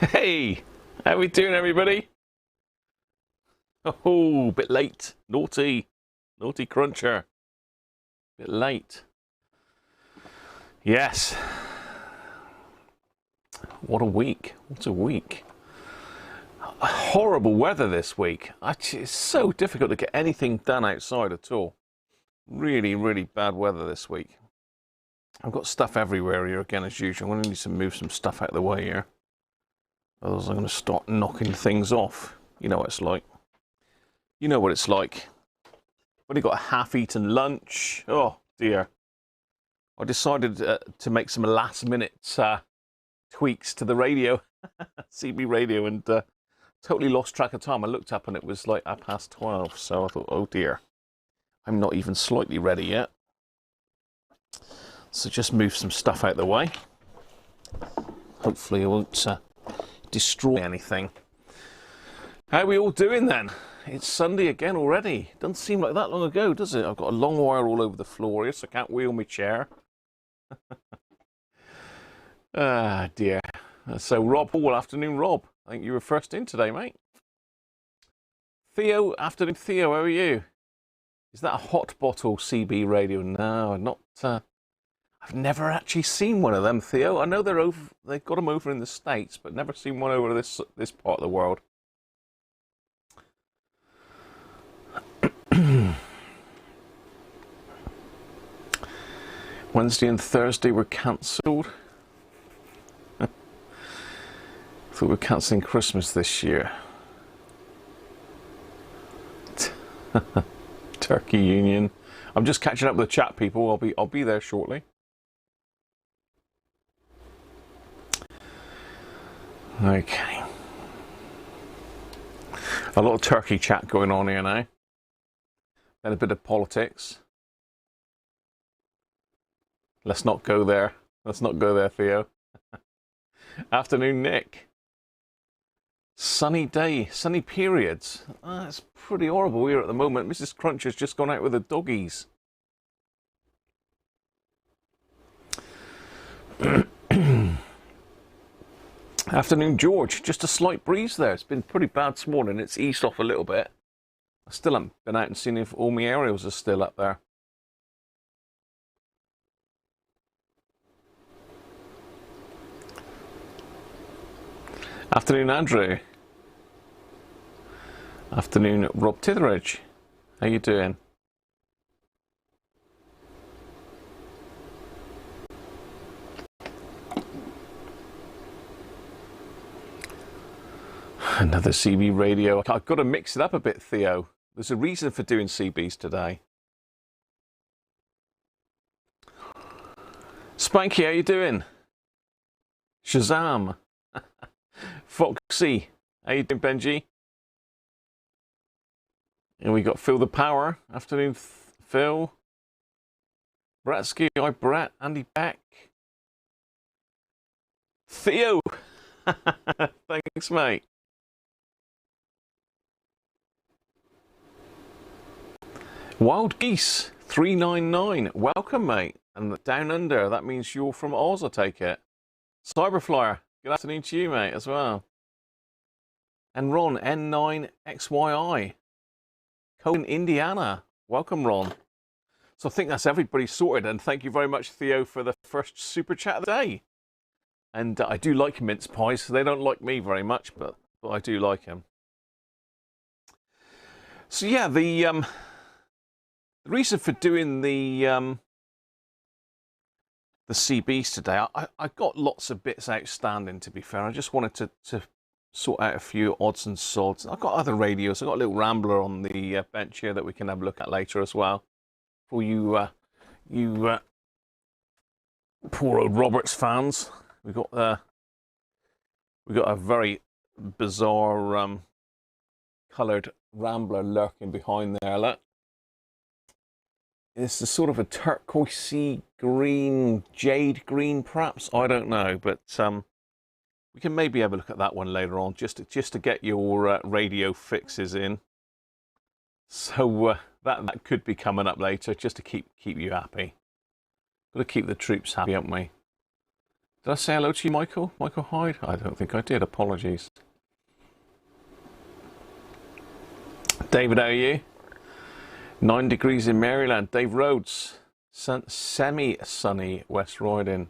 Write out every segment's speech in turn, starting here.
Hey, how we doing, everybody? Oh, bit late. Naughty cruncher. Bit late. Yes. What a week. What a week. Horrible weather this week. It's so difficult to get anything done outside at all. Really, really bad weather this week. I've got stuff everywhere here again as usual. I'm going to need to move some stuff out of the way here. Otherwise I'm going to start knocking things off. You know what it's like. You know what it's like. Already got a half-eaten lunch. Oh dear. I decided to make some last-minute tweaks to the radio, CB radio, and totally lost track of time. I looked up and it was like 12:30, so I thought, oh dear, I'm not even slightly ready yet. So just move some stuff out of the way. Hopefully it won't destroy anything. How are we all doing then? It's Sunday again already. Doesn't seem like that long ago, does it? I've got a long wire all over the floor here, so I can't wheel my chair. Ah, dear. So, Rob, all afternoon, Rob. I think you were first in today, mate. Theo, afternoon, Theo, how are you? Is that a hot bottle CB radio? No, not. I've never actually seen one of them, Theo. I know they're over. They've got them over in the States, but never seen one over this part of the world. Wednesday and Thursday were cancelled. I thought we were cancelling Christmas this year. Turkey Union. I'm just catching up with the chat, people. I'll be there shortly. Okay. A lot of turkey chat going on here now. Then a bit of politics. Let's not go there. Let's not go there, Theo. Afternoon, Nick. Sunny day, sunny periods. It's pretty horrible here at the moment. Mrs. Cruncher's just gone out with the doggies. Afternoon, George. Just a slight breeze there. It's been pretty bad this morning. It's eased off a little bit. I still haven't been out and seen if all my aerials are still up there. Afternoon, Andrew. Afternoon, Rob Titheridge. How you doing? Another CB radio. I've got to mix it up a bit, Theo. There's a reason for doing CBs today. Spanky, how you doing? Shazam. Foxy, how you doing, Benji? And we got Phil the Power. Afternoon, Phil. Bratsky, hi Brat. Andy Beck. Theo. Thanks, mate. Wild Geese 399. Welcome, mate. And down under, that means you're from Oz, I take it. Cyberflyer. Good afternoon to you, mate, as well. And Ron, N9XYI. Cohen, Indiana. Welcome, Ron. So I think that's everybody sorted. And thank you very much, Theo, for the first super chat of the day. And I do like mince pies. They don't like me very much, but I do like them. So yeah, the reason for doing the CBs today, I got lots of bits outstanding, to be fair. I just wanted to sort out a few odds and sods. I've got other radios. I've got a little Rambler on the bench here that we can have a look at later as well. For you poor old Roberts fans, we got a very bizarre coloured Rambler lurking behind there. Look. It's a sort of a turquoisey green, jade green, perhaps. I don't know, but we can maybe have a look at that one later on, just to get your radio fixes in. So that could be coming up later, just to keep you happy. Got to keep the troops happy, haven't we? Did I say hello to you, Michael? Michael Hyde? I don't think I did. Apologies. David, how are you? 9 degrees in Maryland. Dave Rhodes. Semi-sunny West Riding.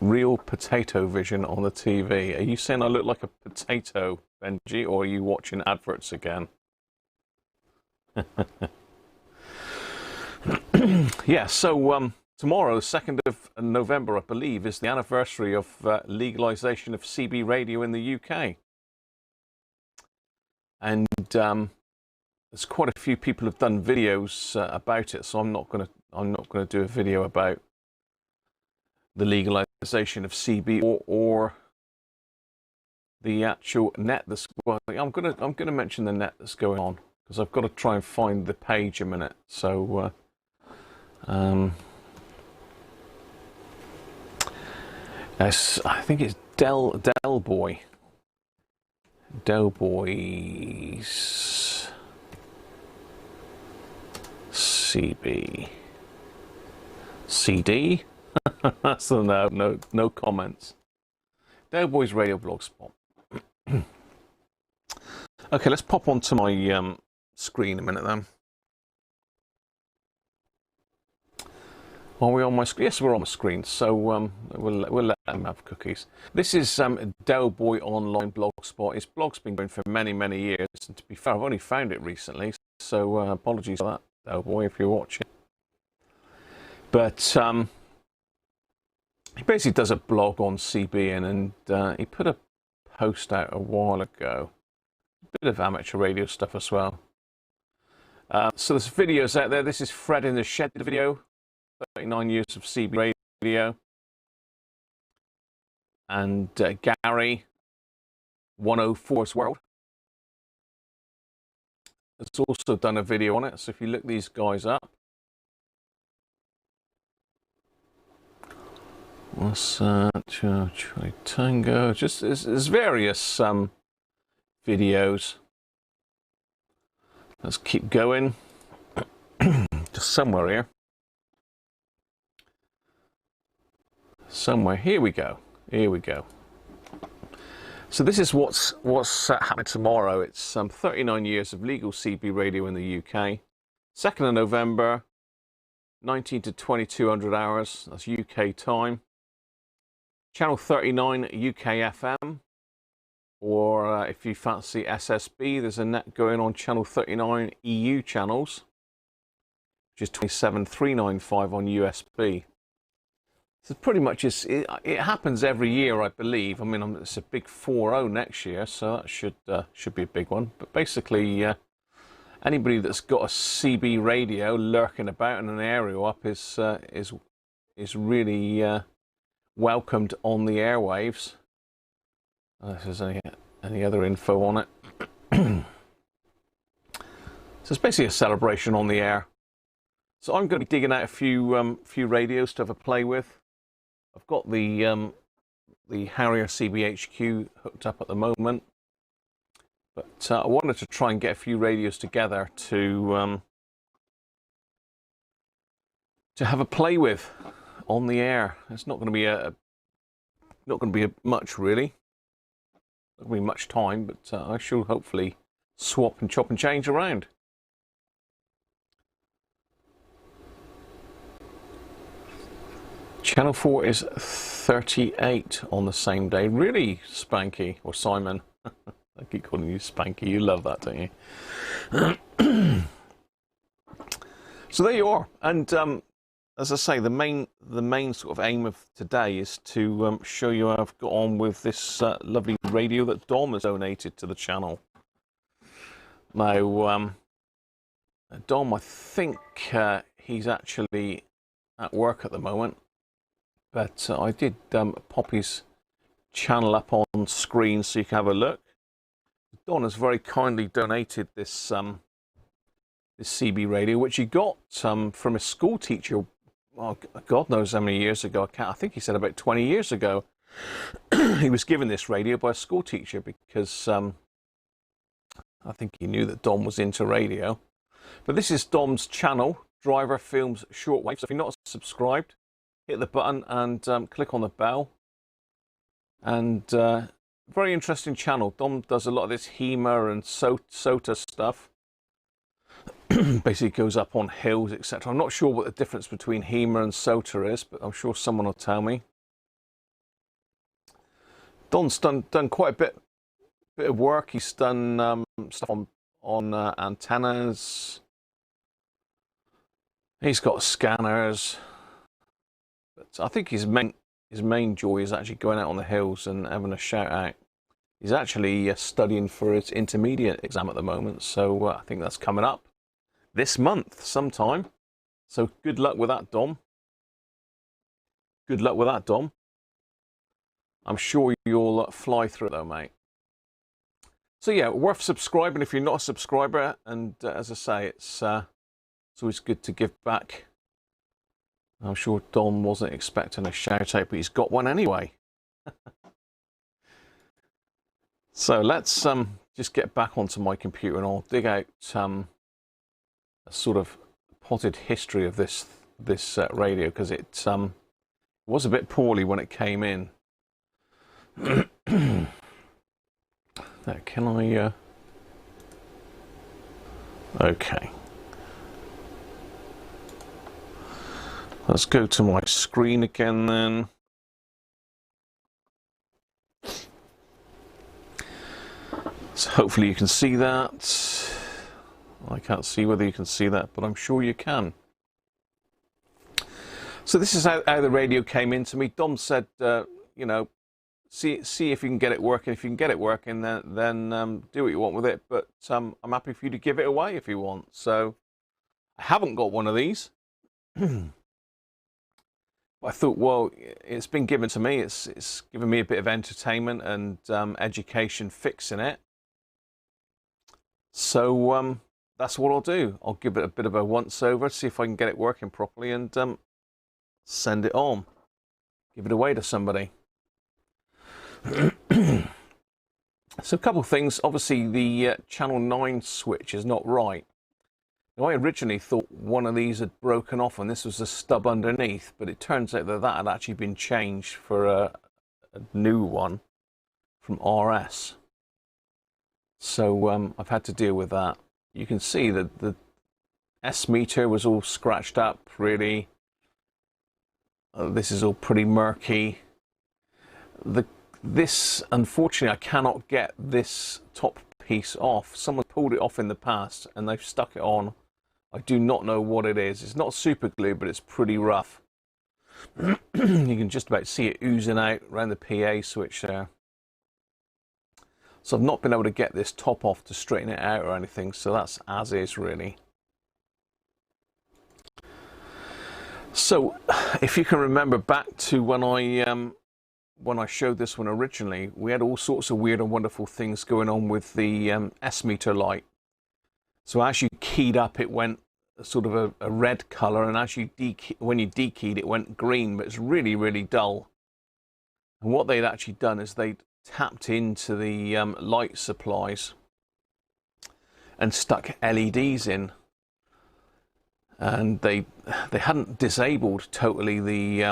Real potato vision on the TV. Are you saying I look like a potato, Benji, or are you watching adverts again? Yeah, so tomorrow, 2nd of November, I believe, is the anniversary of legalisation of CB radio in the UK. And there's quite a few people have done videos about it, so I'm not gonna do a video about the legalisation of CB or the actual net that's, well, I'm gonna mention the net that's going on, because I've got to try and find the page a minute. So I think it's Del Boy. Del Boys CB CD. So no comments. Del Boys Radio Blogspot. Okay, let's pop onto my screen a minute then. Are we on my screen? Yes, we're on the screen. So we'll let them have cookies. This is Del Boy Online Blogspot. His blog's been going for many years, and to be fair, I've only found it recently. So apologies for that, Del Boy, if you're watching. But he basically does a blog on CB, and he put a post out a while ago. A bit of amateur radio stuff as well. So there's videos out there. This is Fred in the Shed video. 39 years of CB radio. And Gary, 104's World, has also done a video on it. So if you look these guys up. What's that? Charlie Tango. Just there's various videos. Let's keep going. Just somewhere here. Somewhere. Here we go. Here we go. So this is what's happening tomorrow. It's 39 years of legal CB radio in the UK. 2nd of November, 19 to 2200 hours. That's UK time. Channel 39 UK FM. Or if you fancy SSB, there's a net going on Channel 39 EU channels, which is 27395 on USB. So pretty much it happens every year, I believe. I mean, it's a big 4-0 next year, so that should be a big one. But basically, anybody that's got a CB radio lurking about in an aerial up is really welcomed on the airwaves. If there's any other info on it. So it's basically a celebration on the air. So I'm going to be digging out a few radios to have a play with. I've got the Harrier CBHQ hooked up at the moment, but I wanted to try and get a few radios together to have a play with on the air. It's not going to be much really. Not going to be much time, but I shall hopefully swap and chop and change around. Channel 4 is 38 on the same day. Really, Spanky, or Simon. I keep calling you Spanky. You love that, don't you? So there you are. And as I say, the main sort of aim of today is to show you how I've got on with this lovely radio that Dom has donated to the channel. Now, Dom, I think he's actually at work at the moment. But I did pop his channel up on screen so you can have a look. Don has very kindly donated this this CB radio, which he got from a school teacher. Well, God knows how many years ago. I think he said about 20 years ago. He was given this radio by a school teacher because I think he knew that Dom was into radio. But this is Dom's channel, Driver Films Shortwave. So if you're not subscribed, hit the button and click on the bell. And very interesting channel. Dom does a lot of this HEMA and SOTA stuff. Basically goes up on hills, etc. I'm not sure what the difference between HEMA and SOTA is, but I'm sure someone will tell me. Don's done quite a bit of work. He's done stuff on antennas. He's got scanners, but I think his main joy is actually going out on the hills and having a shout out. He's actually studying for his intermediate exam at the moment, so I think that's coming up this month sometime. So good luck with that, Dom. Good luck with that, Dom. I'm sure you'll fly through it though, mate. So yeah, worth subscribing if you're not a subscriber. And as I say, it's always good to give back. I'm sure Dom wasn't expecting a shout out, but he's got one anyway. So let's just get back onto my computer and I'll dig out a sort of potted history of this radio, because it was a bit poorly when it came in. Now, can I okay, let's go to my screen again then. So hopefully you can see that. I can't see whether you can see that, but I'm sure you can. So this is how the radio came into me. Dom said, you know, see if you can get it working. If you can get it working, then do what you want with it. But I'm happy for you to give it away if you want. So I haven't got one of these. But I thought, well, it's been given to me. It's given me a bit of entertainment and education fixing it. So that's what I'll do. I'll give it a bit of a once over, see if I can get it working properly, and send it on. Give it away to somebody. So a couple of things. Obviously, the channel 9 switch is not right. Now, I originally thought one of these had broken off and this was a stub underneath, but it turns out that had actually been changed for a new one from RS. So I've had to deal with that. You can see that the S meter was all scratched up, really. This is all pretty murky. This, unfortunately, I cannot get this top piece off. Someone pulled it off in the past and they've stuck it on. I do not know what it is. It's not super glue, but it's pretty rough. You can just about see it oozing out around the PA switch there. So I've not been able to get this top off to straighten it out or anything, so that's as is, really. So if you can remember back to when I showed this one originally, we had all sorts of weird and wonderful things going on with the S meter light. So as you keyed up, it went sort of a red color, and as you when you dekeyed, it went green, but it's really, really dull. And what they'd actually done is they'd tapped into the light supplies and stuck LEDs in, and they hadn't disabled totally the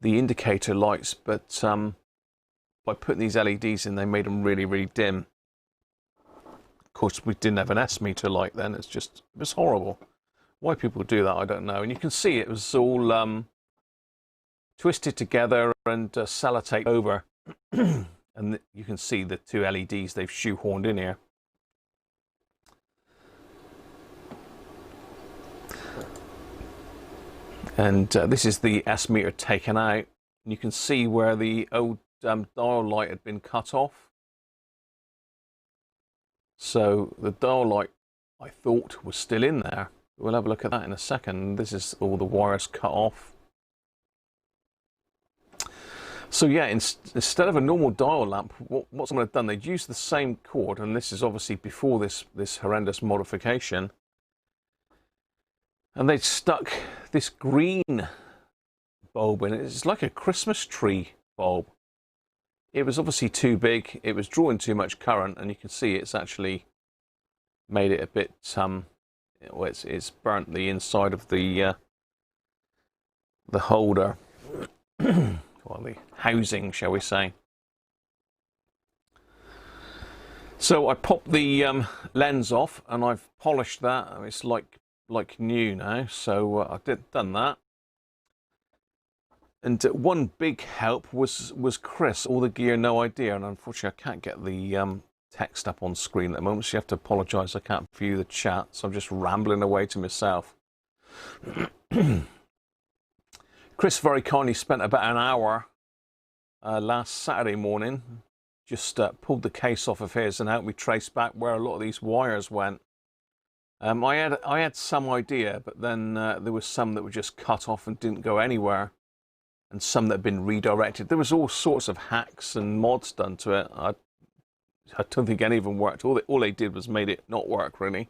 indicator lights, but by putting these LEDs in, they made them really, really dim. Of course, we didn't have an S meter light then. It was horrible. Why people do that, I don't know. And you can see it was all twisted together and sellotaped over. And you can see the two LEDs they've shoehorned in here. And this is the S meter taken out. And you can see where the old dial light had been cut off. So the dial light, I thought, was still in there. We'll have a look at that in a second. This is all the wires cut off. So yeah, instead of a normal dial lamp, what someone had done, they'd used the same cord, and this is obviously before this horrendous modification. And they'd stuck this green bulb in it. It's like a Christmas tree bulb. It was obviously too big. It was drawing too much current, and you can see it's actually made it a bit well, it's burnt the inside of the the holder, or the housing, shall we say. So I popped the lens off and I've polished that. It's like new now. So I've done that. And one big help was Chris, all the gear, no idea. And unfortunately, I can't get the text up on screen at the moment, so you have to apologise. I can't view the chat, so I'm just rambling away to myself. Chris very kindly spent about an hour last Saturday morning, just pulled the case off of his and helped me trace back where a lot of these wires went. I had some idea, but then there was some that were just cut off and didn't go anywhere, and some that had been redirected. There was all sorts of hacks and mods done to it. I don't think any of them worked. All they did was made it not work, really.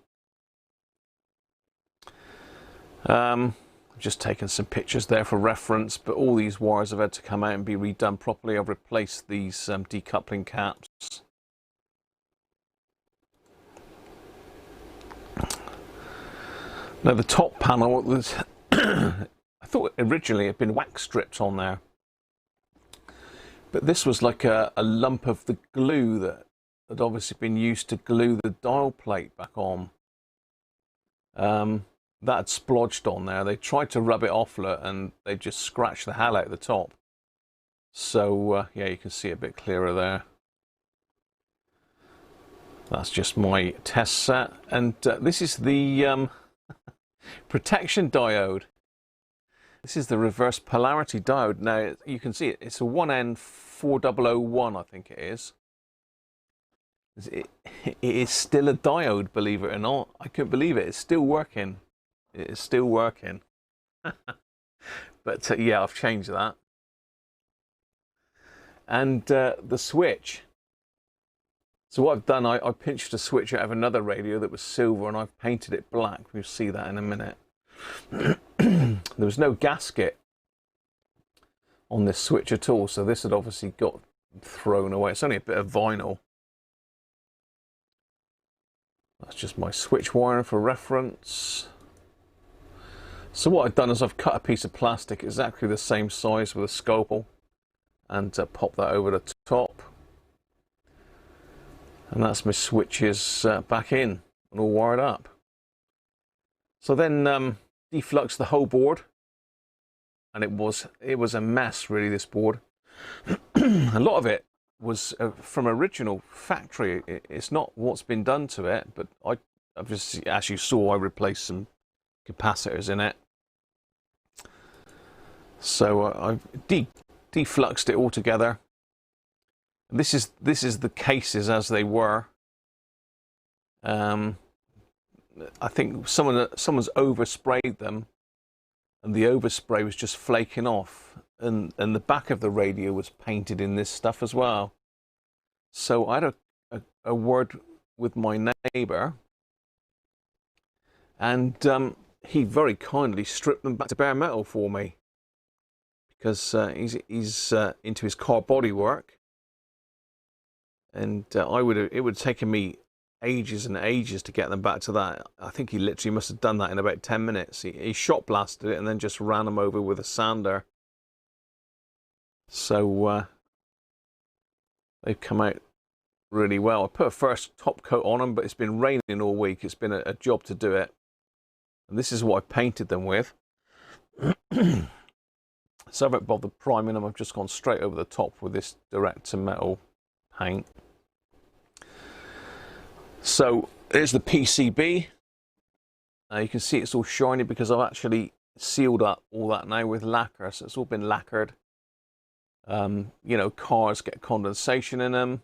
Just taking some pictures there for reference, but all these wires have had to come out and be redone properly. I've replaced these decoupling caps. Now the top panel was, I thought originally it had been wax stripped on there, but this was like a lump of the glue that had obviously been used to glue the dial plate back on. That had splodged on there. They tried to rub it off and they just scratched the hell out of the top. So yeah, you can see it a bit clearer there. That's just my test set, and this is the protection diode. This is the reverse polarity diode. Now you can see it's a 1N4001, I think it is. It is still a diode, believe it or not. I couldn't believe it. It's still working. It is still working. But yeah, I've changed that. And the switch. So what I've done, I pinched a switch out of another radio that was silver and I've painted it black. We'll see that in a minute. There was no gasket on this switch at all, so this had obviously got thrown away. It's only a bit of vinyl. That's just my switch wiring for reference. So what I've done is I've cut a piece of plastic exactly the same size with a scalpel and pop that over the top. And that's my switches back in and all wired up. So then defluxed the whole board, and it was a mess really, this board. A lot of it was from original factory. It's not what's been done to it, but I've just, as you saw, I replaced some capacitors in it. So I've defluxed it all together. This is the cases as they were. I think someone's oversprayed them, and the overspray was just flaking off, and the back of the radio was painted in this stuff as well. So I had a word with my neighbour, and he very kindly stripped them back to bare metal for me, because he's into his car body work, and it would have taken me ages and ages to get them back to that. I think he literally must have done that in about 10 minutes. He shot blasted it and then just ran them over with a sander. So they've come out really well. I put a first top coat on them, but it's been raining all week. It's been a job to do it. And this is what I painted them with. So I haven't bothered priming them. I've just gone straight over the top with this direct to metal paint. So there's the PCB. You can see it's all shiny because I've actually sealed up all that now with lacquer. So it's all been lacquered. You know, cars get condensation in them,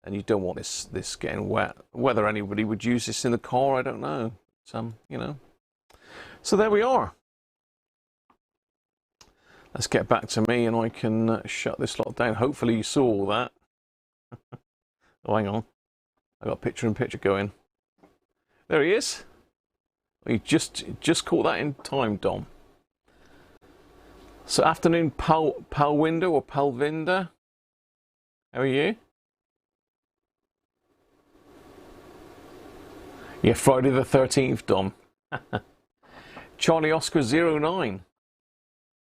and you don't want this getting wet. Whether anybody would use this in the car, I don't know. You know. So there we are. Let's get back to me and I can shut this lot down. Hopefully you saw all that. Oh, hang on. I got picture-in-picture going. There he is. You just caught that in time, Dom. So afternoon, Palwinder or Palvinder. How are you? Yeah, Friday the 13th, Dom. Charlie Oscar 09.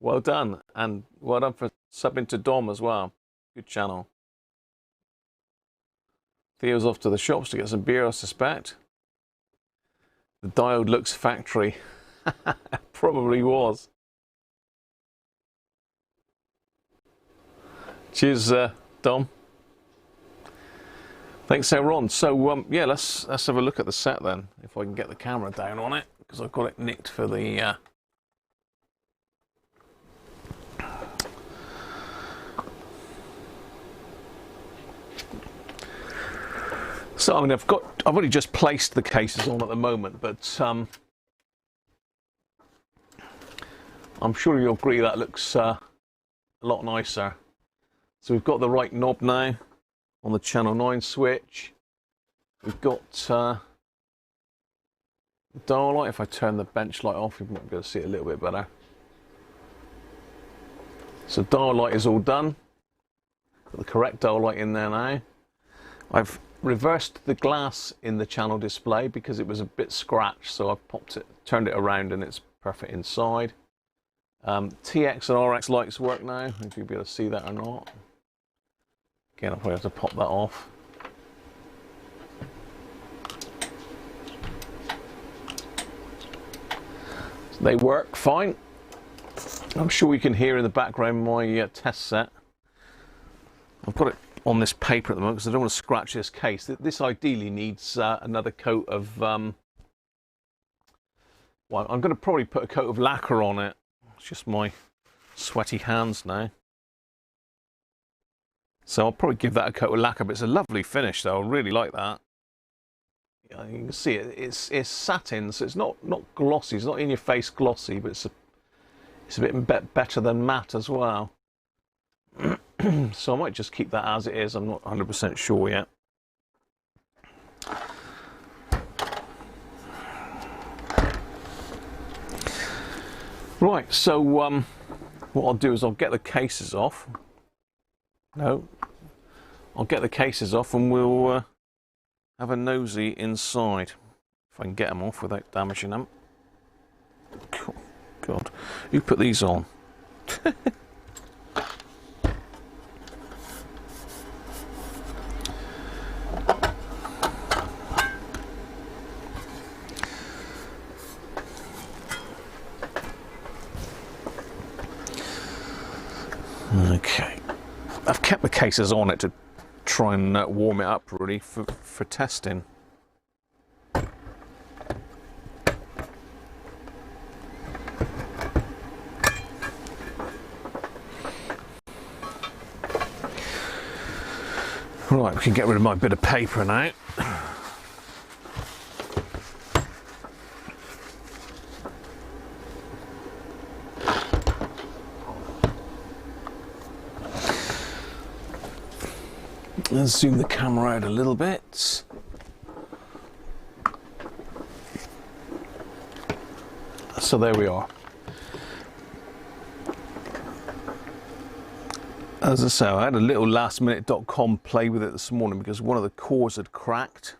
Well done, and well done for subbing to Dom as well. Good channel. Theo's off to the shops to get some beer, I suspect. The diode looks factory. Probably was. Cheers, Dom. Thanks, Ron. So, yeah, let's have a look at the set then, if I can get the camera down on it, because I've got it nicked for the... So, I mean, I've only just placed the cases on at the moment, but I'm sure you'll agree that looks a lot nicer. So we've got the right knob now on the channel 9 switch. We've got the dial light. If I turn the bench light off, you might be able to see it a little bit better. So dial light is all done. Got the correct dial light in there now. I've reversed the glass in the channel display because it was a bit scratched, so I've turned it around and it's perfect inside. TX and RX lights work now, if you'll be able to see that or not. Again, I'll probably have to pop that off. So they work fine. I'm sure you can hear in the background my test set. I've got it on this paper at the moment because I don't want to scratch this case. This ideally needs another coat of, well, I'm going to probably put a coat of lacquer on it. It's just my sweaty hands now. So I'll probably give that a coat of lacquer, but it's a lovely finish though. I really like that. Yeah, you can see it. It's satin, so it's not glossy. It's not in your face glossy, but it's a bit better than matte as well. So I might just keep that as it is. I'm not 100% sure yet. Right, so what I'll do is I'll get the cases off. No, I'll get the cases off and we'll have a nosy inside. If I can get them off without damaging them. Oh, God, who put these on? Okay, I've kept the cases on it to try and warm it up really for testing. Right, we can get rid of my bit of paper now. Let's zoom the camera out a little bit. So there we are. As I say, I had a little lastminute.com play with it this morning because one of the cores had cracked.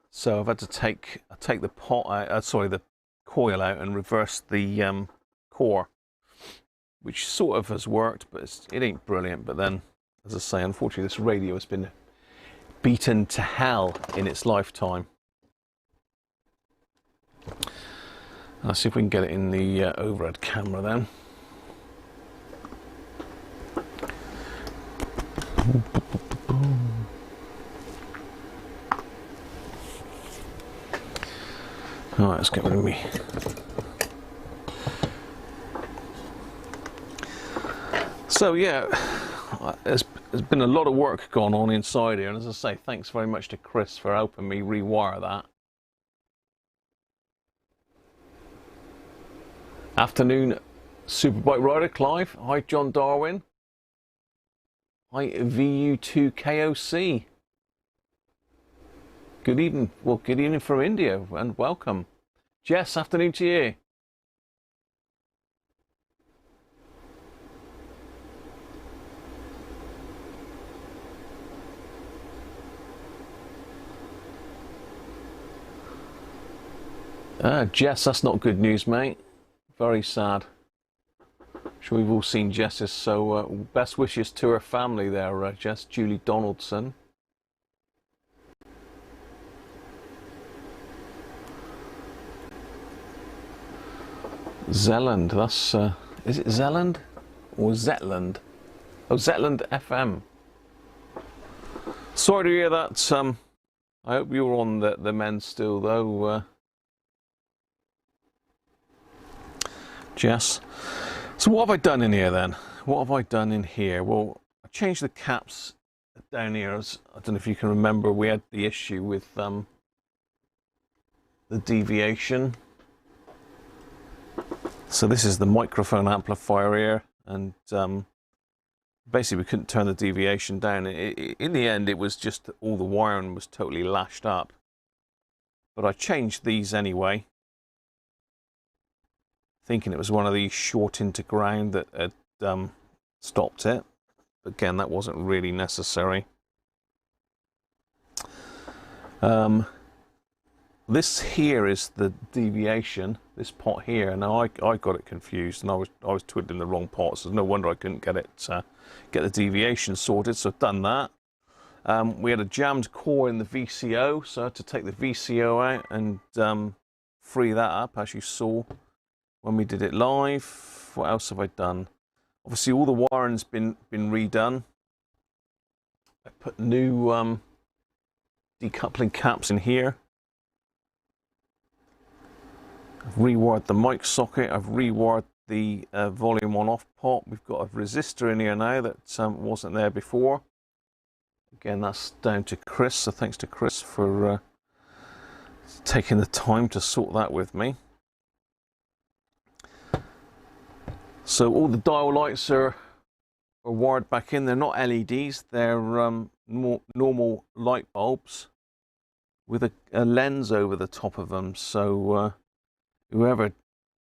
So I've had to take the pot out, the coil out and reverse the core, which sort of has worked, but it ain't brilliant. But then, as I say, unfortunately, this radio has been beaten to hell in its lifetime. Let's see if we can get it in the overhead camera then. Alright, let's get rid of me. So yeah, there's been a lot of work going on inside here, and as I say, thanks very much to Chris for helping me rewire that. Afternoon, Superbike Rider Clive. Hi, John Darwin. Hi, VU2KOC. Good evening. Well, good evening from India, and welcome. Jess, afternoon to you. Jess, that's not good news, mate. Very sad. Sure, we've all seen Jess's, so best wishes to her family there, Jess. Julie Donaldson. Zealand, that's, is it Zealand or Zetland? Oh, Zetland FM. Sorry to hear that. I hope you're on the mend still, though, Jess. So what have I done in here then? What have I done in here? Well, I changed the caps down here. I don't know if you can remember, we had the issue with the deviation. So this is the microphone amplifier here, and basically we couldn't turn the deviation down. In the end, it was just all the wiring was totally lashed up. But I changed these anyway, thinking it was one of these short into ground that had stopped it. But again, that wasn't really necessary. This here is the deviation, this pot here. Now I got it confused, and I was twiddling the wrong pot, so no wonder I couldn't get it get the deviation sorted. So I've done that. We had a jammed core in the VCO, so I had to take the VCO out and free that up, as you saw when we did it live. What else have I done? Obviously, all the wiring's been redone. I put new decoupling caps in here. I've rewired the mic socket. I've rewired the volume on-off pot. We've got a resistor in here now that wasn't there before. Again, that's down to Chris, so thanks to Chris for taking the time to sort that with me. So all the dial lights are wired back in. They're not LEDs, they're normal light bulbs with a lens over the top of them. So whoever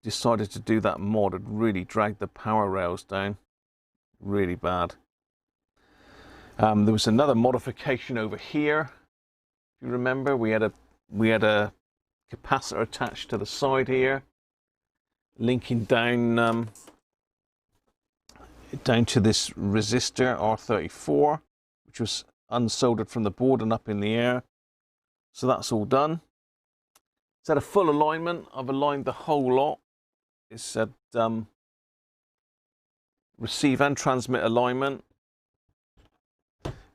decided to do that mod had really dragged the power rails down really bad. There was another modification over here. If you remember, we had a capacitor attached to the side here, linking down down to this resistor R34, which was unsoldered from the board and up in the air. So that's all done. It's had a full alignment. I've aligned the whole lot. It said receive and transmit alignment.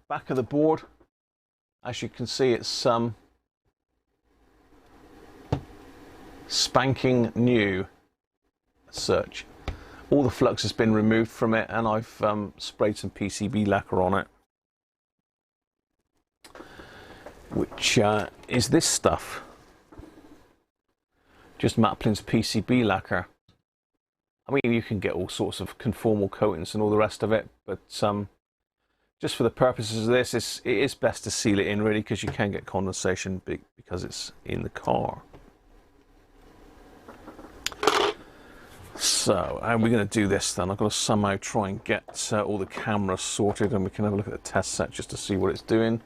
Back of the board, as you can see, it's spanking new as such. All the flux has been removed from it, and I've sprayed some PCB lacquer on it, which is this stuff. Just Maplin's PCB lacquer. I mean, you can get all sorts of conformal coatings and all the rest of it, but just for the purposes of this, it is best to seal it in, really, because you can get condensation because it's in the car. So, how are we going to do this then? I've got to somehow try and get all the cameras sorted, and we can have a look at the test set just to see what it's doing.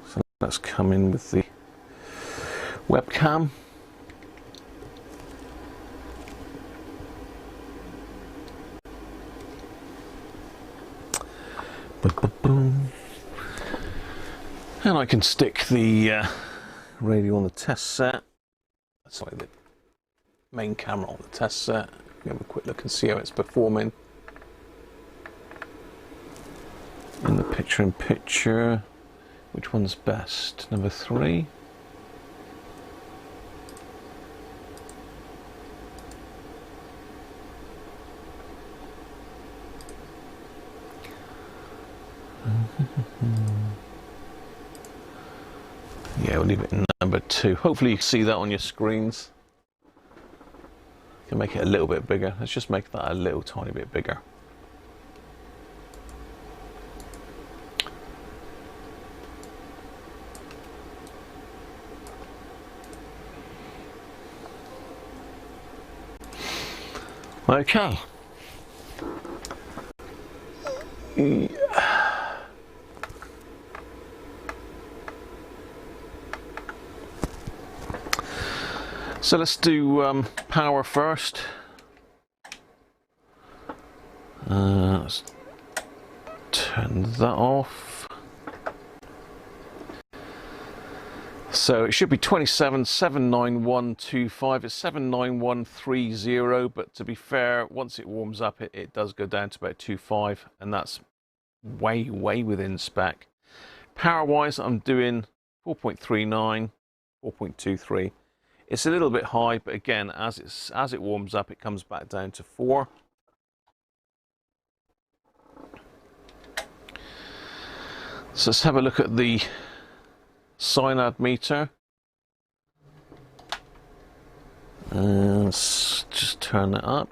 So let's come in with the webcam. And I can stick the radio on the test set. Sorry, the main camera on the test set. We have a quick look and see how it's performing. In the picture-in-picture, which one's best? Number 3. Yeah, we'll leave it in number 2. Hopefully you can see that on your screens. You can make it a little bit bigger. Let's just make that a little tiny bit bigger. Okay. So let's do power first. Let's turn that off. So it should be 27,79125. It's 79130, but to be fair, once it warms up, it does go down to about 25, and that's way within spec. Power wise, I'm doing 4.39, 4.23. It's a little bit high, but again, as it warms up, it comes back down to 4. So let's have a look at the cyanide meter. Let's just turn it up.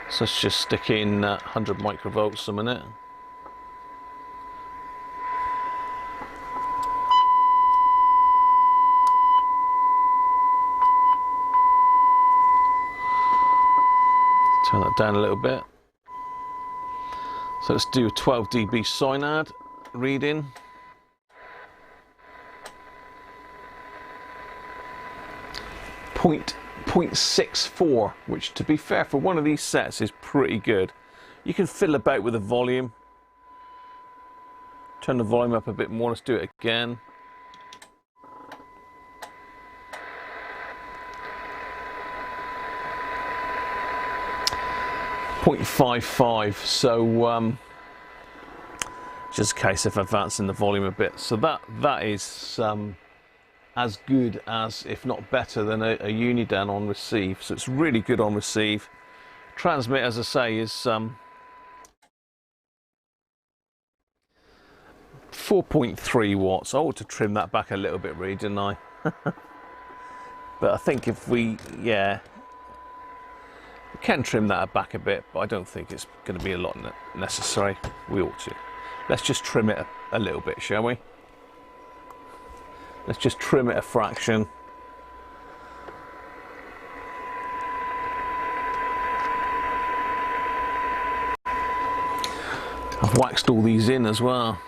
So let's just stick in 100 microvolts a minute. Turn that down a little bit. So let's do a 12 dB cyanide reading. Point 0.64, which to be fair for one of these sets is pretty good. You can fiddle about with the volume. Turn the volume up a bit more. Let's do it again. .55, so just a case of advancing the volume a bit. So that is as good as, if not better than, a Unidan on receive. So it's really good on receive. Transmit, as I say, is 4.3 watts. I ought to trim that back a little bit, really, didn't I? But I think if we can trim that back a bit, but I don't think it's going to be a lot necessary. We ought to. Let's just trim it a little bit, shall we? Let's just trim it a fraction. I've waxed all these in as well.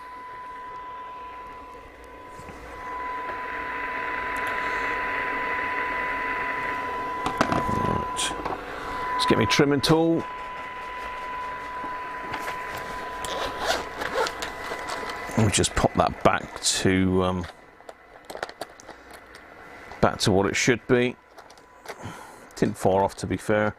Get me trimming tool. Let me just pop that back to what it should be. Didn't far off, to be fair.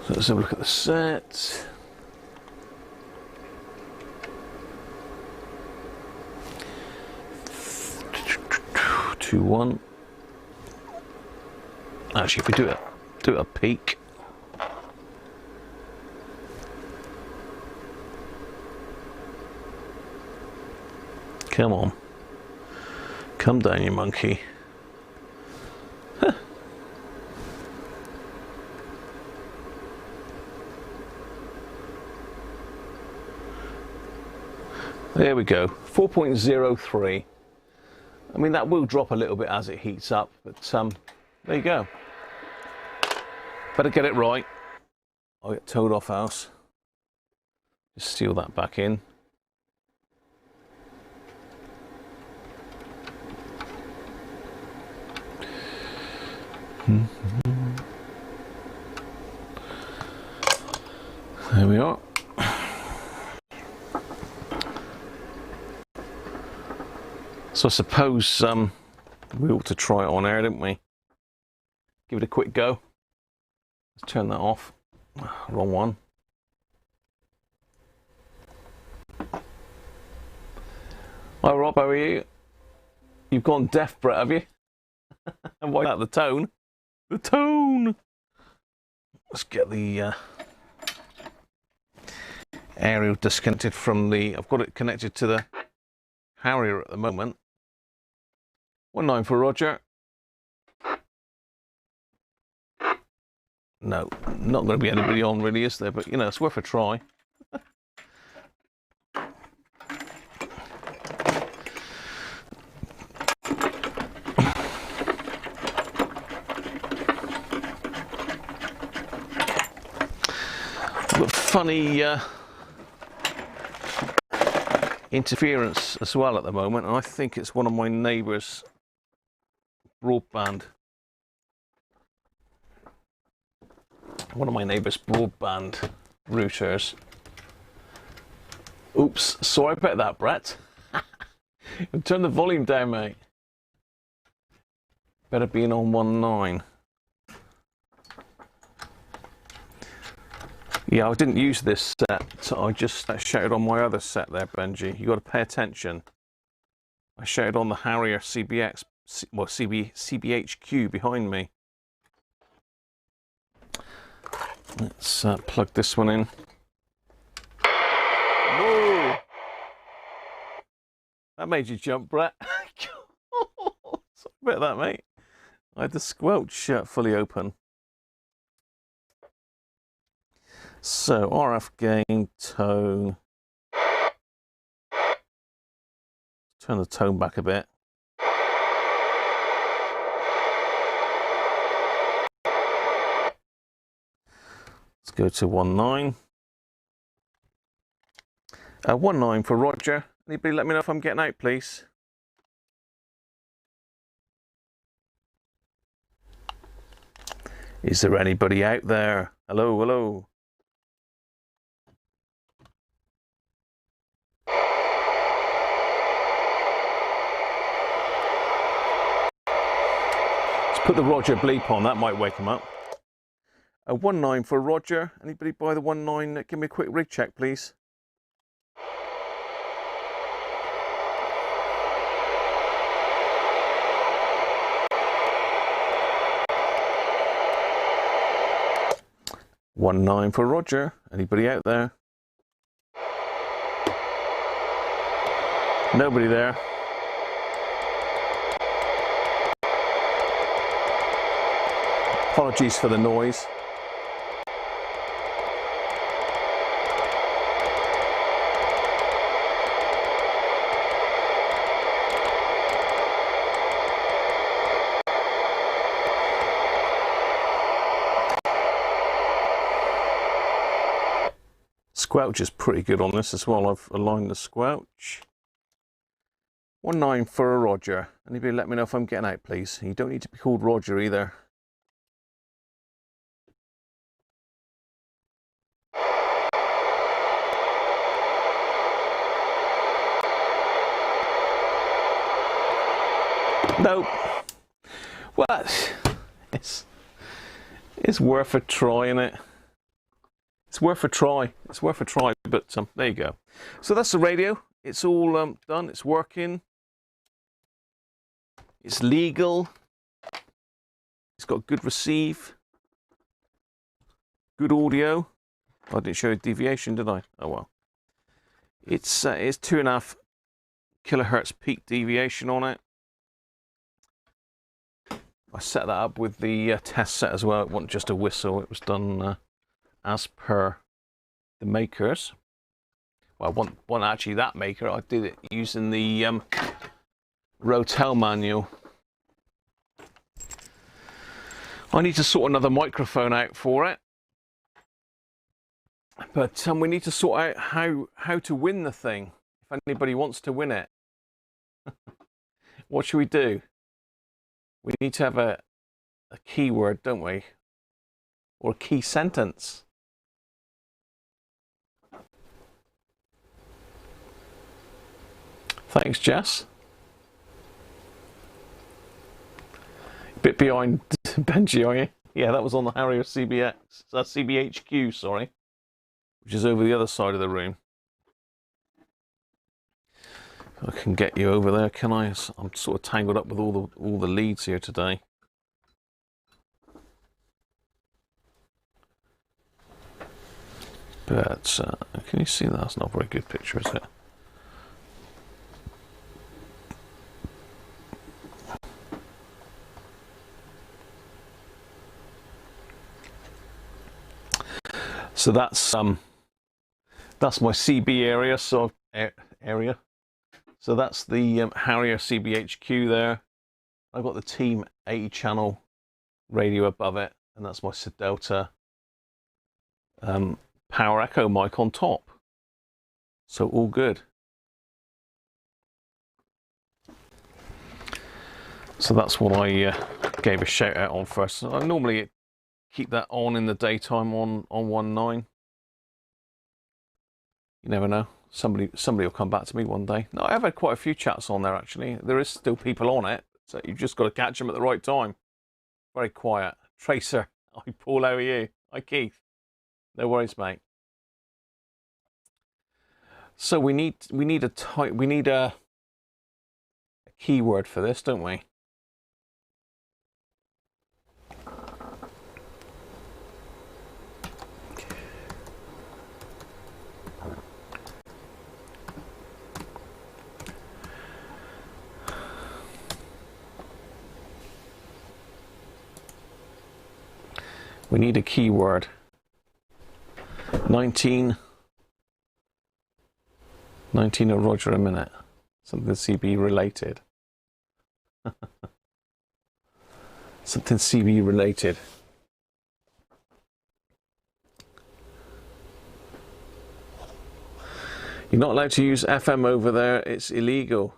So let's have a look at the set. One. Actually, if we do a peak. Come on. Come down, you monkey. Huh. There we go. 4.03. I mean, that will drop a little bit as it heats up, but there you go. Better get it right. I'll get towed off house. Just seal that back in. There we are. So I suppose we ought to try it on air, didn't we? Give it a quick go. Let's turn that off. Wrong one. Hi Rob, how are you? You've gone deaf, Brett, have you? And why that? The tone? The tone! Let's get the aerial disconnected from the... I've got it connected to the Harrier at the moment. 19 for Roger. No, not going to be anybody on really, is there? But, you know, it's worth a try. I've got funny interference as well at the moment, and I think it's one of my neighbours' broadband. One of my neighbour's broadband routers. Oops, sorry about that, Brett. Turn the volume down, mate. Better be on 1.9. Yeah, I didn't use this set, so I just shouted on my other set there, Benji. You got to pay attention. I shouted on the Harrier CBX, well, CBHQ behind me. Let's plug this one in. Whoa! That made you jump, Brett. Sorry about that, mate. I had the squelch fully open. So, RF gain, tone. Turn the tone back a bit. Let's go to 1.9. 1.9 for Roger. Anybody let me know if I'm getting out, please? Is there anybody out there? Hello, hello. Let's put the Roger bleep on, that might wake him up. 1.9 for Roger. Anybody buy the 1.9? Give me a quick rig check, please. $1.9 for Roger. Anybody out there? Nobody there. Apologies for the noise. Squelch is pretty good on this as well. I've aligned the squelch. 1.9 for a Roger. Anybody let me know if I'm getting out, please. You don't need to be called Roger either. Nope. Well, it's worth a try, isn't it? It's worth a try. It's worth a try, but there you go. So that's the radio. It's all done. It's working. It's legal. It's got good receive. Good audio. I didn't show deviation, did I? Oh well. It's 2.5 kilohertz peak deviation on it. I set that up with the test set as well. It wasn't just a whistle. It was done as per the makers. Well, I wasn't actually that maker. I did it using the Rotel manual. I need to sort another microphone out for it. But we need to sort out how to win the thing. If anybody wants to win it. What should we do? We need to have a keyword, don't we? Or a key sentence. Thanks, Jess. Bit behind Benji, are you? Yeah, that was on the Harrier CBX. That's CBHQ, sorry. Which is over the other side of the room. I can get you over there, can I? I'm sort of tangled up with all the leads here today. But can you see that? That's not a very good picture, is it? So that's my CB area. So So that's the Harrier CBHQ there. I've got the Team 80 channel radio above it, and that's my Delta Power Echo mic on top. So all good. So that's what I gave a shout out on first. I normally keep that on in the daytime on 1.9. You never know. Somebody will come back to me one day. No, I've had quite a few chats on there actually. There is still people on it, so you've just got to catch them at the right time. Very quiet. Tracer. Hi Paul, how are you? Hi Keith. No worries, mate. So we need a keyword for this, don't we? We need a keyword. 19 or Roger a minute. Something CB related. Something CB related. You're not allowed to use FM over there. It's illegal.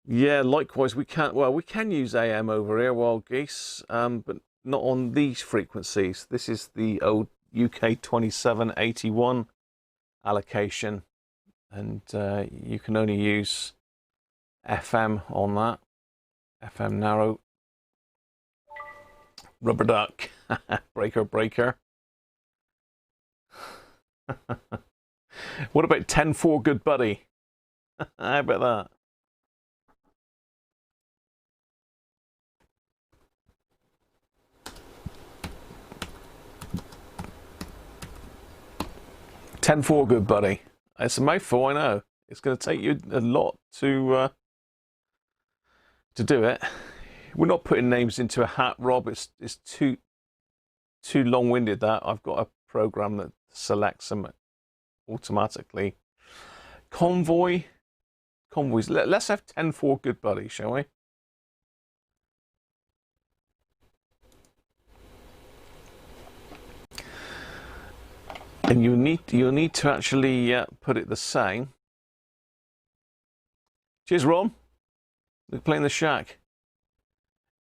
Yeah, likewise, we can't. Well, we can use AM over here, wild geese, but not on these frequencies. This is the old UK 2781 allocation, and you can only use FM on that. FM narrow. Rubber duck. breaker. What about 10-4 good buddy? How about that? $10-4 good buddy. It's a mouthful, I know. It's going to take you a lot to do it. We're not putting names into a hat, Rob. It's too long-winded. That I've got a program that selects them automatically. Convoys. Let's have 10-4 good buddy, shall we? And you'll need to actually put it the same. Cheers, Ron. They're playing the Shack.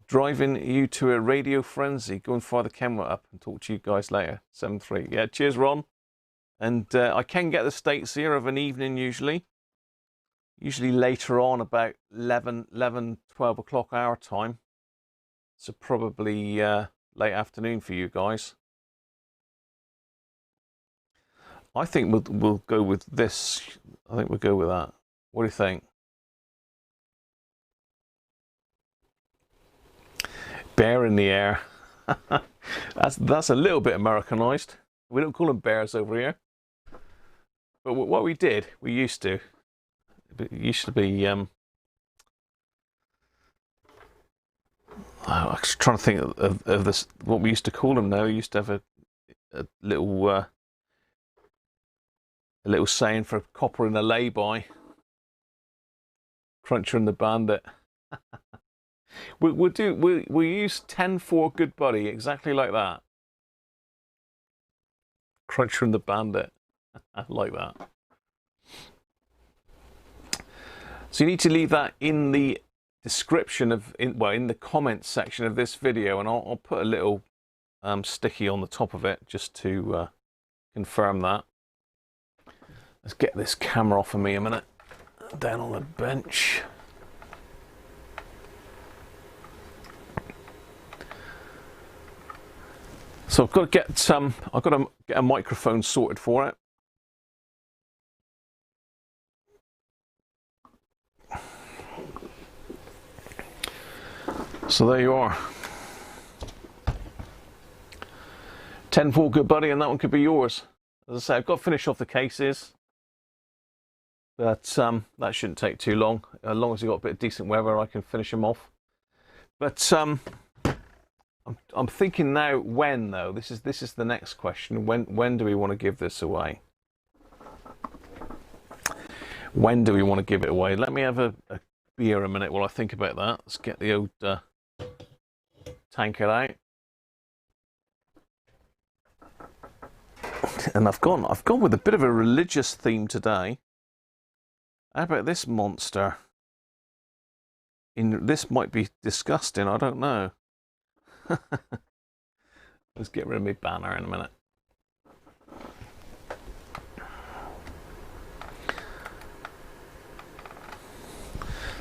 Driving you to a radio frenzy. Go and fire the camera up and talk to you guys later. 7-3. Yeah, cheers, Ron. And I can get the states here of an evening usually. Usually later on, about 11, 12 o'clock our time. So probably late afternoon for you guys. I think we'll go with this. I think we'll go with that. What do you think? Bear in the air. That's a little bit Americanized. We don't call them bears over here. But what we did, we used to. It used to be. I was trying to think of this. What we used to call them now. We used to have a little. A little saying for copper in a lay-by. Cruncher and the Bandit. we'll use 10-4 good buddy, exactly like that. Cruncher and the Bandit. I like that. So you need to leave that in the description in the comments section of this video, and I'll put a little sticky on the top of it just to confirm that. Let's get this camera off of me a minute. Down on the bench. So I've got to get a microphone sorted for it. So there you are. 10-4 good buddy, and that one could be yours. As I say, I've got to finish off the cases. But that shouldn't take too long. As long as you've got a bit of decent weather, I can finish them off. But I'm thinking now, when though? This is the next question. When do we want to give this away? When do we want to give it away? Let me have a beer a minute while I think about that. Let's get the old tankard out. And I've gone with a bit of a religious theme today. How about this monster? this might be disgusting, I don't know. Let's get rid of my banner in a minute.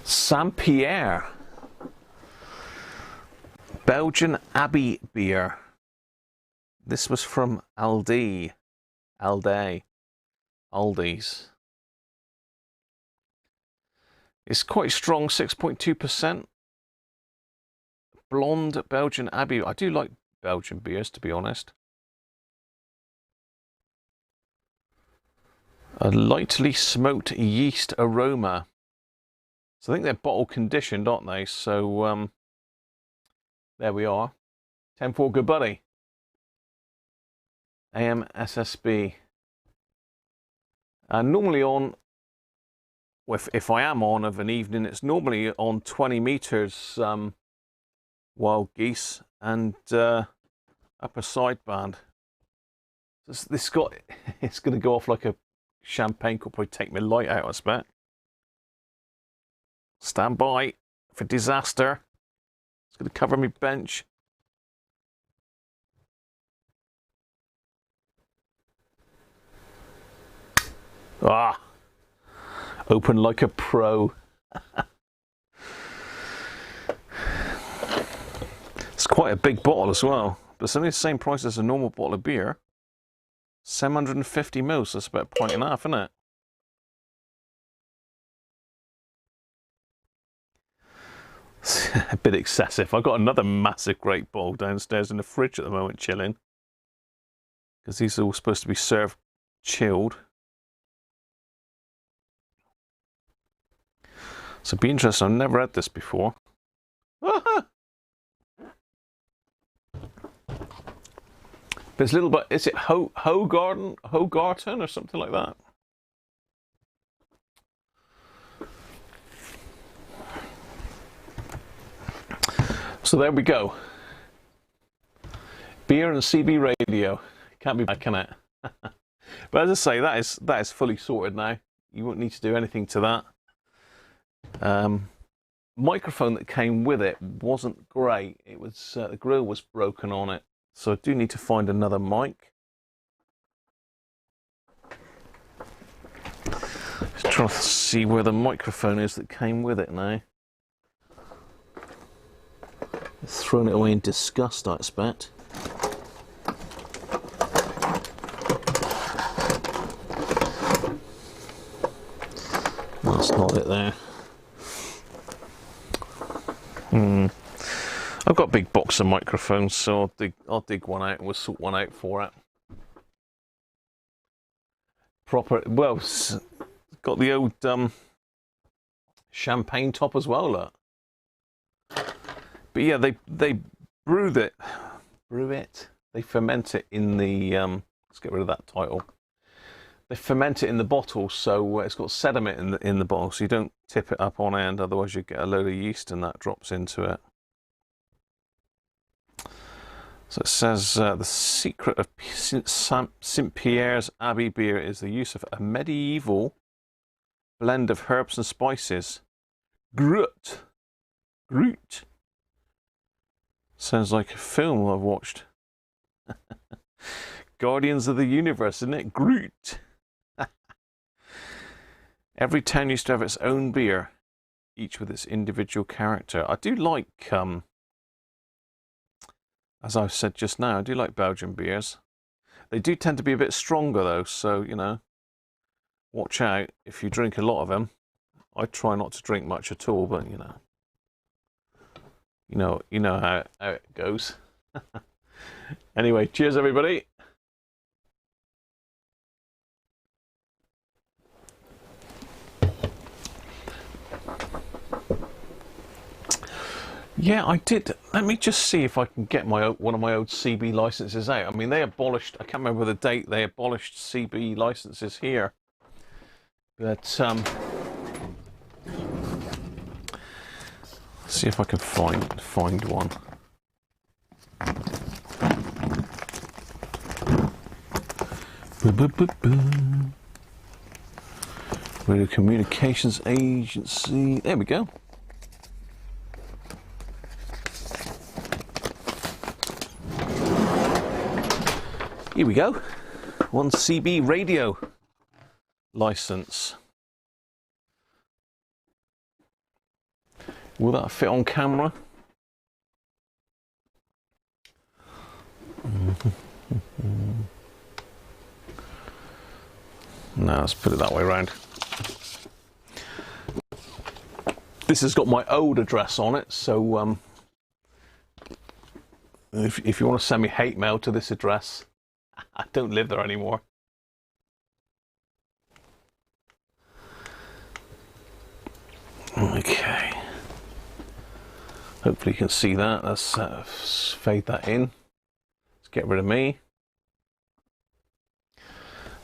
Saint-Pierre Belgian Abbey beer. This was from Aldi's. It's quite strong, 6.2%. Blonde Belgian Abbey. I do like Belgian beers, to be honest. A lightly smoked yeast aroma. So I think they're bottle conditioned, aren't they? So there we are. 10-4, good buddy. AMSSB. Normally on, if I am on of an evening, it's normally on 20 meters wild geese and upper sideband. This got, it's going to go off like a champagne cork, probably take my light out, I expect. Stand by for disaster. It's going to cover me bench. Ah, open like a pro. It's quite a big bottle as well, but it's only the same price as a normal bottle of beer. 750 ml, so that's about a pint and a half, isn't it? A bit excessive. I've got another massive great bottle downstairs in the fridge at the moment, chilling, because these are all supposed to be served chilled. So it'd be interesting. I've never had this before. But it's a little bit. Is it Hogarten or something like that? So there we go. Beer and CB radio. Can't be bad, can it? But as I say, that is fully sorted now. You won't need to do anything to that. Microphone that came with it wasn't great. It was the grill was broken on it, so I do need to find another mic. Just trying to see where the microphone is that came with it now. Thrown it away in disgust, I expect. Well, that's not it there. I've got a big box of microphones, so I'll dig one out and we'll sort one out for it. Proper, well, it's got the old champagne top as well, look. But yeah, they brew it. They ferment it in the. Let's get rid of that title. They ferment it in the bottle, so it's got sediment in the bottle, so you don't tip it up on end. Otherwise, you get a load of yeast, and that drops into it. So it says the secret of Saint-Pierre's Abbey beer is the use of a medieval blend of herbs and spices. Groot. Sounds like a film I've watched. Guardians of the Universe, isn't it? Groot. Every town used to have its own beer, each with its individual character. I do like, as I've said just now, I do like Belgian beers. They do tend to be a bit stronger though, so, you know, watch out if you drink a lot of them. I try not to drink much at all, but, you know how it goes. Anyway, cheers everybody. Yeah, I did. Let me just see if I can get one of my old CB licenses out. I mean, they abolished, I can't remember the date, they abolished CB licenses here. But, see if I can find one. Radio Communications Agency. There we go. Here we go. One CB radio license. Will that fit on camera? No, let's put it that way around. This has got my old address on it, so if you want to send me hate mail to this address, I don't live there anymore. Okay. Hopefully you can see that. Let's fade that in. Let's get rid of me.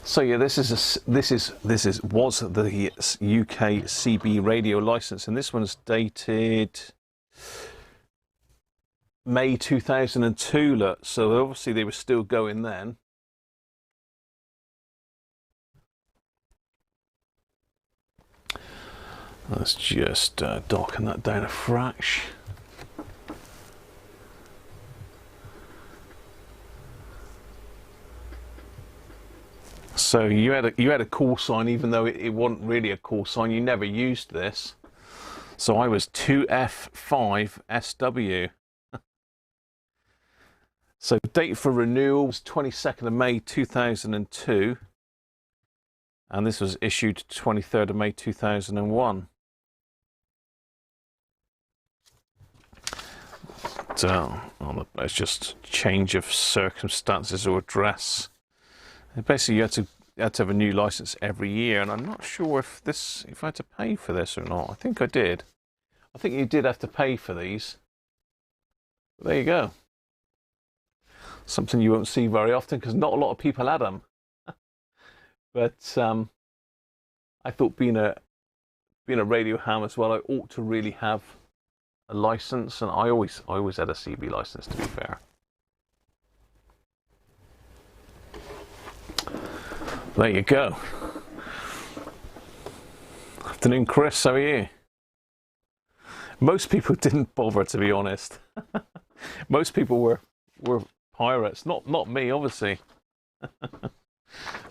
So yeah, was the UK CB radio license, and this one's dated May 2002. Look, so obviously they were still going then. Let's just darken that down a fraction. So you had a call sign, even though it wasn't really a call sign. You never used this. So I was 2F5SW. So date for renewal was 22nd of May 2002, and this was issued 23rd of May 2001. So it's just change of circumstances or address. Basically, you had to have a new license every year, and I'm not sure if I had to pay for this or not. I think I did. I think you did have to pay for these. But there you go. Something you won't see very often because not a lot of people had them. But I thought being a radio ham as well, I ought to really have a license, and I always had a CB license, to be fair. There you go. Afternoon, Chris. How are you? Most people didn't bother, to be honest. Most people were pirates. Not me, obviously. But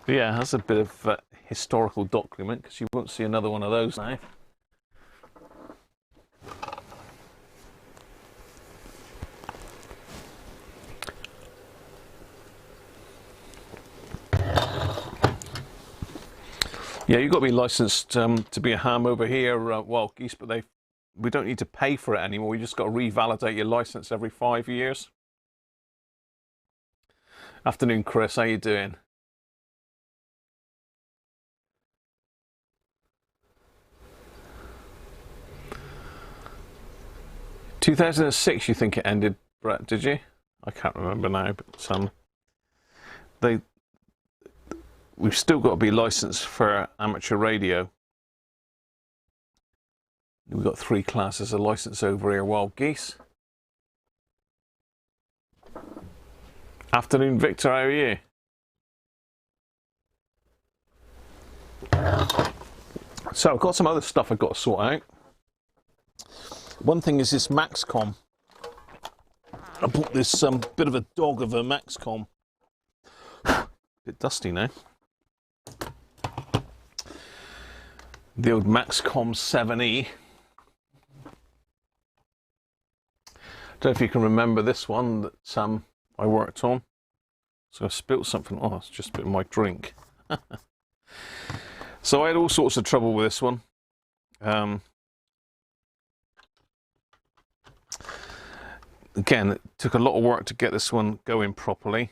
yeah, that's a bit of a historical document, because you won't see another one of those now. Yeah, you've got to be licensed to be a ham over here, Wild Geese, but we don't need to pay for it anymore. You just got to revalidate your license every 5 years. Afternoon, Chris. How you doing? ...2006 you think it ended, Brett, did you? I can't remember now, but we've still got to be licensed for amateur radio. We've got 3 classes of license over here, Wild Geese. Afternoon, Victor, how are you? So I've got some other stuff I've got to sort out. One thing is this Maxcom. I bought this bit of a dog of a Maxcom. Bit dusty now. The old Maxcom 7E. Don't know if you can remember this one that I worked on. So I spilled something. Oh, it's just a bit of my drink. So I had all sorts of trouble with this one. Again, it took a lot of work to get this one going properly.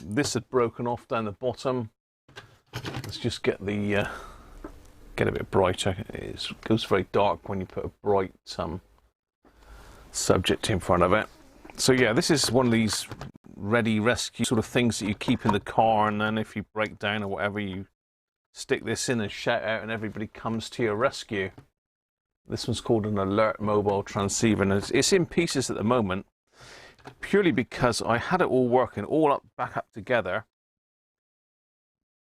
This had broken off down the bottom. Let's just get a bit brighter. It goes very dark when you put a bright subject in front of it. So yeah, this is one of these ready rescue sort of things that you keep in the car, and then if you break down or whatever, you stick this in and shout out and everybody comes to your rescue. This one's called an alert mobile transceiver, and it's in pieces at the moment purely because I had it all working all back up together.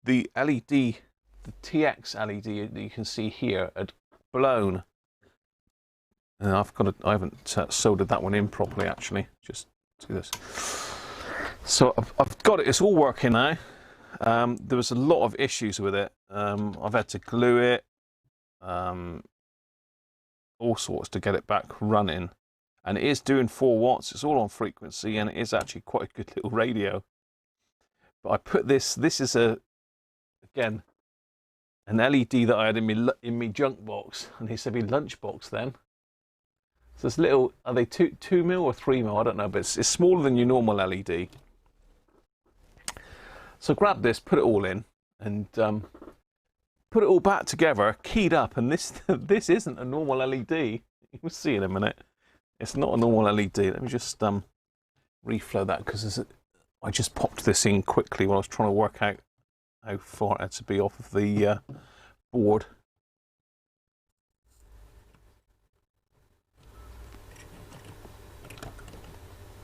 The LED, the TX LED that you can see here, had blown, and I haven't soldered that one in properly actually. Just do this. So I've got it, it's all working now. There was a lot of issues with it. I've had to glue it, all sorts to get it back running. And it is doing 4 watts, it's all on frequency, and it is actually quite a good little radio. But I put this is again, an LED that I had in me junk box, and he said me lunch box then. So it's little, are they 2 mil or 3 mil? I don't know, but it's smaller than your normal LED. So grab this, put it all in, and put it all back together, keyed up, and this isn't a normal LED. You'll see in a minute. It's not a normal LED. Let me just reflow that, because I just popped this in quickly while I was trying to work out how far it had to be off of the board.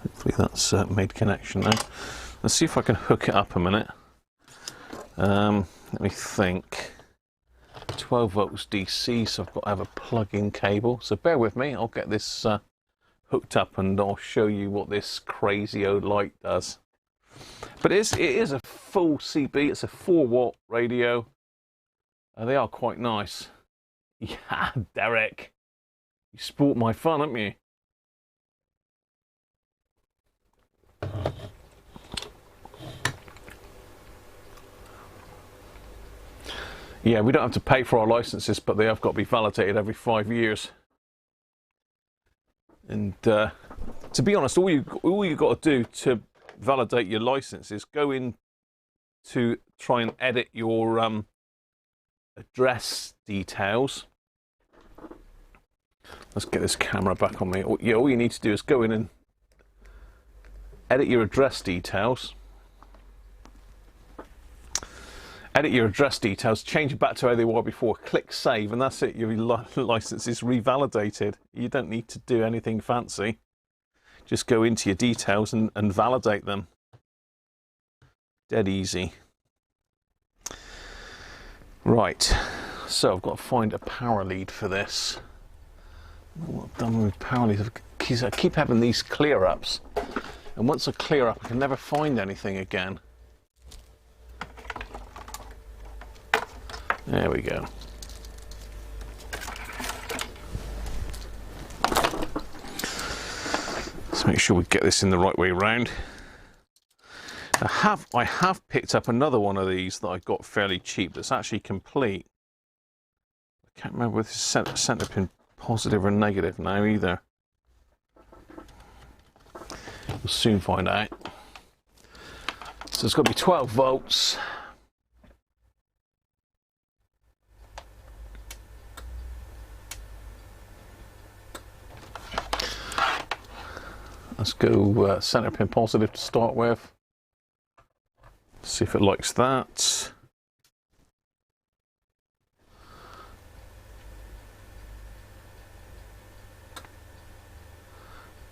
Hopefully that's made connection now. Let's see if I can hook it up a minute. Let me think. 12 volts DC, so I've got to have a plug-in cable. So bear with me, I'll get this hooked up and I'll show you what this crazy old light does. But it is a full CB, it's a 4-watt radio. They are quite nice. Yeah, Derek, you spoilt my fun, haven't you? Yeah, we don't have to pay for our licenses, but they have got to be validated every 5 years. And to be honest, all you got to do to validate your license is go in to try and edit your address details. Let's get this camera back on me. Yeah, all you need to do is go in and edit your address details. Edit your address details, change it back to how they were before, click save, and that's it. Your license is revalidated. You don't need to do anything fancy. Just go into your details and validate them. Dead easy. Right, so I've got to find a power lead for this. What I've done with power leads, I keep having these clear ups, and once I clear up, I can never find anything again. There we go. Let's make sure we get this in the right way round. I have picked up another one of these that I got fairly cheap that's actually complete. I can't remember if it's center pin positive or negative now either. We'll soon find out. So it's got to be 12 volts. Let's go center pin positive to start with. See if it likes that.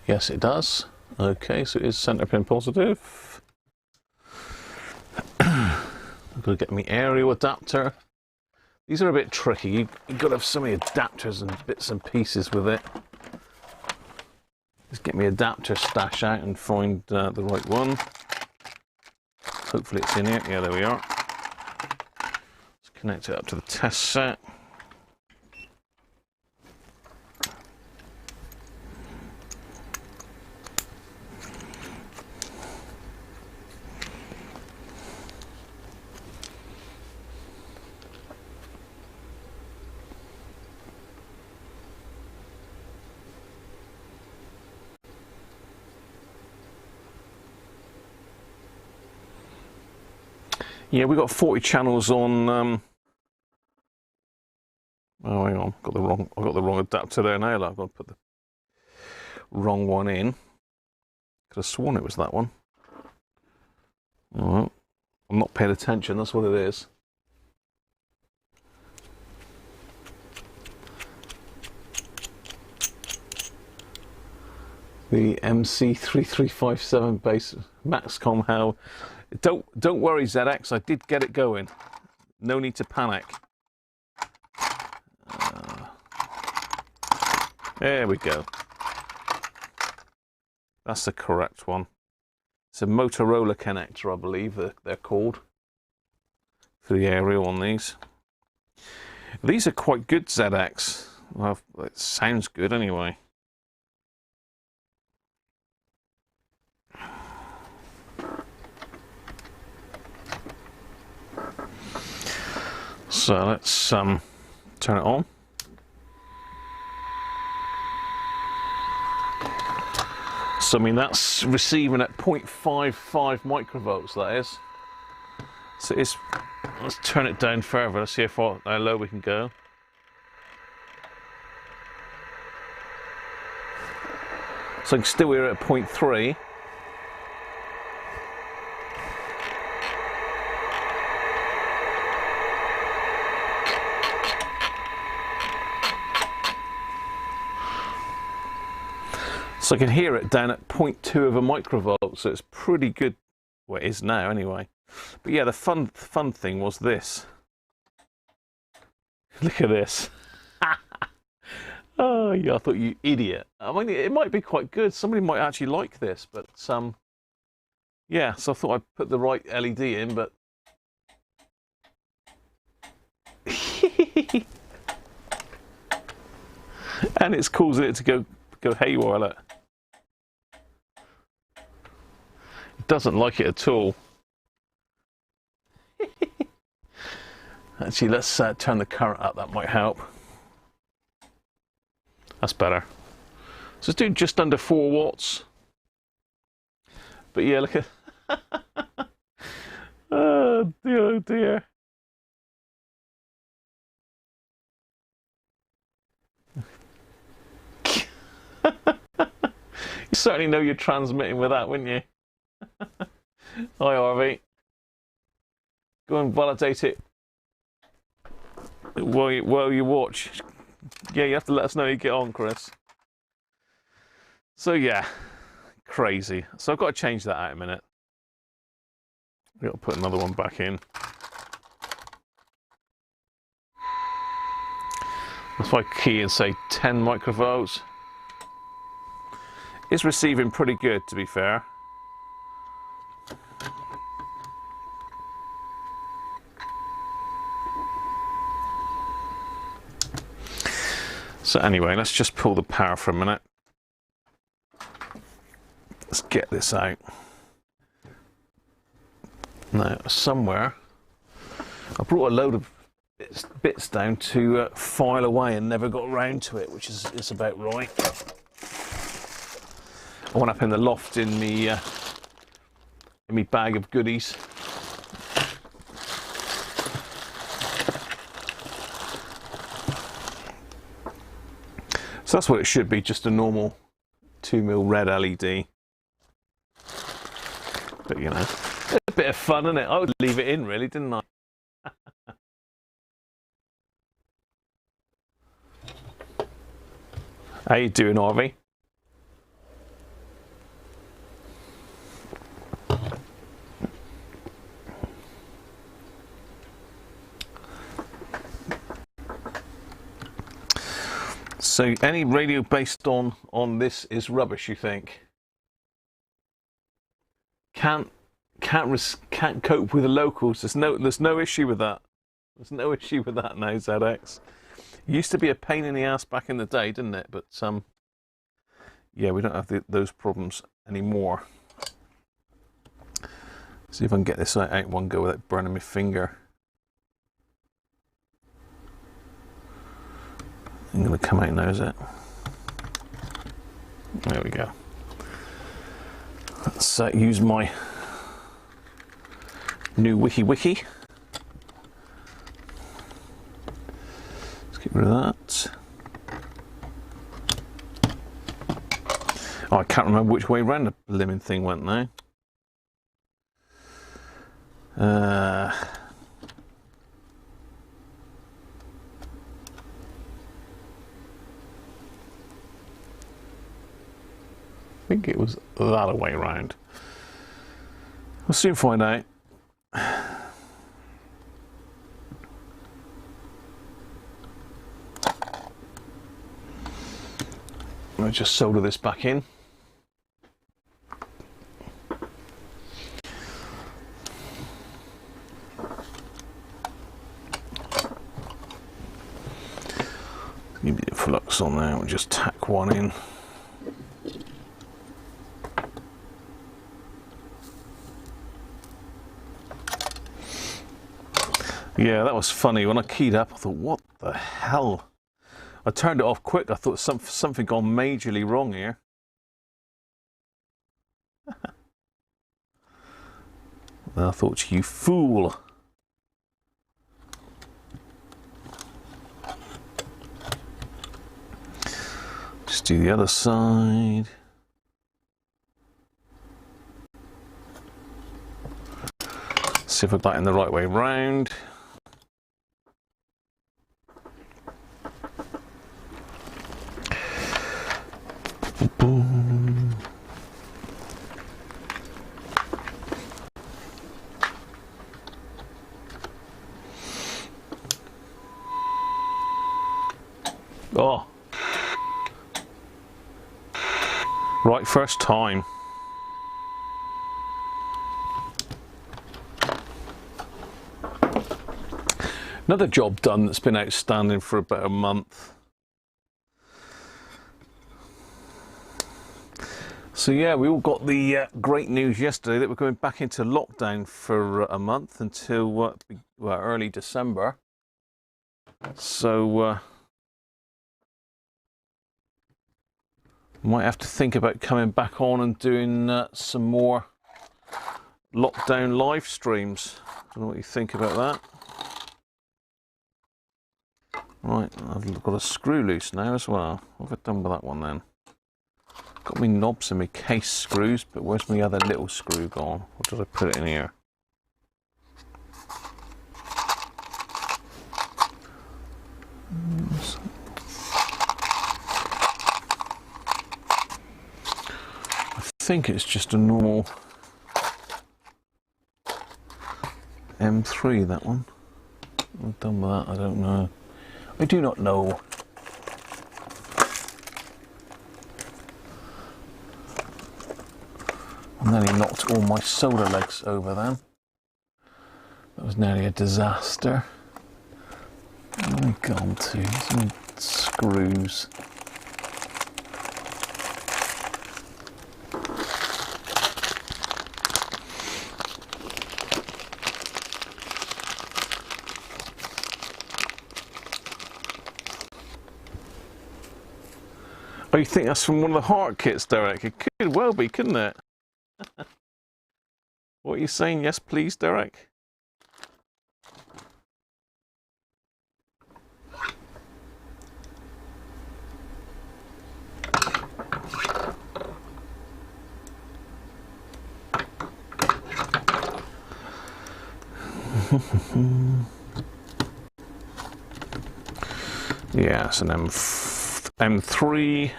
Yes, it does. Okay, so it is center pin positive. I've got to get my aerial adapter. These are a bit tricky. You've got to have so many adapters and bits and pieces with it. Let's get my adapter stash out and find the right one. Hopefully it's in here. Yeah, there we are. Let's connect it up to the test set. Yeah, we got 40 channels on. Oh, hang on, I got the wrong adapter there now. I've got to put the wrong one in. Could have sworn it was that one. All right. I'm not paying attention. That's what it is. The MC3357 base Maxcom how. Don't worry, ZX. I did get it going. No need to panic. There we go. That's the correct one. It's a Motorola connector, I believe they're called, for the aerial on these. These are quite good, ZX. Well, it sounds good anyway. So let's turn it on. So I mean that's receiving at 0.55 microvolts, that is. So let's turn it down further. Let's see how low we can go. So I can still hear it at 0.3. So I can hear it down at 0.2 of a microvolt, so it's pretty good. Well, it is now anyway. But yeah, the fun thing was this. Look at this. Oh yeah, I thought, you idiot. I mean, it might be quite good. Somebody might actually like this, but yeah. So I thought I'd put the right LED in, but and it's causing it to go haywire. Look. It doesn't like it at all. Actually, let's turn the current up. That might help. That's better. So it's doing just under 4 watts. But yeah, look at. Oh dear, oh dear. You certainly know you're transmitting with that, wouldn't you? Hi, Harvey. Go and validate it while you watch. Yeah, you have to let us know how you get on, Chris. So yeah, crazy. So I've got to change that out in a minute. I've got to put another one back in. If I key and say 10 microvolts, it's receiving pretty good, to be fair. So anyway, let's just pull the power for a minute. Let's get this out. Now, somewhere, I brought a load of bits down to file away and never got around to it, which is about right. I went up in the loft in me bag of goodies. So that's what it should be, just a normal 2mm red LED. But you know, a bit of fun, isn't it? I would leave it in, really, didn't I? How you doing, Harvey? So any radio based on this is rubbish, you think? Can't cope with the locals. There's no issue with that. There's no issue with that now, ZX. It used to be a pain in the ass back in the day, didn't it? But yeah, we don't have those problems anymore. See if I can get this out in one go without burning my finger. I'm going to come out now, is it? There we go. Let's use my new wiki. Let's get rid of that. Oh, I can't remember which way round the blimmin' thing went now. I think it was that way round. We'll soon find out. I'll just solder this back in. flux on there. We'll just tack one in. Yeah, that was funny. When I keyed up, I thought, what the hell? I turned it off quick. I thought something gone majorly wrong here. I thought, you fool. Just do the other side. See if I've got it in the right way round. Boom. Oh. Right, first time. Another job done that's been outstanding for about a month. So yeah, we all got the great news yesterday that we're going back into lockdown for a month until well, early December. So might have to think about coming back on and doing some more lockdown live streams. I don't know what you think about that. Right, I've got a screw loose now as well. What have I done with that one then? Got me knobs and my case screws, but where's my other little screw gone? Or did I put it in here? I think it's just a normal M3, that one. What I've done with that, I don't know. I do not know. And then he knocked all my solder legs over then. That was nearly a disaster. Where have I gone to? Some screws. Oh, you think that's from one of the heart kits, Derek? It could well be, couldn't it? What are you saying? Yes, please, Derek? Yeah, it's an M3.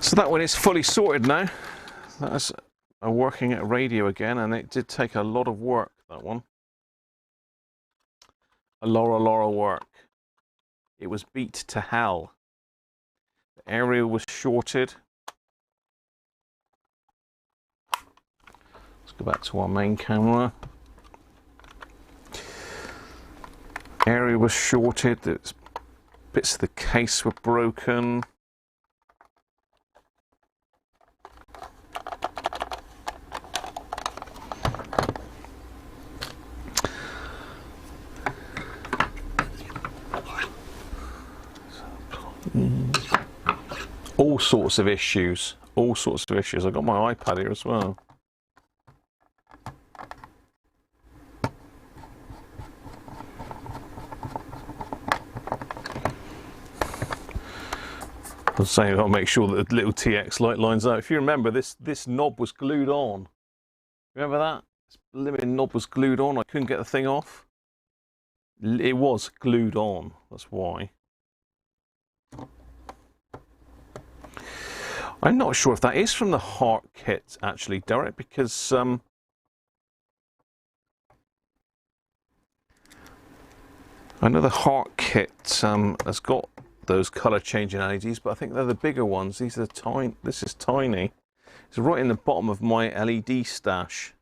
So that one is fully sorted now. That's working at radio again, and it did take a lot of work, that one. A lot of work. It was beat to hell. The area was shorted. Let's go back to our main camera. Area was shorted. Bits of the case were broken. All sorts of issues. All sorts of issues. I've got my iPad here as well. I was saying I'll make sure that the little TX light lines up. If you remember, this knob was glued on. Remember that? This limited knob was glued on. I couldn't get the thing off. It was glued on. That's why. I'm not sure if that is from the heart kit, actually, Derek, because I know the heart kit has got those colour changing LEDs, but I think they're the bigger ones. These are tiny. This is tiny. It's right in the bottom of my LED stash.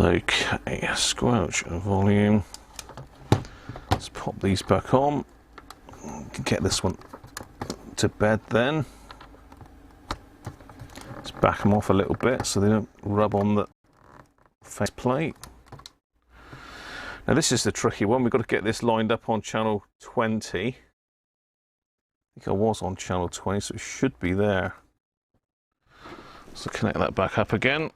Okay, squelch volume. Let's pop these back on. Get this one to bed then. Let's back them off a little bit so they don't rub on the face plate. Now this is the tricky one. We've got to get this lined up on channel 20. I think I was on channel 20, so it should be there. So connect that back up again.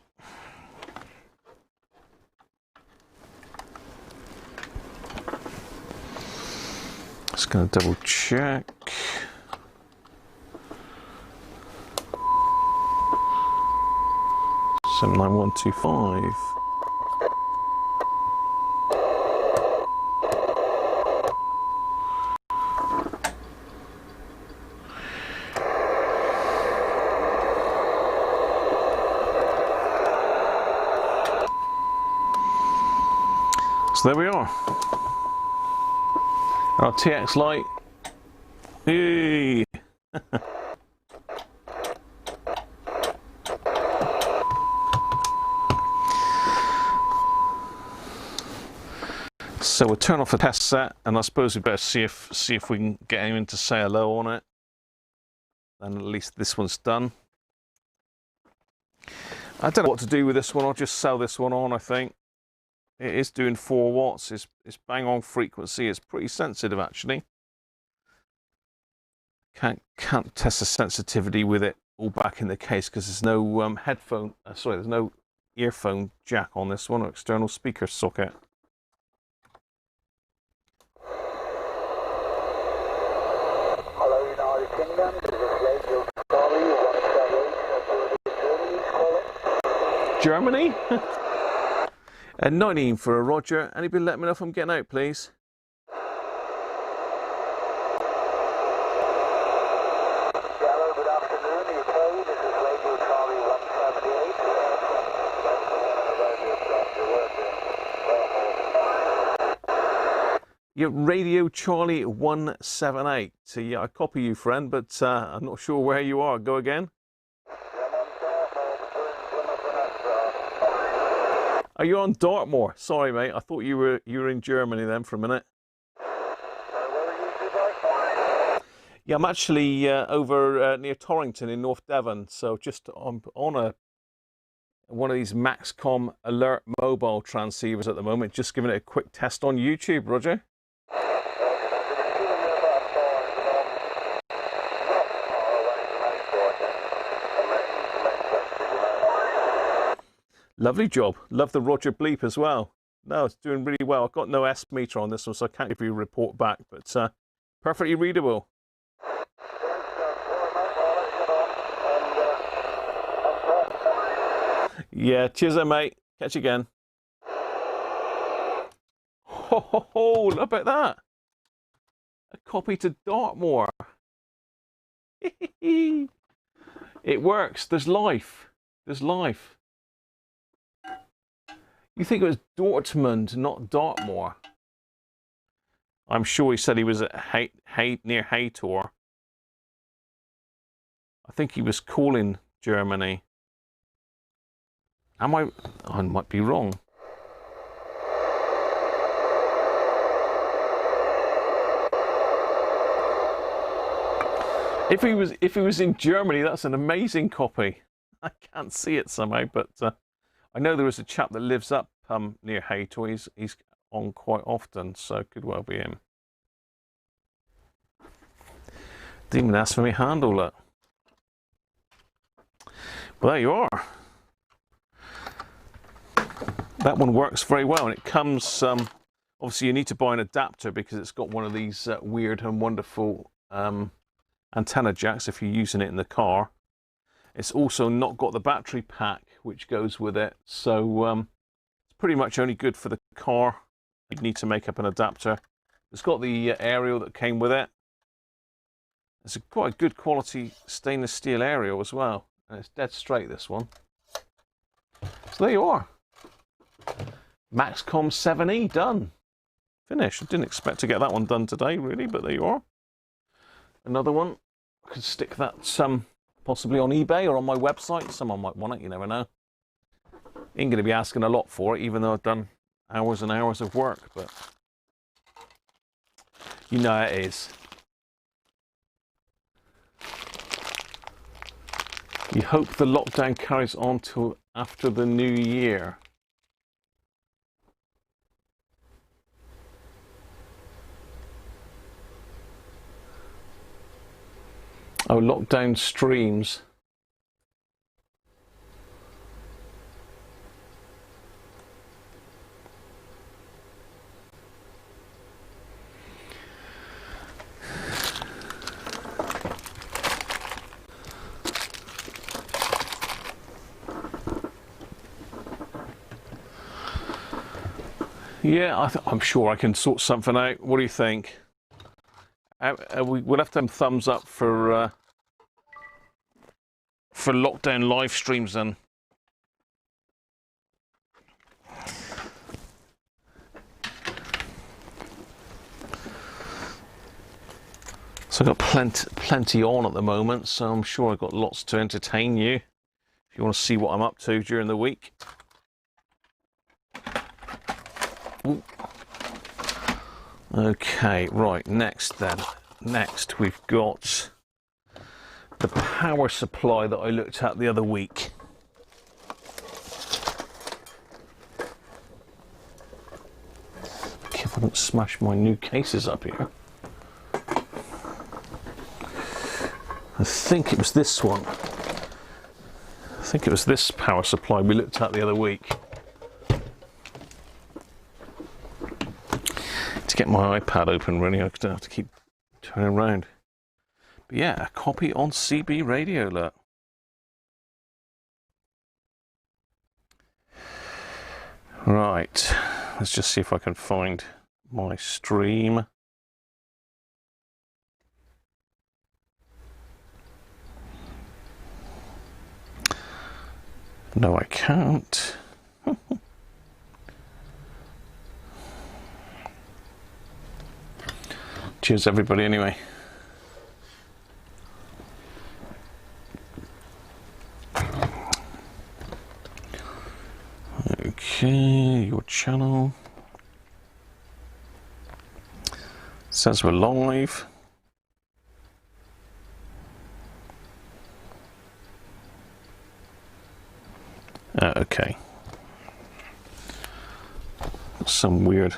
Just going to double check. Seven nine one two five. So there we are. Our TX light. Hey. So we'll turn off the test set, and I suppose we better see if we can get anyone to say hello on it. And at least this one's done. I don't know what to do with this one. I'll just sell this one on, I think. It is doing 4 watts. It's bang on frequency. It's pretty sensitive, actually. Can't test the sensitivity with it all back in the case because there's no there's no earphone jack on this one, or external speaker socket. Hello, United Kingdom. This is Radio Charlie 178. Germany? 19 for a Roger. Anybody let me know if I'm getting out, please? Hello, good afternoon, UK. This is Radio Charlie 178. Yeah, Radio Charlie 178. So yeah, I copy you, friend, but I'm not sure where you are. Go again. Oh, you're on Dartmoor. Sorry, mate. I thought you were in Germany then for a minute. Yeah, I'm actually over near Torrington in North Devon. So just on one of these Maxcom Alert mobile transceivers at the moment. Just giving it a quick test on YouTube, Roger. Lovely job. Love the Roger bleep as well. No, it's doing really well. I've got no S meter on this one, so I can't give you a report back, but perfectly readable. Yeah, cheers then, mate. Catch you again. Ho, look at that. A copy to Dartmoor. It works. There's life. There's life. You think it was Dortmund, not Dartmoor? I'm sure he said he was at near Haytor. I think he was calling Germany. I might be wrong. If he was in Germany, that's an amazing copy. I can't see it somehow, but I know there is a chap that lives up near Haytor. He's on quite often, so it could well be him. Didn't even ask for me handle, look. Well, there you are. That one works very well, and it comes, obviously you need to buy an adapter because it's got one of these weird and wonderful antenna jacks if you're using it in the car. It's also not got the battery pack which goes with it, so it's pretty much only good for the car. You'd need to make up an adapter. It's got the aerial that came with it. It's a quite good quality stainless steel aerial as well, and it's dead straight, this one. So there you are. Maxcom 7E done. Finished. I didn't expect to get that one done today, really, but there you are. Another one. I could stick that possibly on eBay or on my website. Someone might want it, you never know. Ain't going to be asking a lot for it, even though I've done hours and hours of work, but you know how it is. You hope the lockdown carries on till after the new year. Oh, lockdown streams. Yeah, I'm sure I can sort something out. What do you think? We'll have to have thumbs up for lockdown live streams then. So I've got plenty on at the moment, so I'm sure I've got lots to entertain you if you want to see what I'm up to during the week. Ooh. Okay, right, next we've got the power supply that I looked at the other week. If I don't smash my new cases up here. I think it was this one. I think it was this power supply we looked at the other week. To get my iPad open, really, I don't have to keep turning around. But yeah, a copy on CB radio, look. Right, let's just see if I can find my stream. No, I can't. Cheers, everybody, anyway. Okay, your channel. Says we're live. Okay. Some weird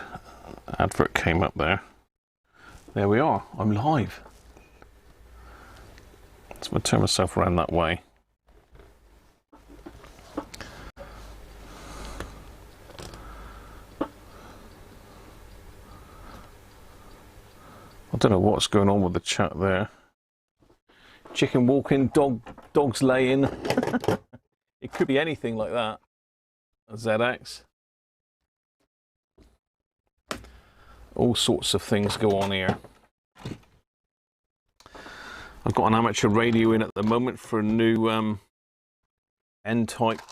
advert came up there. There we are. I'm live. So I'm going to turn myself around that way. I don't know what's going on with the chat there. Chicken walking, dogs laying. It could be anything like that. A ZX. All sorts of things go on here. I've got an amateur radio in at the moment for a new N-type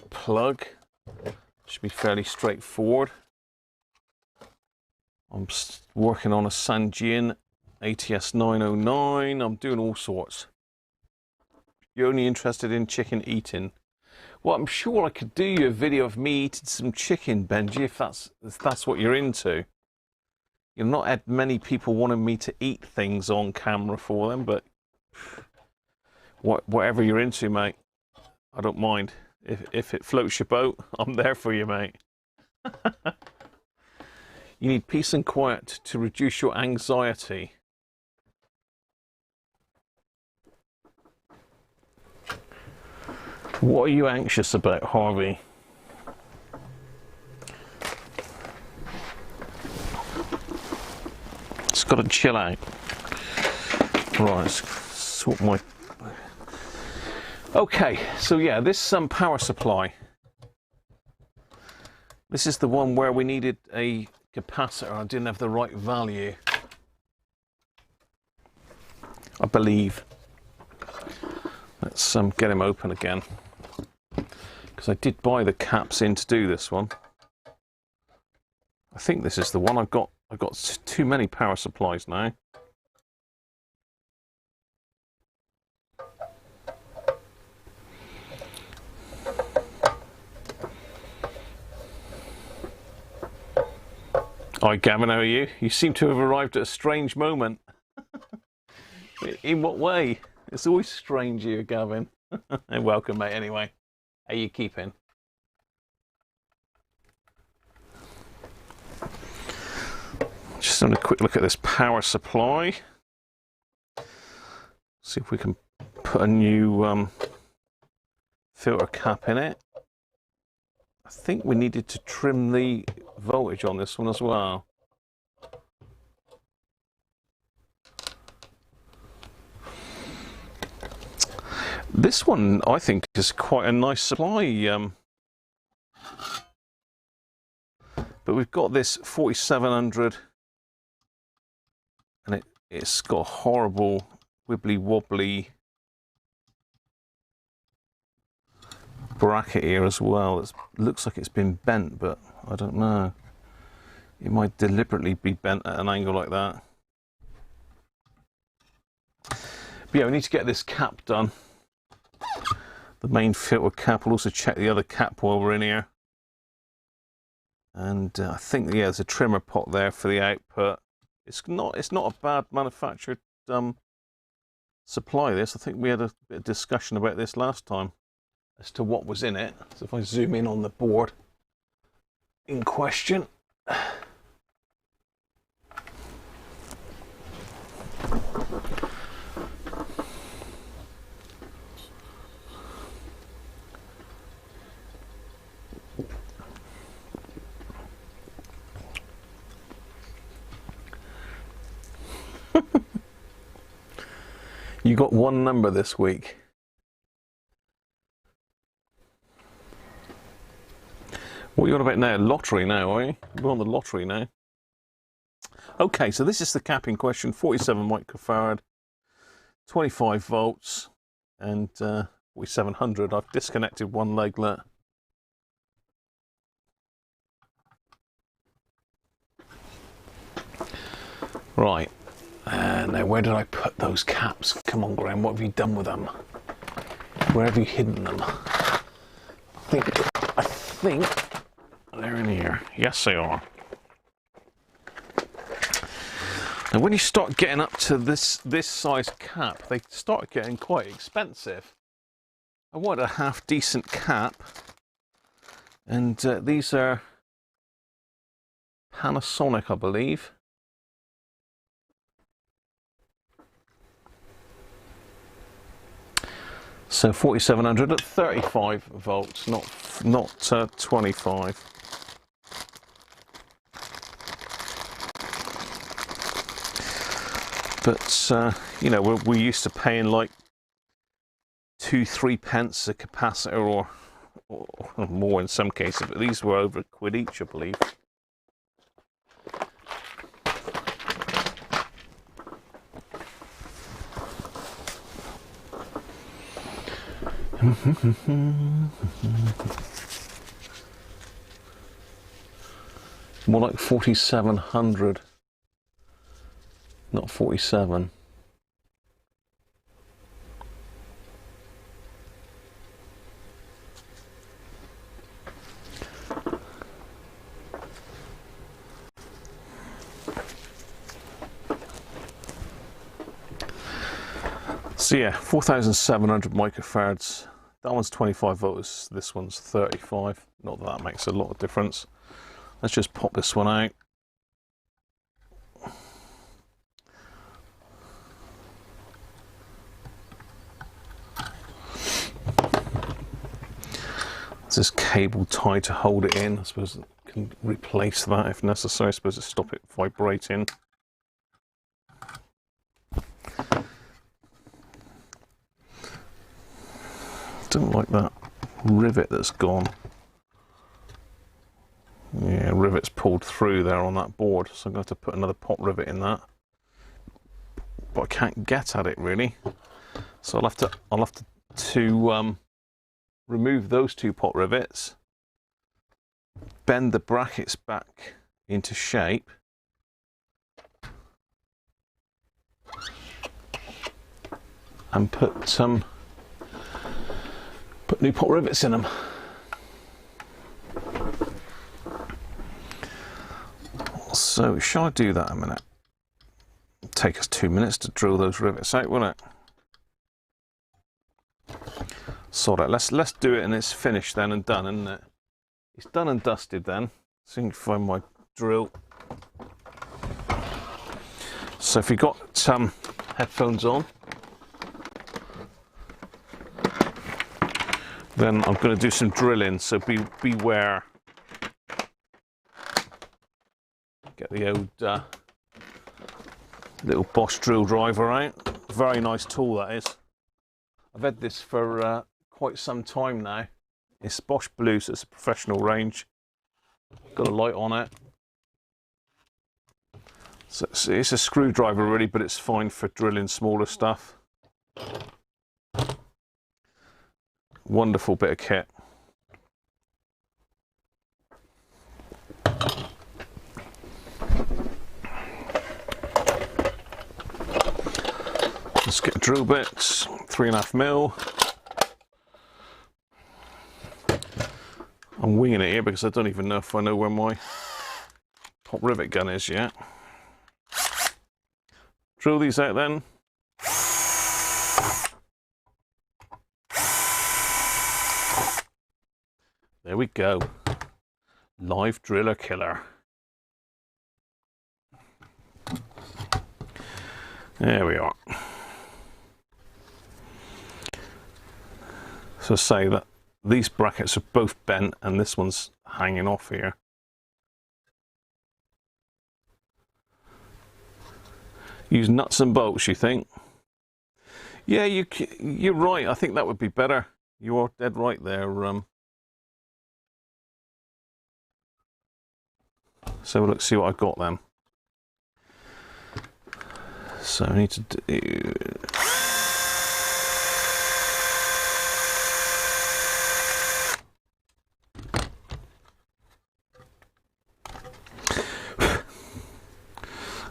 plug. Should be fairly straightforward. I'm working on a Sanjian ATS 909. I'm doing all sorts. You're only interested in chicken eating? Well, I'm sure I could do you a video of me eating some chicken, Benji, if that's what you're into. You've not had many people wanting me to eat things on camera for them, but whatever you're into, mate, I don't mind. If it floats your boat, I'm there for you, mate. You need peace and quiet to reduce your anxiety. What are you anxious about, Harvey? It's got to chill out. Right, let's sort my... Okay, so yeah, this power supply. This is the one where we needed a capacitor. I didn't have the right value, I believe. Let's get him open again, because I did buy the caps in to do this one. I think this is the one. I've got too many power supplies now. Hi Gavin, how are you? You seem to have arrived at a strange moment. In what way? It's always strange here, Gavin. And welcome, mate, anyway. How you keeping? Just having a quick look at this power supply. See if we can put a new filter cap in it. I think we needed to trim the voltage on this one as well. This one, I think, is quite a nice supply. But we've got this 4700, and it's got a horrible wibbly wobbly bracket here as well. It looks like it's been bent, but I don't know. It might deliberately be bent at an angle like that. But yeah, we need to get this cap done. The main filter cap. We'll also check the other cap while we're in here. And I think, yeah, there's a trimmer pot there for the output. It's not a bad manufactured supply, this. I think we had a bit of discussion about this last time as to what was in it. So if I zoom in on the board in question. You got one number this week. What are you on about now? Lottery now, are you? We're on the lottery now. Okay, so this is the cap in question. 47 microfarad, 25 volts, and 4700. I've disconnected one leglet. Right. Now, where did I put those caps? Come on, Graham, what have you done with them? Where have you hidden them? I think they're in here. Yes, they are. And when you start getting up to this size cap, they start getting quite expensive. I want a half decent cap, and these are Panasonic, I believe. So 4700 at 35 volts, not 25. But you know, we're used to paying like 2-3 pence a capacitor, or more in some cases. But these were over £1 each, I believe. More like 4700, not 47. So yeah, 4700 microfarads. That one's 25 volts, this one's 35. Not that that makes a lot of difference. Let's just pop this one out. There's this cable tied to hold it in. I suppose I can replace that if necessary. I suppose to stop it vibrating. Don't like that rivet that's gone. Yeah, rivet's pulled through there on that board, so I'm going to have to put another pot rivet in that. But I can't get at it really, so I'll have to remove those two pot rivets, bend the brackets back into shape, and put new pot rivets in them. So shall I do that a minute? It'll take us 2 minutes to drill those rivets out, won't it? Sort it. Let's do it and it's finished then and done, isn't it? It's done and dusted then. So you can find my drill. So if you've got headphones on, then I'm going to do some drilling, so beware. Get the old little Bosch drill driver out. Very nice tool that is. I've had this for quite some time now. It's Bosch Blue, so it's a professional range. Got a light on it. So it's a screwdriver really, but it's fine for drilling smaller stuff. Wonderful bit of kit. Let's get drill bits, 3.5mm. I'm winging it here because I don't even know if I know where my top rivet gun is yet. Drill these out then. There we go. Live driller killer. There we are. So say that these brackets are both bent and this one's hanging off here. Use nuts and bolts, you think? Yeah, you're right. I think that would be better. You are dead right there. So let's see what I've got then. So I need to do...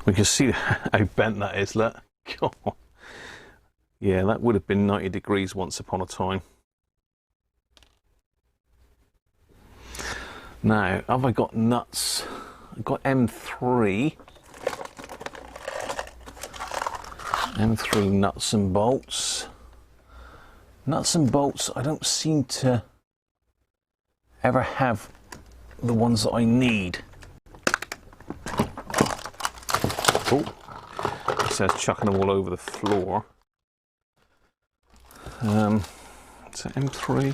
We can see how bent that is, look. God. Yeah, that would have been 90 degrees once upon a time. Now, have I got nuts? I've got M3. M3 nuts and bolts. Nuts and bolts, I don't seem to ever have the ones that I need. Oh, it says chucking them all over the floor. It's an M3.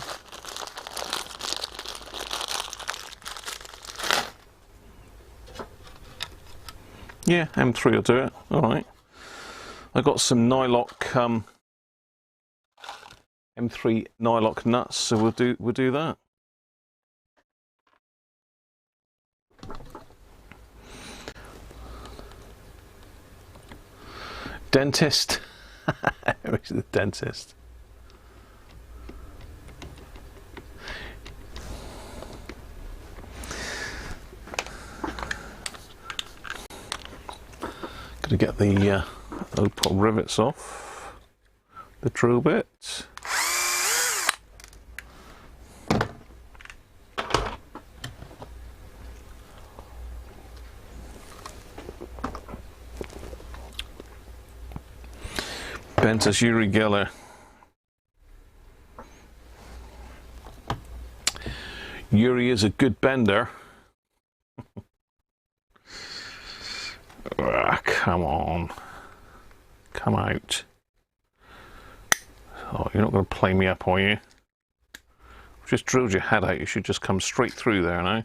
Yeah, M3 will do it. All right. I got some nylock M3 nylock nuts, so we'll do that. Dentist. Where's the dentist? Gonna get the old pop rivets off the drill bit. Bent as Uri Geller. Uri is a good bender. Come on. Come out. Oh, you're not going to play me up, are you? I've just drilled your head out. You should just come straight through there now.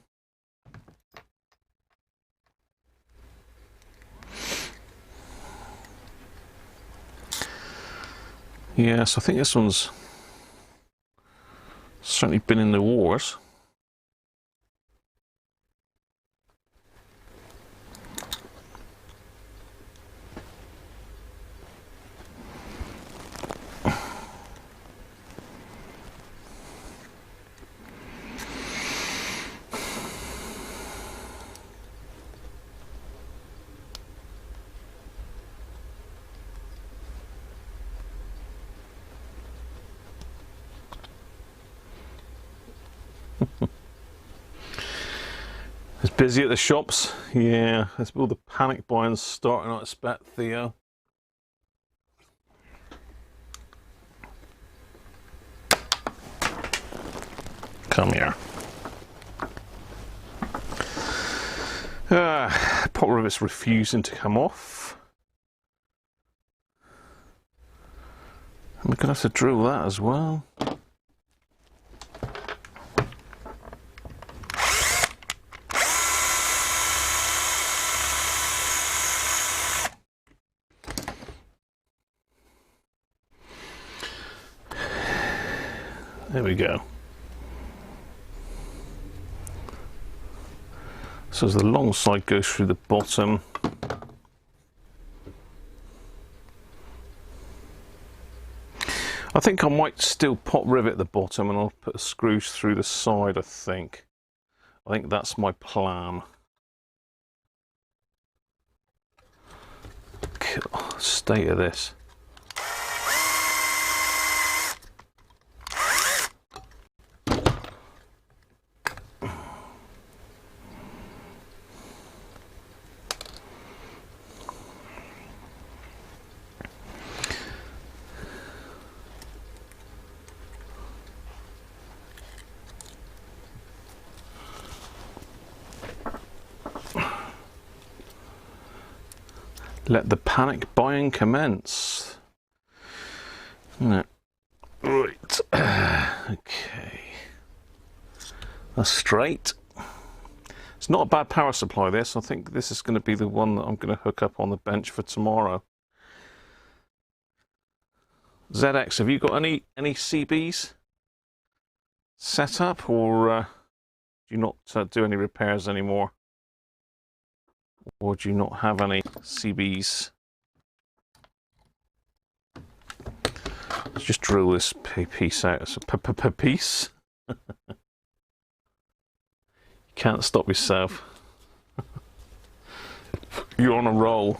Yes, I think this one's certainly been in the wars. It's busy at the shops. Yeah, there's all the panic buying starting, I expect, Theo. Come here. Pot rivet's refusing to come off. And we're going to have to drill that as well. There we go. So as the long side goes through the bottom, I think I might still pot rivet the bottom and I'll put the screws through the side, I think that's my plan. State of this. Let the panic buying commence. No. Right. Okay. That's straight. It's not a bad power supply, this. I think this is going to be the one that I'm going to hook up on the bench for tomorrow. ZX, have you got any CBs set up, or do you not do any repairs anymore? Or do you not have any CBs? Let's just drill this piece out. It's a piece. You can't stop yourself. You're on a roll.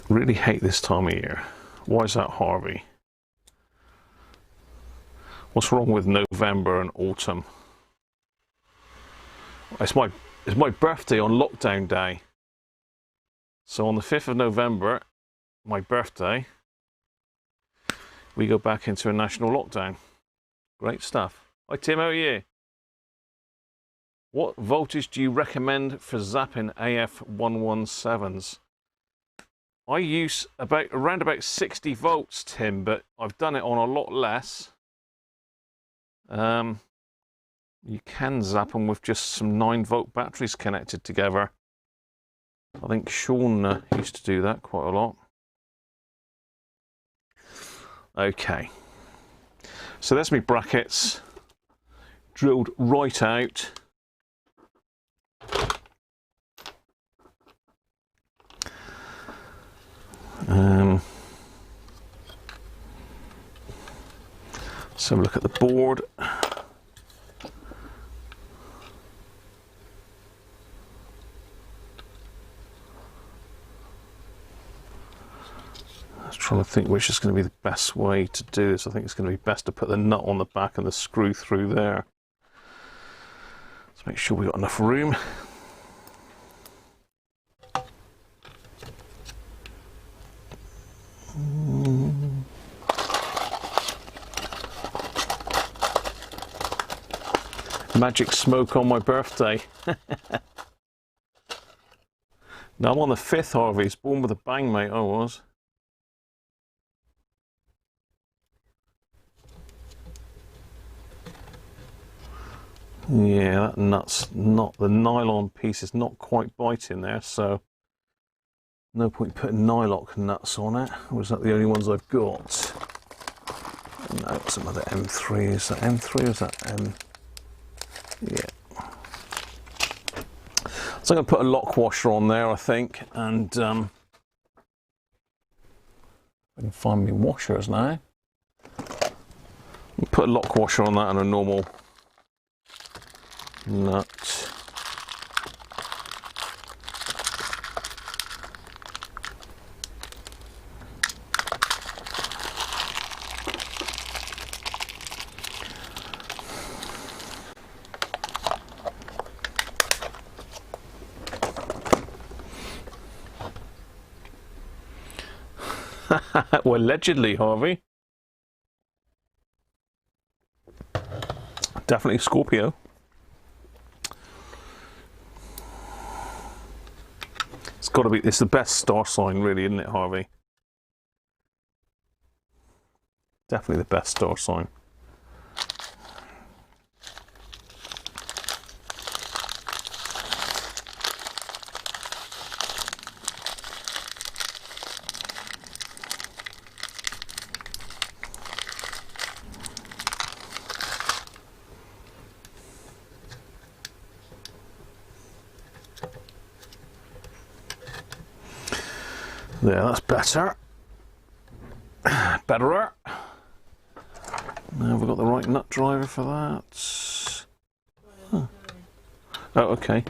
Really hate this time of year. Why is that, Harvey? What's wrong with November and autumn? It's my birthday on lockdown day. So on the 5th of November, my birthday, we go back into a national lockdown. Great stuff. Hi Tim, how are you? What voltage do you recommend for zapping AF117s? I use around about 60 volts, Tim, but I've done it on a lot less. You can zap them with just some 9-volt batteries connected together. I think Sean used to do that quite a lot. Okay. So there's my brackets drilled right out. So look at the board. I was trying to think which is going to be the best way to do this. I think it's going to be best to put the nut on the back and the screw through there. Let's make sure we've got enough room. Magic smoke on my birthday. Now I'm on the 5th, Harvey. It's born with a bang, mate. I was. Yeah, that nut's not, the nylon piece is not quite biting there, so no point putting nylock nuts on it. Or is that the only ones I've got? No, some other M3. Is that M3 or is that M? Yeah. So I'm going to put a lock washer on there, I think, and I can find me washers now. Put a lock washer on that and a normal nut. Well, allegedly, Harvey. Definitely Scorpio. It's got to be. It's the best star sign, really, isn't it, Harvey? Definitely the best star sign. There, that's better. Betterer. Now have we got the right nut driver for that? Huh. Oh, okay.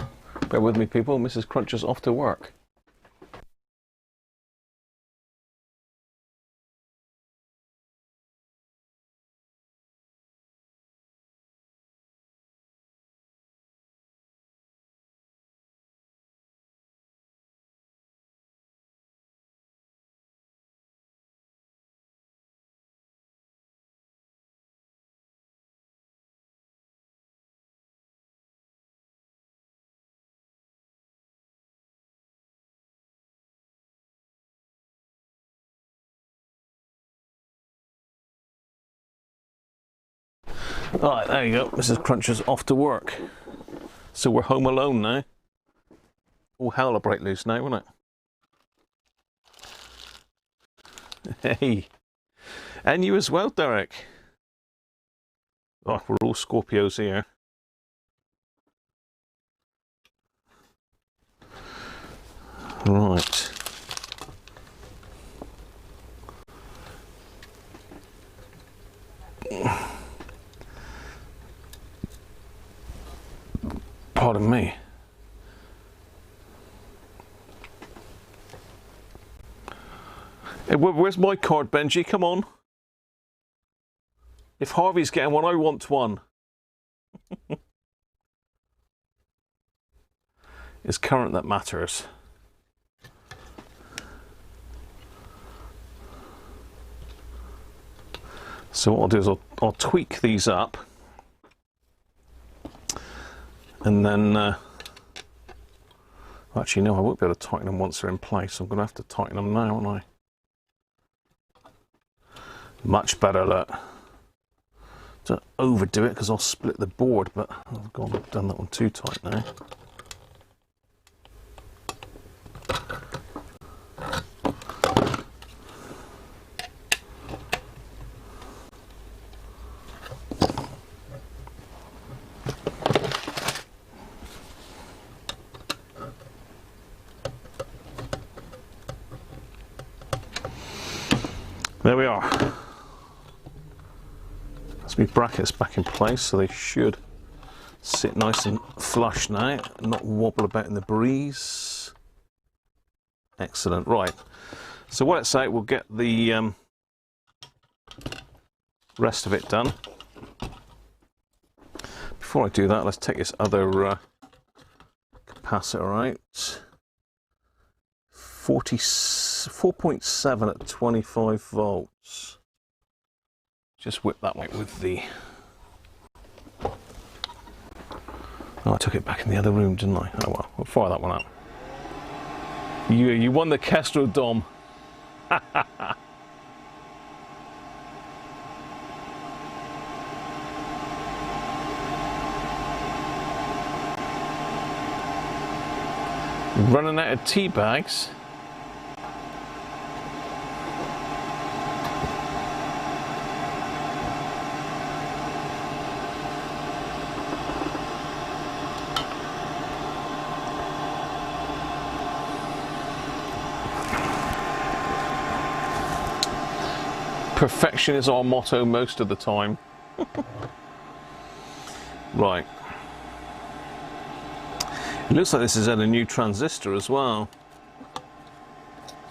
Bear with me, people. Mrs. Cruncher's off to work. Alright, there you go. Mrs. Cruncher's off to work. So we're home alone now. All hell will break loose now, won't it? Hey. And you as well, Derek. Oh, we're all Scorpios here. Right. Pardon me. Hey, where's my card, Benji? Come on. If Harvey's getting one, I want one. It's current that matters. So what I'll do is I'll tweak these up. And then, actually, no, I won't be able to tighten them once they're in place. I'm going to have to tighten them now, aren't I? Much better, look. Don't overdo it because I'll split the board, but I've done that one too tight now. There we are. That's my brackets back in place, so they should sit nice and flush now, not wobble about in the breeze. Excellent. Right. So while it's out, we'll get the rest of it done. Before I do that, let's take this other capacitor out. 4.7 at 25 volts. Just whip that way with the... Oh, I took it back in the other room, didn't I? Oh well, we'll fire that one up. You won the Kestrel Dom. Running out of tea bags. Perfection is our motto most of the time. Right. It looks like this is at a new transistor as well.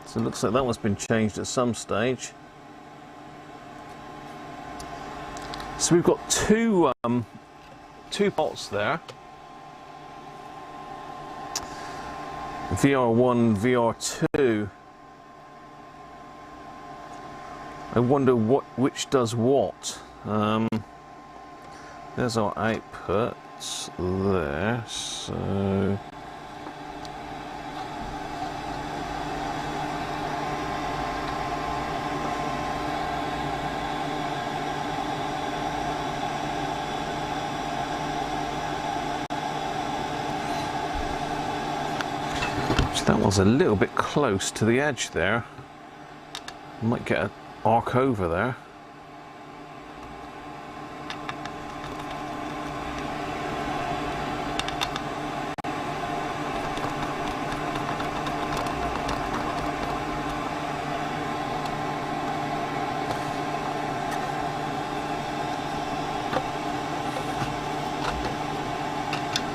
So it looks like that one's been changed at some stage. So we've got two pots there. VR1, VR2. I wonder which does what. There's our outputs there, so that was a little bit close to the edge there. Might get an arc over there.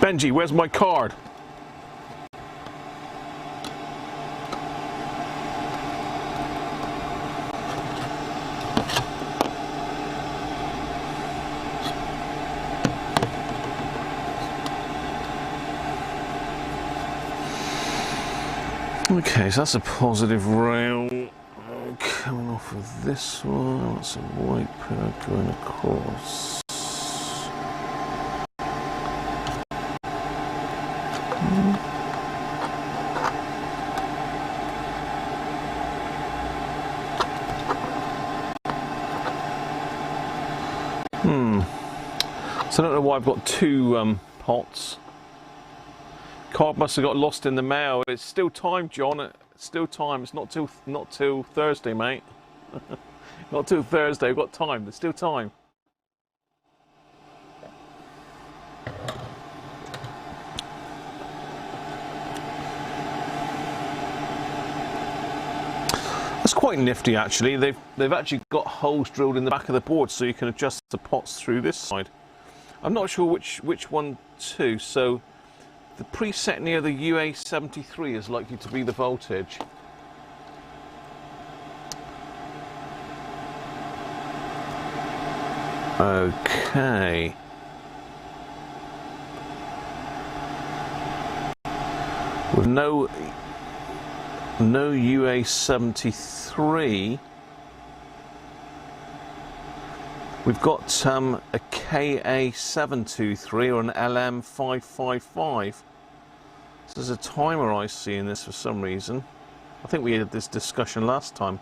Benji, where's my card? Okay, so that's a positive rail coming off of this one. That's a white pair going across. So I don't know why I've got two pots. Card must have got lost in the mail. It's still time, John. It's still time. It's not till Thursday, mate. Not till Thursday. I've got time. There's still time. That's quite nifty, actually. They've actually got holes drilled in the back of the board, so you can adjust the pots through this side. I'm not sure which one to. So the preset near the UA73 is likely to be the voltage. Okay. With no UA73, we've got a KA723 or an LM555. So there's a timer I see in this for some reason. I think we had this discussion last time.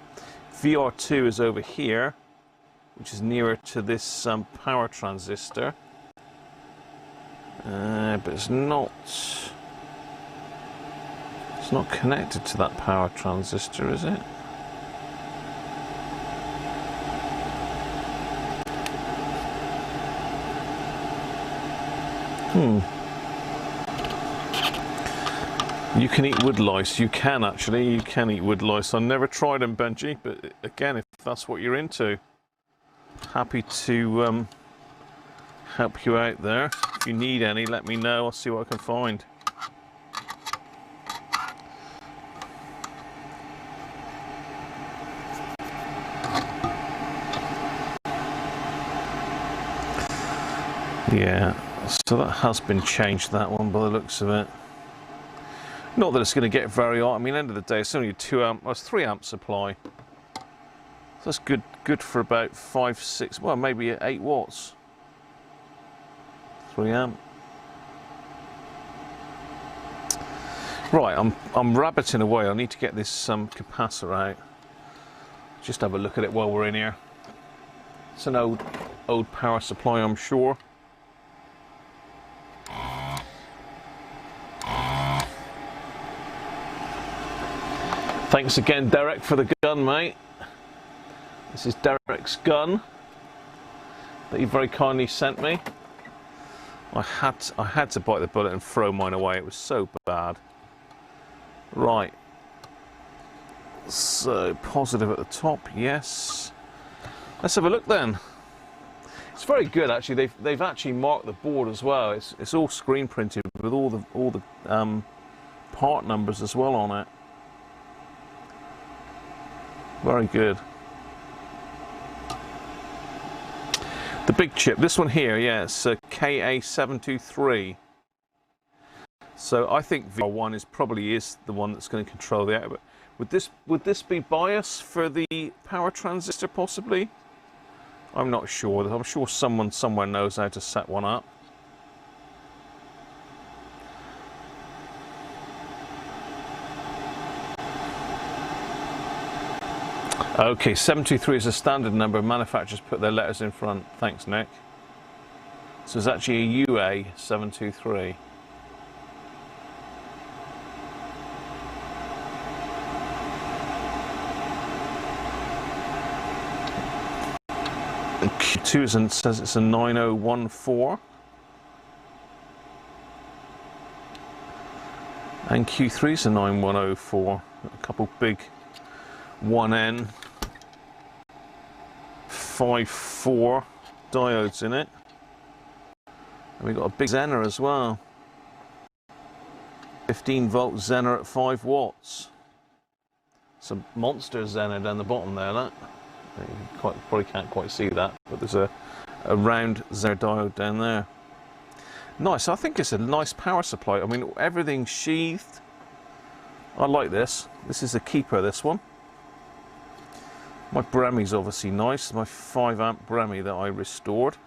VR2 is over here, which is nearer to this power transistor. But it's not connected to that power transistor, is it? You can eat wood lice. You can actually. You can eat wood lice. I've never tried them, Benji, but again, if that's what you're into, happy to help you out there. If you need any, let me know. I'll see what I can find. Yeah, so that has been changed, that one, by the looks of it. Not that it's going to get very hot. I mean, end of the day, it's only a 2 amp, well, it's 3 amp supply. So that's good for about 5, 6, well, maybe 8 watts. 3 amp. Right, I'm rabbiting away. I need to get this capacitor out. Just have a look at it while we're in here. It's an old power supply, I'm sure. Thanks again, Derek, for the gun, mate. This is Derek's gun that he very kindly sent me. I had to bite the bullet and throw mine away. It was so bad. Right. So positive at the top, yes. Let's have a look then. It's very good, actually. They've actually marked the board as well. It's all screen printed with all the part numbers as well on it. Very good. The big chip, this one here, yeah, it's a KA723. So I think VR1 probably is the one that's going to control the output. Would this be bias for the power transistor possibly? I'm not sure. I'm sure someone somewhere knows how to set one up. Okay, 723 is a standard number. Manufacturers put their letters in front. Thanks, Nick. So it's actually a UA 723. And Q2 says it's a 9014. And Q3 is a 9104. A couple big 1N 5.4 diodes in it. And we've got a big Zener as well. 15 volt Zener at 5 watts. It's a monster Zener down the bottom there, that. You probably can't quite see that, but there's a round Zener diode down there. Nice, I think it's a nice power supply. I mean, everything's sheathed. I like this. This is a keeper, this one. My Bremi's obviously nice, my 5 amp Bremi that I restored.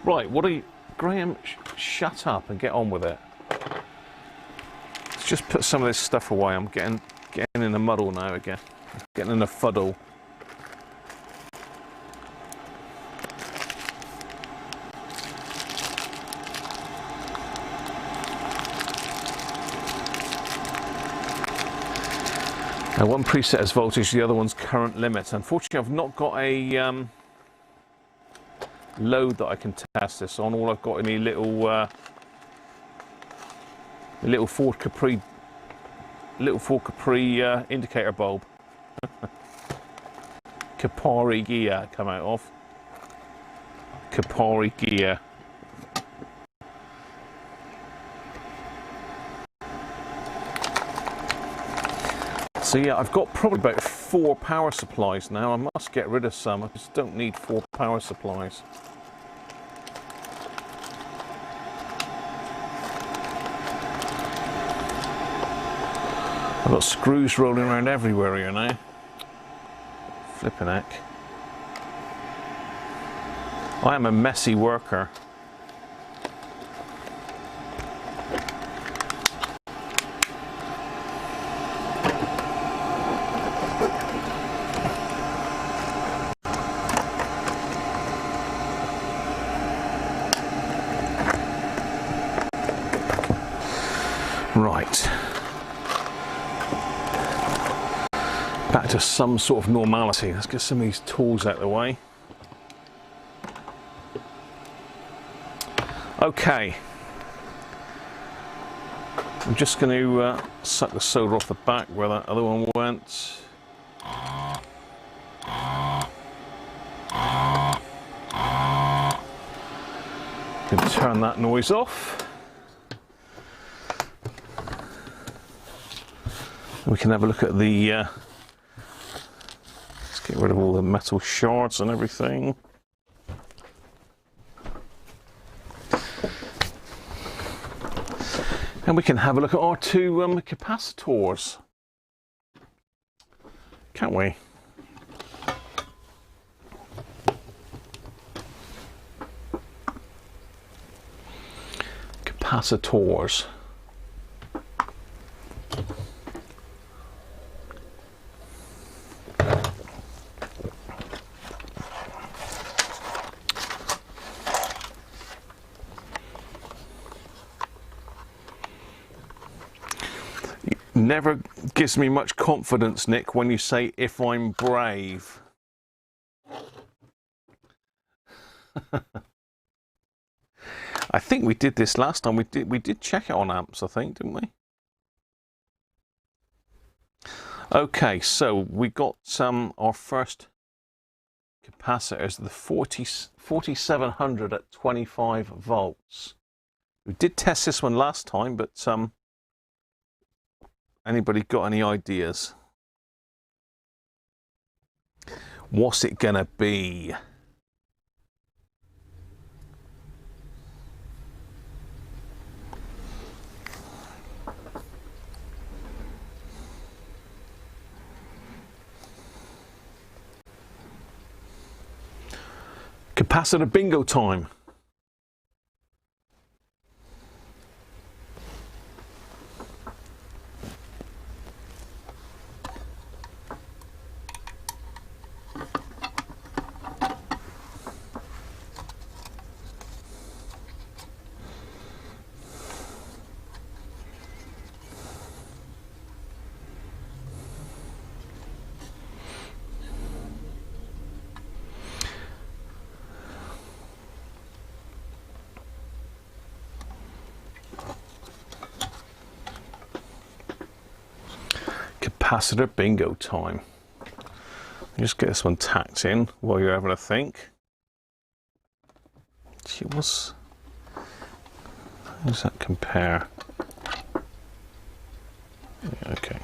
Right, what are you... Graham, shut up and get on with it. Let's just put some of this stuff away. I'm getting in a muddle now again. Getting in a fuddle. Now, one preset is voltage, the other one's current limit. Unfortunately, I've not got a load that I can test this on. All I've got is a little Ford Capri indicator bulb. Capari gear come out of. Capari gear. So yeah, I've got probably about 4 power supplies now. I must get rid of some. I just don't need 4 power supplies. I've got screws rolling around everywhere here now. Flipping heck. I am a messy worker. Right. Back to some sort of normality. Let's get some of these tools out of the way. Okay. I'm just going to suck the solder off the back where that other one went. Can turn that noise off. We can have a look at the, let's get rid of all the metal shards and everything. And we can have a look at our 2 capacitors, can't we? Capacitors. Never gives me much confidence, Nick, when you say, if I'm brave. I think we did this last time. We did check it on amps, I think, didn't we? Okay, so we got our first capacitors, the 4700 at 25 volts. We did test this one last time, but anybody got any ideas? What's it gonna be? Capacitor bingo time. Capacitor bingo time. Just get this one tacked in while you're having a think. Gee, how does that compare? Yeah, okay.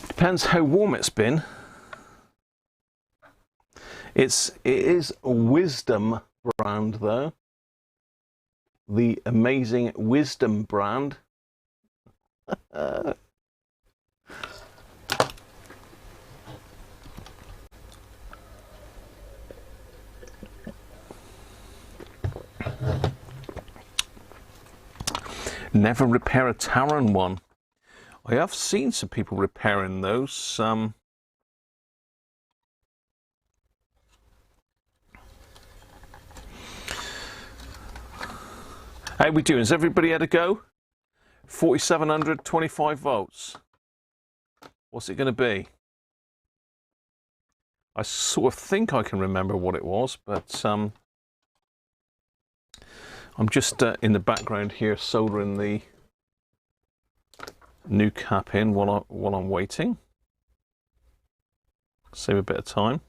Depends how warm it's been. It is a Wisdom brand though. The amazing Wisdom brand. Never repair a Taran one. I have seen some people repairing those. How we doing? Has everybody had a go? 4700, 25 volts. What's it going to be? I sort of think I can remember what it was, but I'm just in the background here soldering the new cap in while I'm waiting. Save a bit of time.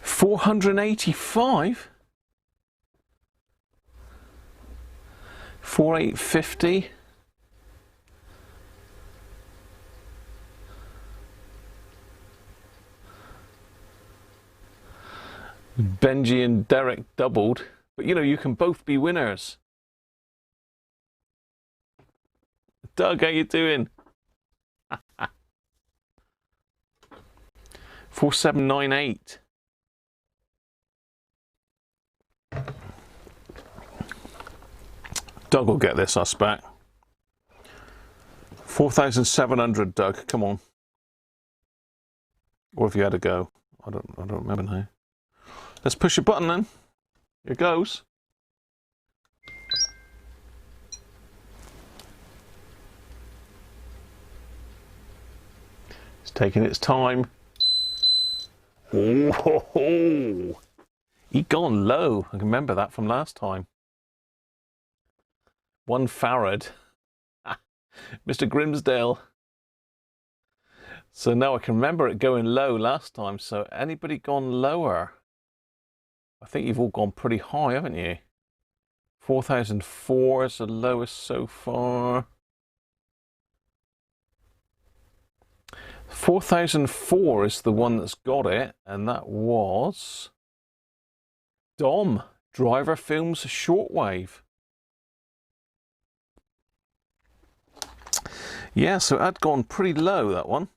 $485 for $850. Benji and Derek doubled, but you know, you can both be winners. Doug, how you doing? 4798. Doug will get this, I suspect. 4,700, Doug. Come on. Or if you had a go, I don't remember now. Let's push a button then. Here it goes. It's taking its time. Oh, he gone low. I can remember that from last time. 1 farad. Mr. Grimsdale. So now I can remember it going low last time. So anybody gone lower? I think you've all gone pretty high, haven't you? 4,004 is the lowest so far. 4,004 is the one that's got it, and that was Dom, Driver Films Shortwave. Yeah, so it had gone pretty low, that one.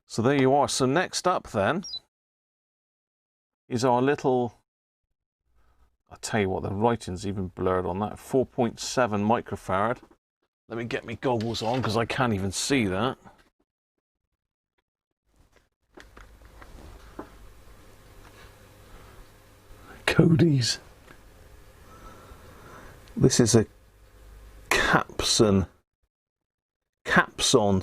So there you are. So next up then is our little, I'll tell you what, the writing's even blurred on that, 4.7 microfarad. Let me get my goggles on because I can't even see that. Cody's. This is a Capson,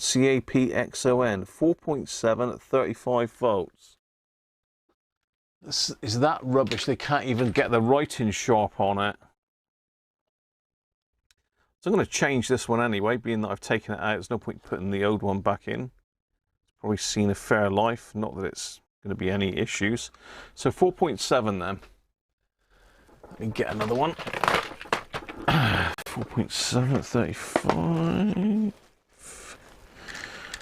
C-A-P-X-O-N, 4.7 at 35 volts. This is that rubbish. They can't even get the writing sharp on it. So I'm going to change this one anyway, being that I've taken it out. There's no point putting the old one back in. It's probably seen a fair life. Not that it's going to be any issues. So 4.7 then. Let me get another one. 4.7 at 35.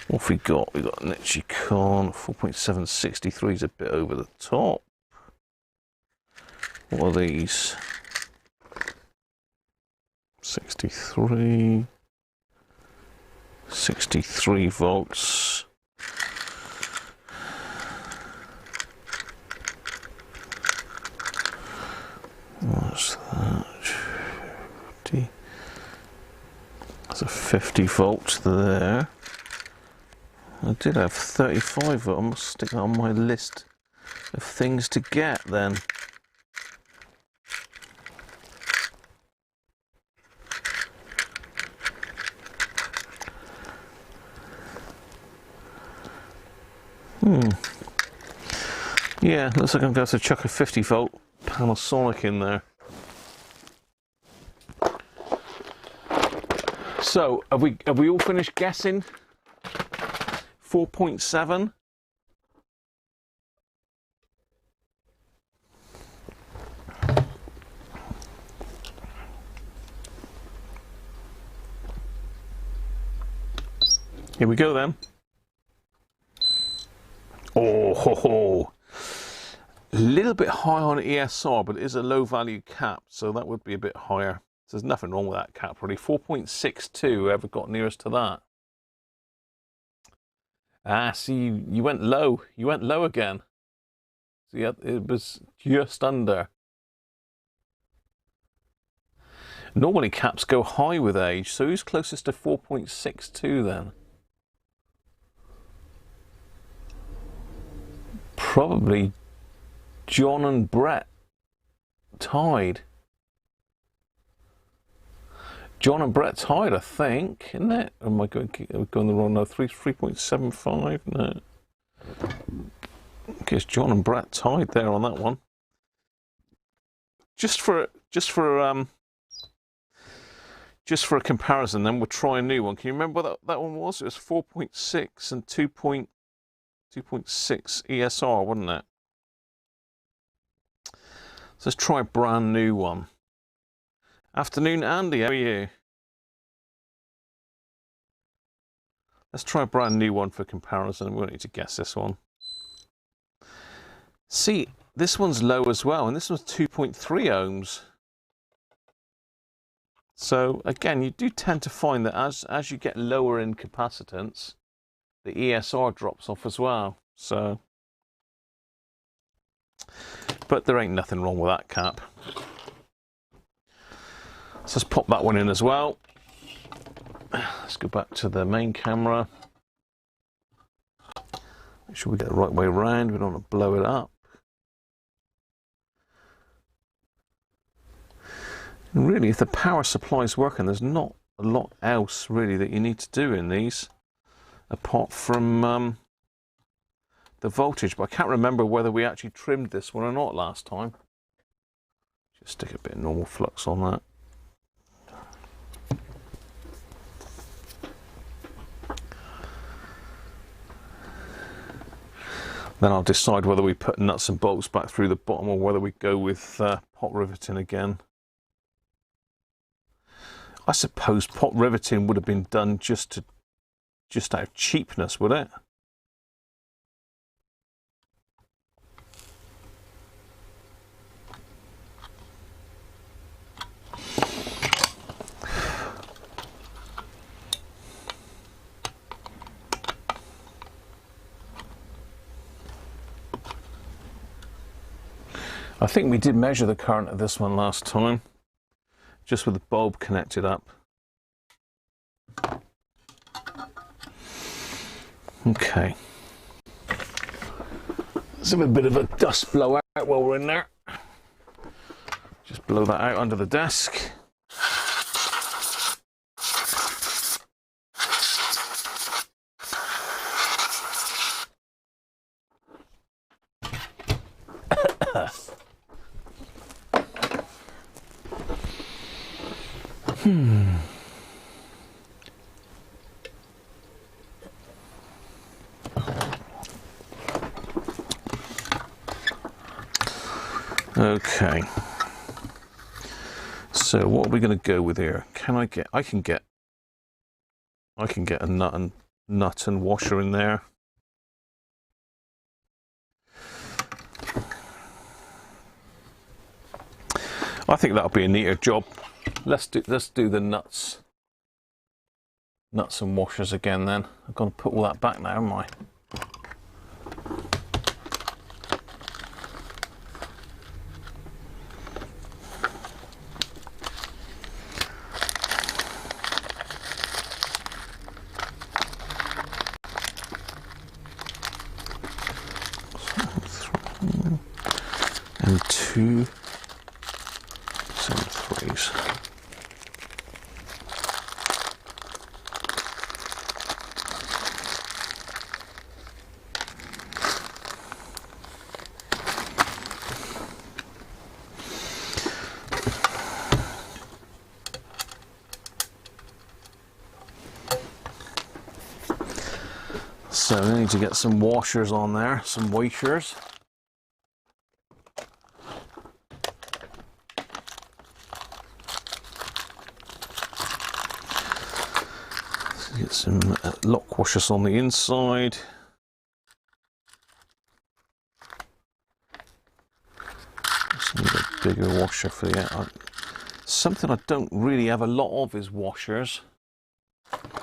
What have we got? We've got an Nichicon. 4.7 63 is a bit over the top. What are these? 63 volts. What's that? 50. That's a 50 volts there. I did have 35 volt. I must stick that on my list of things to get then. Yeah, looks like I'm going to have to chuck a 50 volt Panasonic in there. So, have we all finished guessing? 4.7? Here we go then. Oh, ho, ho. A little bit high on ESR, but it is a low value cap, so that would be a bit higher. So there's nothing wrong with that cap, really. 4.62, whoever got nearest to that. Ah, see, you went low. You went low again. See, it was just under. Normally caps go high with age, so who's closest to 4.62 then? Probably John and Brett tied. John and Brett tied, I think, isn't it? Am I going the wrong? No, 3.75. No. I guess John and Brett tied there on that one. Just for a comparison, then we'll try a new one. Can you remember what that one was? It was 4.6 and 2.6 ESR, wasn't it? So let's try a brand new one. Afternoon, Andy, how are you? Let's try a brand new one for comparison. We don't need to guess this one. See, this one's low as well, and this one's 2.3 ohms. So again, you do tend to find that as you get lower in capacitance, the ESR drops off as well. So, but there ain't nothing wrong with that cap. So let's pop that one in as well. Let's go back to the main camera. Make sure we get the right way around. We don't want to blow it up. And really, if the power supply is working, there's not a lot else really that you need to do in these, apart from the voltage. But I can't remember whether we actually trimmed this one or not last time. Just stick a bit of normal flux on that. Then I'll decide whether we put nuts and bolts back through the bottom or whether we go with pot riveting again. I suppose pot riveting would have been done just out of cheapness, would it? I think we did measure the current of this one last time, just with the bulb connected up. Okay. Let's have a bit of a dust blowout while we're in there. Just blow that out under the desk. Okay. So what are we going to go with here? I can get a nut and washer in there. I think that'll be a neater job. Let's do the nuts and washers again then. I've got to put all that back now, haven't I? And 2 7/3s. So I need to get some washers on there, some washers. Get some lock washers on the inside. Just need a bigger washer for the something I don't really have a lot of is washers.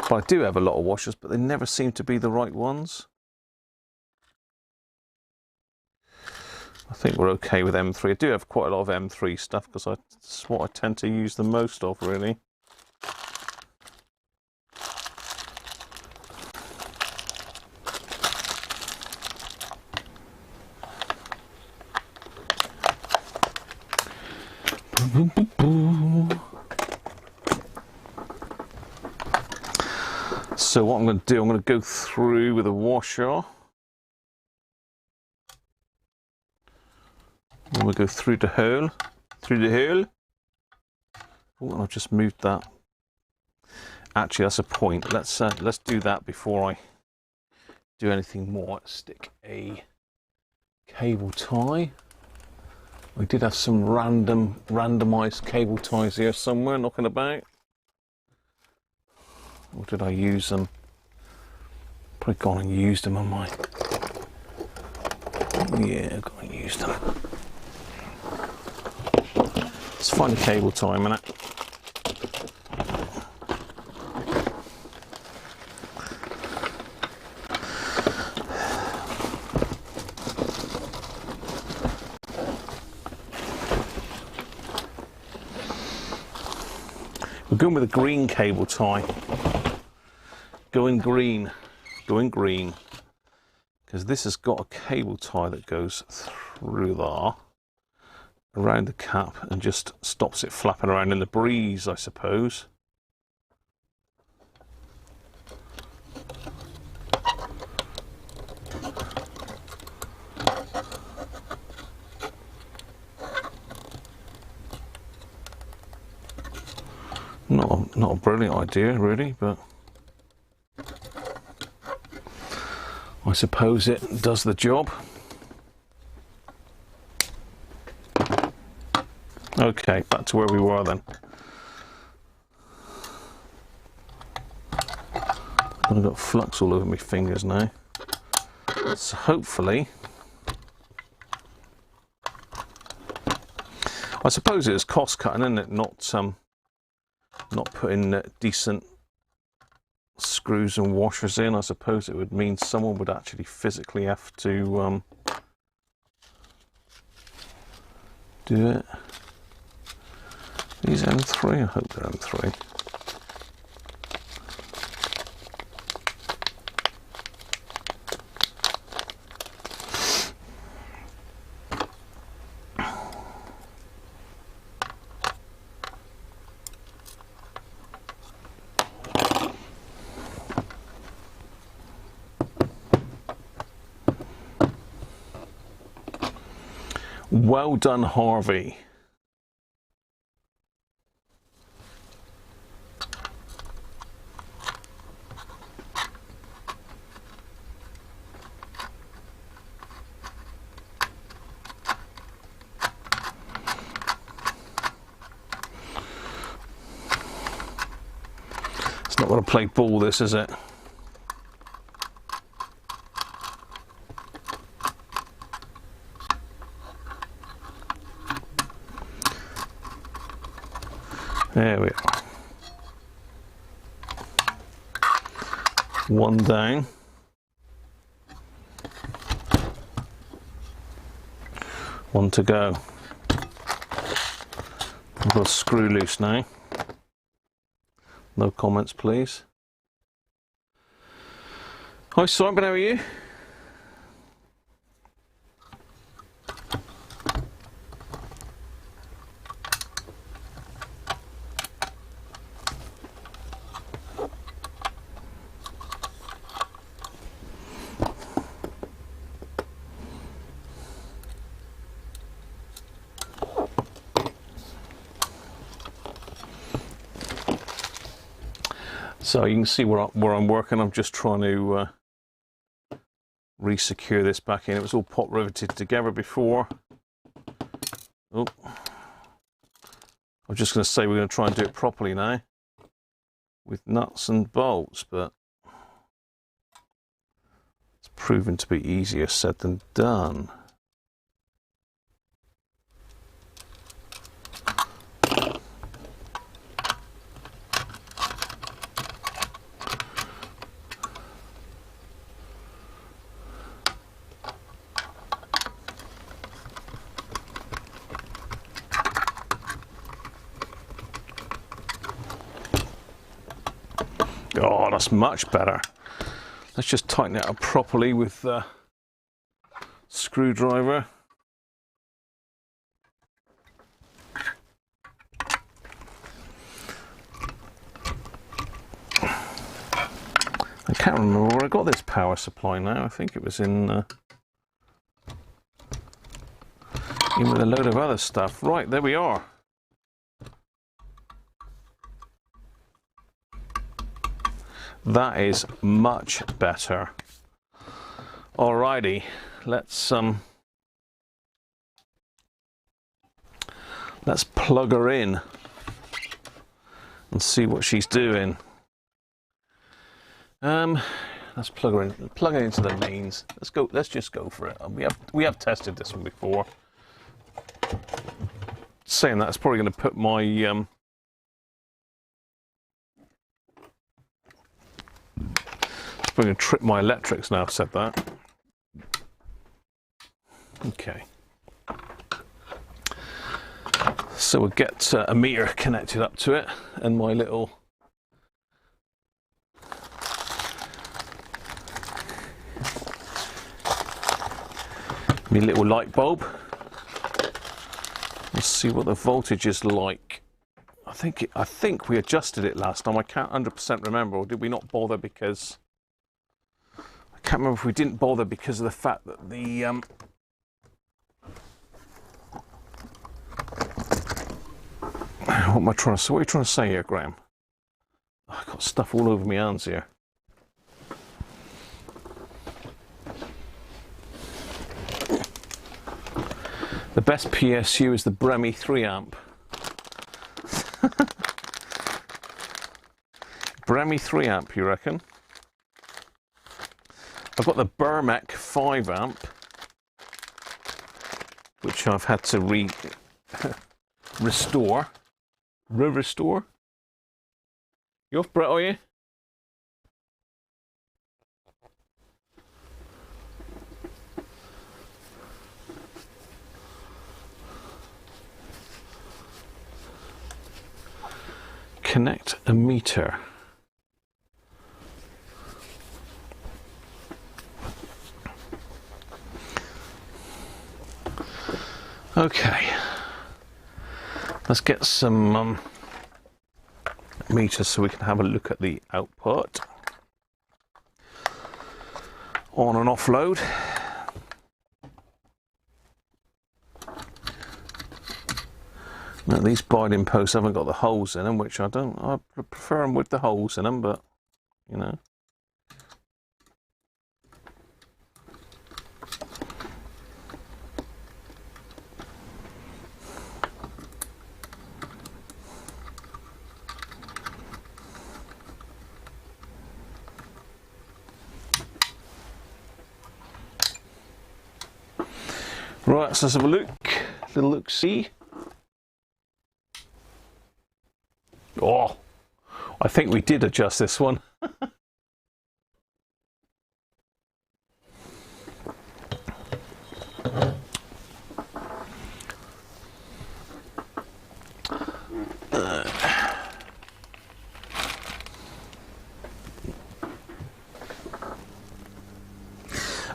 Well, I do have a lot of washers, but they never seem to be the right ones. I think we're okay with M3. I do have quite a lot of M3 stuff because it's what I tend to use the most of, really. So what I'm going to do, I'm going to go through with a washer. I'm going to go through the hole. Oh, I've just moved that. Actually, that's a point. Let's do that before I do anything more. Let's stick a cable tie. We did have some randomized cable ties here somewhere knocking about. Or did I use them? Probably gone and used them on my... Yeah, I've gone and used them. Let's find a cable tie a minute. We're going with a green cable tie. Going green, because this has got a cable tie that goes through there, around the cap, and just stops it flapping around in the breeze, I suppose. Not a brilliant idea, really, but I suppose it does the job. Okay, back to where we were then. I've got flux all over my fingers now. So hopefully, I suppose it's cost cutting, isn't it? Not putting decent screws and washers in. I suppose it would mean someone would actually physically have to do it. These M3, I hope they're M3. Well done, Harvey. Not going to play ball, this, is it? There we are. One down. One to go. I've got a screw loose now. No comments, please. Hi Simon, how are you? So you can see where I'm working. I'm just trying to re-secure this back in. It was all pot riveted together before. Oh. I'm just going to say we're going to try and do it properly now with nuts and bolts, but it's proven to be easier said than done. Oh, that's much better. Let's just tighten it up properly with the screwdriver. I can't remember where I got this power supply now. I think it was in with a load of other stuff. Right, there we are. That is much better. Alrighty, let's plug her in and see what she's doing. Let's plug her in. Plug it into the mains. Let's go. Let's just go for it. We have tested this one before. Saying that, it's probably going to put my I'm going to trip my electrics now I've said that. Okay. So we'll get a meter connected up to it and my little light bulb. Let's see what the voltage is like. I think we adjusted it last time. I can't 100% remember, or did we not bother because I can't remember if we didn't bother because of the fact that the what am I trying to say? What are you trying to say here, Graham? Oh, I've got stuff all over my hands here. The best PSU is the Bremy 3 amp. Bremy 3 amp, you reckon? I've got the Burmec 5 amp, which I've had to restore. Restore? You off, Brett, are you? Connect a meter. Okay, let's get some meters so we can have a look at the output. On and off load. Now these binding posts haven't got the holes in them, which I prefer them with the holes in them, but you know. Right, so let's have a look. Little look-see. Oh, I think we did adjust this one.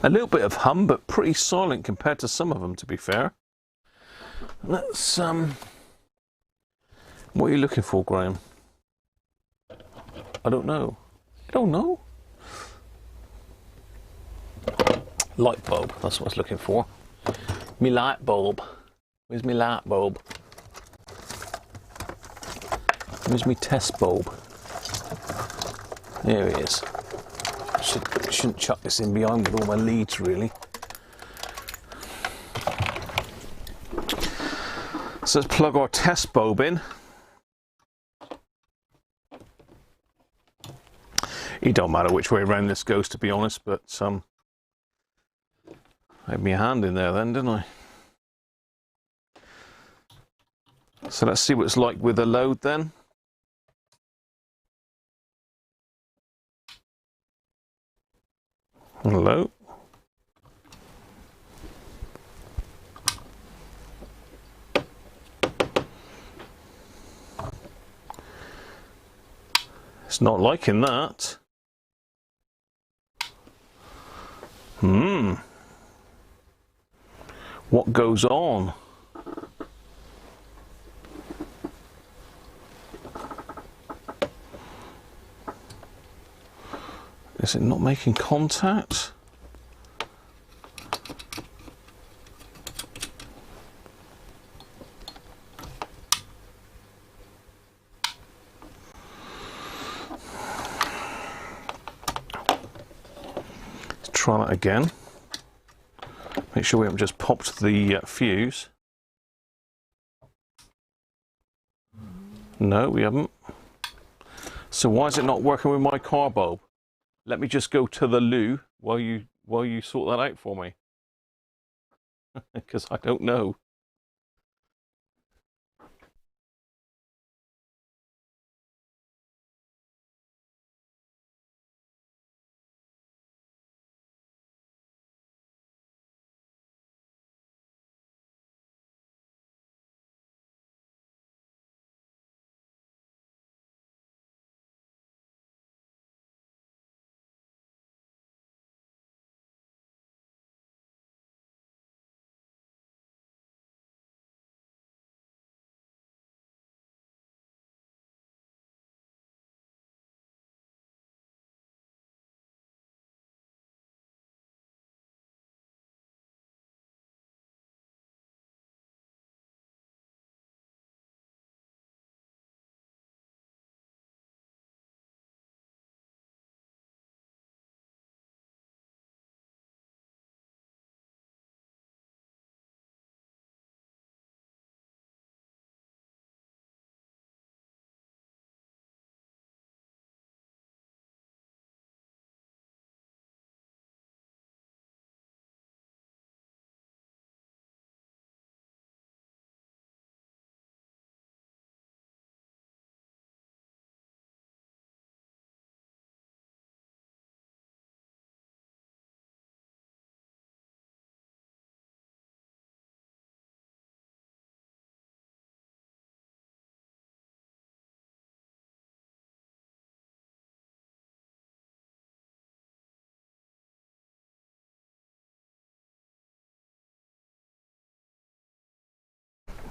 A little bit of hum, but pretty silent compared to some of them, to be fair. Let's, what are you looking for, Graham? I don't know. I don't know. Light bulb, that's what I was looking for. Me light bulb. Where's me light bulb? Where's me test bulb? There he is. Shouldn't chuck this in behind with all my leads, really. So let's plug our test bulb in. It don't matter which way around this goes, to be honest, but I had my hand in there then, didn't I? So let's see what it's like with a load then. Hello. It's not liking that. What goes on? Is it not making contact? Let's try that again. Make sure we haven't just popped the fuse. No, we haven't. So why is it not working with my car bulb? Let me just go to the loo while you sort that out for me. Because I don't know.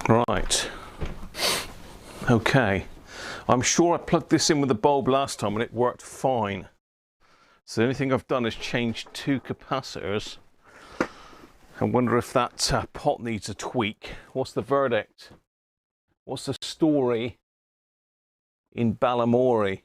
Right. Okay. I'm sure I plugged this in with the bulb last time and it worked fine. So the only thing I've done is changed two capacitors. I wonder if that pot needs a tweak. What's the verdict? What's the story in Balamory?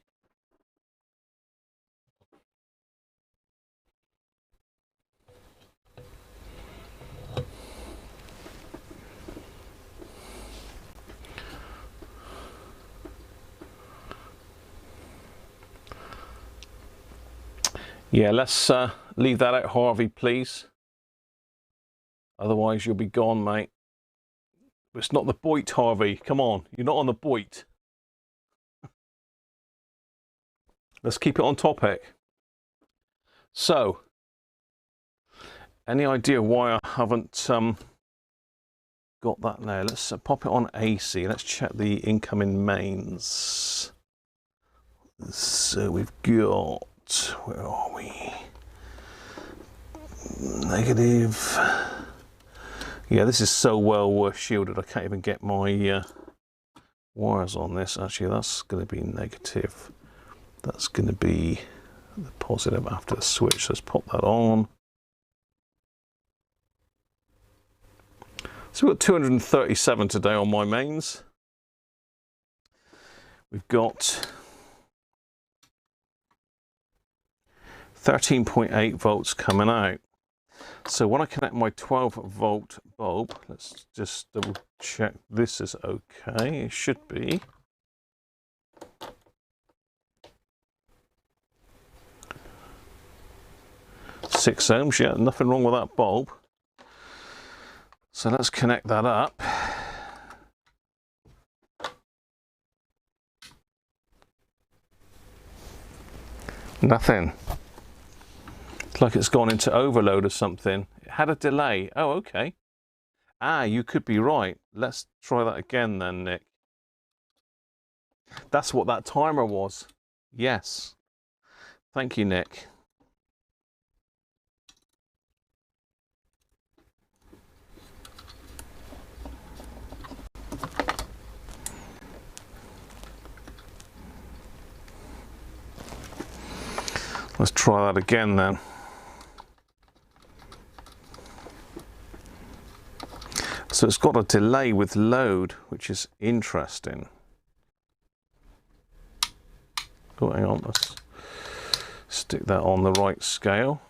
Yeah, let's leave that out, Harvey, please. Otherwise, you'll be gone, mate. It's not the Boit, Harvey. Come on, you're not on the Boit. Let's keep it on topic. So, any idea why I haven't got that now? Let's pop it on AC. Let's check the incoming mains. So we've got, where are we? Negative. Yeah, this is so well shielded. I can't even get my wires on this. Actually, that's going to be negative. That's going to be the positive after the switch. Let's pop that on. So we've got 237 today on my mains. We've got 13.8 volts coming out. So when I connect my 12 volt bulb, let's just double check this is okay. It should be. Six ohms, yeah, nothing wrong with that bulb. So let's connect that up. Nothing. It's like it's gone into overload or something. It had a delay. Oh, okay. Ah, you could be right. Let's try that again then, Nick. That's what that timer was. Yes. Thank you, Nick. Let's try that again then. So it's got a delay with load, which is interesting. Oh, hang on, let's stick that on the right scale.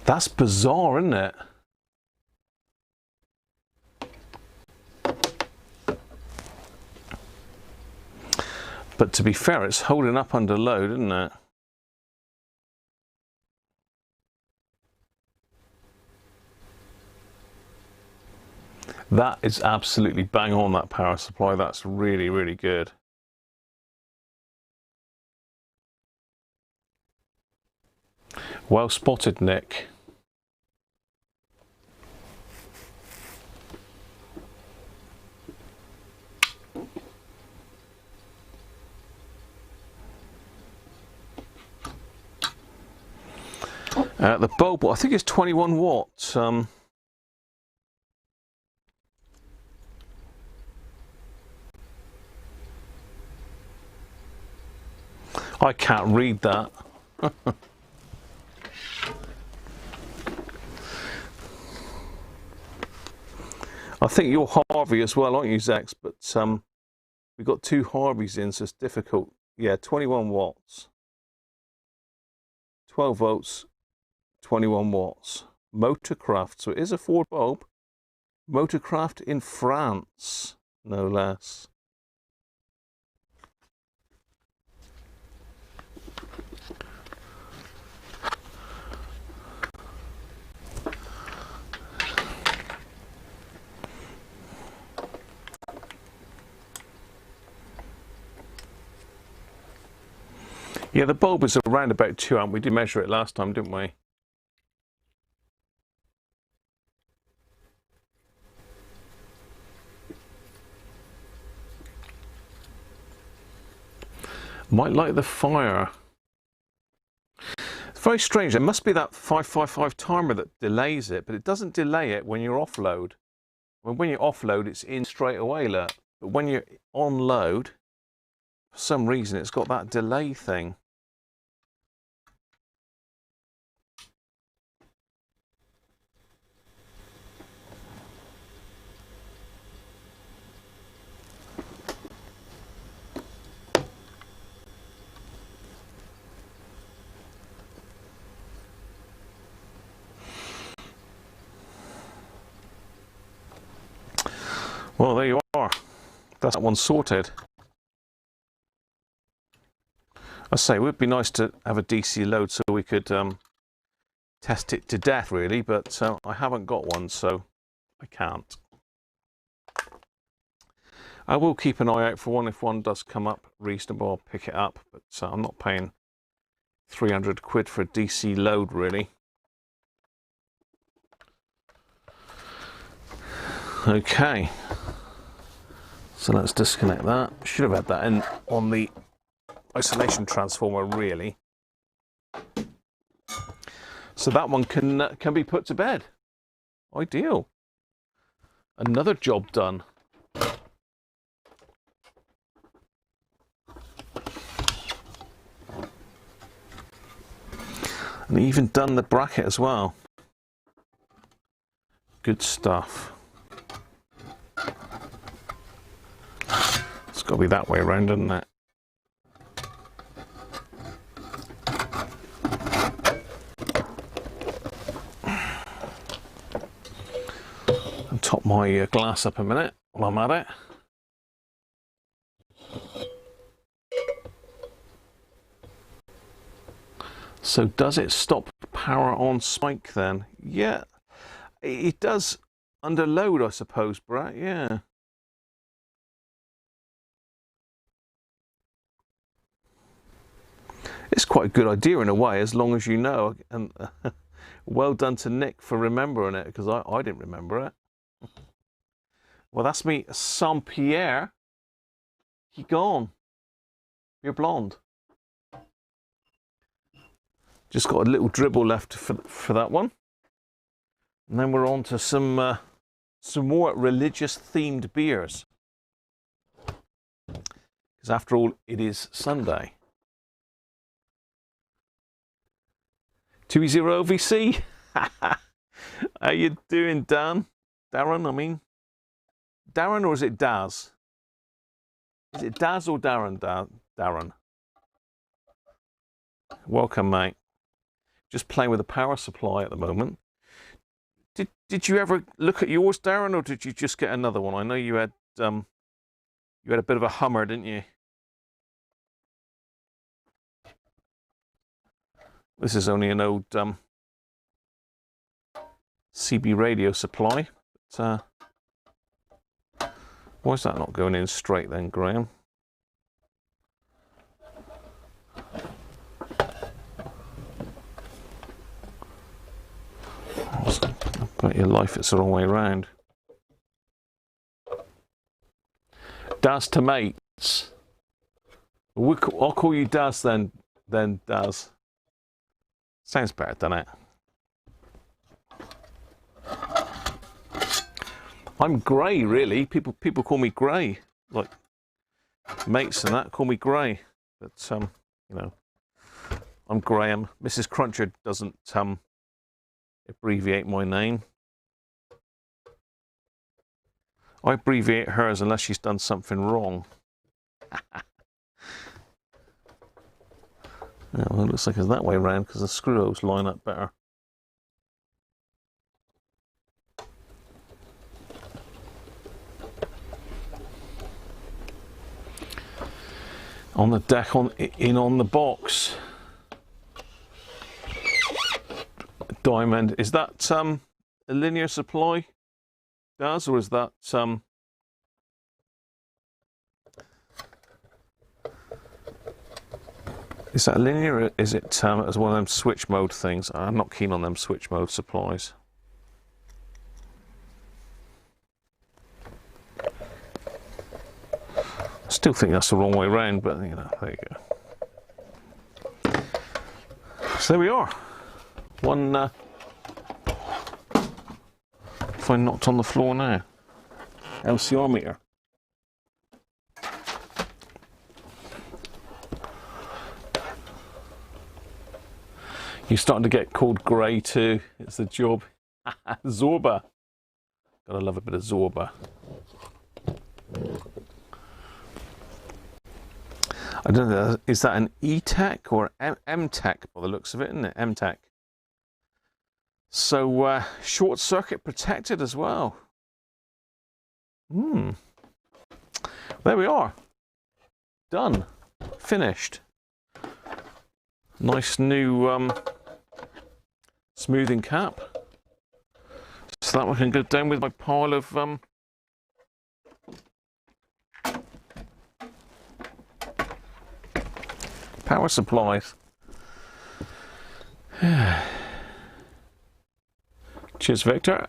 That's bizarre, isn't it? But to be fair, it's holding up under load, isn't it? That is absolutely bang on, that power supply. That's really, really good. Well spotted, Nick. The bulb, I think it's 21 watts. I can't read that. I think you're Harvey as well, aren't you, Zex? But we've got two Harveys in, so it's difficult. Yeah, 21 watts. 12 volts, 21 watts. Motorcraft, so it is a Ford bulb. Motorcraft in France, no less. Yeah, the bulb is around about 2 amp. We did measure it last time, didn't we? Might light the fire. It's very strange. It must be that 555 timer that delays it, but it doesn't delay it when you're offload. When you're offload, it's in straight away, look. But when you're on load, for some reason, it's got that delay thing. Well, there you are. That's that one sorted. I say it would be nice to have a DC load so we could test it to death, really, but I haven't got one, so I can't. I will keep an eye out for one. If one does come up reasonable, I'll pick it up, but I'm not paying 300 quid for a DC load, really. Okay, so let's disconnect that. Should have had that in on the isolation transformer, really. So that one can be put to bed. Ideal. Another job done. And even done the bracket as well. Good stuff. It's got to be that way around, doesn't it? I'll top my glass up a minute while I'm at it. So does it stop power on spike then? Yeah, it does under load, I suppose, Brett, yeah. It's quite a good idea in a way, as long as you know. And well done to Nick for remembering it, because I didn't remember it. Well, that's me, Saint-Pierre. He gone. You're blonde. Just got a little dribble left for that one. And then we're on to some more religious themed beers. Because after all, it is Sunday. 2-0 VC. How you doing, Dan? Darren, I mean. Darren, or is it Daz? Is it Daz or Darren? Darren. Welcome, mate. Just playing with the power supply at the moment. Did you ever look at yours, Darren, or did you just get another one? I know you had a bit of a Hummer, didn't you? This is only an old CB radio supply. But, why is that not going in straight then, Graham? I bet your life it's the wrong way around. Daz to mates. I'll call you Daz then Daz. Sounds better, doesn't it? I'm Gray, really. People call me Gray, like mates and that call me Gray. But you know, I'm Graham. Mrs. Cruncher doesn't abbreviate my name. I abbreviate hers unless she's done something wrong. Yeah, well, it looks like it's that way around because the screw holes line up better. On the deck, on the box. Diamond, is that a linear supply, Daz, or is that is that linear, or is it as one of them switch mode things? I'm not keen on them switch mode supplies. Still think that's the wrong way around, but you know, there you go. So there we are. One find knocked on the floor now. LCR meter. You're starting to get called Grey too. It's the job. Zorba. Gotta love a bit of Zorba. I don't know, is that an E-Tech or M-Tech by the looks of it, isn't it? M-Tech. So, short circuit protected as well. There we are. Done. Finished. Nice new smoothing cap. So that one can go down with my pile of power supplies. Cheers, Victor.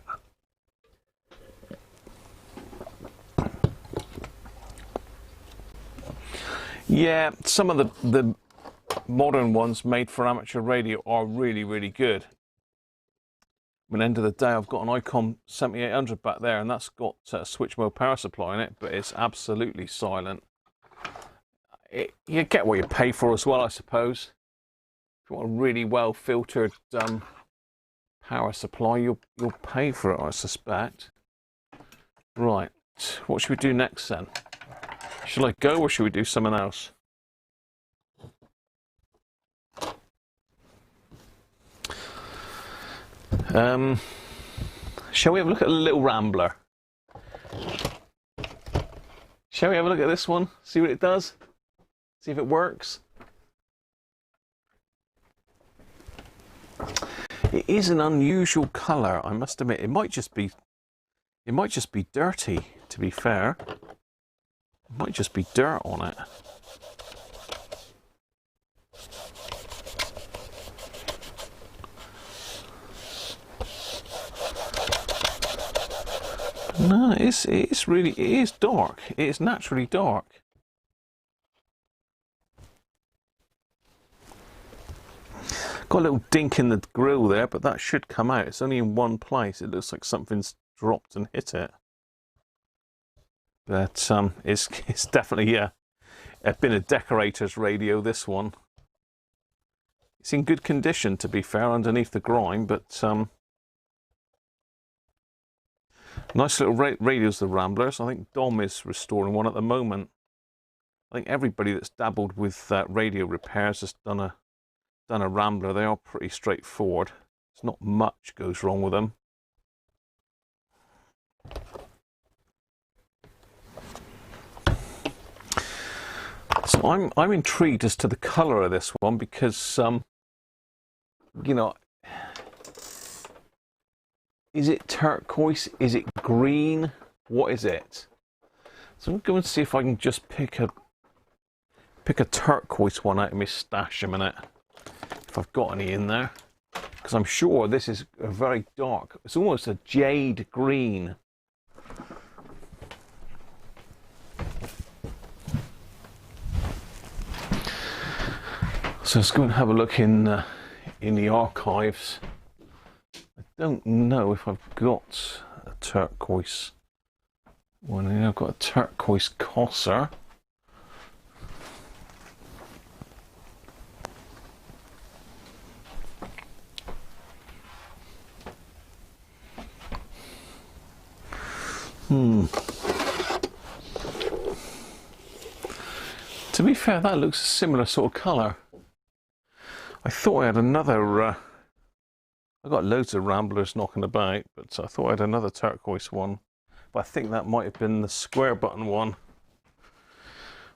Yeah, some of the modern ones made for amateur radio are really, really good. At the end of the day, I've got an Icon 7800 back there, and that's got a switch mode power supply in it, but it's absolutely silent. You get what you pay for as well, I suppose. If you want a really well filtered power supply, you'll pay for it, I suspect. Right, what should we do next then? Shall I go, or should we do something else? Shall we have a look at a little Rambler? Shall we have a look at this one? See what it does? See if it works? It is an unusual colour, I must admit. It might just be dirty, to be fair. It might just be dirt on it. No, it is dark. It is naturally dark. Got a little dink in the grill there, but that should come out. It's only in one place. It looks like something's dropped and hit it. But it's definitely been a decorator's radio, this one. It's in good condition, to be fair, underneath the grime, but nice little radios, the Ramblers. I think Dom is restoring one at the moment. I think everybody that's dabbled with radio repairs has done a Rambler. They are pretty straightforward. There's not much goes wrong with them. So I'm intrigued as to the colour of this one, because you know, is it turquoise? Is it green? What is it? So I'm going to see if I can just pick a turquoise one out of my stash a minute, if I've got any in there, because I'm sure this is a very dark. It's almost a jade green. So let's go and have a look in the archives. I don't know if I've got a turquoise one. I've got a turquoise Cosser. To be fair, that looks a similar sort of colour. I thought I had another, I got loads of Ramblers knocking about, but I thought I had another turquoise one. But I think that might have been the square button one.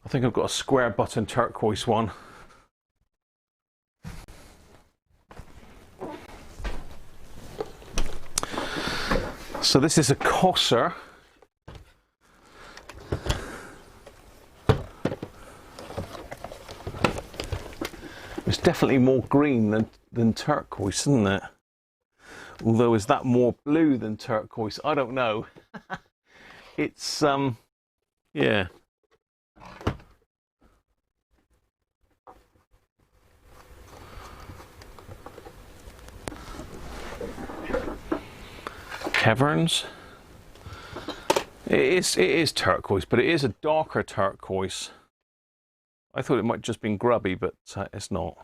I think I've got a square button turquoise one. So this is a Cosser. It's definitely more green than turquoise, isn't it? Although, is that more blue than turquoise? I don't know. It's, yeah. Caverns. It is turquoise, but it is a darker turquoise. I thought it might just been grubby, but it's not.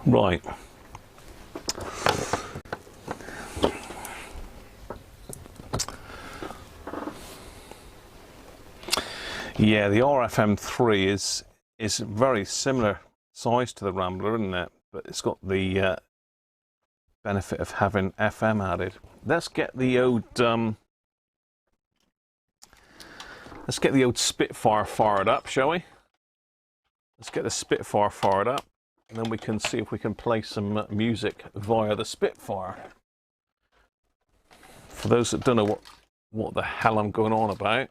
Right. Yeah, the RFM3 is very similar size to the Rambler, isn't it? But it's got the benefit of having FM added. Let's get the old Let's get the old Spitfire fired up, shall we? Let's get the Spitfire fired up, and then we can see if we can play some music via the Spitfire. For those that don't know what the hell I'm going on about,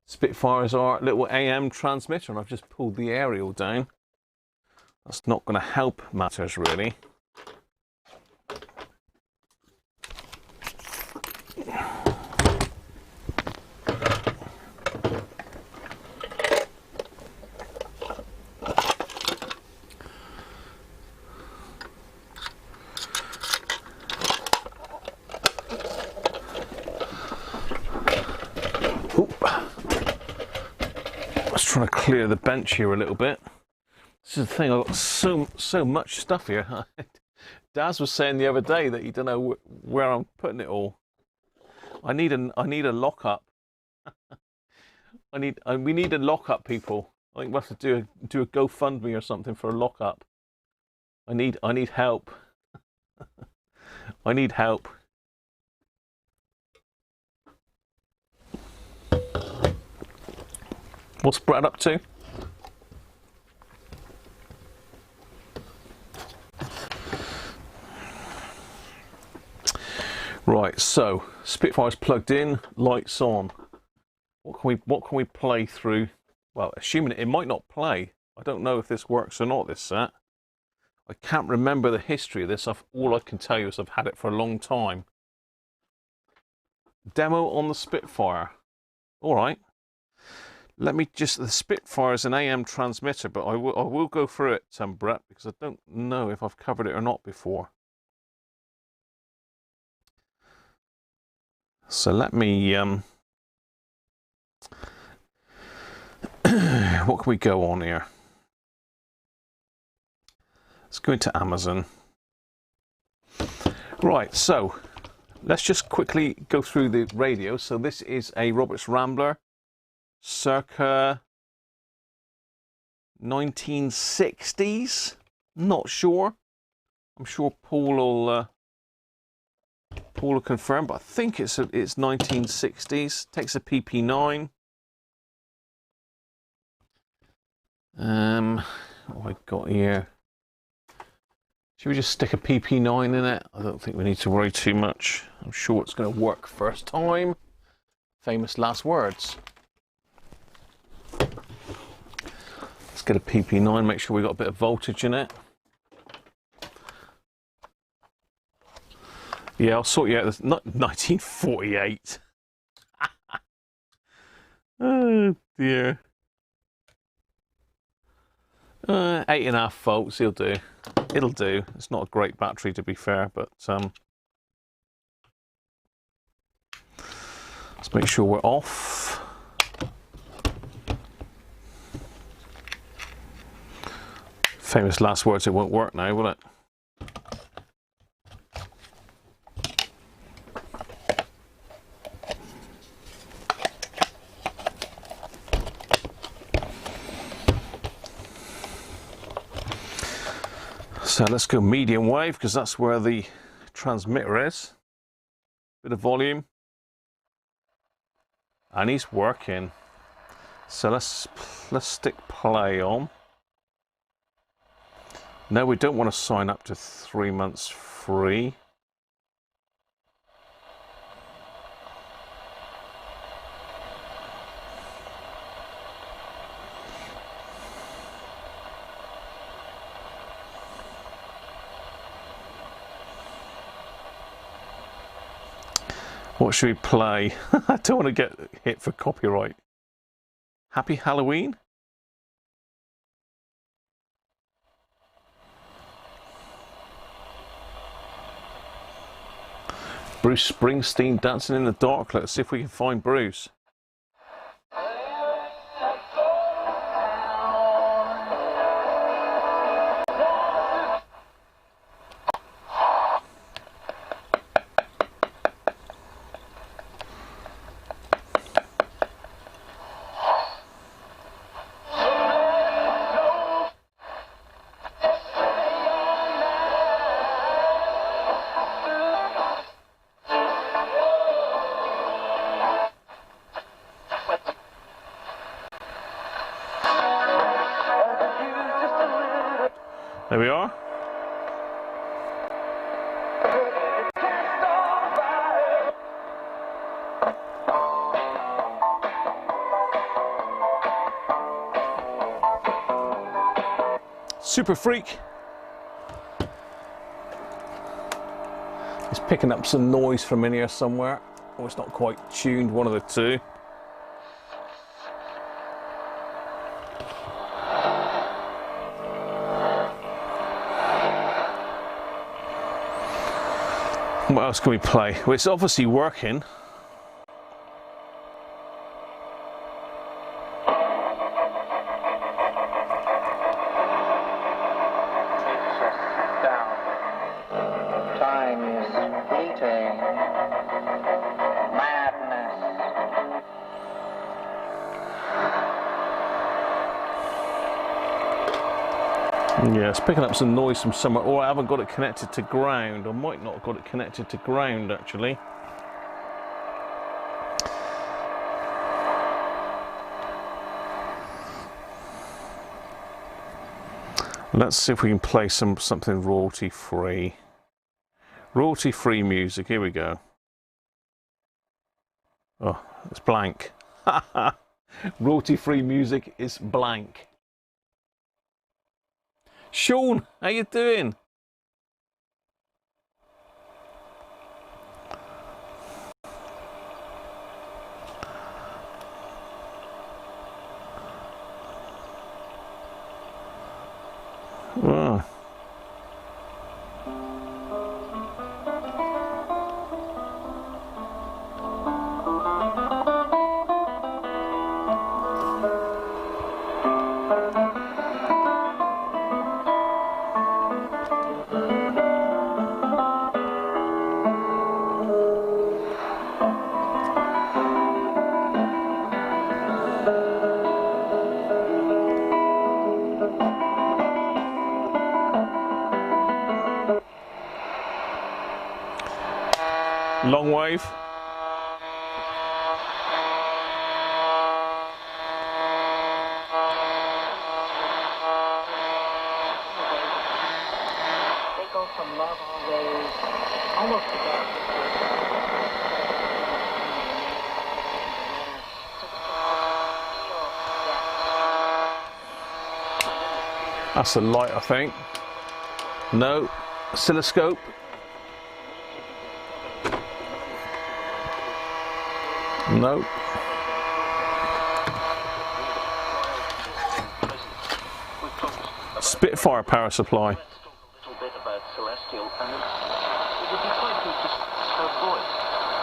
Spitfire is our little AM transmitter, and I've just pulled the aerial down. That's not going to help matters, really. Trying to clear the bench here a little bit. This is the thing, I've got so much stuff here. Daz was saying the other day that he don't know where I'm putting it all. I need a lockup. We need a lockup, people. I think we'll have to do a GoFundMe or something for a lockup. I need help. I need help. What's Brad up to? Right, so Spitfire's plugged in, lights on. What can we play through? Well, assuming it might not play. I don't know if this works or not, this set. I can't remember the history of this. All I can tell you is I've had it for a long time. Demo on the Spitfire. All right. Let me just, the Spitfire is an AM transmitter, but I will go through it, Brett, because I don't know if I've covered it or not before. So let me, what can we go on here? Let's go into Amazon. Right, so let's just quickly go through the radio. So this is a Roberts Rambler. Circa 1960s, not sure. I'm sure Paul will confirm, but I think it's 1960s. Takes a PP9. What have I got here? Should we just stick a PP9 in it? I don't think we need to worry too much. I'm sure it's going to work first time. Famous last words. Let's get a PP9, make sure we got a bit of voltage in it. Yeah, I'll sort you out. This, not 1948. Oh dear. 8.5 volts, it'll do. It'll do. It's not a great battery, to be fair, but let's make sure we're off. Famous last words, it won't work now, will it? So let's go medium wave, because that's where the transmitter is. Bit of volume. And he's working. So let's stick play on. No, we don't want to sign up to 3 months free. What should we play? I don't want to get hit for copyright. Happy Halloween? Bruce Springsteen, Dancing in the Dark. Let's see if we can find Bruce. There we are. Super Freak. It's picking up some noise from in here somewhere. Oh, it's not quite tuned, one of the two. What else can we play? Well, it's obviously working. Yeah, it's picking up some noise from somewhere. Or I haven't got it connected to ground. I might not have got it connected to ground, actually. Let's see if we can play something royalty-free. Royalty-free music. Here we go. Oh, it's blank. Royalty-free music is blank. Sean, how you doing? Wow. Long wave. They go from love always, almost to death. That's a light, I think. No, oscilloscope. No. Spitfire power supply. A little bit about Celestial, and it would be quite good just her voice.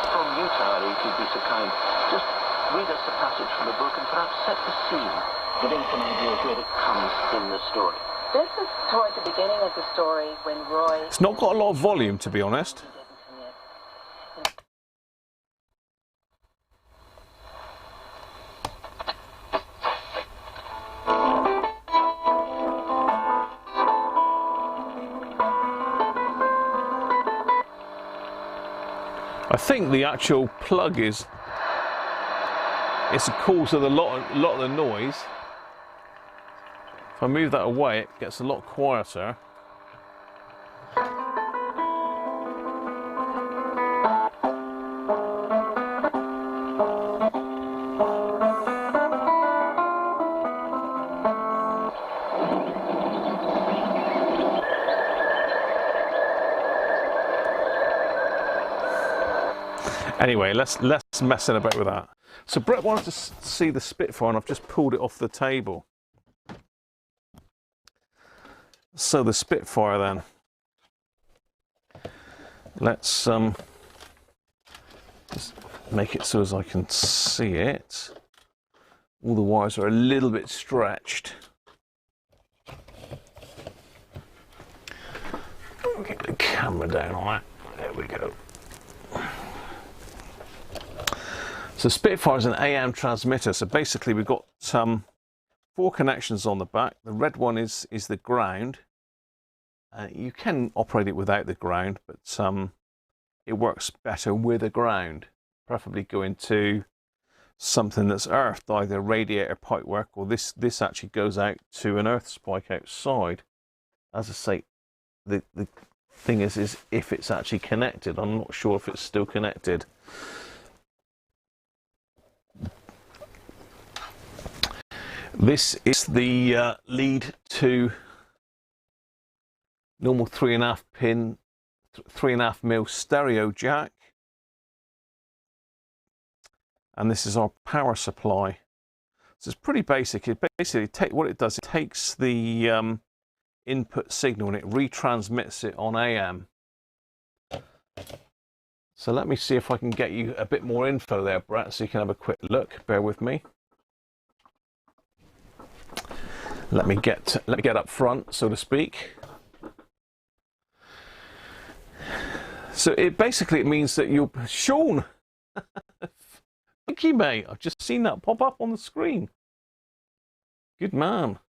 From you, Tara, if you'd be so kind, just read us a passage from the book and perhaps set the scene, giving some idea of where it comes in the story. This is toward the beginning of the story when Roy... It's not got a lot of volume, to be honest. I think the actual plug is the cause of a lot of the noise. If I move that away, it gets a lot quieter. Anyway, let's messing about with that. So Brett wanted to see the Spitfire, and I've just pulled it off the table. So the Spitfire then. Let's just make it so as I can see it. All the wires are a little bit stretched. Get the camera down on that. There we go. So Spitfire is an AM transmitter. So basically we've got 4 connections on the back. The red one is the ground. You can operate it without the ground, but it works better with a ground. Preferably go into something that's earthed, either radiator pipework, or this actually goes out to an earth spike outside. as I say, the thing is if it's actually connected. I'm not sure if it's still connected. This is the lead to normal 3.5 pin, 3.5 mil stereo jack, and this is our power supply. So it's pretty basic. It basically what it does, it takes the input signal and it retransmits it on AM. So let me see if I can get you a bit more info there, Brett, so you can have a quick look. Bear with me. Let me get up front, so to speak. So it means that you'll... Sean! Thank you, mate. I've just seen that pop up on the screen. Good man.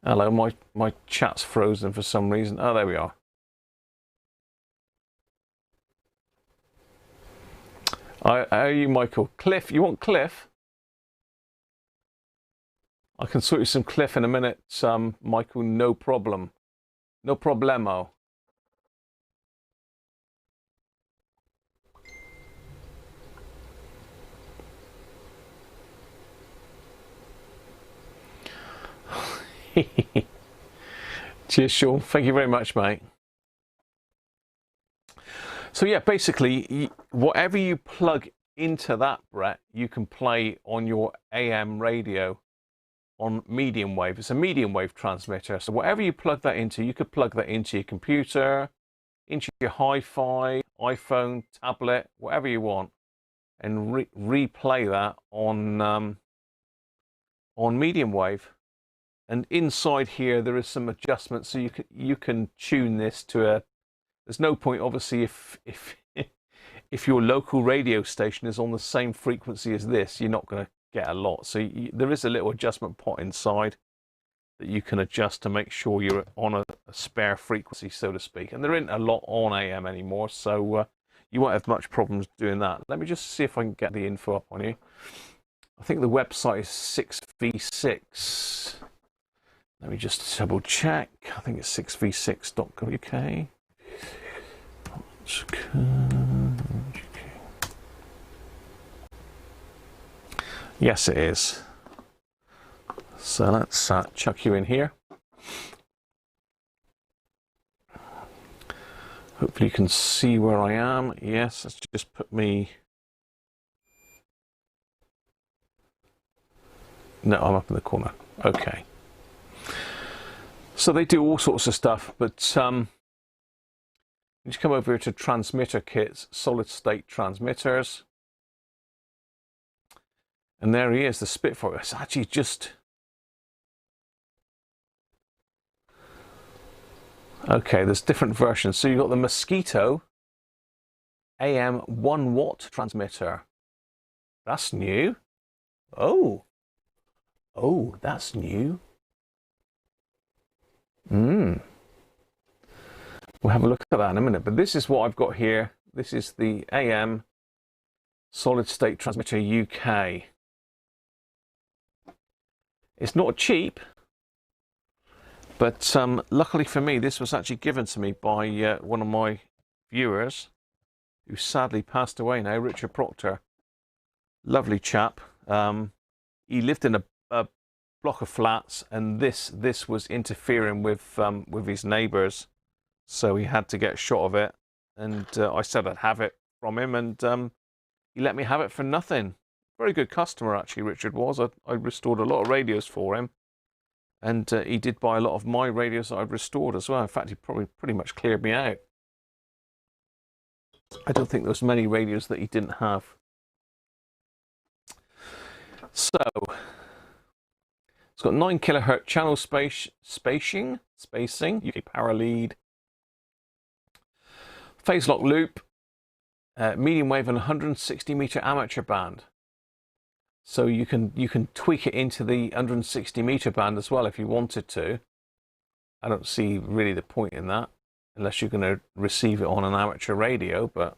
Hello, my chat's frozen for some reason. Oh, there we are. How are you, Michael? Cliff, you want Cliff? I can sort you some Cliff in a minute, Michael, no problem. No problemo. Cheers, Sean. Thank you very much, mate. So yeah, basically, whatever you plug into that, Brett, you can play on your AM radio on medium wave. It's a medium wave transmitter. So whatever you plug that into, you could plug that into your computer, into your hi-fi, iPhone, tablet, whatever you want, and replay that on medium wave. And inside here, there is some adjustments, so you can tune this to a. There's no point, obviously, if your local radio station is on the same frequency as this, you're not going to get a lot. So there is a little adjustment pot inside that you can adjust to make sure you're on a spare frequency, so to speak. And there isn't a lot on AM anymore, so you won't have much problems doing that. Let me just see if I can get the info up on you. I think the website is 6v6. Let me just double check. I think it's 6v6.co.uk. Yes, it is. So let's chuck you in here. Hopefully you can see where I am. Yes, let's just put me... No, I'm up in the corner. Okay. So they do all sorts of stuff, but you just come over here to transmitter kits, solid state transmitters. And there he is, the Spitfire. It's actually just... Okay, there's different versions. So you've got the Mosquito AM 1 watt transmitter. That's new. Oh, that's new. We'll have a look at that in a minute. But this is what I've got here. This is the AM solid state transmitter UK. It's not cheap, but luckily for me, this was actually given to me by one of my viewers, who sadly passed away now, Richard Proctor. Lovely chap. He lived in a block of flats, and this was interfering with his neighbours, so he had to get shot of it. And I said I'd have it from him, and he let me have it for nothing. Very good customer, actually, Richard was. I restored a lot of radios for him, and he did buy a lot of my radios that I've restored as well. In fact, he probably pretty much cleared me out. I don't think there was many radios that he didn't have. So it's got 9 kilohertz channel spacing, UK power lead, phase lock loop, medium wave and 160 meter amateur band. So you can tweak it into the 160 meter band as well if you wanted to. I don't see really the point in that unless you're going to receive it on an amateur radio, but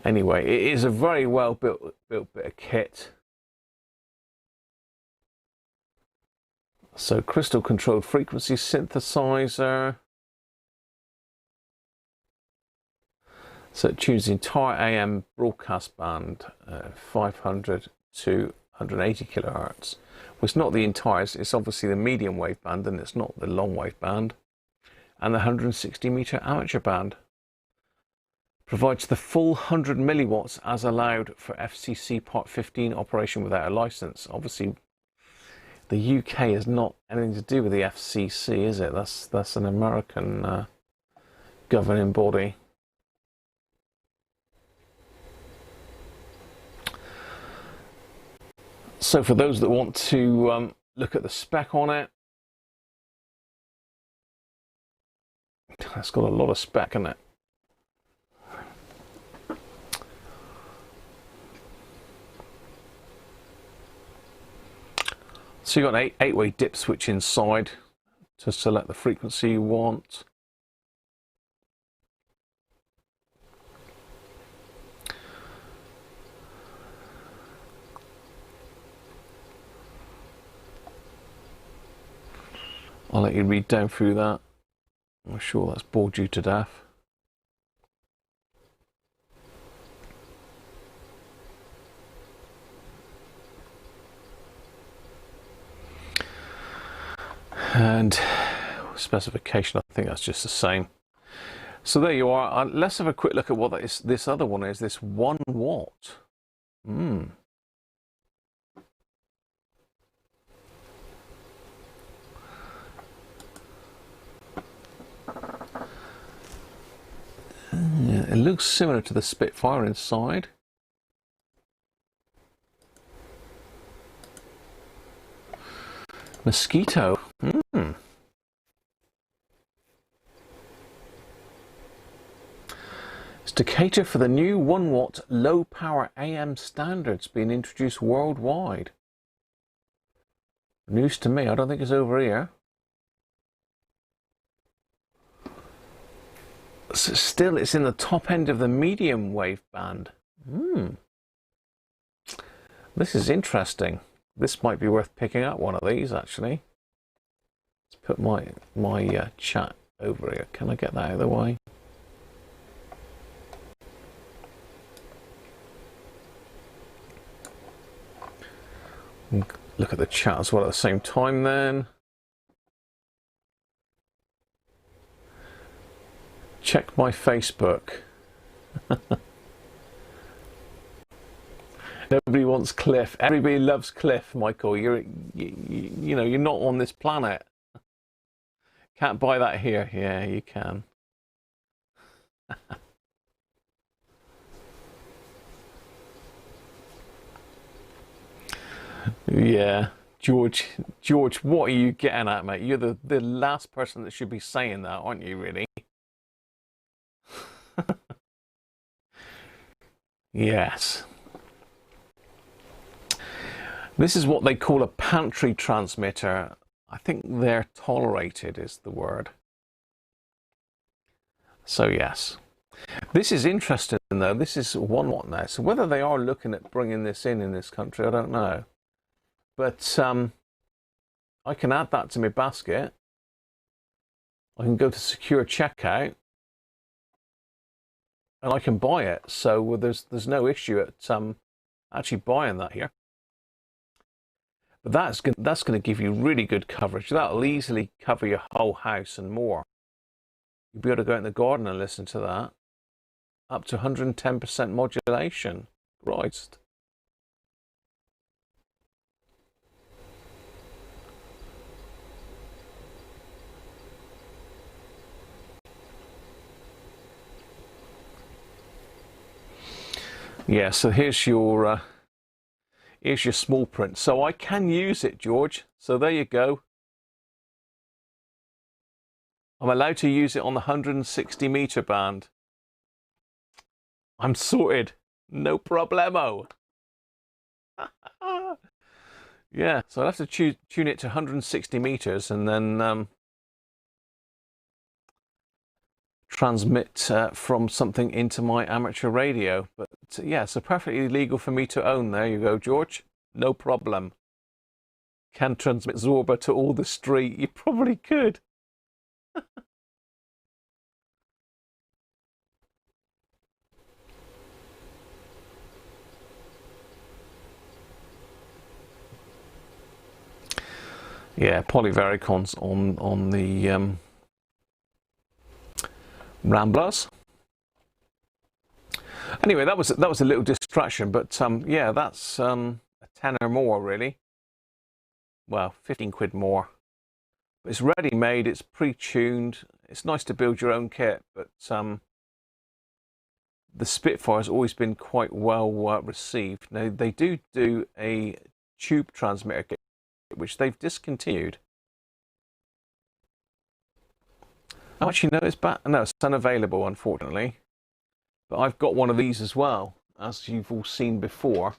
anyway, it is a very well built bit of kit. So crystal controlled frequency synthesizer. So it tunes the entire AM broadcast band, 500 to 180 kilohertz. Well, it's not the entire, it's obviously the medium wave band, and it's not the long wave band. And the 160 meter amateur band. Provides the full 100 milliwatts as allowed for FCC Part 15 operation without a license. Obviously, the UK is not anything to do with the FCC, is it? That's an American governing body. So for those that want to look at the spec on it, it's got a lot of spec in it. So you've got an 8-way dip switch inside to select the frequency you want. I'll let you read down through that. I'm sure that's bored you to death. And specification, I think that's just the same. So there you are. Let's have a quick look at what this other one is. This 1 watt. It looks similar to the Spitfire inside. Mosquito. It's to cater for the new 1 watt low power AM standards being introduced worldwide. News to me. I don't think it's over here. So still, it's in the top end of the medium wave band. This is interesting. This might be worth picking up one of these, actually. Let's put my chat over here. Can I get that out of the way? Look at the chat as well at the same time then. Check my Facebook. Nobody wants Cliff. Everybody loves Cliff, Michael. You know, you're not on this planet. Can't buy that here. Yeah, you can. Yeah, George, what are you getting at, mate? You're the last person that should be saying that, aren't you, really? Yes. This is what they call a pantry transmitter. I think they're tolerated is the word. So yes. This is interesting though. This is 1 watt now. So whether they are looking at bringing this in this country, I don't know. But I can add that to my basket. I can go to secure checkout. And I can buy it, so there's no issue at actually buying that here. But that's going to give you really good coverage. That'll easily cover your whole house and more. You'll be able to go out in the garden and listen to that. Up to 110% modulation. Christ. Yeah, so here's your small print. So I can use it, George. So there you go. I'm allowed to use it on the 160 meter band. I'm sorted. No problemo. Yeah, so I'll have to tune it to 160 meters and then transmit from something into my amateur radio. But yeah, so perfectly legal for me to own. There you go, George. No problem. can transmit Zorba to all the street. You probably could. Yeah, polyvaricons on the Ramblers. Anyway, that was a little distraction, but yeah, that's a tenner more really. Well, 15 quid more. But it's ready made. It's pre-tuned. It's nice to build your own kit, but the Spitfire has always been quite well received. Now they do a tube transmitter kit, which they've discontinued. Oh, actually, no, it's back. No, it's unavailable, unfortunately. But I've got one of these as well, as you've all seen before.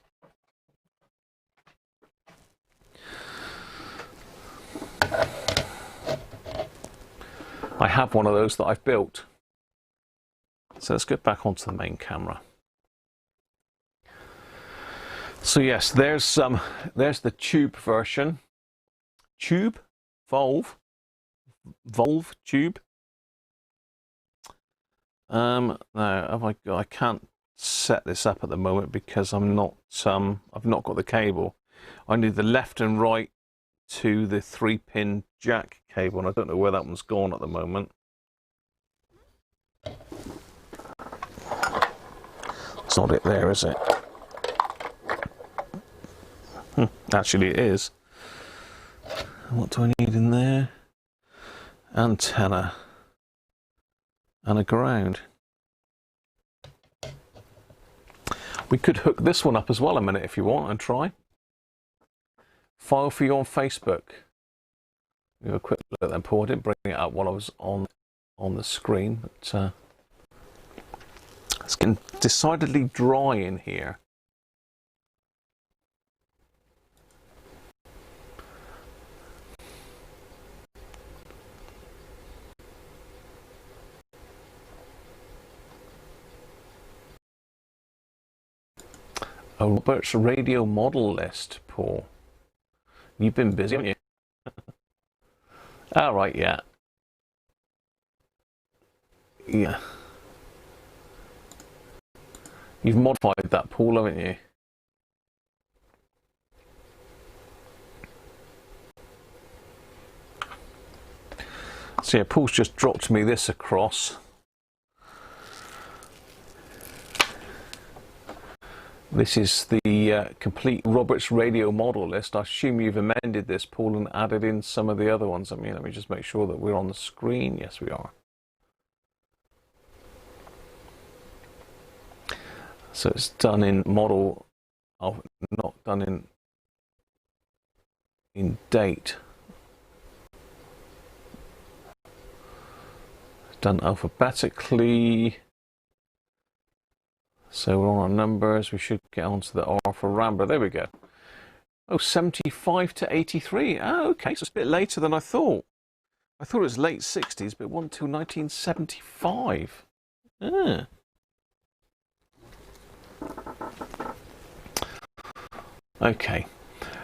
I have one of those that I've built. So let's get back onto the main camera. So yes, there's the tube version. Tube, Volve tube. Now I can't set this up at the moment because I've not got the cable. I need the left and right to the 3-pin jack cable, and I don't know where that one's gone at the moment. It's not it there, is it? Actually, it is. What do I need in there? Antenna and a ground. We could hook this one up as well a minute if you want and try. File for you on Facebook. Give a quick look then, Paul. I didn't bring it up while I was on the screen, but it's getting decidedly dry in here. Oh, Robert's radio model list, Paul. You've been busy, haven't you? All right, yeah. Yeah. You've modified that, Paul, haven't you? So yeah, Paul's just dropped me this across. This is the complete Roberts radio model list. I assume you've amended this, Paul, and added in some of the other ones. I mean, let me just make sure that we're on the screen. Yes, we are. So it's done in model, not done in date. It's done alphabetically. So we're on our numbers. We should get onto the R for Rambler. There we go. Oh, 75 to 83. Oh, okay. So it's a bit later than I thought. I thought it was late 60s, but it wasn't until 1975. Ah. Okay.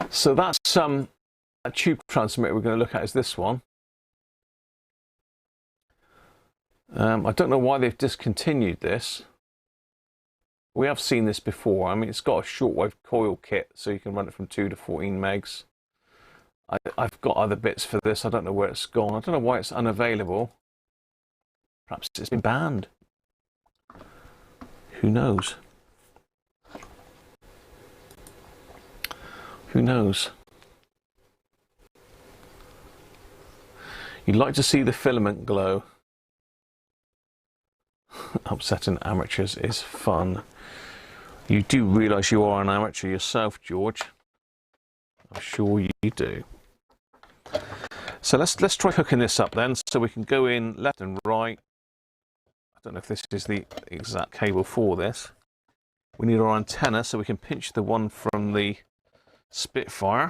So that's a tube transmitter we're going to look at is this one. I don't know why they've discontinued this. We have seen this before. I mean, it's got a shortwave coil kit, so you can run it from 2 to 14 megs. I've got other bits for this. I don't know where it's gone. I don't know why it's unavailable. Perhaps it's been banned. Who knows? Who knows? You'd like to see the filament glow. Upsetting amateurs is fun. You do realise you are an amateur yourself, George. I'm sure you do. So let's try hooking this up then, so we can go in left and right. I don't know if this is the exact cable for this. We need our antenna, so we can pinch the one from the Spitfire.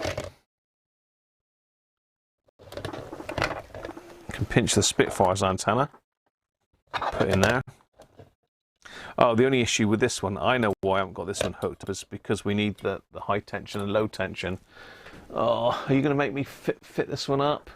Can pinch the Spitfire's antenna. Put in there. Oh, the only issue with this one, I know why I haven't got this one hooked up, is because we need the high tension and low tension. Oh, are you going to make me fit this one up?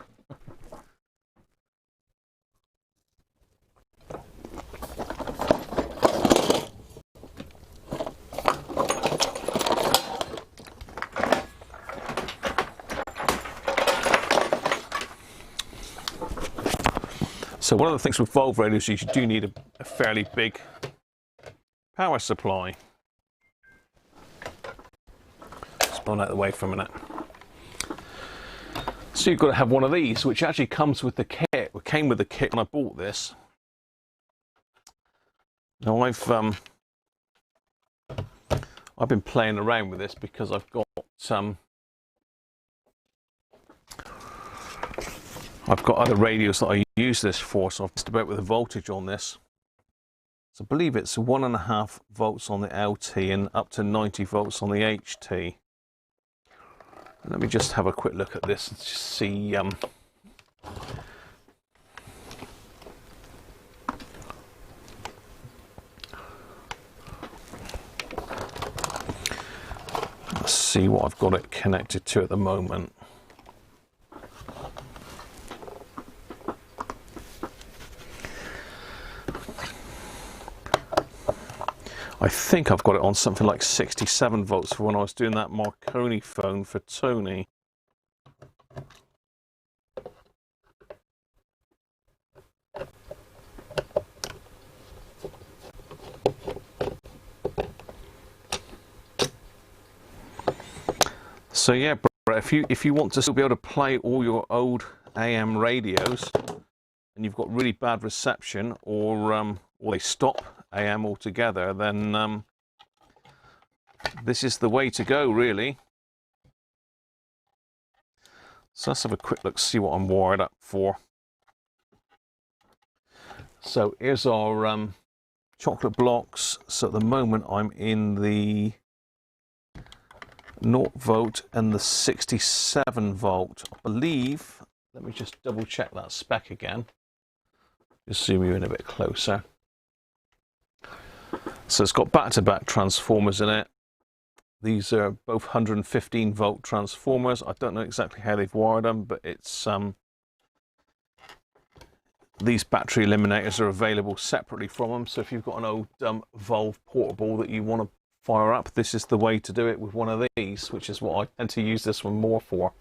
So one of the things with valve radios is you do need a fairly big power supply. Spawn out of the way for a minute. So you've got to have one of these, which actually comes with the kit. It came with the kit when I bought this. Now I've been playing around with this because I've got other radios that I use this for, so I've messed about with the voltage on this. So I believe it's 1.5 volts on the LT and up to 90 volts on the HT. Let me just have a quick look at this and just see. Let's see what I've got it connected to at the moment. I think I've got it on something like 67 volts for when I was doing that Marconi phone for Tony. So yeah, Brett, if you want to still be able to play all your old AM radios and you've got really bad reception or they stop AM altogether, then this is the way to go, really. So let's have a quick look, see what I'm wired up for. So here's our chocolate blocks. So at the moment I'm in the 0 volt and the 67 volt. I believe, let me just double check that spec again. Just zoom you in a bit closer. So it's got back-to-back transformers in it. These are both 115 volt transformers. I don't know exactly how they've wired them, but it's these battery eliminators are available separately from them. So if you've got an old Valve portable that you want to fire up, this is the way to do it with one of these, which is what I tend to use this one more for.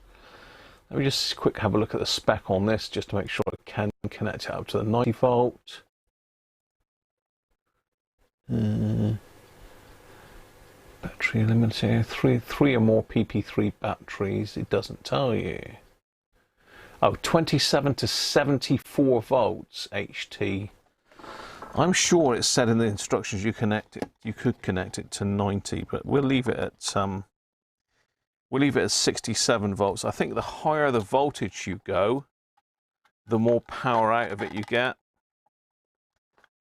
Let me just quick have a look at the spec on this just to make sure I can connect it up to the 90 volt. Battery eliminator, three or more PP3 batteries. It doesn't tell you. Oh, 27 to 74 volts HT. I'm sure it said in the instructions you could connect it to 90, but we'll leave it at 67 volts. I think the higher the voltage you go, the more power out of it you get.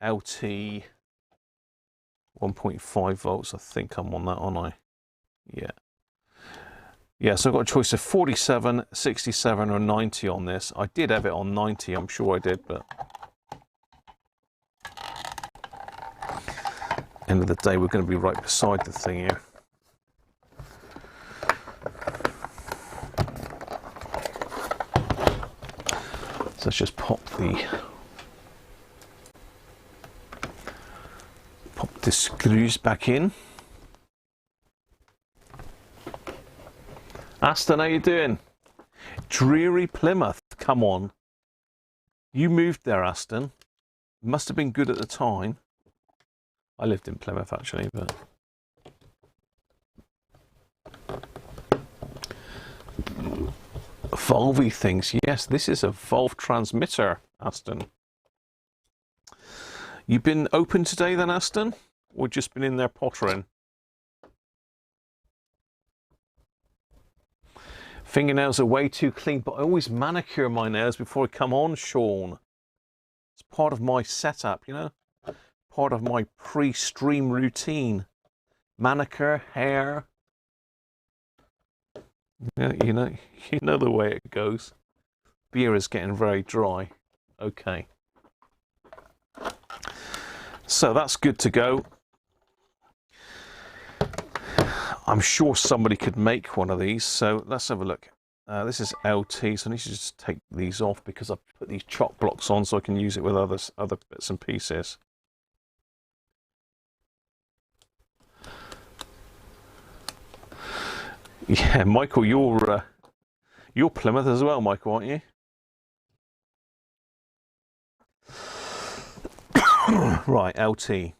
LT 1.5 volts, I think I'm on that, aren't I? Yeah. Yeah, so I've got a choice of 47, 67 or 90 on this. I did have it on 90, I'm sure I did, but end of the day, we're going to be right beside the thing here. So let's just pop the screws back in. Aston, how you doing? Dreary Plymouth, come on. You moved there, Aston. Must have been good at the time. I lived in Plymouth, actually, but... Valvey things. Yes, this is a Valve transmitter, Aston. You been open today then, Aston? Or just been in there pottering? Fingernails are way too clean, but I always manicure my nails before I come on, Sean. It's part of my setup, you know? Part of my pre-stream routine. Manicure, hair. Yeah, you know the way it goes. Beer is getting very dry. Okay. So that's good to go. I'm sure somebody could make one of these, so let's have a look. This is LT, so I need to just take these off because I've put these chock blocks on so I can use it with other bits and pieces. Yeah, Michael, you're Plymouth as well, Michael, aren't you? Right, LT.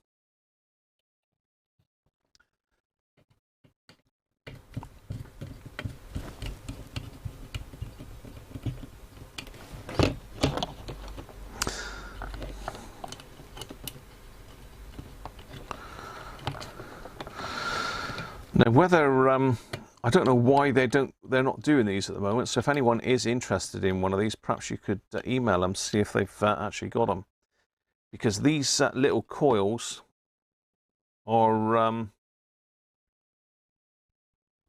Now, whether I don't know why they're not doing these at the moment. So if anyone is interested in one of these, perhaps you could email them, see if they've actually got them, because these little coils are.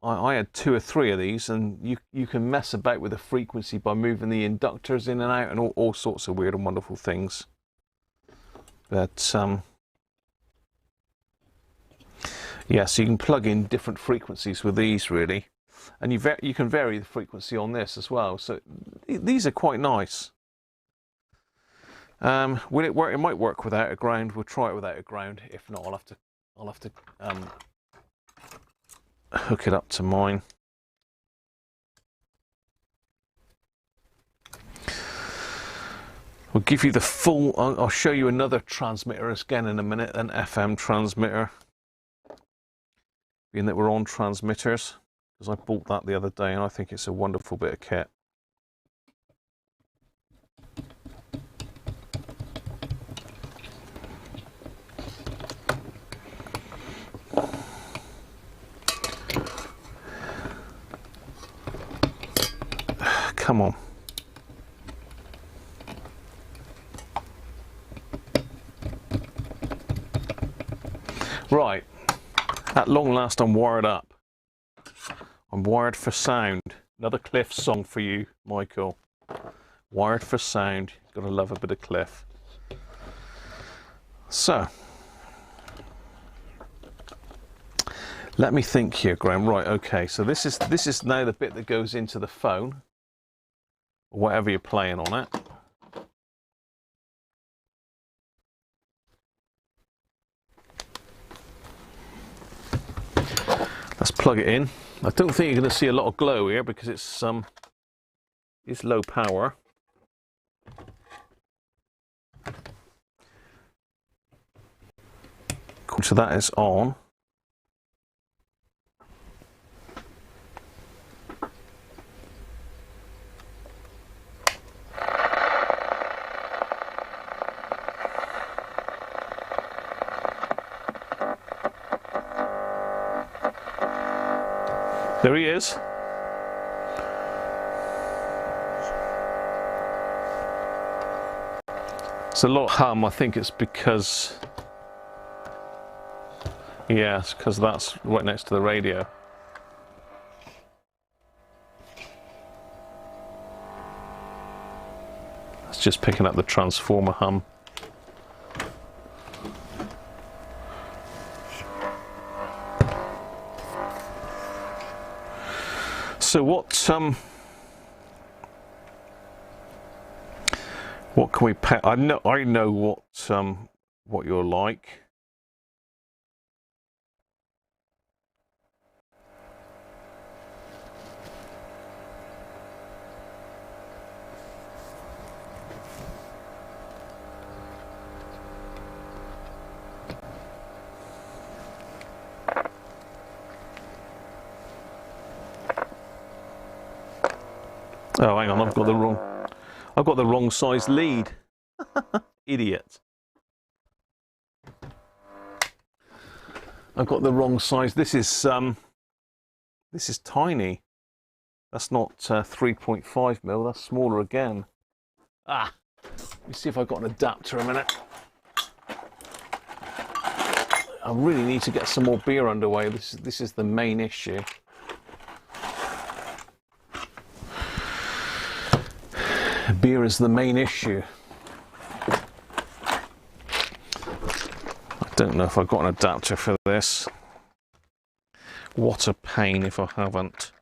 I had 2 or 3 of these, and you can mess about with the frequency by moving the inductors in and out, and all sorts of weird and wonderful things. But yeah, so you can plug in different frequencies with these, really, and you can vary the frequency on this as well. So these are quite nice. Will it work? It might work without a ground. We'll try it without a ground. If not, I'll have to hook it up to mine. We'll give you the full. I'll show you another transmitter again in a minute, an FM transmitter. Being that we're on transmitters, because I bought that the other day and I think it's a wonderful bit of kit. Come on. Right. At long last, I'm wired up. I'm wired for sound. Another Cliff song for you, Michael. Wired for sound. Gotta love a bit of Cliff. So, let me think here, Graham. Right, okay. So this is now the bit that goes into the phone, or whatever you're playing on it. Let's plug it in. I don't think you're going to see a lot of glow here because it's low power. So that is on. There he is. It's a lot of hum. I think it's because, yeah, it's because that's right next to the radio. It's just picking up the transformer hum. So what can we pay? I know what you're like. Oh, hang on, I've got the wrong size lead. Idiot. I've got the wrong size. This is tiny. That's not 3.5 mil. That's smaller again. Ah, let me see if I've got an adapter a minute. I really need to get some more beer underway. This is the main issue. Beer is the main issue. I don't know if I've got an adapter for this. What a pain if I haven't.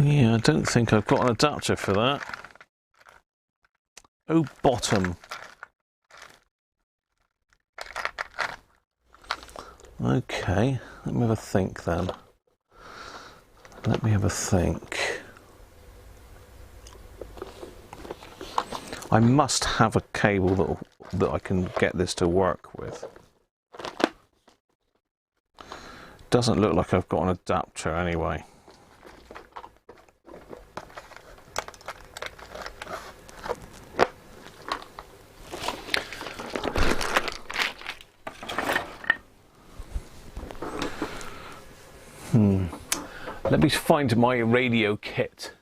Yeah, I don't think I've got an adapter for that. Oh, bottom. Okay, let me have a think then. Let me have a think. I must have a cable that I can get this to work with. Doesn't look like I've got an adapter anyway. Let me find my radio kit.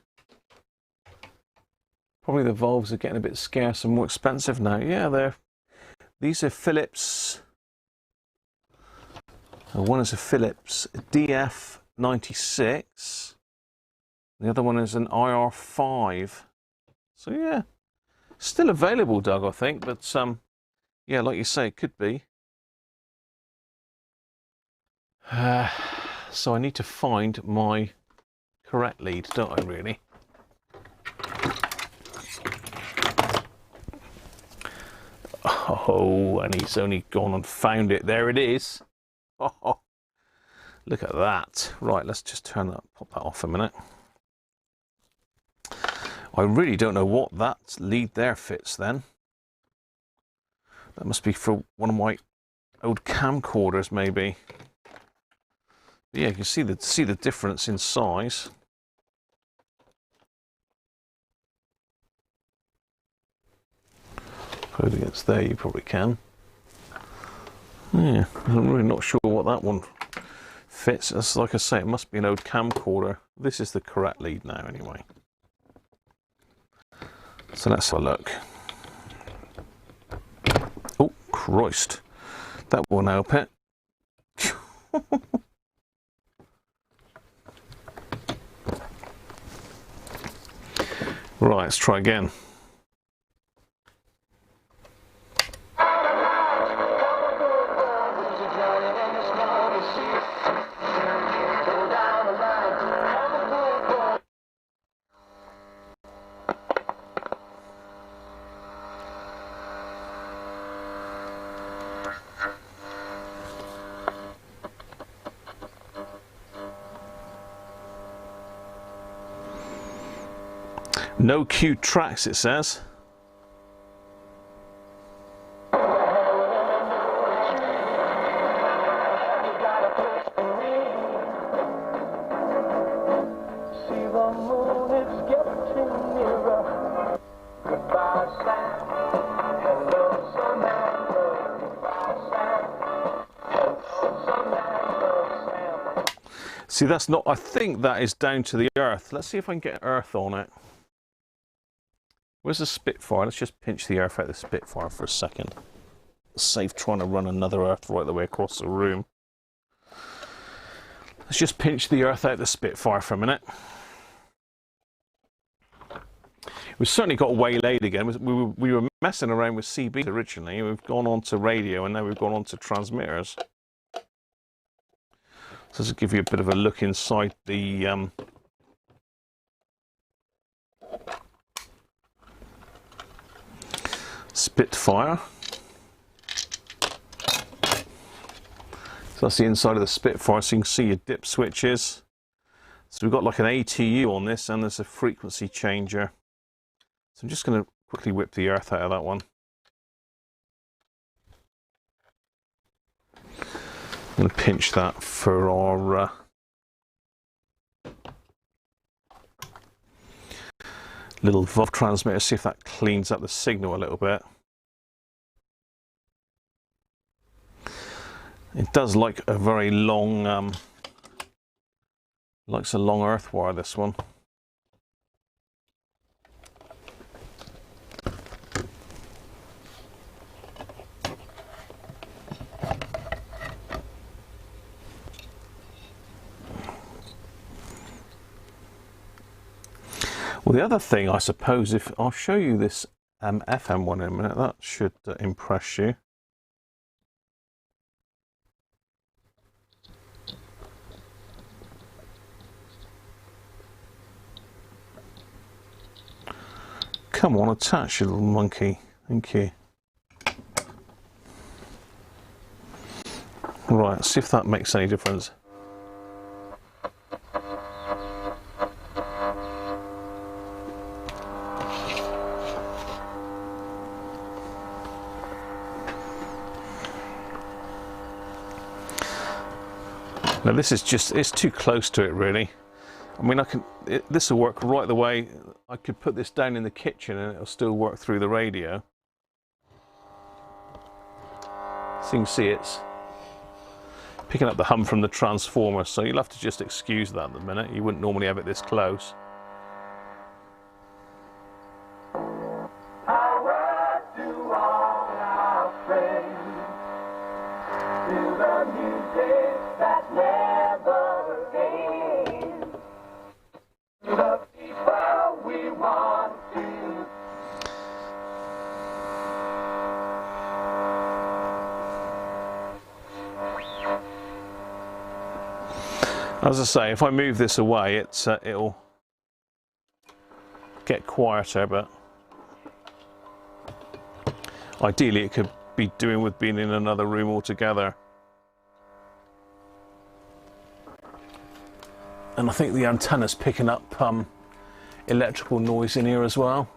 Probably the valves are getting a bit scarce and more expensive now. Yeah, these are Philips. One is a Philips DF96. The other one is an IR5. So yeah, still available, Doug, I think. But yeah, like you say, it could be. So I need to find my correct lead, don't I, really? Oh, and he's only gone and found it. There it is. Oh, look at that. Right, let's just turn that, pop that off a minute. I really don't know what that lead there fits then. That must be for one of my old camcorders, maybe. Yeah, you can see the difference in size. Put it against there, you probably can. Yeah, I'm really not sure what that one fits. As like I say, it must be an old camcorder. This is the correct lead now, anyway. So let's have a look. Oh, Christ! That won't help it. Right, let's try again. No queued tracks, it says. See, that's not, I think that is down to the earth. Let's see if I can get earth on it. Where's the Spitfire? Let's just pinch the earth out of the Spitfire for a second. Save trying to run another earth right the way across the room. Let's just pinch the earth out of the Spitfire for a minute. We've certainly got waylaid again. We were messing around with CB originally. We've gone on to radio and now we've gone on to transmitters. So this will give you a bit of a look inside the Spitfire. So that's the inside of the Spitfire, so you can see your dip switches. So we've got like an ATU on this and there's a frequency changer. So I'm just going to quickly whip the earth out of that one. I'm going to pinch that for our little valve transmitter, see if that cleans up the signal a little bit. It does like a very long, likes a long earth wire, this one. Well, the other thing, I suppose, if I'll show you this FM one in a minute, that should impress you. Come on, attach, you little monkey. Thank you. Right, let's see if that makes any difference. Now this is just, it's too close to it really. I mean, this will work right the way. I could put this down in the kitchen and it'll still work through the radio. So you can see it's picking up the hum from the transformer, so you'll have to just excuse that at the minute. You wouldn't normally have it this close. As I say, if I move this away, it'll get quieter, but ideally it could be doing with being in another room altogether. And I think the antenna's picking up electrical noise in here as well.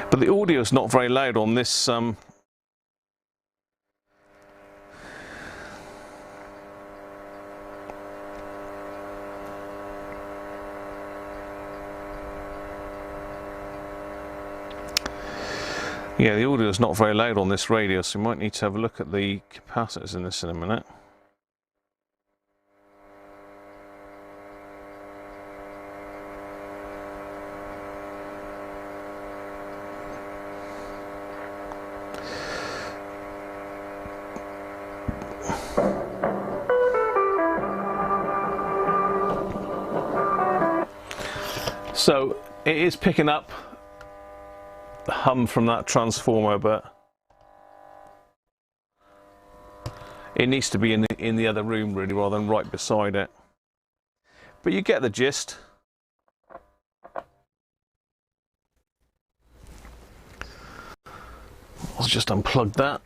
But the audio is not very loud on this. Yeah, the audio is not very loud on this radio, so we might need to have a look at the capacitors in this in a minute. So it is picking up the hum from that transformer, but it needs to be in the other room really, rather than right beside it. But you get the gist. I'll just unplug that.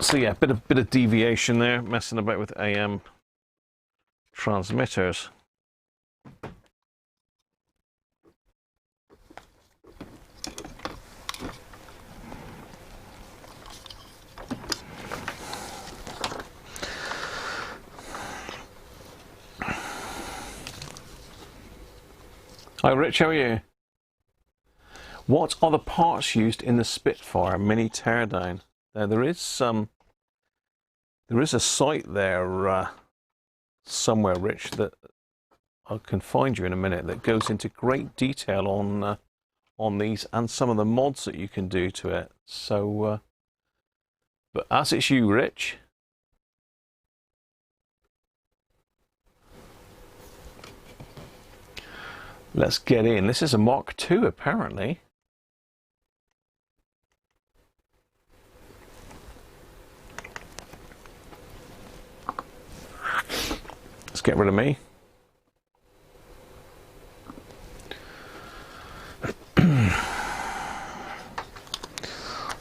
So yeah, bit of deviation there, messing about with AM transmitters. Hi Rich, how are you? What are the parts used in the Spitfire mini teardown? There is a site there somewhere, Rich, that I can find you in a minute, that goes into great detail on these and some of the mods that you can do to it. So, but as it's you, Rich. Let's get in. This is a Mark II, apparently. Let's get rid of me.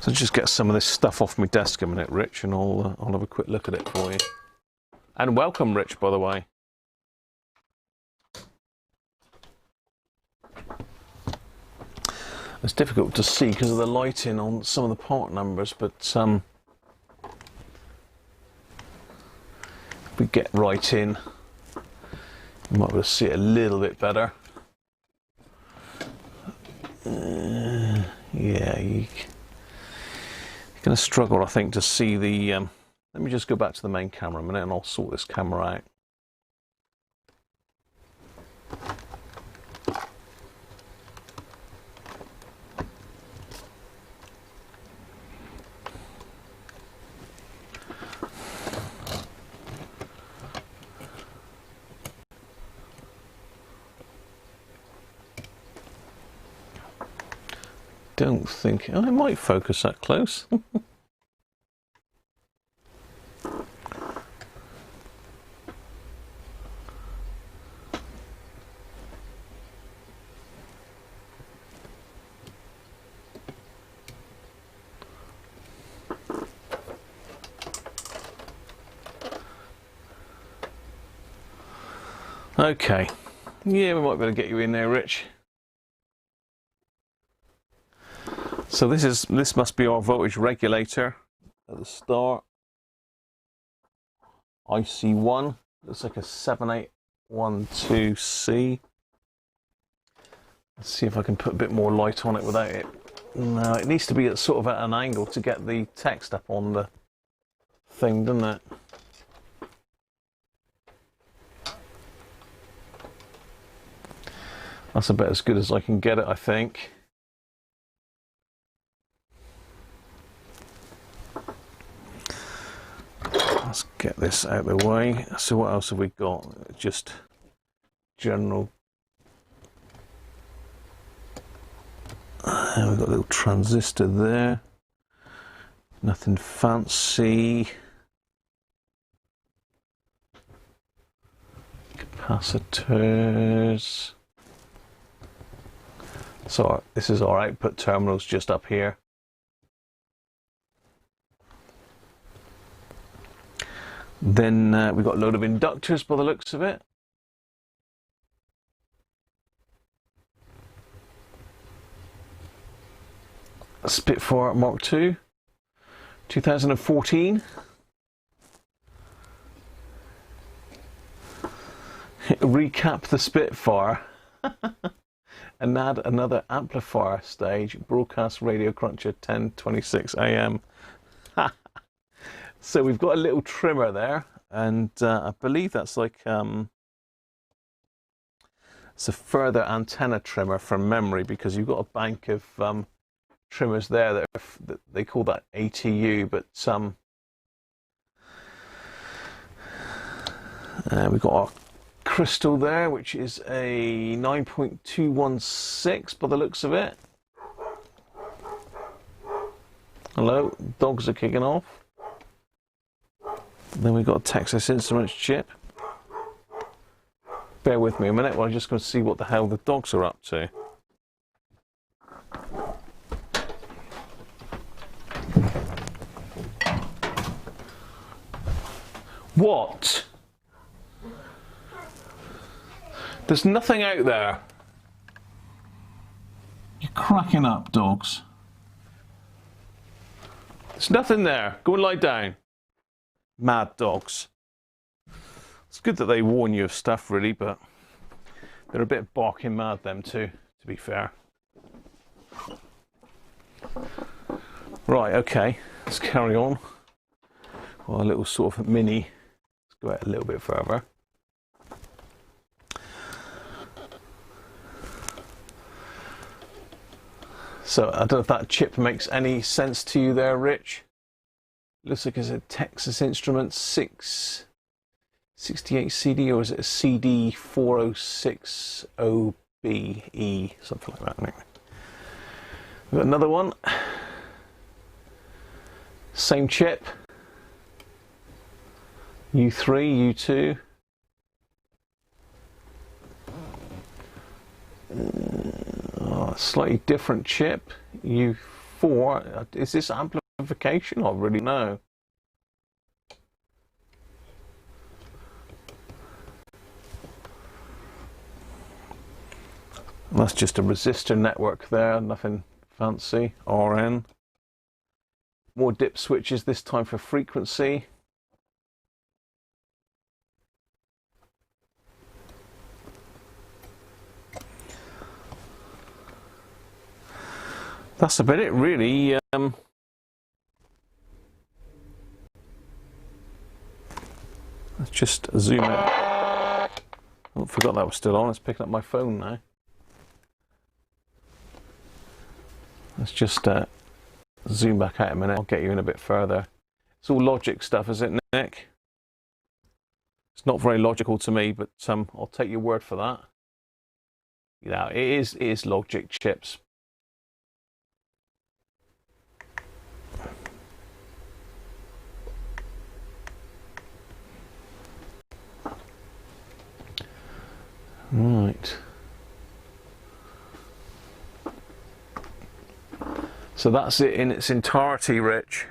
So just get some of this stuff off my desk a minute, Rich, and I'll have a quick look at it for you. And welcome, Rich, by the way. It's difficult to see because of the lighting on some of the part numbers, but If we get right in, you might be able to see it a little bit better. Yeah, you're going to struggle, I think, to see the... let me just go back to the main camera a minute and I'll sort this camera out. Don't think... Oh, it might focus that close. Okay. Yeah, we might be able to get you in there, Rich. So this must be our voltage regulator at the start. IC1, looks like a 7812C. Let's see if I can put a bit more light on it without it. No, it needs to be at sort of at an angle to get the text up on the thing, doesn't it? That's about as good as I can get it, I think. Let's get this out of the way. So what else have we got? Just general. We've got a little transistor there. Nothing fancy. Capacitors. So this is our output terminals just up here. Then we've got a load of inductors by the looks of it. A Spitfire Mark II, 2014. Recap the Spitfire and add another amplifier stage, broadcast Radiocruncher 10:26 AM. So we've got a little trimmer there, and I believe that's like it's a further antenna trimmer from memory, because you've got a bank of trimmers there that they call that ATU, but we've got our crystal there, which is a 9.216 by the looks of it. Hello, dogs are kicking off. Then we've got a Texas Instruments chip. Bear with me a minute while I'm just going to see what the hell the dogs are up to. What? There's nothing out there. You're cracking up, dogs. There's nothing there. Go and lie down. Mad dogs. It's good that they warn you of stuff, really, but they're a bit barking mad, them too, to be fair. Right, okay, let's carry on. Well, a little sort of mini. Let's go out a little bit further. So I don't know if that chip makes any sense to you there, Rich. Looks like it's a Texas Instruments 668 CD, or is it a CD 4060BE, something like that. Anyway. We've got another one. Same chip. U3, U2. Slightly different chip. U4. Is this amplification? I really know. That's just a resistor network there, nothing fancy. RN. More dip switches, this time for frequency. That's about it, really. Let's just zoom out. Oh, forgot that was still on. It's picking up my phone now. Let's just zoom back out a minute. I'll get you in a bit further. It's all logic stuff, is it, Nick? It's not very logical to me, but I'll take your word for that. You know, it is logic chips. Right. So that's it in its entirety, Rich.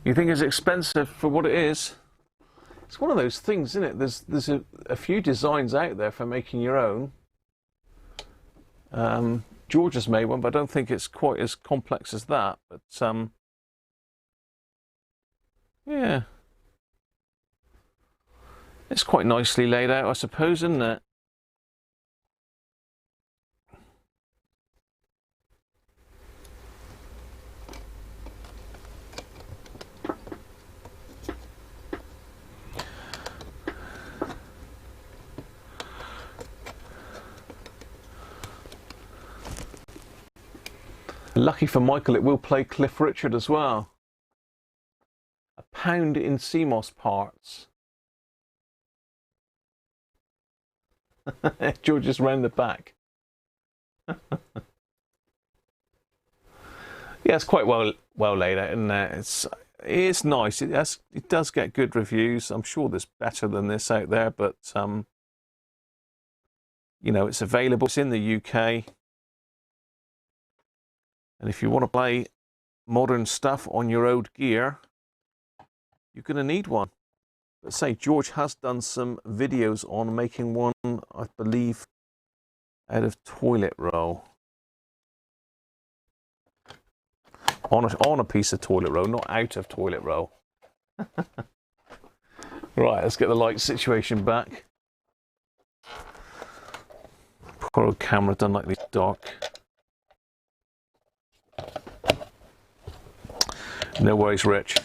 You think it's expensive for what it is? It's one of those things, isn't it? There's a few designs out there for making your own. George has made one, but I don't think it's quite as complex as that. But yeah, it's quite nicely laid out, I suppose, isn't it? Lucky for Michael, it will play Cliff Richard as well. £1 in CMOS parts. George is round the back. Yeah, it's quite well laid out, isn't it? It is nice. It does get good reviews. I'm sure there's better than this out there, but you know, it's available. It's in the UK. And if you want to play modern stuff on your old gear, you're going to need one. But say, George has done some videos on making one, I believe, out of toilet roll. On a piece of toilet roll, not out of toilet roll. Right, let's get the light situation back. Poor old camera done like this dark. No worries, Rich.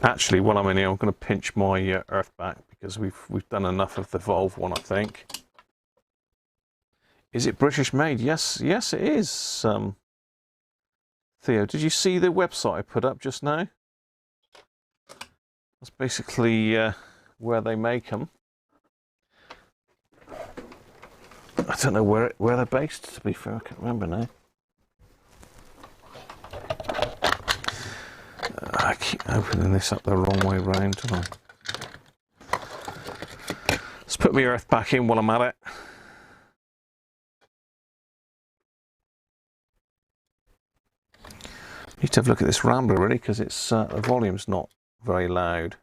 Actually, while I'm in here, I'm going to pinch my earth back because we've done enough of the Volve one, I think. Is it British made? Yes, it is. Theo, did you see the website I put up just now? That's basically where they make them. I don't know where they're based, to be fair. I can't remember now. I keep opening this up the wrong way round, don't I? Let's put my earth back in while I'm at it. Need to have a look at this Rambler, really, because it's the volume's not very loud.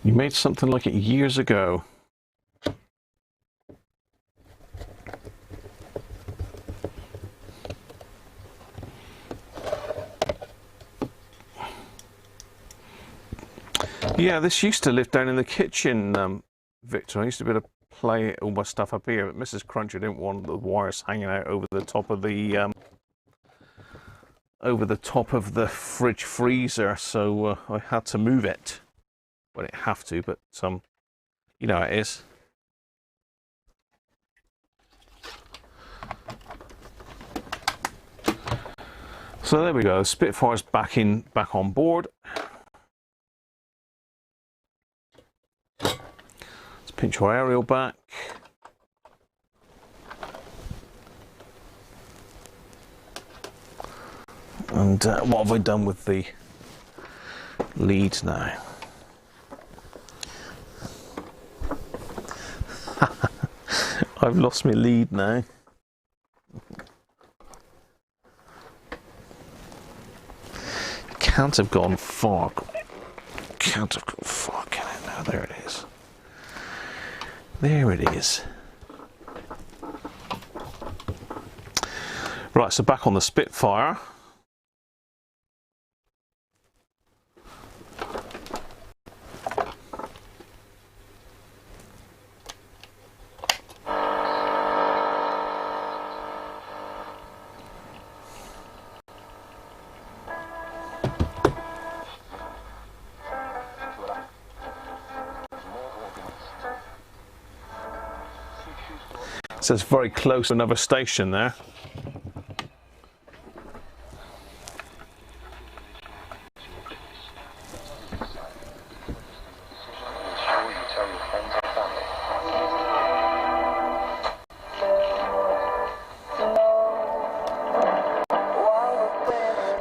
You made something like it years ago. Yeah, this used to live down in the kitchen, Victor. I used to be able to play all my stuff up here, but Mrs. Cruncher didn't want the wires hanging out over the top of the fridge freezer, so I had to move it. Well, I didn't have to, but you know how it is. So there we go. Spitfire's back on board. Let's pinch our aerial back. And what have I done with the leads now? I've lost my lead now. Can't have gone far. Can't have gone far, can it? Now, there it is. There it is. Right, so back on the Spitfire. So it's very close to another station there.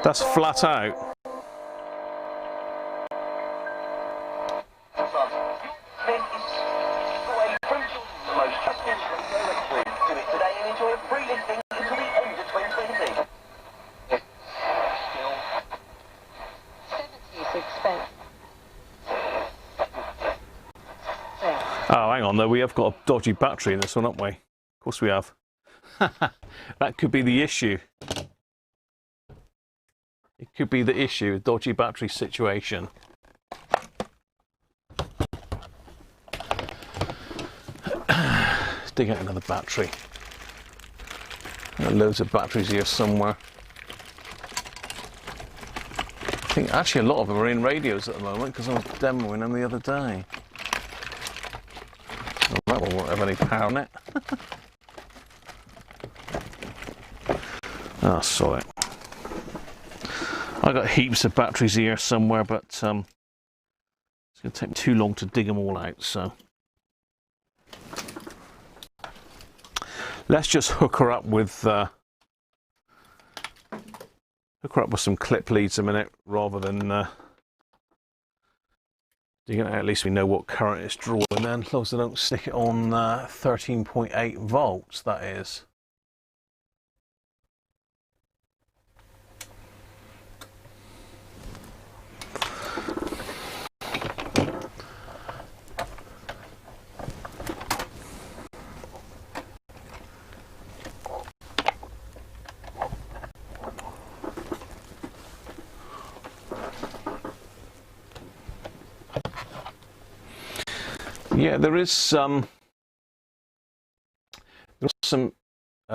That's flat out. Oh, hang on though, we have got a dodgy battery in this one, haven't we? Of course we have. That could be the issue. It could be the issue, a dodgy battery situation. Let's dig out another battery. There are loads of batteries here somewhere. I think actually a lot of them are in radios at the moment because I was demoing them the other day. Well, that one won't have any power on it. Oh, sorry. I got heaps of batteries here somewhere, but it's going to take me too long to dig them all out. So let's just hook her up with some clip leads a minute, rather than digging it out. At least we know what current it's drawing. Then, as long as I don't stick it on 13.8 volts, that is. Yeah, there is some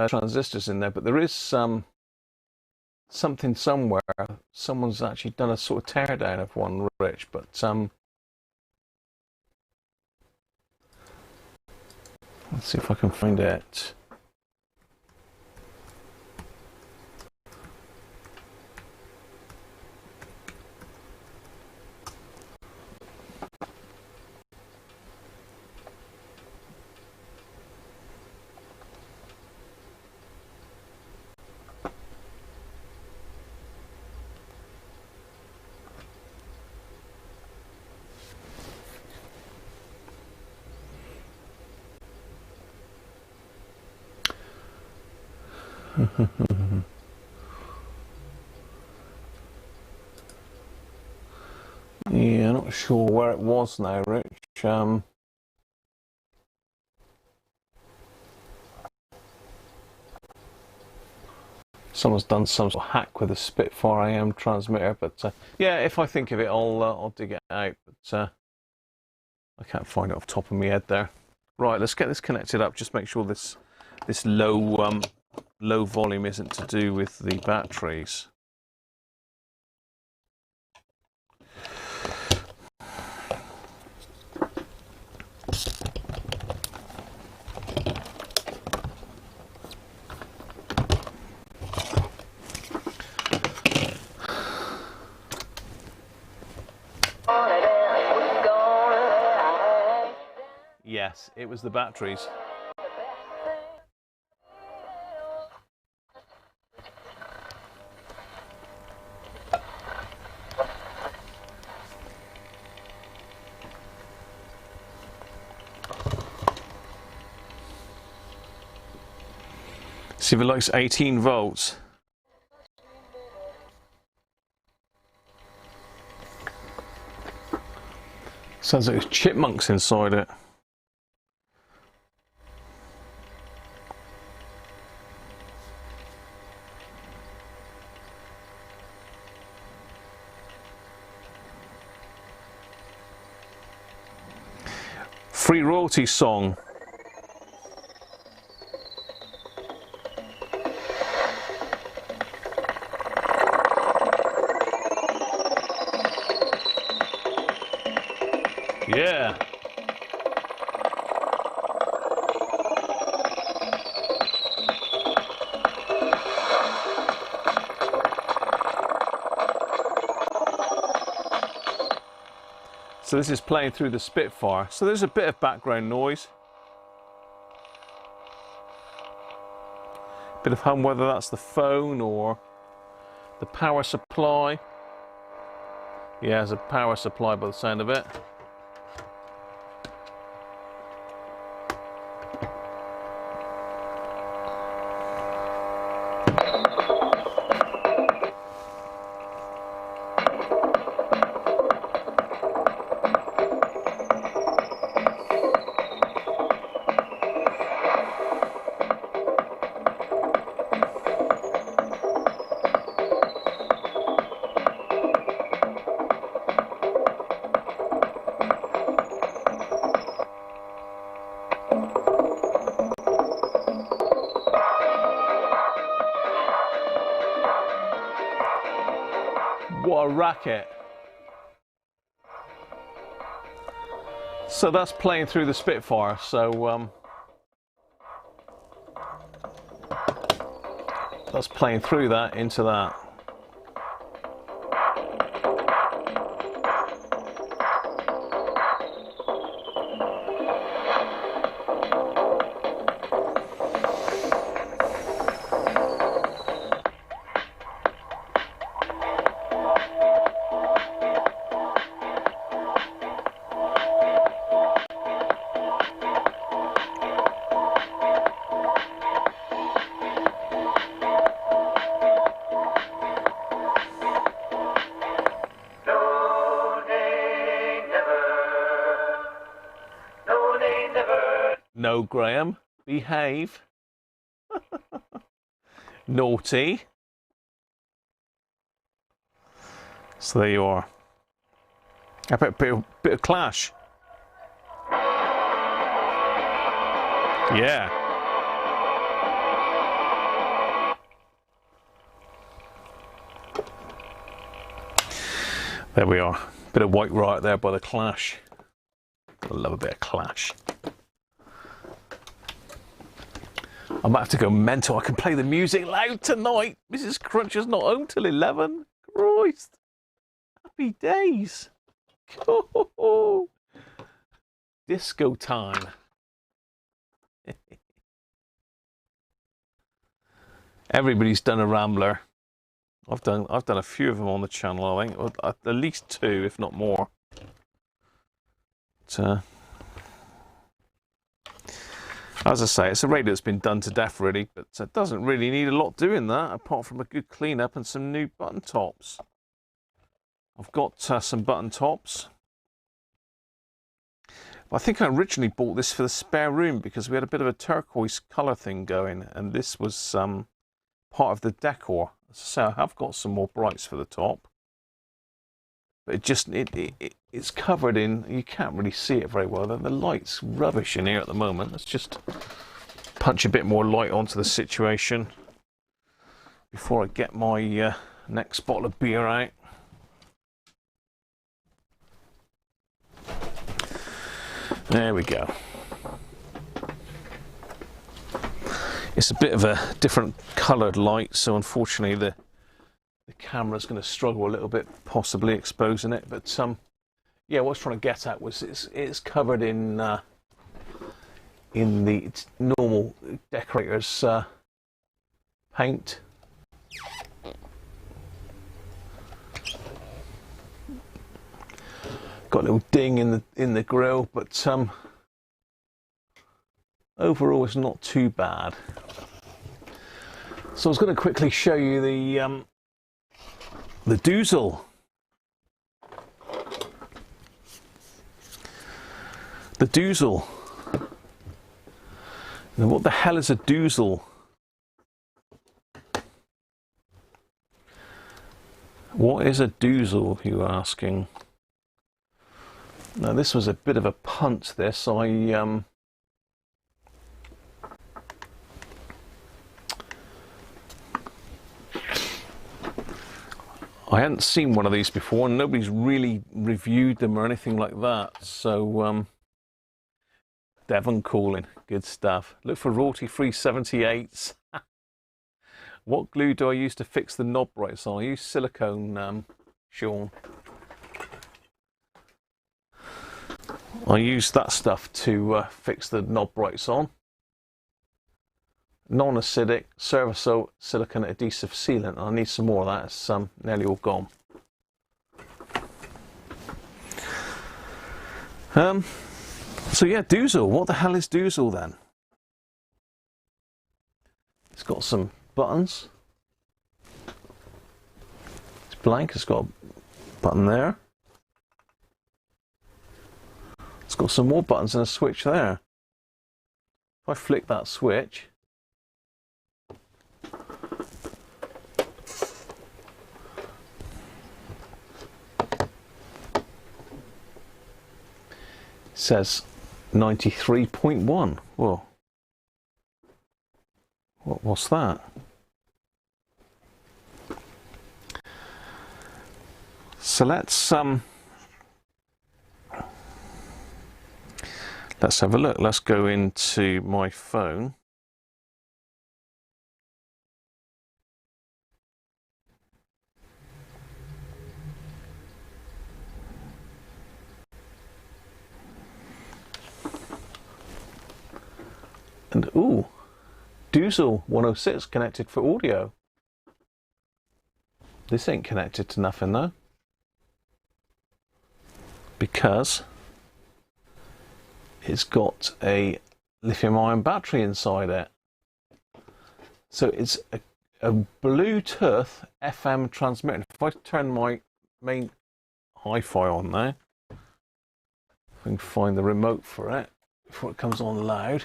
transistors in there, but there is something somewhere. Someone's actually done a sort of teardown of one, Rich, but let's see if I can find it. Yeah, not sure where it was now, Rich. Someone's done some sort of hack with a Spitfire AM transmitter, but yeah, if I think of it, I'll dig it out. But I can't find it off the top of my head there. Right, let's get this connected up. Just make sure this low volume isn't to do with the batteries. Yes, it was the batteries. See if it likes 18 volts. Sounds like there's chipmunks inside it. Free royalty song. Yeah. So this is playing through the Spitfire. So there's a bit of background noise. Bit of hum, whether that's the phone or the power supply. Yeah, there's a power supply by the sound of it. What a racket. So that's playing through the Spitfire. So that's playing through that into that. No, Graham, behave. Naughty. So there you are. A bit of clash. Yeah. There we are. Bit of White Riot there by the Clash. I love a bit of Clash. I might have to go mental. I can play the music loud tonight. Mrs. Cruncher's not home till 11. Christ. Happy days. Disco time. Everybody's done a Rambler. I've done a few of them on the channel, I think. At least 2, if not more. But, as I say, it's a radio that's been done to death, really, but it doesn't really need a lot doing that, apart from a good clean-up and some new button tops. I've got some button tops. I think I originally bought this for the spare room because we had a bit of a turquoise colour thing going, and this was part of the decor. So I have got some more brights for the top. But it's covered in, you can't really see it very well. The light's rubbish in here at the moment. Let's just punch a bit more light onto the situation before I get my next bottle of beer out. There we go. It's a bit of a different coloured light, so unfortunately the camera's going to struggle a little bit, possibly exposing it. But yeah, what I was trying to get at was it's covered in the normal decorator's paint. Got a little ding in the grill, but overall it's not too bad. So I was going to quickly show you the doozle. The doozle. Now, what the hell is a doozle? What is a doozle, you're asking? Now, this was a bit of a punt, this. I hadn't seen one of these before, and nobody's really reviewed them or anything like that. So, Devon calling, good stuff. Look for royalty-free 78s. What glue do I use to fix the knob rights on? I use silicone, Sean. I use that stuff to fix the knob rights on. Non-acidic Serviso silicone adhesive sealant. I need some more of that. It's nearly all gone. So yeah, doozle. What the hell is doozle then? It's got some buttons. It's blank. It's got a button there. It's got some more buttons and a switch there. If I flick that switch, it says 93.1. Whoa. What's that? So let's have a look. Let's go into my phone. And ooh, Doozle 106 connected for audio. This ain't connected to nothing though, because it's got a lithium-ion battery inside it. So it's a Bluetooth FM transmitter. If I turn my main hi-fi on now, if I can find the remote for it before it comes on loud.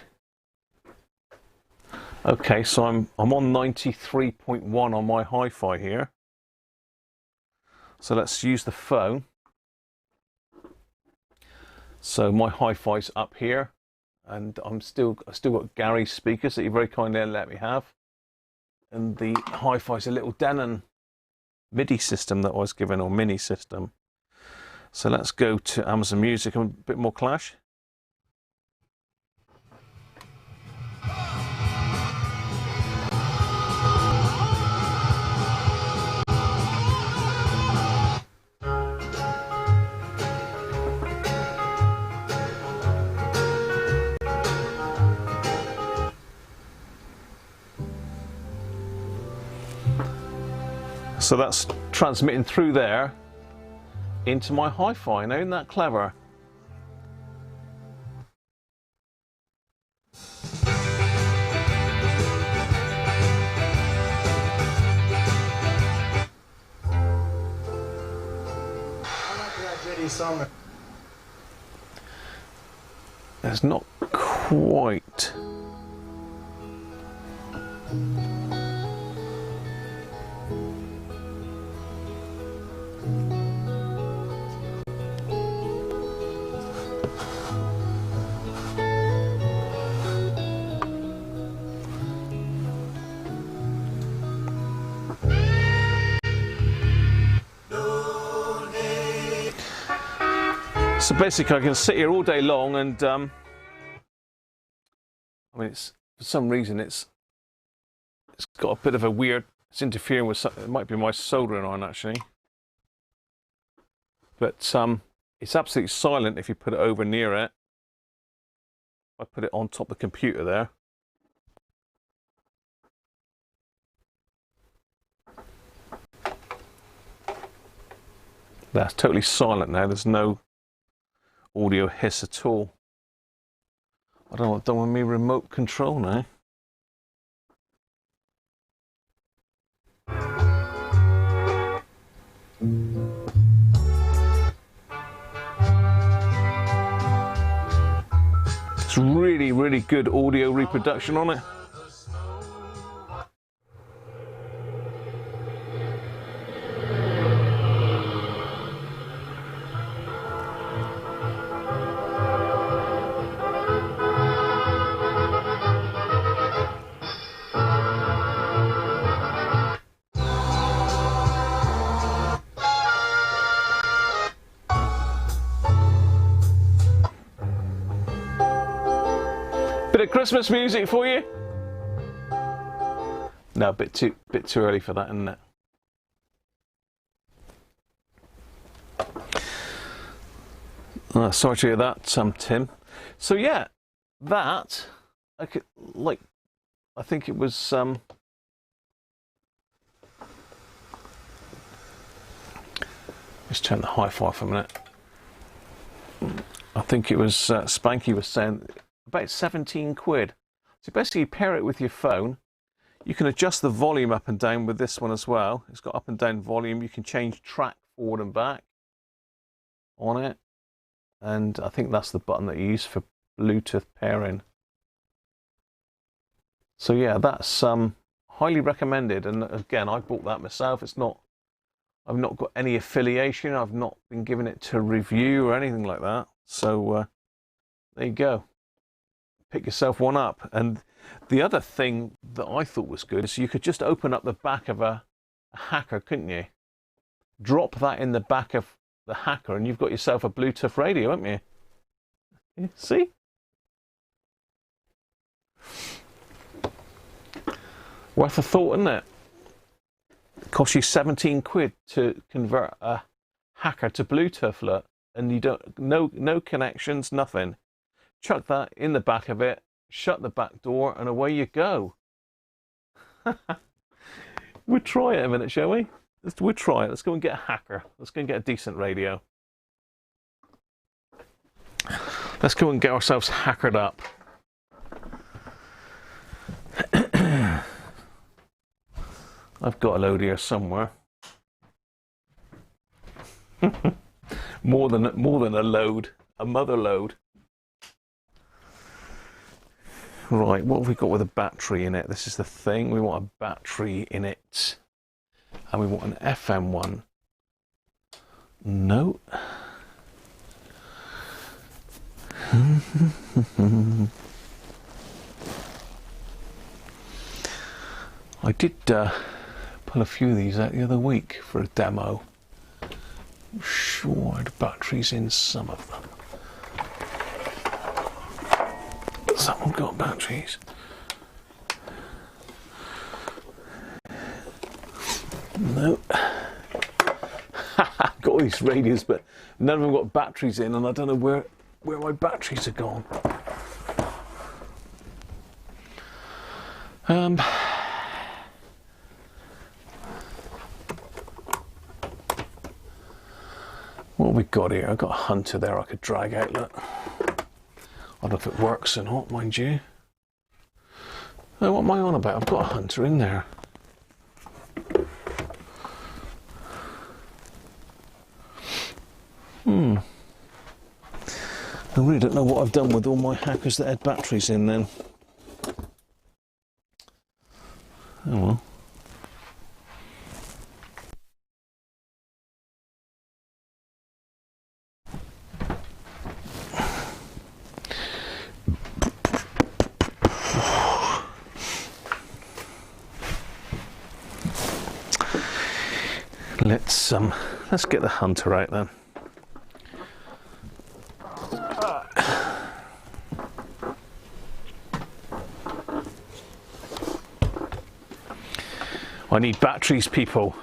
Okay, so I'm on 93.1 on my hi-fi here. So let's use the phone. So my hi-fi's up here, and I've still got Gary's speakers that he very kindly let me have, and the hi-fi's a little Denon MIDI system that I was given, or mini system. So let's go to Amazon Music and a bit more clash. So that's transmitting through there into my hi-fi. Now, isn't that clever? It's not quite. So basically, I can sit here all day long, and I mean, it's for some reason it's got a bit of a weird. It's interfering with something. It might be my soldering iron actually, but it's absolutely silent if you put it over near it. I put it on top of the computer there. That's totally silent now. There's no audio hiss at all. I don't know what I've done with me remote control now. It's really, really good audio reproduction on it. Bit of Christmas music for you? No, a bit too early for that, isn't it? Sorry to hear that, Tim. So yeah, that I think it was let's turn the hi-fi for a minute. I think it was Spanky was saying about 17 quid. So basically you pair it with your phone. You can adjust the volume up and down with this one as well. It's got up and down volume. You can change track forward and back on it. And I think that's the button that you use for Bluetooth pairing. So yeah, that's highly recommended. And again, I bought that myself. I've not got any affiliation. I've not been given it to review or anything like that. So there you go. Pick yourself one up. And the other thing that I thought was good is you could just open up the back of a Hacker, couldn't you? Drop that in the back of the Hacker and you've got yourself a Bluetooth radio, haven't you? See? Worth a thought, isn't it? It costs you 17 quid to convert a Hacker to Bluetooth, look, and you don't, no connections, nothing. Chuck that in the back of it, shut the back door, and away you go. We'll try it a minute, shall we? We'll try it. Let's go and get a Hacker. Let's go and get a decent radio. Let's go and get ourselves hackered up. I've got a load here somewhere. more than a load, a mother load. Right, what have we got with a battery in it? This is the thing. We want a battery in it. And we want an FM one. No. I did pull a few of these out the other week for a demo. I'm sure I had batteries in some of them. Someone got batteries. No. Got all these radios, but none of them got batteries in, and I don't know where my batteries are gone. What have we got here? I've got a Hunter there I could drag out, look. I don't know if it works or not, mind you. Oh, what am I on about? I've got a Hunter in there. I really don't know what I've done with all my Hackers that had batteries in then. Oh well. Let's get the Hunter out then. I need batteries, people.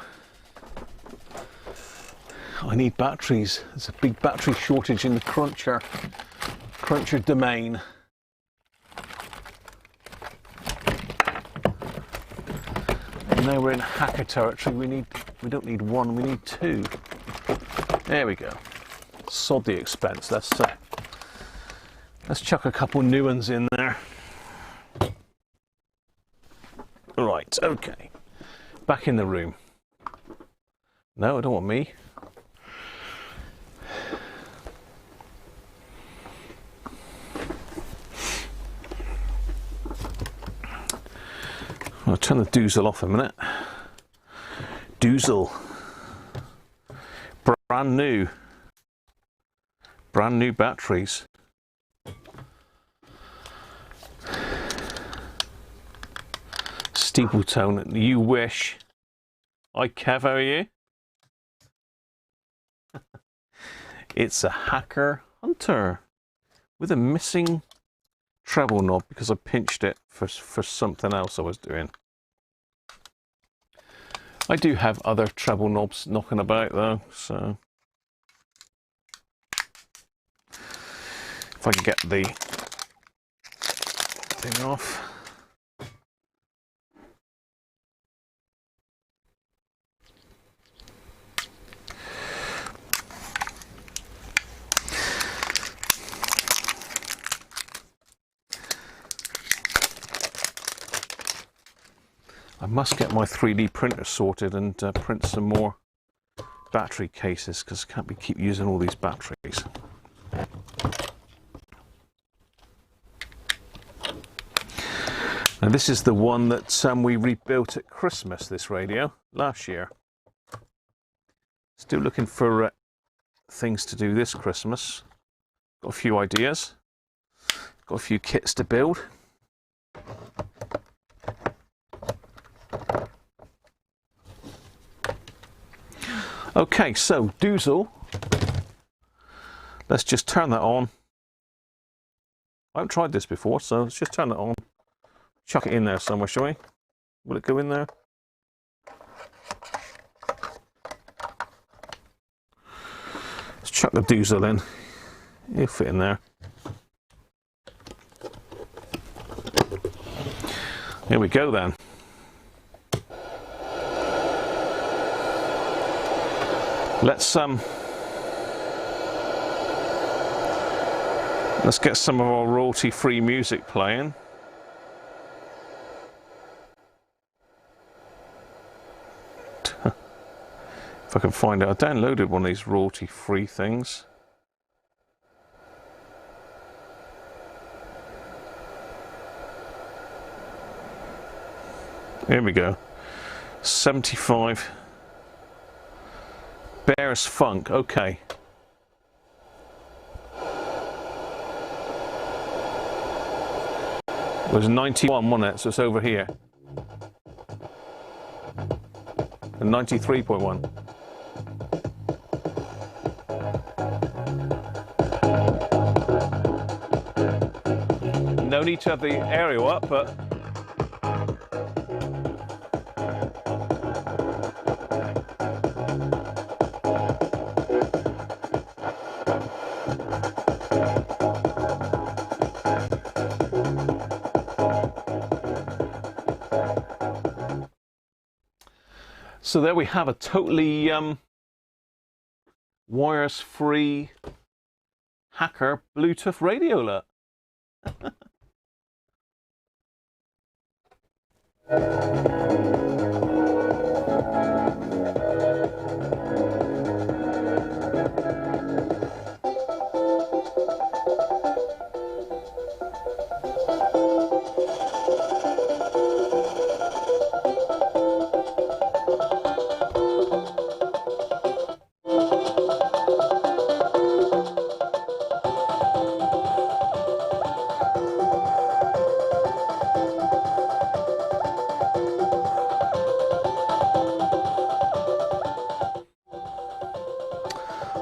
I need batteries. There's a big battery shortage in the Cruncher domain. And now we're in Hacker territory. We don't need one, we need two. There we go. Sod the expense. Let's chuck a couple new ones in there. Right, okay. Back in the room. No, I don't want me. I'll turn the doozle off a minute. Doozle. Brand new. Brand new batteries. Steepletone, you wish. Hi Kev, how are you? It's a Hacker Hunter with a missing treble knob because I pinched it for something else I was doing. I do have other treble knobs knocking about though, so if I can get the thing off. I must get my 3D printer sorted and print some more battery cases because I can't keep using all these batteries. Now this is the one that we rebuilt at Christmas, this radio, last year. Still looking for things to do this Christmas. Got a few ideas. Got a few kits to build. Okay, so doozle. Let's just turn that on. I haven't tried this before, so let's just turn it on. Chuck it in there somewhere, shall we? Will it go in there? Let's chuck the doozle in. It'll fit in there. Here we go then. Let's get some of our royalty-free music playing. If I can find it, I downloaded one of these royalty-free things. Here we go. 75. Bears Funk, okay. It was 91, wasn't it? So it's over here. 93.1. No need to have the aerial up, but so there we have a totally wires-free Hacker Bluetooth radio alert.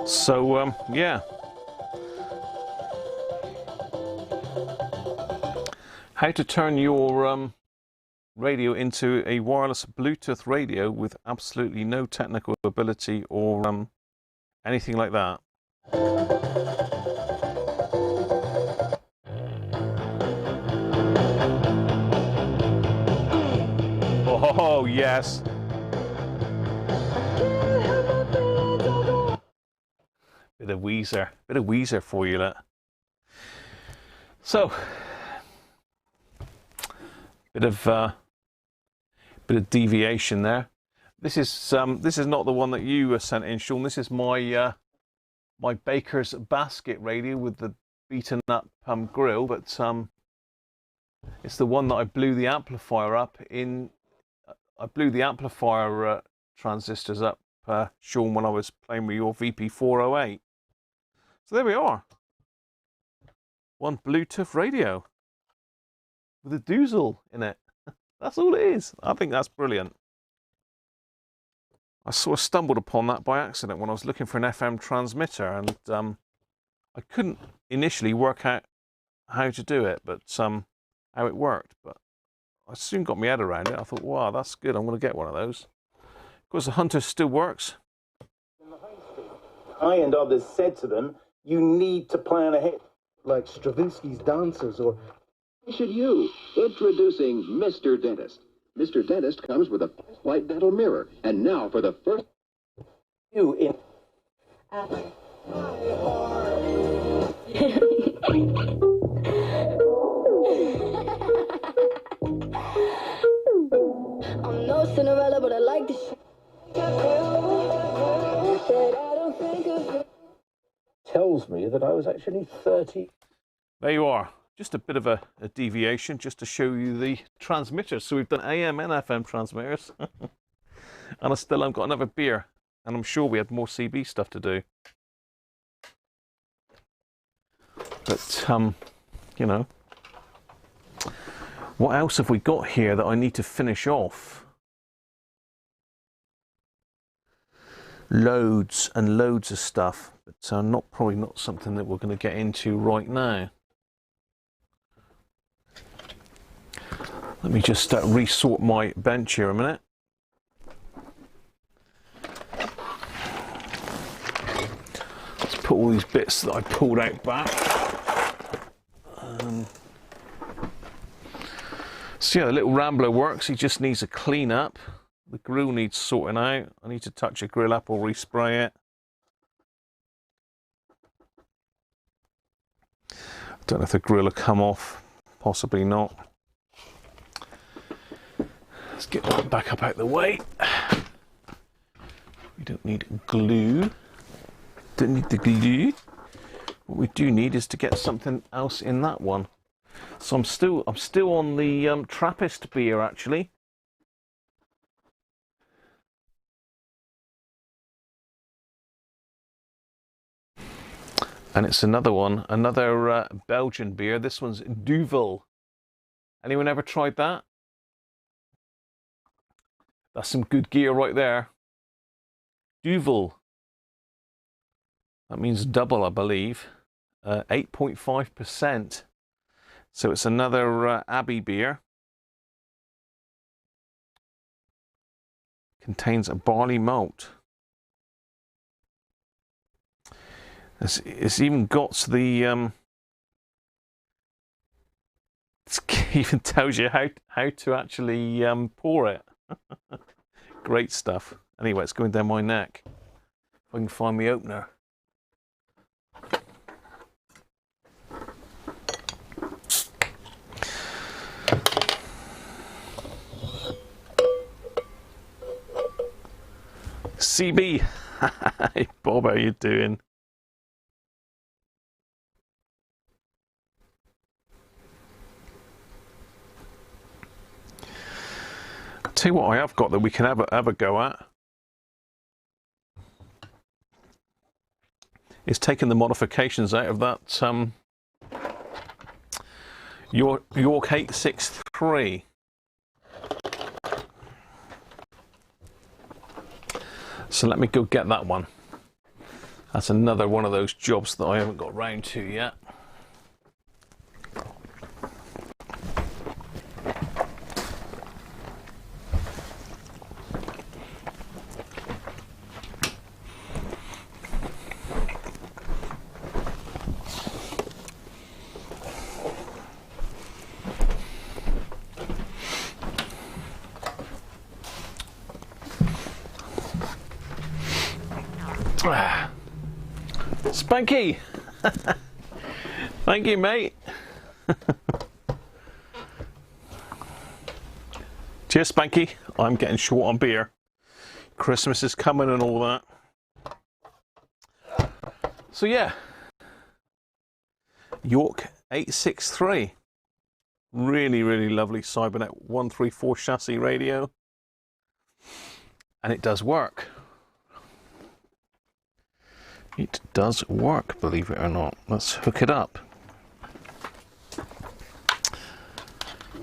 So, yeah. How to turn your radio into a wireless Bluetooth radio with absolutely no technical ability or anything like that. Oh, yes. Bit of Weezer for you, that. So, bit of deviation there. This is not the one that you sent in, Sean. This is my my baker's basket radio with the beaten up grill, but it's the one that I blew the amplifier up in. I blew the amplifier transistors up, Sean, when I was playing with your VP408. So there we are. One Bluetooth radio with a doozle in it. That's all it is. I think that's brilliant. I sort of stumbled upon that by accident when I was looking for an FM transmitter, and I couldn't initially work out how to do it, but how it worked. But I soon got my head around it. I thought, wow, that's good. I'm going to get one of those. Of course, the Hunter still works. High-end others said to them, you need to plan ahead. Like Stravinsky's dancers, or... Should you? Introducing Mr. Dentist. Mr. Dentist comes with a white dental mirror. And now for the first... You in... I'm no Cinderella, but I like this shit. Said I don't think of you. tells me that I was actually 30. There you are. Just a bit of a deviation just to show you the transmitters. So we've done AM and FM transmitters. And I still haven't got another beer. And I'm sure we had more CB stuff to do. But, you know. What else have we got here that I need to finish off? Loads and loads of stuff. But probably not something that we're going to get into right now. Let me just resort my bench here a minute. Let's put all these bits that I pulled out back. So yeah, the little Rambler works. He just needs a clean up. The grill needs sorting out. I need to touch the grill up or respray it. Don't know if the grill will come off. Possibly not. Let's get that back up out the way. We don't need glue. Don't need the glue. What we do need is to get something else in that one. So I'm still on the Trappist beer actually. And it's another one, another Belgian beer. This one's Duvel. Anyone ever tried that? That's some good gear right there. Duvel. That means double, I believe. 8.5%. So it's another Abbey beer. Contains a barley malt. It's even got the it even tells you how to actually pour it. Great stuff. Anyway, it's going down my neck. If I can find the opener. CB. Hey Bob, how you doing? Tell you what I have got that we can have a go at is taking the modifications out of that York 863. So let me go get that one. That's another one of those jobs that I haven't got round to yet. Spanky! Thank you, mate. Cheers, Spanky. I'm getting short on beer. Christmas is coming and all that. So yeah, York 863. Really, really lovely Cybernet 134 chassis radio. And it does work. It does work, believe it or not. Let's hook it up.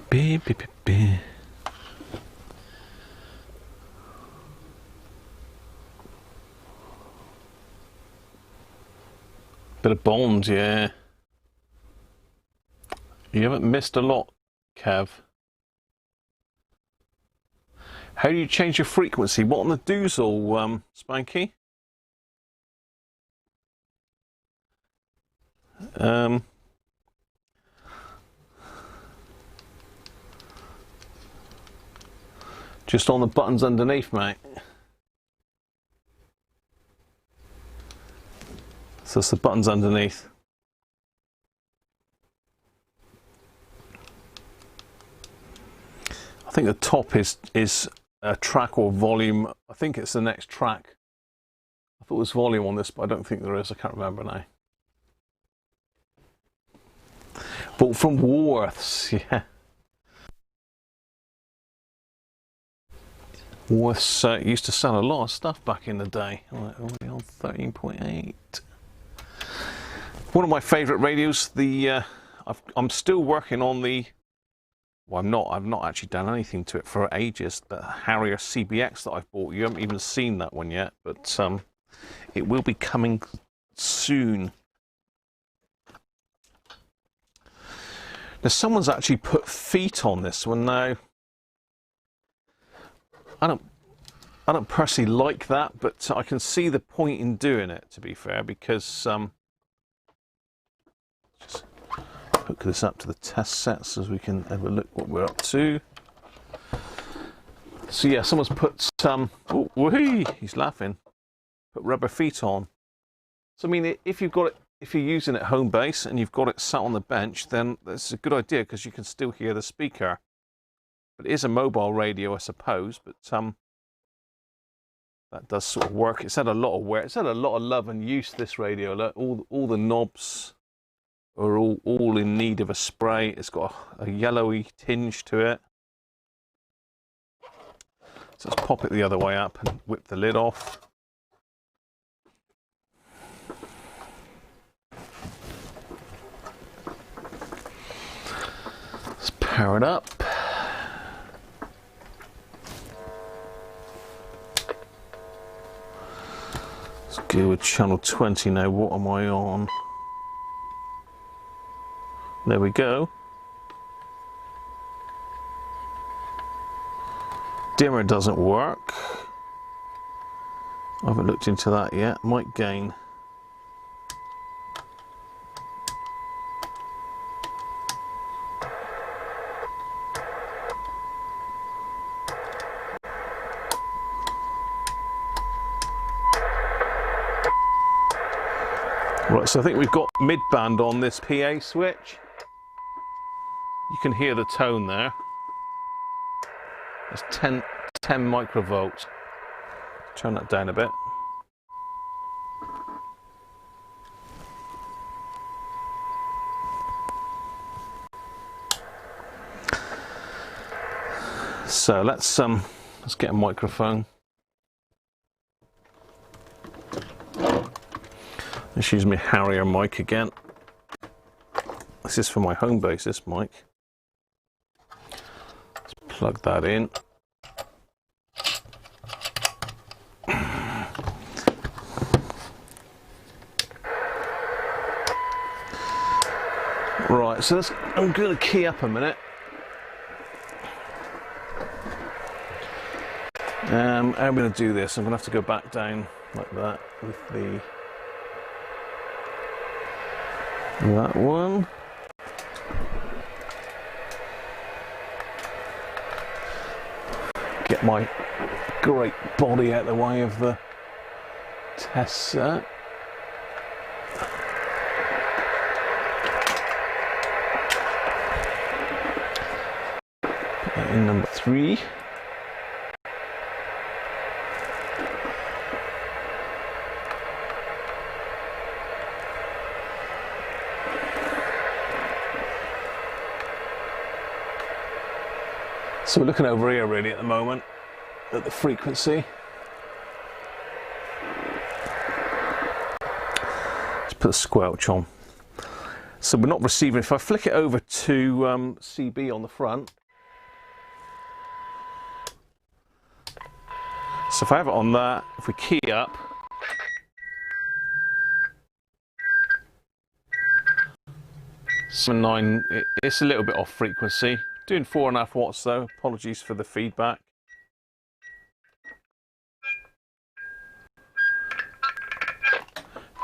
Beep, beep, beep, beep. Bit of Bond, yeah. You haven't missed a lot, Kev. How do you change your frequency? What on the doozle, Spanky? Just on the buttons underneath, mate. So it's the buttons underneath. I think the top is a track or volume. I think it's the next track. I thought there was volume on this, but I don't think there is. I can't remember now. Bought from Woolworths, yeah. Woolworths used to sell a lot of stuff back in the day. Like, only on 13.8. One of my favourite radios. I'm still working on the. Well, I've not actually done anything to it for ages. The Harrier CBX that I've bought. You haven't even seen that one yet, but it will be coming soon. Now, someone's actually put feet on this one now. I don't personally like that, but I can see the point in doing it, to be fair, because just hook this up to the test set so we can have a look what we're up to. So yeah, someone's put some. Oh, whee, he's laughing. Put rubber feet on. So I mean, if you've got it, if you're using it home base and you've got it sat on the bench, then that's a good idea because you can still hear the speaker. But it is a mobile radio, I suppose. But that does sort of work. It's had a lot of wear. It's had a lot of love and use. This radio, look, all the knobs are all in need of a spray. It's got a yellowy tinge to it. So let's pop it the other way up and whip the lid off. Let's power it up. Let's go with channel 20 now. What am I on? There we go. Dimmer doesn't work. I haven't looked into that yet. Mic gain. Right, so I think we've got mid-band on this PA switch. You can hear the tone there. It's 10 microvolts. Turn that down a bit. So let's get a microphone. Let's use my Harrier mic again. This is for my home base, this mic. Let's plug that in. Right, so I'm going to key up a minute. How I'm going to do this, I'm going to have to go back down like that with that one. Get my great body out of the way of the test set. Put that in number 3. So we're looking over here really at the moment at the frequency. Let's put the squelch on. So we're not receiving. If I flick it over to CB on the front, so if I have it on that, if we key up, it's a little bit off frequency. Doing 4.5 watts though. Apologies for the feedback.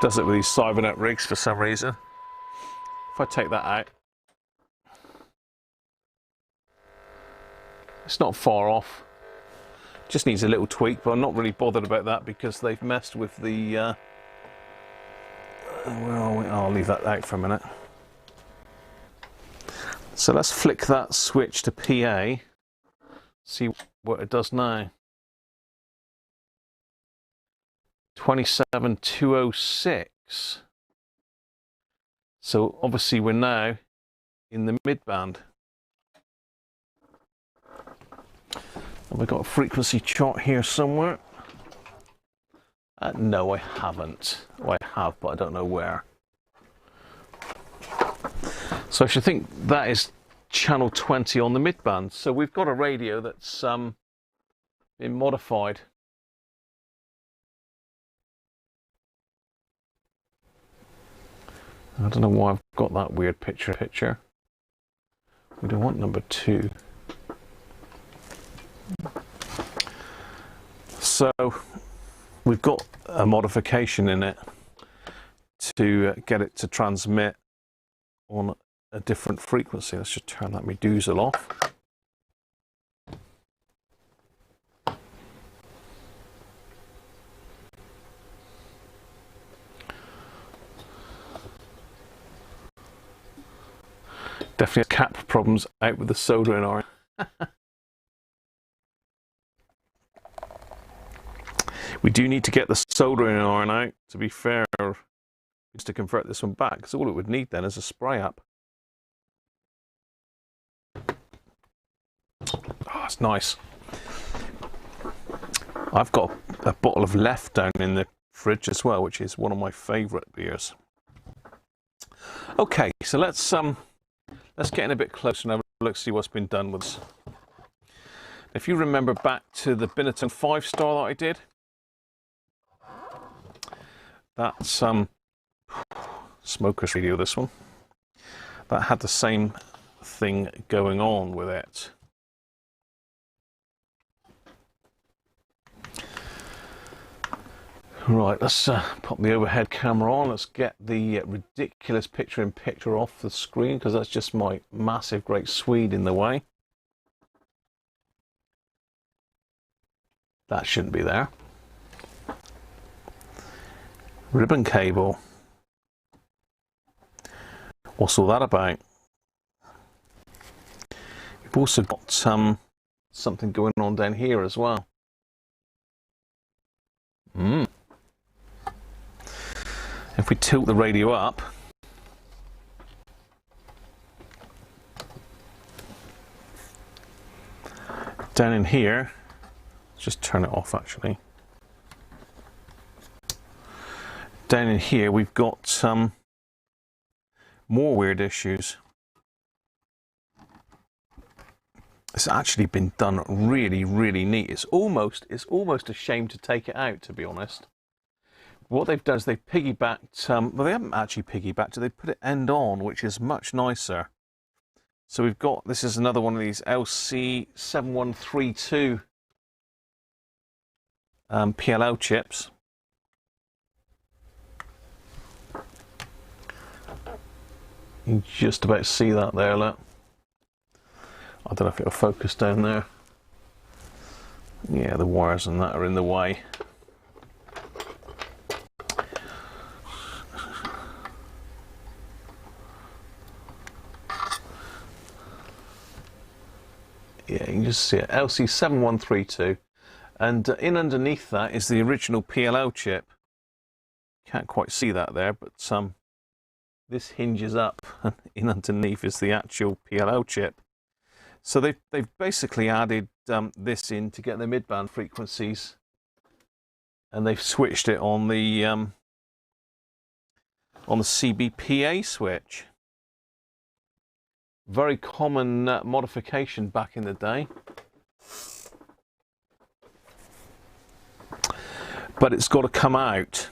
Does it with these Cybernet rigs for some reason. If I take that out, it's not far off. Just needs a little tweak, but I'm not really bothered about that because they've messed with the. Where are we? I'll leave that out for a minute. So let's flick that switch to PA. See what it does now. 27206. So obviously we're now in the mid-band. Have I got a frequency chart here somewhere? No, I haven't. Well, I have, but I don't know where. So I should think that is channel 20 on the mid-band. So we've got a radio that's been modified. I don't know why I've got that weird picture. We don't want number 2. So we've got a modification in it to get it to transmit on a different frequency. Let's just turn that Medusa off. Definitely cap problems out with the soldering iron. We do need to get the soldering iron out, to be fair, just to convert this one back, because all it would need then is a spray up. Oh, it's nice. I've got a bottle of Left down in the fridge as well, which is one of my favourite beers. Okay, so let's get in a bit closer and have a look, see what's been done with this. If you remember back to the Binatone 5-star that I did, that's Smoker's radio, this one. That had the same thing going on with it. Right, let's pop the overhead camera on. Let's get the ridiculous picture-in-picture off the screen, because that's just my massive great Swede in the way. That shouldn't be there. Ribbon cable. What's all that about? We've also got something going on down here as well. If we tilt the radio up, down in here, let's just turn it off actually. Down in here we've got some more weird issues. It's actually been done really, really neat. It's almost a shame to take it out, to be honest. What they've done is they've piggybacked, well, they haven't actually piggybacked it, they put it end on, which is much nicer. So we've got, this is another one of these LC7132 PLL chips. You can just about see that there, look. I don't know if it'll focus down there. Yeah, the wires and that are in the way. Yeah, you can just see it, LC7132, and in underneath that is the original PLL chip. Can't quite see that there, but this hinges up, and in underneath is the actual PLL chip. So they've basically added this in to get the mid-band frequencies, and they've switched it on the CBPA switch. Very common modification back in the day. But it's got to come out.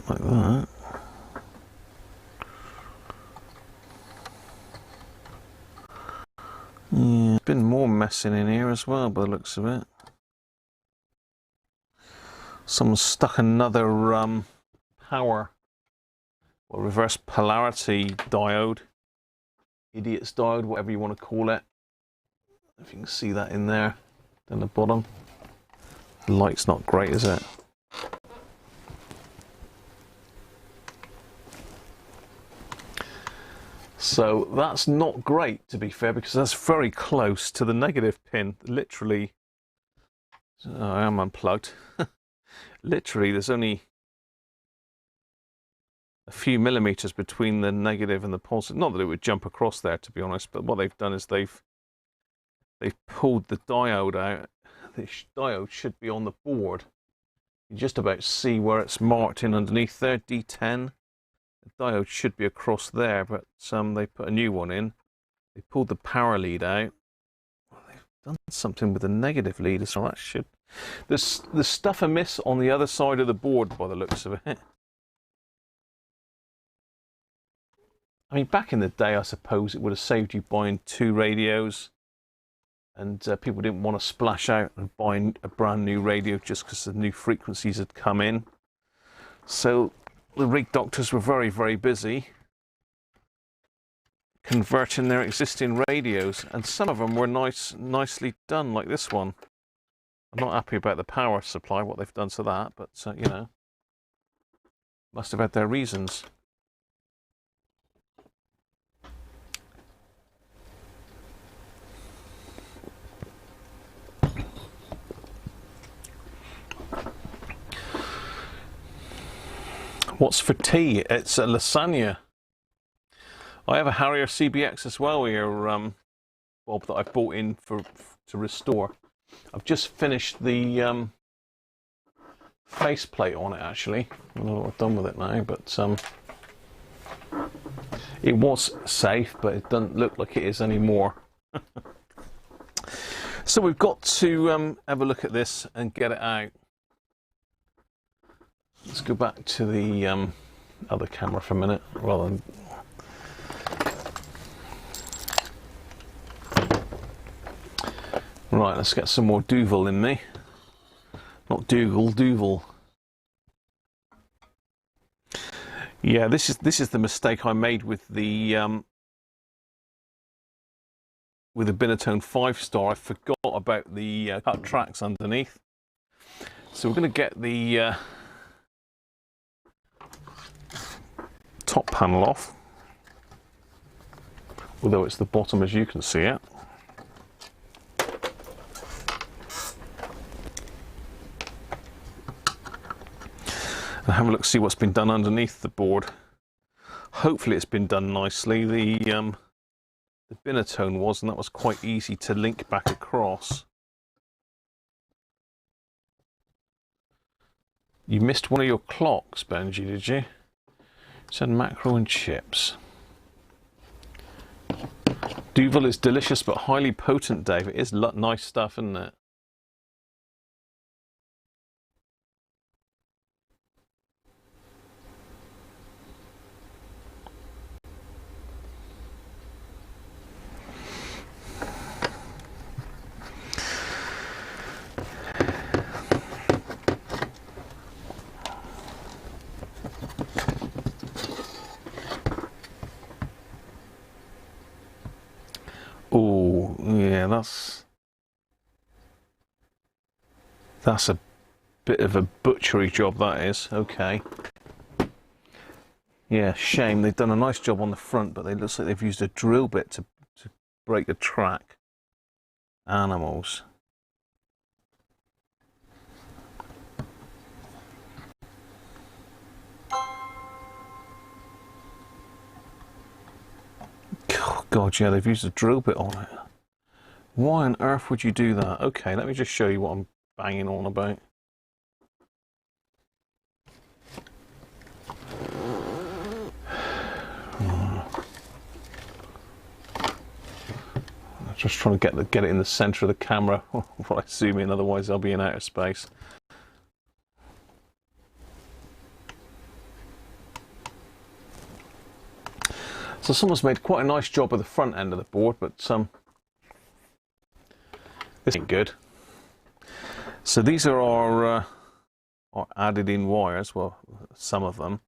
Like that. Yeah, there's been more messing in here as well by the looks of it. Someone's stuck another power or reverse polarity diode, idiot's diode, whatever you want to call it. If you can see that in there down the bottom. The light's not great, is it? So that's not great, to be fair, because that's very close to the negative pin. Literally, oh, I am unplugged. Literally, there's only a few millimeters between the negative and the positive. Not that it would jump across there, to be honest, but what they've done is they've pulled the diode out. The diode should be on the board. You just about see where it's marked in underneath there, D10. The diode should be across there, but they put a new one in. They pulled the power lead out. Well, they've done something with the negative lead as well. That should. There's stuff amiss on the other side of the board by the looks of it. I mean, back in the day, I suppose it would have saved you buying 2 radios, and people didn't want to splash out and buy a brand new radio just because the new frequencies had come in. So the rig doctors were very, very busy converting their existing radios, and some of them were nicely done, like this one. I'm not happy about the power supply, what they've done to that, but you know, must have had their reasons. What's for tea? It's a lasagna. I have a Harrier CBX as well here, Bob, that I bought in to restore. I've just finished the faceplate on it, actually. I don't know what I've done with it now, but it was safe, but it doesn't look like it is anymore. So we've got to have a look at this and get it out. Let's go back to the other camera for a minute, rather than. Right, let's get some more Duvel in me. Not Dougal, Duvel. Yeah, this is the mistake I made with the Binatone 5-star. I forgot about the cut tracks underneath. So we're going to get the top panel off, although it's the bottom as you can see it. And have a look, see what's been done underneath the board. Hopefully it's been done nicely. The Binatone was, and that was quite easy to link back across. You missed one of your clocks, Benji, did you? It said macro and chips. Duvel is delicious but highly potent, Dave. It is nice stuff, isn't it? Oh, yeah, that's a bit of a butchery job, that is. Okay. Yeah, shame. They've done a nice job on the front, but it looks like they've used a drill bit to break the track. God, yeah, they've used a drill bit on it. Why on earth would you do that? Okay, let me just show you what I'm banging on about. I'm just trying to get it in the centre of the camera while I zoom in, otherwise I'll be in outer space. So someone's made quite a nice job of the front end of the board, but this ain't good. So these are our added in wires, well, some of them.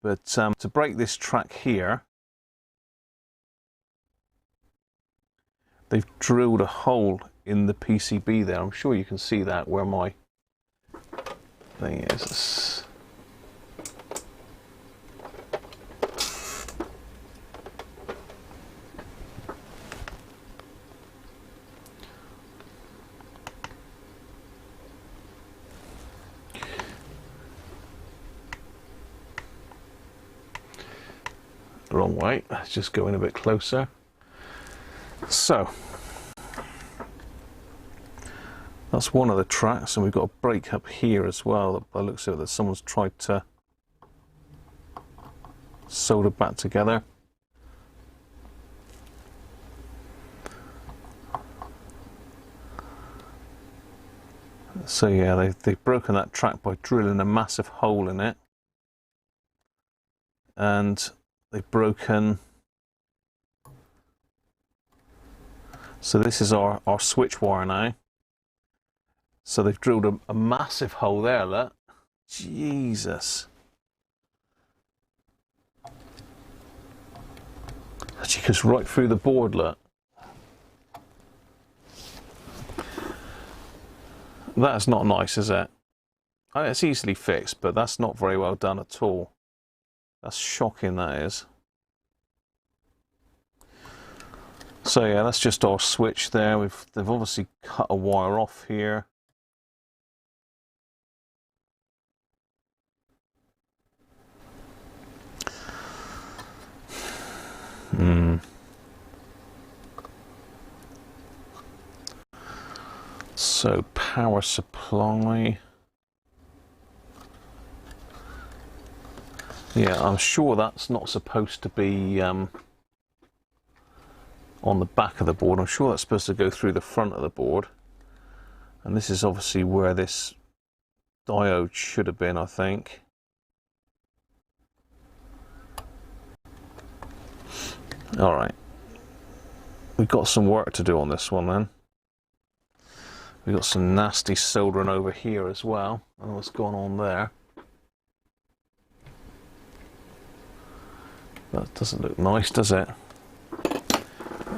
But to break this track here, they've drilled a hole in the PCB there. I'm sure you can see that where my thing is. Wrong way, let's just go in a bit closer. So that's one of the tracks, and we've got a break up here as well. By the looks of it, that someone's tried to solder back together. So yeah, they've broken that track by drilling a massive hole in it, and they've broken. So this is our switch wire now. So they've drilled a massive hole there, look. Jesus. Actually goes right through the board, look. That's not nice, is it? I mean, it's easily fixed, but that's not very well done at all. That's shocking, that is. So yeah, that's just our switch there. They've obviously cut a wire off here. So power supply. Yeah, I'm sure that's not supposed to be on the back of the board. I'm sure that's supposed to go through the front of the board. And this is obviously where this diode should have been, I think. All right. We've got some work to do on this one then. We've got some nasty soldering over here as well. I don't know what's going on there. That doesn't look nice, does it?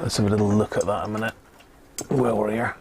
Let's have a little look at that a minute while we're here.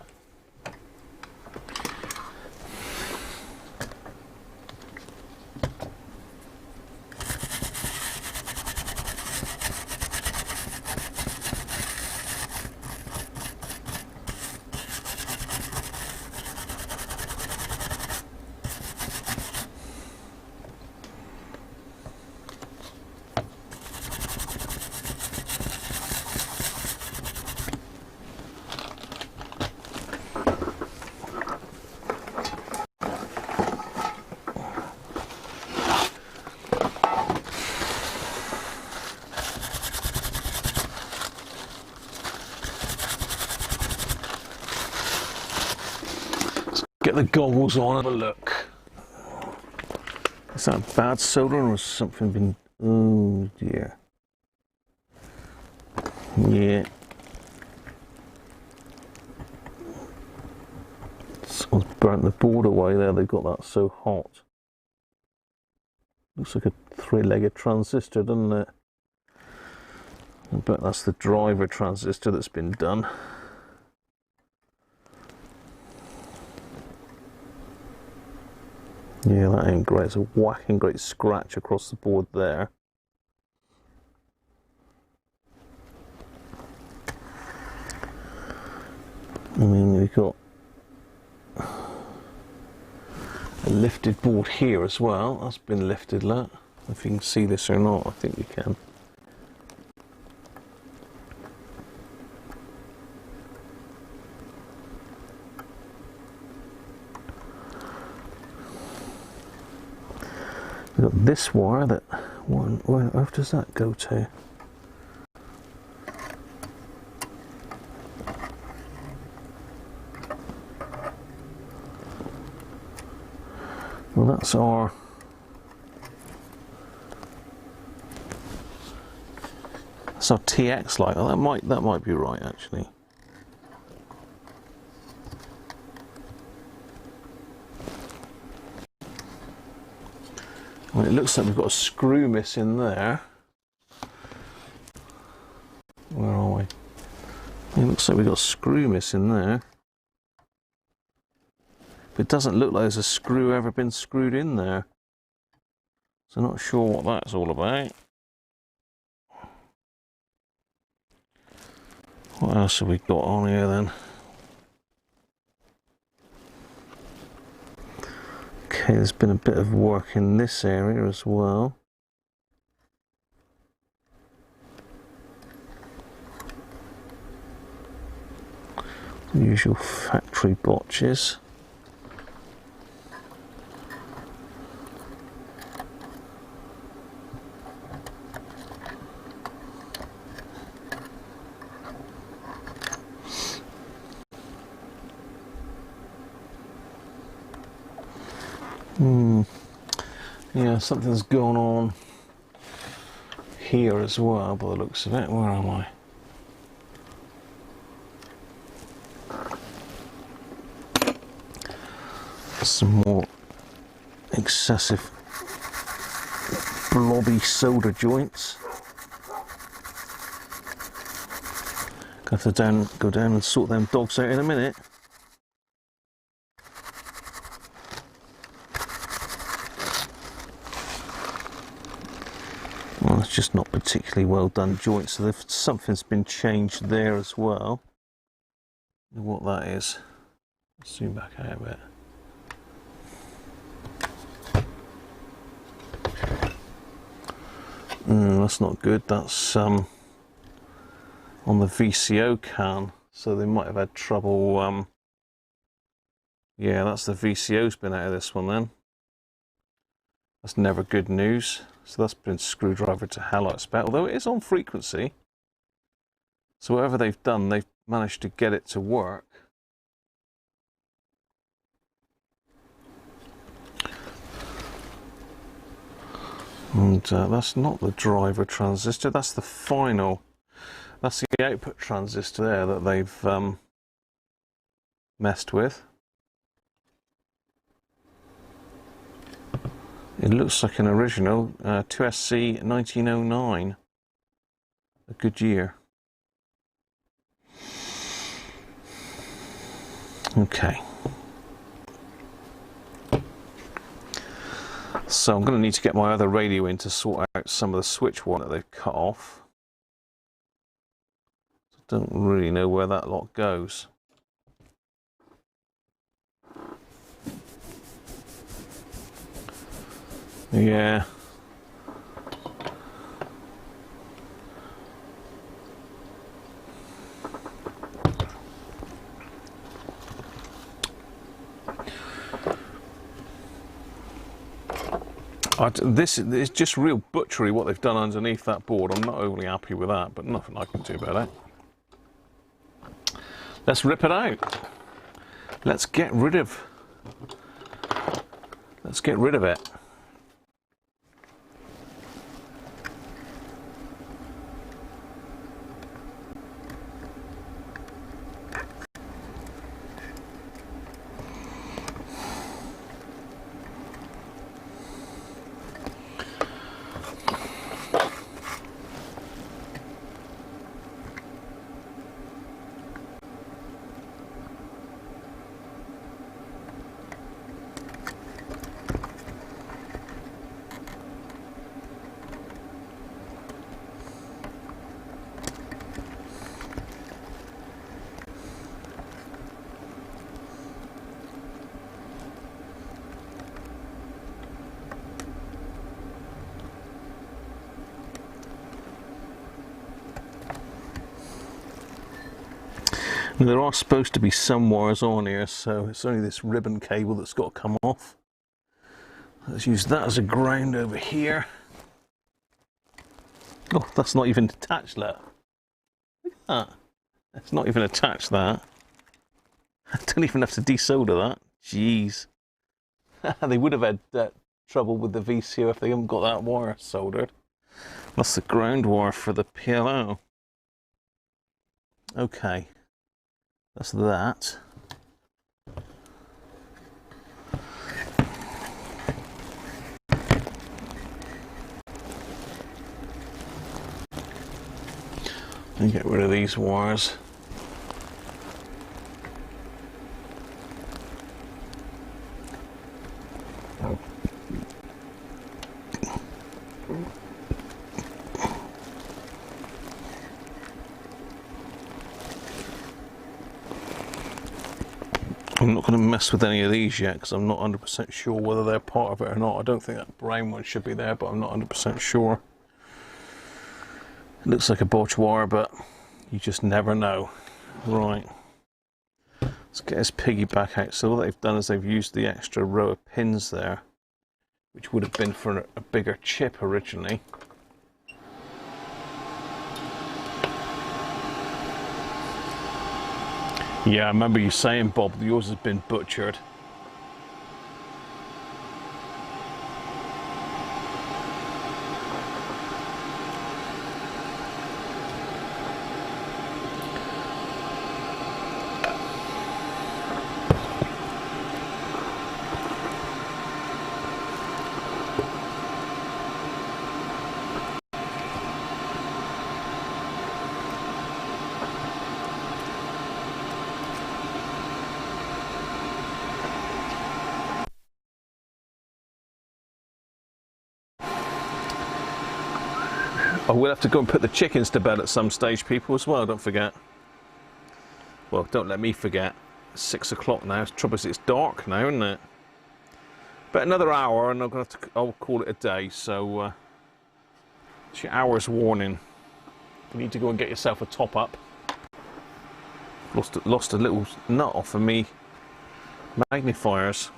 Get the goggles on and have a look. Is that bad soldering or has something been... Oh dear. Yeah. Someone's burnt the board away there, they got that so hot. Looks like a three-legged transistor, doesn't it? I bet that's the driver transistor that's been done. Yeah, that ain't great. It's a whacking great scratch across the board there. I mean, we've got a lifted board here as well. That's been lifted, look. If you can see this or not, I think you can. So we've got this wire that where on earth does that go to? Well, that's our TX light. Oh, that might be right actually. Well, it looks like we've got a screw missing there. Where are we? It looks like we've got a screw missing there. But it doesn't look like there's a screw ever been screwed in there. So I'm not sure what that's all about. What else have we got on here then? Okay, there's been a bit of work in this area as well. The usual factory botches. Yeah, something's going on here as well by the looks of it. Where am I? Some more excessive blobby solder joints. Gonna have to go down and sort them dogs out in a minute. Well, it's just not particularly well done joints, so something's been changed there as well. What that is. Zoom back out a bit. That's not good. That's on the VCO can, so they might have had trouble. Yeah, that's the VCO's been out of this one then. That's never good news. So that's been screwdriver to hell, I expect, although it is on frequency. So whatever they've done, they've managed to get it to work. And that's not the driver transistor, that's the final, that's the output transistor there that they've messed with. It looks like an original 2SC 1909, a good year. Okay. So I'm going to need to get my other radio in to sort out some of the switch wire that they've cut off. Don't really know where that lot goes. Yeah. This is just real butchery what they've done underneath that board. I'm not overly happy with that, but nothing I can do about it. Let's rip it out. Let's get rid of it. And there are supposed to be some wires on here, so it's only this ribbon cable that's got to come off. Let's use that as a ground over here. Oh, that's not even attached, look. Look at that. That's not even attached, that. I don't even have to desolder that. Jeez. They would have had trouble with the VCO if they haven't got that wire soldered. That's the ground wire for the PLO. Okay. That's that. And get rid of these wires. I'm not going to mess with any of these yet because I'm not 100% sure whether they're part of it or not. I don't think that brown one should be there, but I'm not 100% sure. It looks like a bodge wire, but you just never know. Right. Let's get this piggy back out. So what they've done is they've used the extra row of pins there, which would have been for a bigger chip originally. Yeah, I remember you saying, Bob, that yours has been butchered. I will have to go and put the chickens to bed at some stage, people, as well, don't forget. Well, don't let me forget. It's 6 o'clock now. The trouble is it's dark now, isn't it? But another hour and I'll call it a day, so it's your hour's warning. You need to go and get yourself a top up. Lost a little nut off of me magnifiers.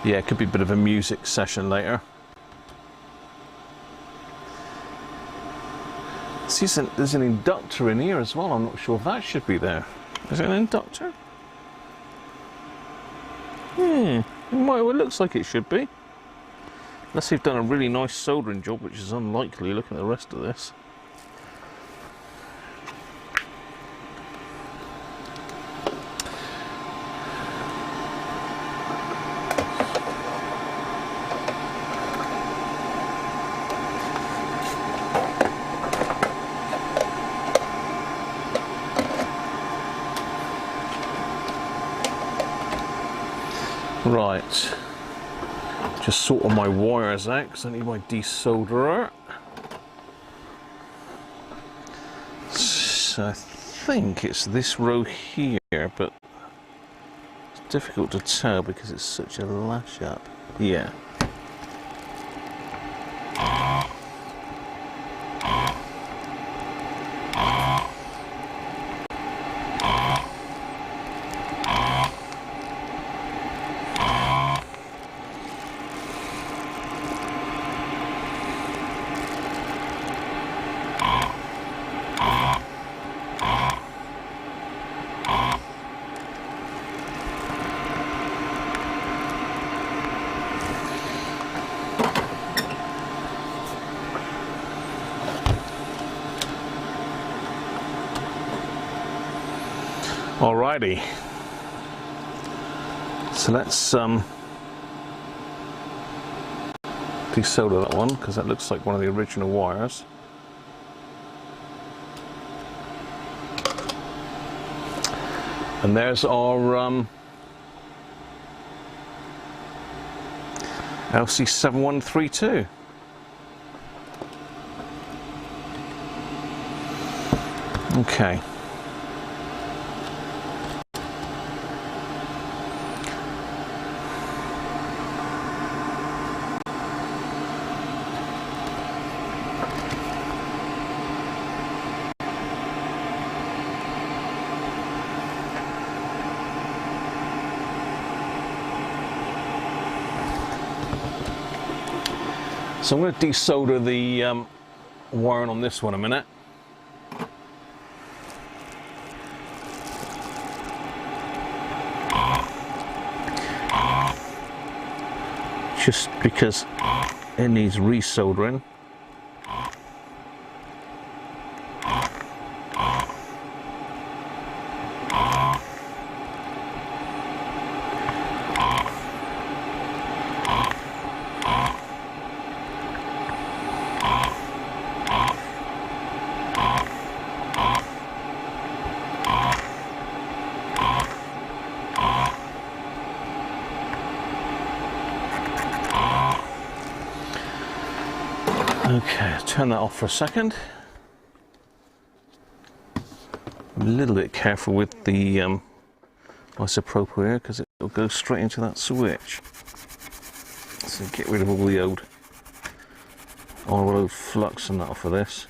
Yeah, it could be a bit of a music session later. See, there's an inductor in here as well. I'm not sure if that should be there. Is it an inductor? Yeah, well, it looks like it should be. Unless they've done a really nice soldering job, which is unlikely looking at the rest of this. Right, just sort all my wires out because I need my desolderer. So I think it's this row here, but it's difficult to tell because it's such a lash up. Yeah. Alrighty, so let's desolder that one because that looks like one of the original wires. And there's our LC7132. Okay. So I'm going to desolder the wiring on this one a minute. Just because it needs resoldering. Okay, turn that off for a second. I'm a little bit careful with the isopropyl here because it'll go straight into that switch. So get rid of all the old flux and that off of this.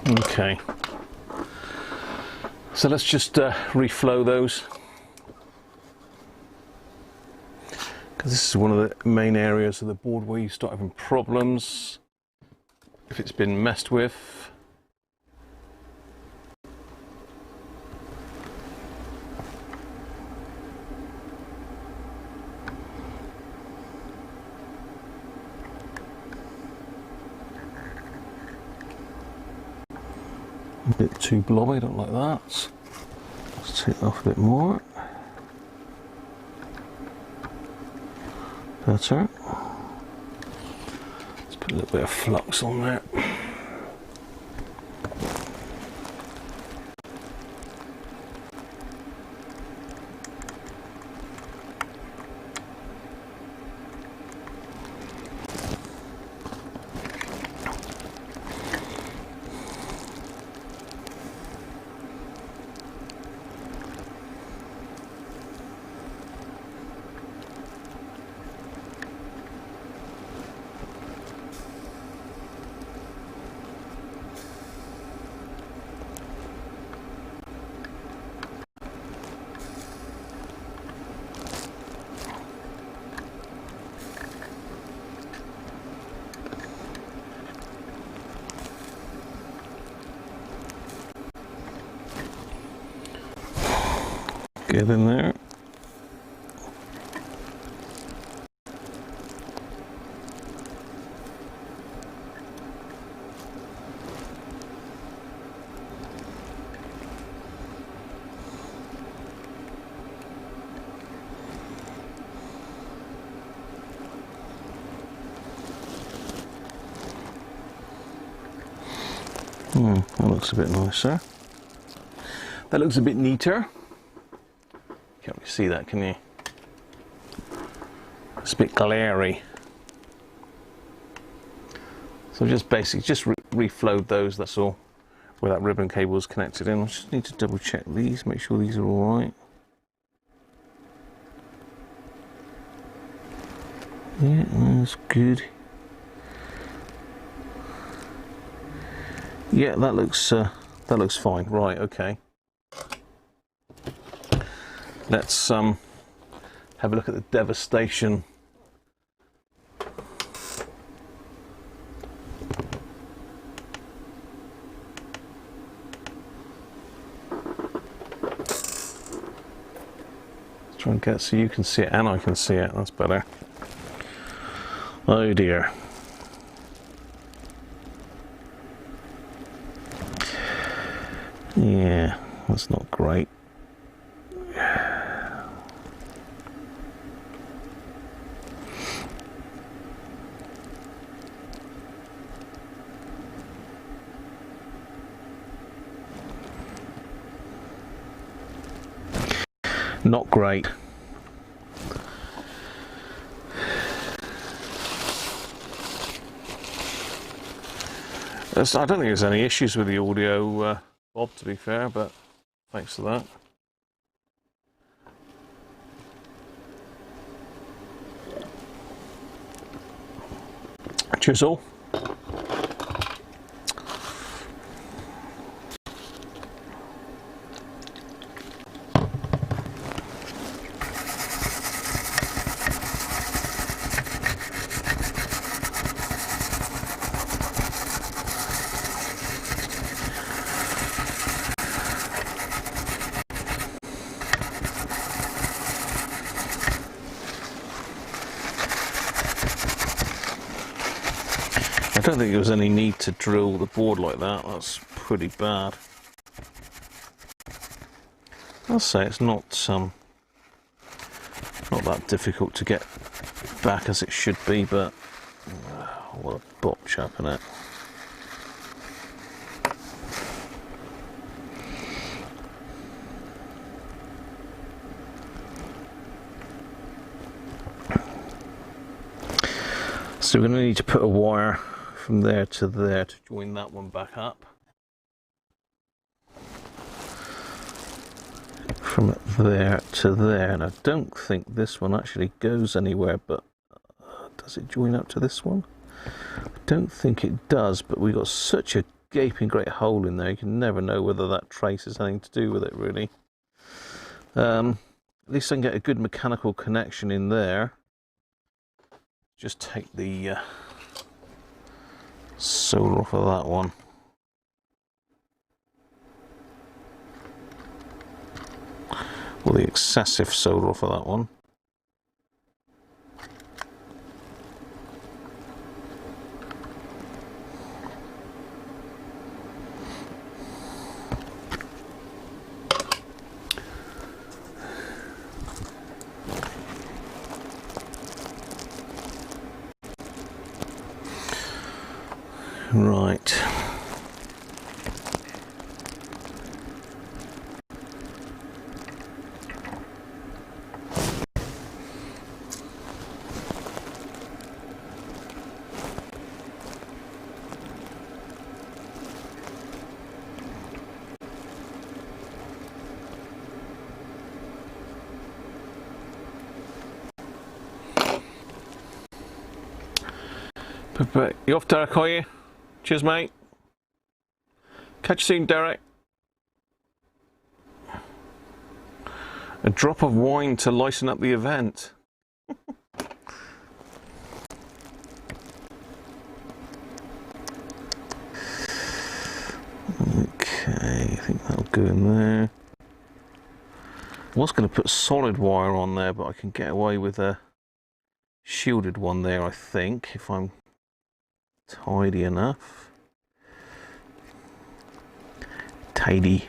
Okay, so let's just reflow those, because this is one of the main areas of the board where you start having problems if it's been messed with. A bit too blobby, don't like that. Let's take it off a bit more. Better. Let's put a little bit of flux on there. Get in there. That looks a bit nicer. That looks a bit neater. Can't really see that, can you? It's a bit glary. So just basically just reflowed those, that's all, where that ribbon cable is connected in. I just need to double check these, make sure these are all right. Yeah, that's good. Yeah, that looks fine. Right, okay. Let's have a look at the devastation. Try and get so you can see it and I can see it. That's better. Oh dear. Yeah, that's not great. Not great. I don't think there's any issues with the audio, Bob, to be fair, but thanks for that. Cheers all. I don't think there was any need to drill the board like that. That's pretty bad. I'll say it's not that difficult to get back as it should be, but what a botch up in it. So we're going to need to put a wire from there to join that one back up. From there to there, and I don't think this one actually goes anywhere, but does it join up to this one? I don't think it does, but we've got such a gaping great hole in there, you can never know whether that trace has anything to do with it, really. At least I can get a good mechanical connection in there. Just take the solder off of that one. Or the excessive solder off of that one. Right. You off, Derek, are you? Cheers, mate. Catch you soon, Derek. A drop of wine to lighten up the event. Okay, I think that'll go in there. I was going to put solid wire on there, but I can get away with a shielded one there, I think, if I'm tidy enough. Tidy.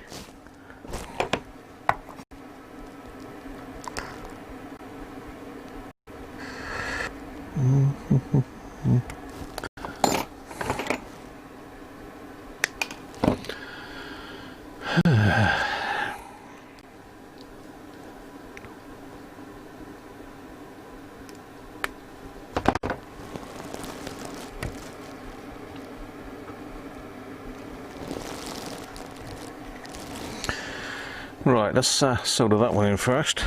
Right, let's solder that one in first.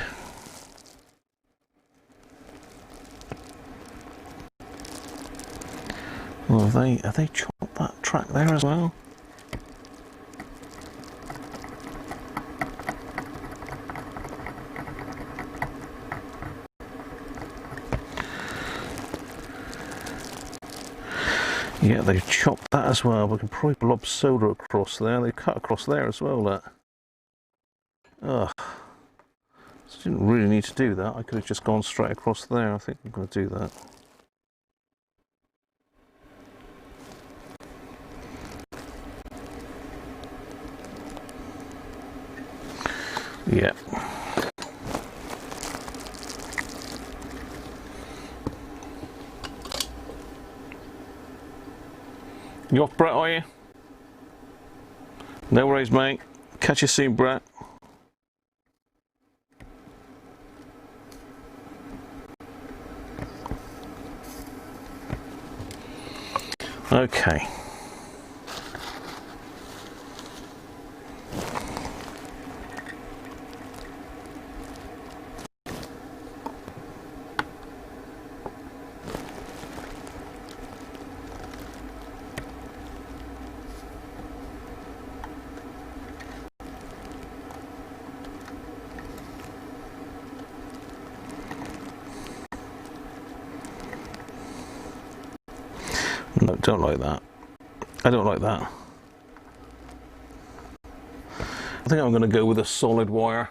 Well, have they chopped that track there as well? Yeah, they've chopped that as well. We can probably blob solder across there. They cut across there as well, that. Ugh. So I didn't really need to do that. I could have just gone straight across there. I think I'm going to do that. Yeah. You off, Brett, are you? No worries, mate. Catch you soon, Brett. Okay. No, don't like that. I don't like that. I think I'm going to go with a solid wire.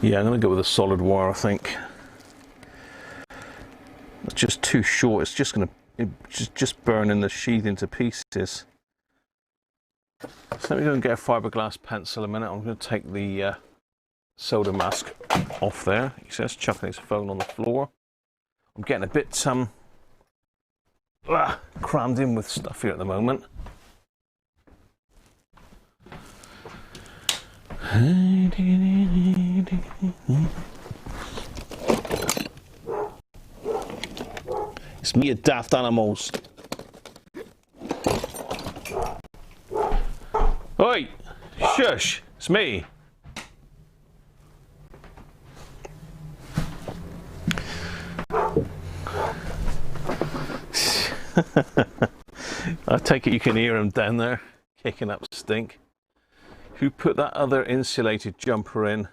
Yeah, I'm going to go with a solid wire, I think. It's just too short. It's just going to just burning the sheath into pieces. So let me go and get a fiberglass pencil a minute. I'm going to take the solder mask off there. He says, chucking his phone on the floor. I'm getting a bit crammed in with stuff here at the moment. It's me, at Daft Animals. Oi! Shush! It's me! I take it you can hear him down there, kicking up stink. Who put that other insulated jumper in?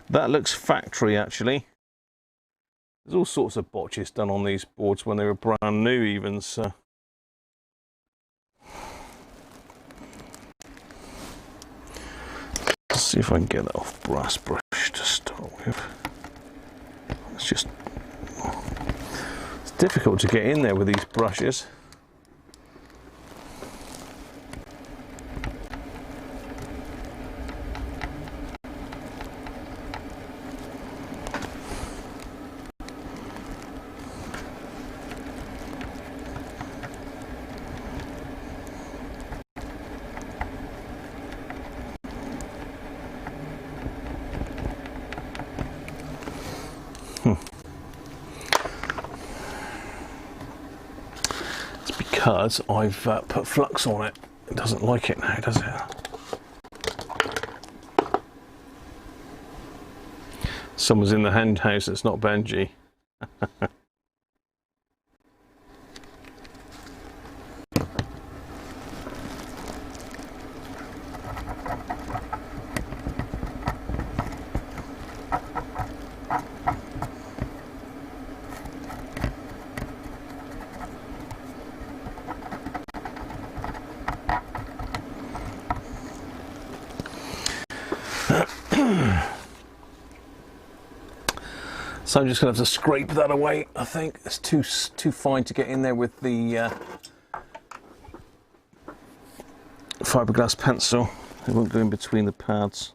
That looks factory, actually. There's all sorts of botches done on these boards when they were brand new even, so... Let's see if I can get that off brass brush to start with. It's difficult to get in there with these brushes. Because I've put flux on it. It doesn't like it now, does it? Someone's in the hen house that's not Benji. So I'm just going to have to scrape that away, I think. It's too fine to get in there with the fiberglass pencil. It won't go in between the pads.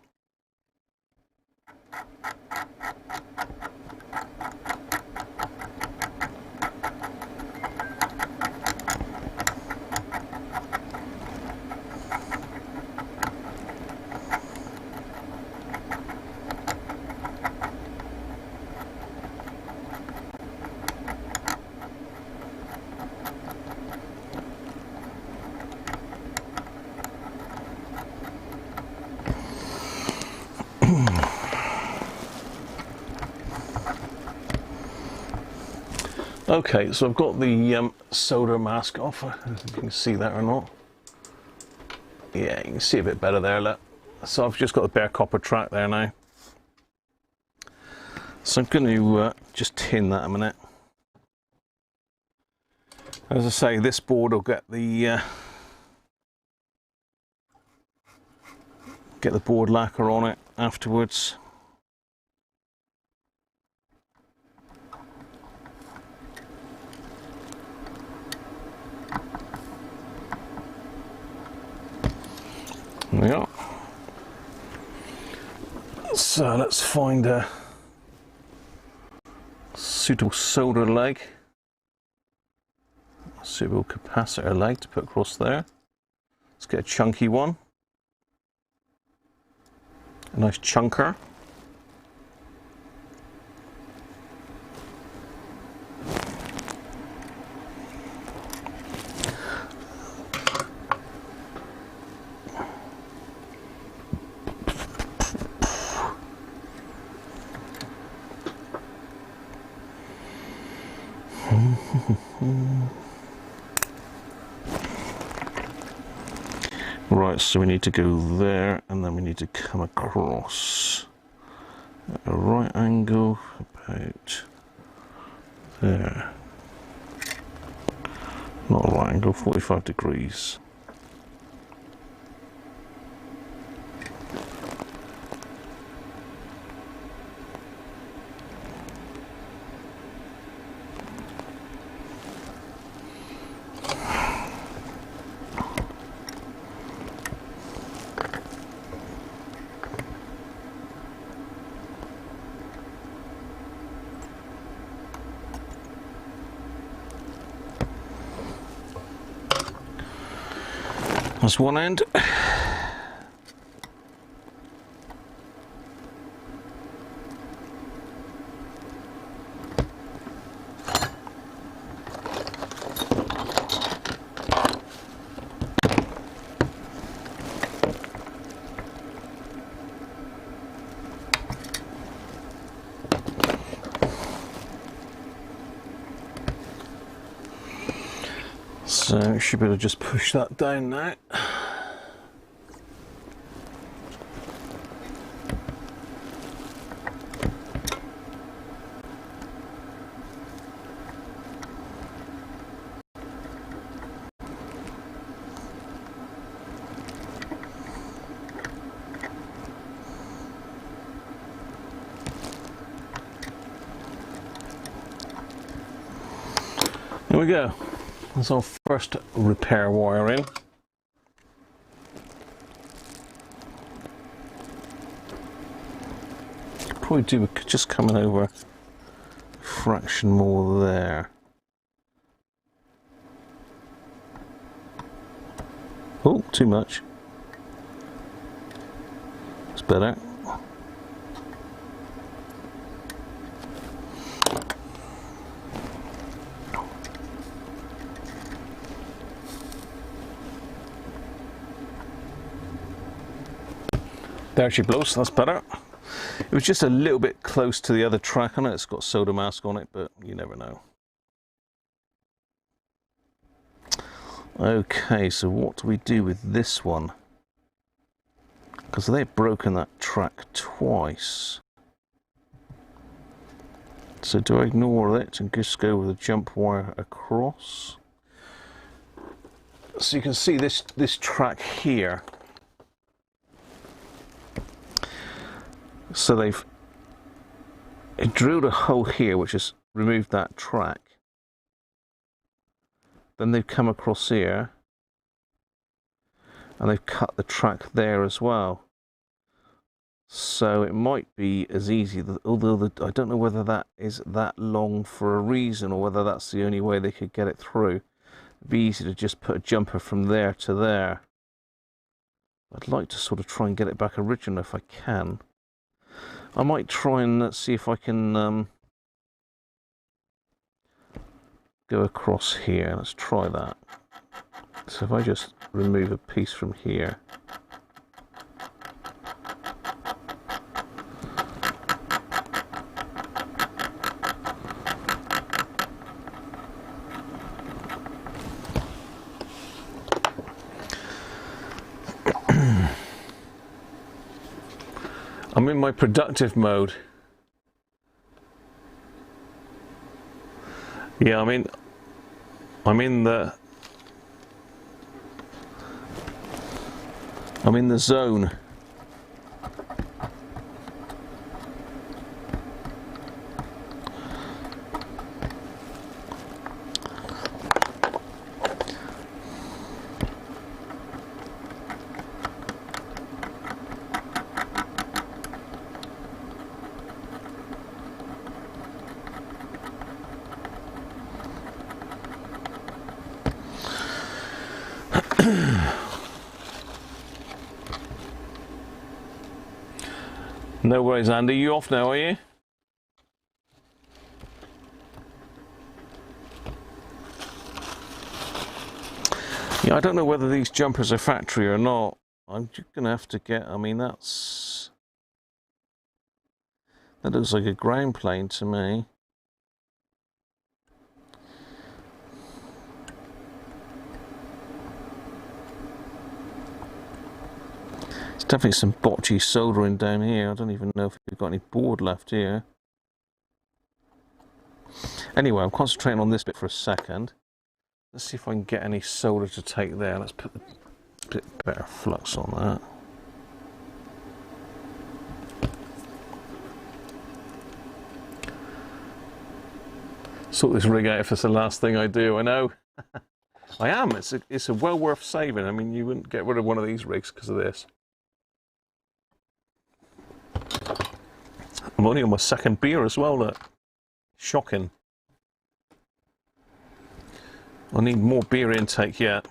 Okay, so I've got the solder mask off. I don't know if you can see that or not. Yeah, you can see a bit better there, look. So I've just got the bare copper track there now. So I'm going to just tin that a minute. As I say, this board will get the board lacquer on it afterwards. There we are. So let's find a suitable solder leg, a suitable capacitor leg to put across there. Let's get a chunky one, a nice chunker. Right, so we need to go there, and then we need to come across at a right angle about there. Not a right angle, 45 degrees. That's one end. So, should be able to just push that down now. There we go. That's our first repair wiring. Probably do just coming over a fraction more there. Oh, too much. It's better. There she blows, that's better. It was just a little bit close to the other track on it. It's got solder mask on it, but you never know. Okay, so what do we do with this one? Because they've broken that track twice. So do I ignore it and just go with a jump wire across? So you can see this track here. So they've drilled a hole here which has removed that track. Then they've come across here and they've cut the track there as well. So it might be as easy, although I don't know whether that is that long for a reason or whether that's the only way they could get it through. It'd be easy to just put a jumper from there to there. I'd like to sort of try and get it back original if I can. I might try and see if I can go across here. Let's try that. So if I just remove a piece from here. I'm in my productive mode. Yeah, I mean, I'm in the zone. No worries, Andy. You off now, are you? Yeah, I don't know whether these jumpers are factory or not. I'm just going to have to get... I mean, that looks like a ground plane to me. There's definitely some botchy soldering down here. I don't even know if we've got any board left here. Anyway, I'm concentrating on this bit for a second. Let's see if I can get any solder to take there. Let's put a bit better flux on that. Sort this rig out if it's the last thing I do. I know. I am. It's a well worth saving. I mean, you wouldn't get rid of one of these rigs because of this. I'm only on my second beer as well, look. Shocking. I need more beer intake yet.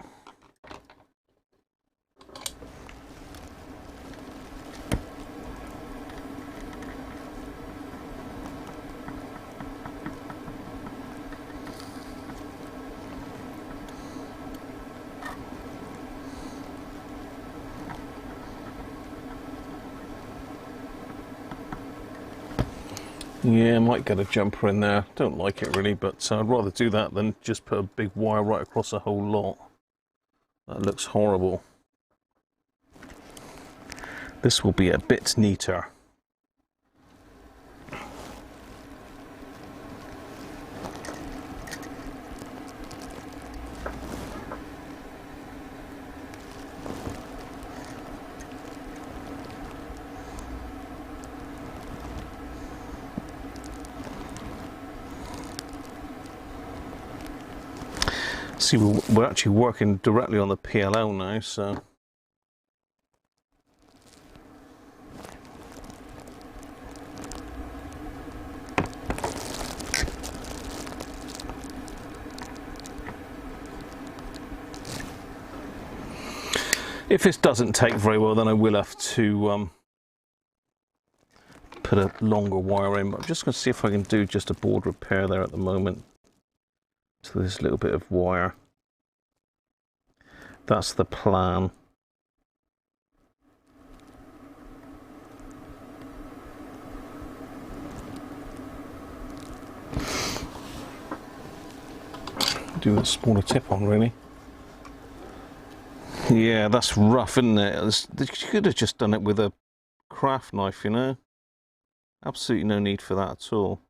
Yeah, I might get a jumper in there. Don't like it really, but I'd rather do that than just put a big wire right across the whole lot. That looks horrible. This will be a bit neater. See, we're actually working directly on the PLL now, so if this doesn't take very well, then I will have to put a longer wire in. But I'm just going to see if I can do just a board repair there at the moment. So there's a little bit of wire. That's the plan. Do a smaller tip on, really. Yeah, that's rough, isn't it? You could have just done it with a craft knife, you know? Absolutely no need for that at all.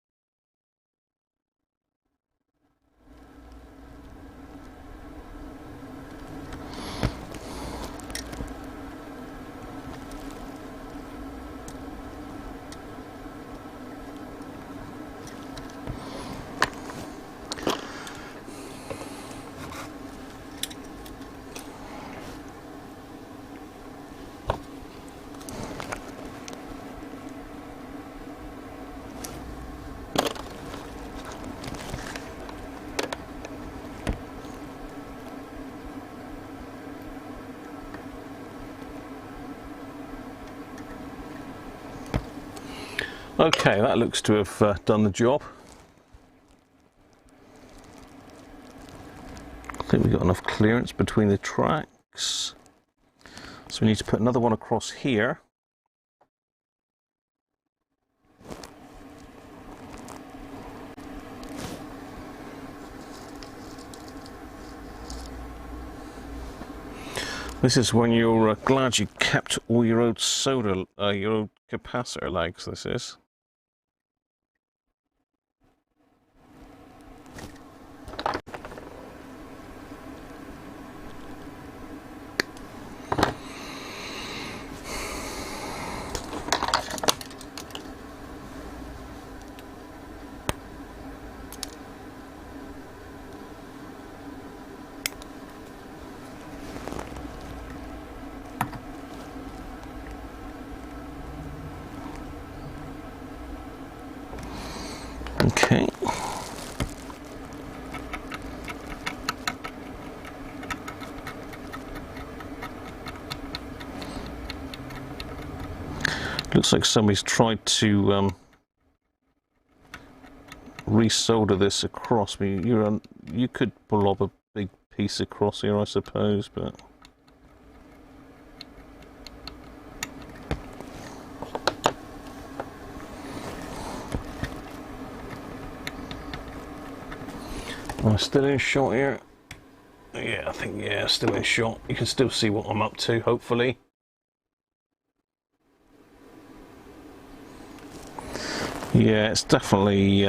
Okay, that looks to have done the job. I think we've got enough clearance between the tracks. So we need to put another one across here. This is when you're glad you kept all your old soda, your old capacitor legs, this is. Okay. Looks like somebody's tried to resolder this across. You could blob a big piece across here, I suppose, but I'm still in shot here. Yeah, I think, yeah, still in shot. You can still see what I'm up to, hopefully. Yeah, it's definitely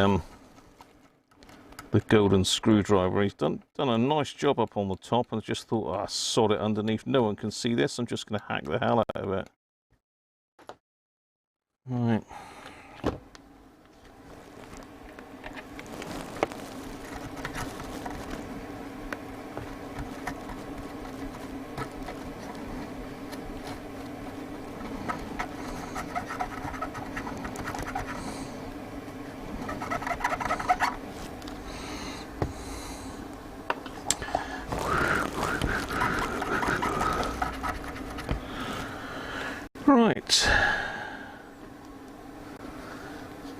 the golden screwdriver. He's done a nice job up on the top, and I just thought, ah, sod it underneath. No one can see this. I'm just going to hack the hell out of it. Right. Right,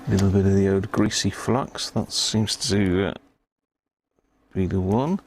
a little bit of the old greasy flux, that seems to be the one.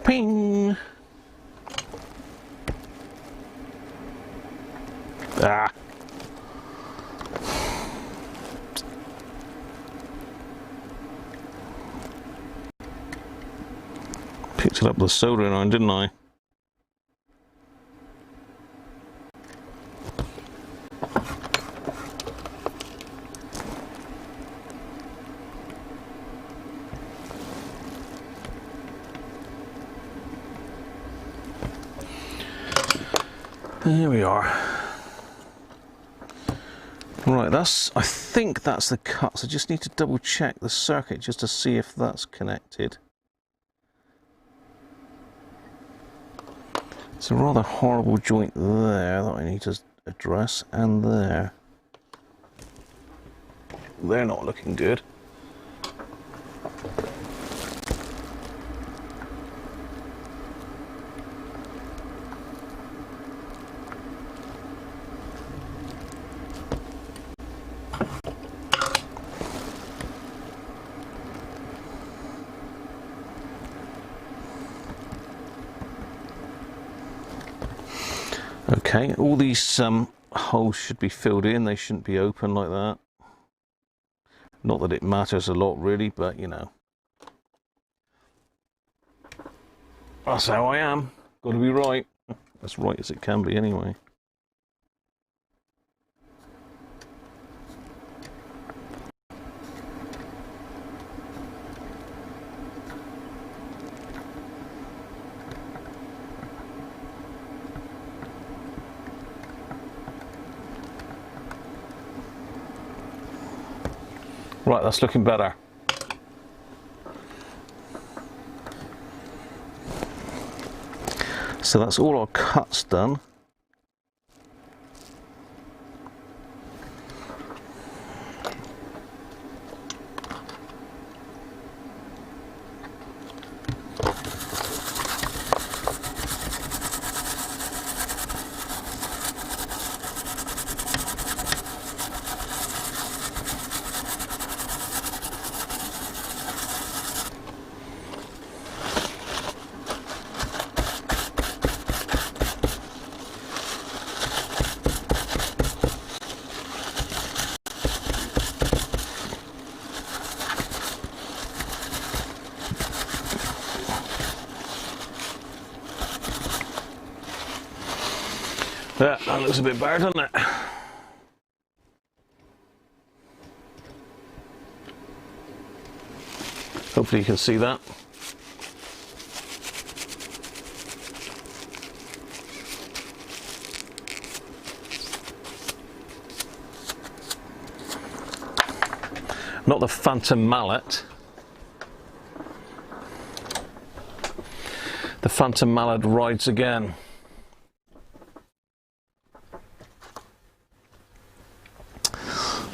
Ping! Ah! Picked it up with the soldering iron, didn't I? There we are. Right, I think that's the cut, so I just need to double check the circuit just to see if that's connected. It's a rather horrible joint there that I need to address, and there. They're not looking good. Okay, all these holes should be filled in. They shouldn't be open like that. Not that it matters a lot really, but you know. That's how I am. Got to be right. As right as it can be anyway. Right, that's looking better. So that's all our cuts done. Yeah, that looks a bit better, doesn't it? Hopefully you can see that. Not the Phantom mallet. The Phantom mallet rides again.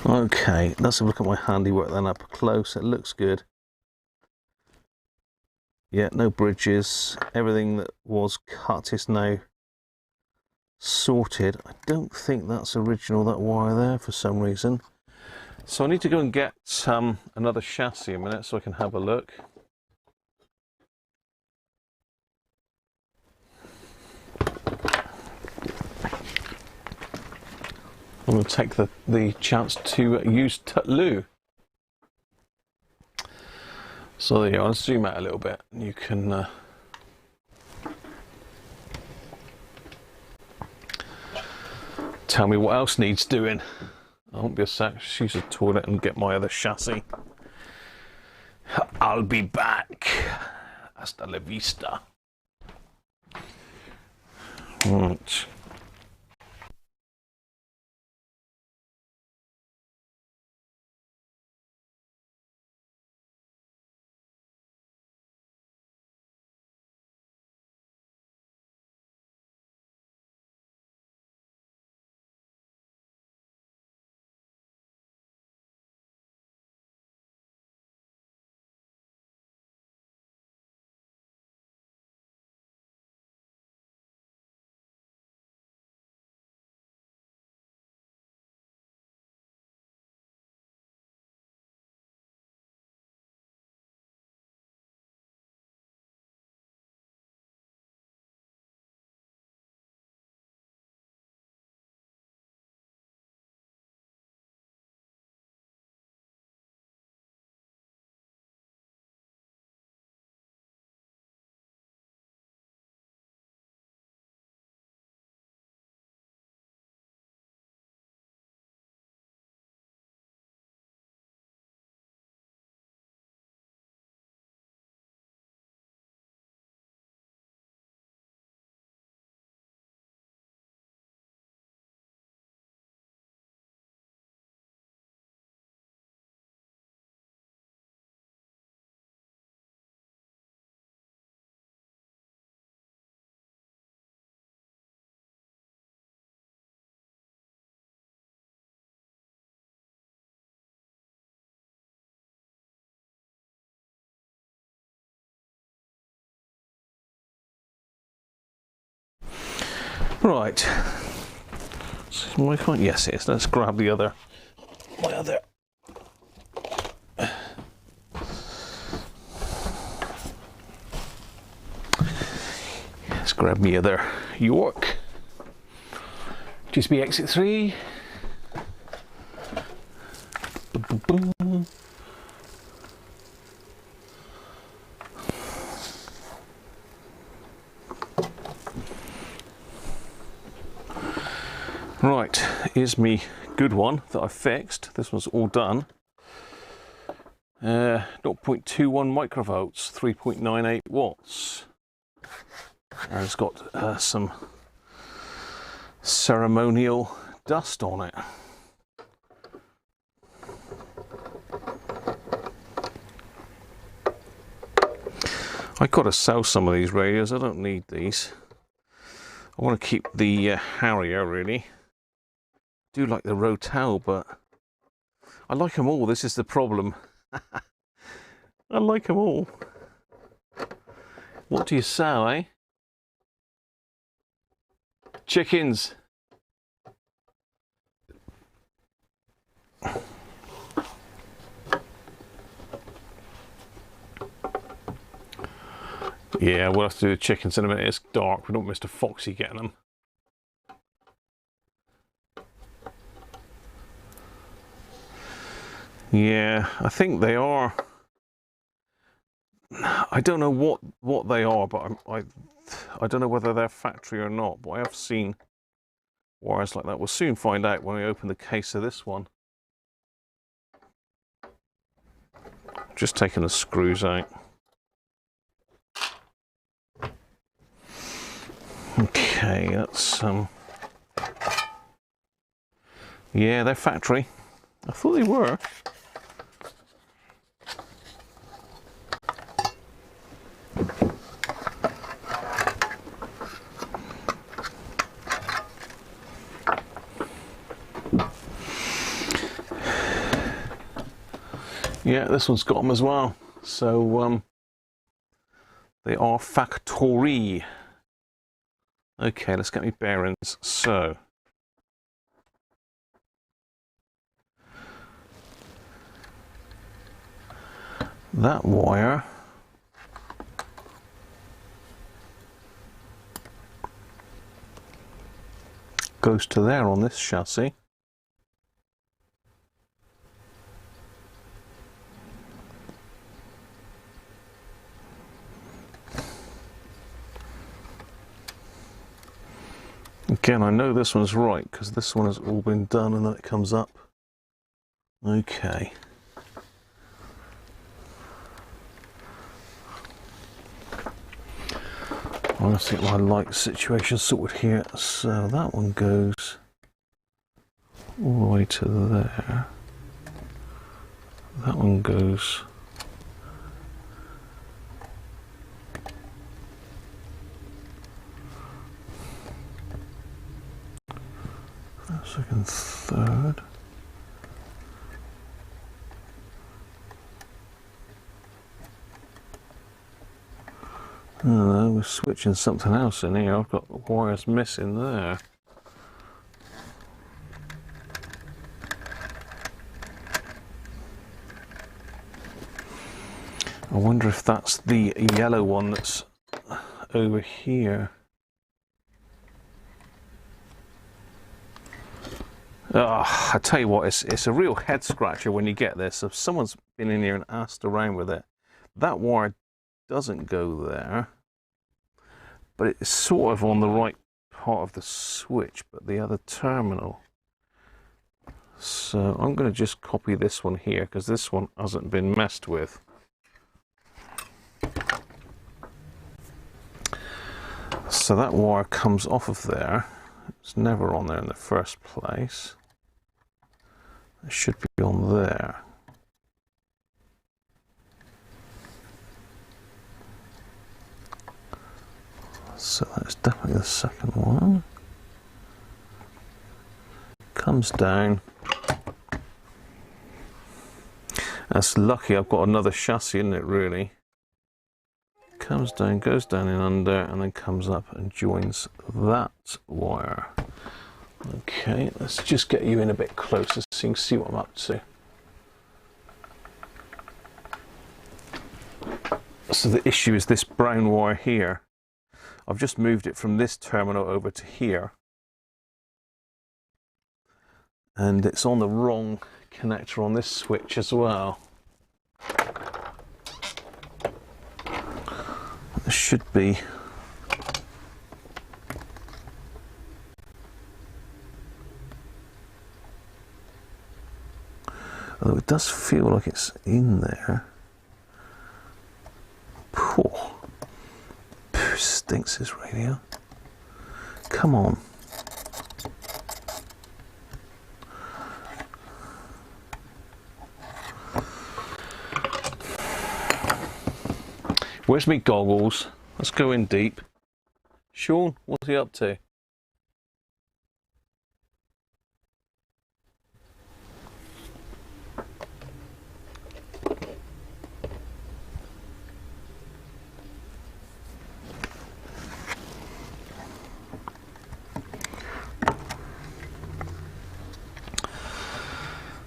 Okay, let's have a look at my handiwork then up close. It looks good. Yeah, no bridges. Everything that was cut is now sorted. I don't think that's original, that wire there, for some reason. So I need to go and get another chassis a minute so I can have a look. I'm going to take the chance to use Tutlu. So there you go. I'll zoom out a little bit. You can tell me what else needs doing. I won't be a sec. Just use the toilet and get my other chassis. I'll be back. Hasta la vista. Right. Right. So why can't? Yes, it is. Let's grab the other. My other. Let's grab me other York. GSB exit 3. Right, here's me good one that I fixed. This one's all done. 0.21 microvolts, 3.98 watts. And it's got some ceremonial dust on it. I've got to sell some of these radios. I don't need these. I want to keep the Harrier, really. I do like the Rotel, but I like them all. This is the problem. I like them all. What do you sell, eh? Chickens. Yeah, we'll have to do the chickens in a minute. It's dark. We don't want Mr. Foxy getting them. Yeah, I think they are. I don't know what they are, but I don't know whether they're factory or not. But I have seen wires like that. We'll soon find out when we open the case of this one. Just taking the screws out. Okay, that's yeah, they're factory. I thought they were. Yeah, this one's got them as well. So they are factory. Okay, let's get me bearings. So that wire goes to there on this chassis. Again, I know this one's right because this one has all been done and then it comes up. Okay. I'm going to get my light situation sorted here. So that one goes all the way to there. That one goes second, third. Oh, we're switching something else in here. I've got wires missing there. I wonder if that's the yellow one that's over here. Oh, I tell you what, it's a real head scratcher when you get this. If someone's been in here and asked around with it, that wire doesn't go there, but it's sort of on the right part of the switch, but the other terminal. So I'm going to just copy this one here because this one hasn't been messed with. So that wire comes off of there. It's never on there in the first place. It should be on there. So that's definitely the second one. Comes down. That's lucky I've got another chassis, isn't it, really? Comes down, goes down in under, and then comes up and joins that wire. Okay, let's just get you in a bit closer so you can see what I'm up to. So the issue is this brown wire here. I've just moved it from this terminal over to here. And it's on the wrong connector on this switch as well. There should be. Although it does feel like it's in there. Poor. Stinks this radio. Come on. Where's me goggles? Let's go in deep. Sean, what's he up to?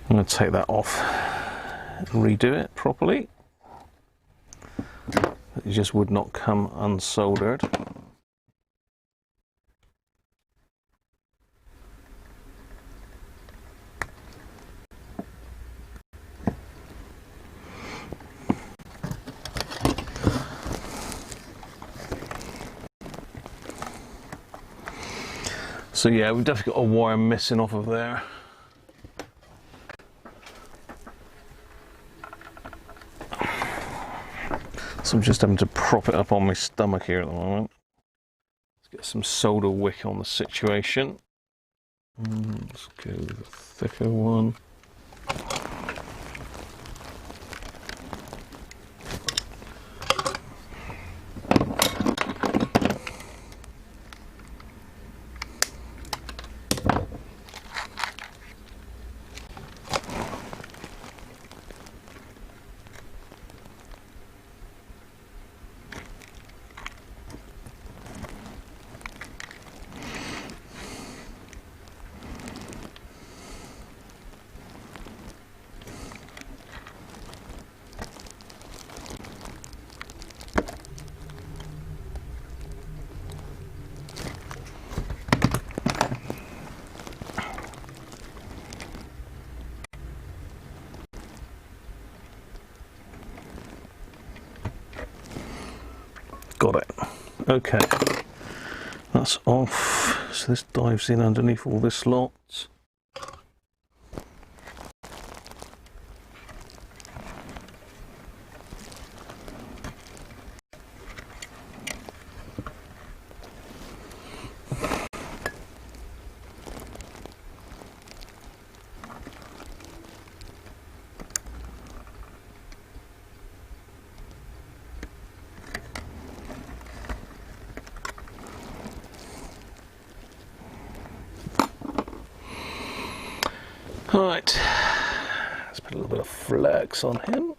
I'm going to take that off and redo it properly. It just would not come unsoldered. So yeah, we've definitely got a wire missing off of there. I'm just having to prop it up on my stomach here at the moment. Let's get some soda wick on the situation. Let's go with a thicker one. Got it. Okay, that's off. So this dives in underneath all this lot. Right, let's put a little bit of flex on him.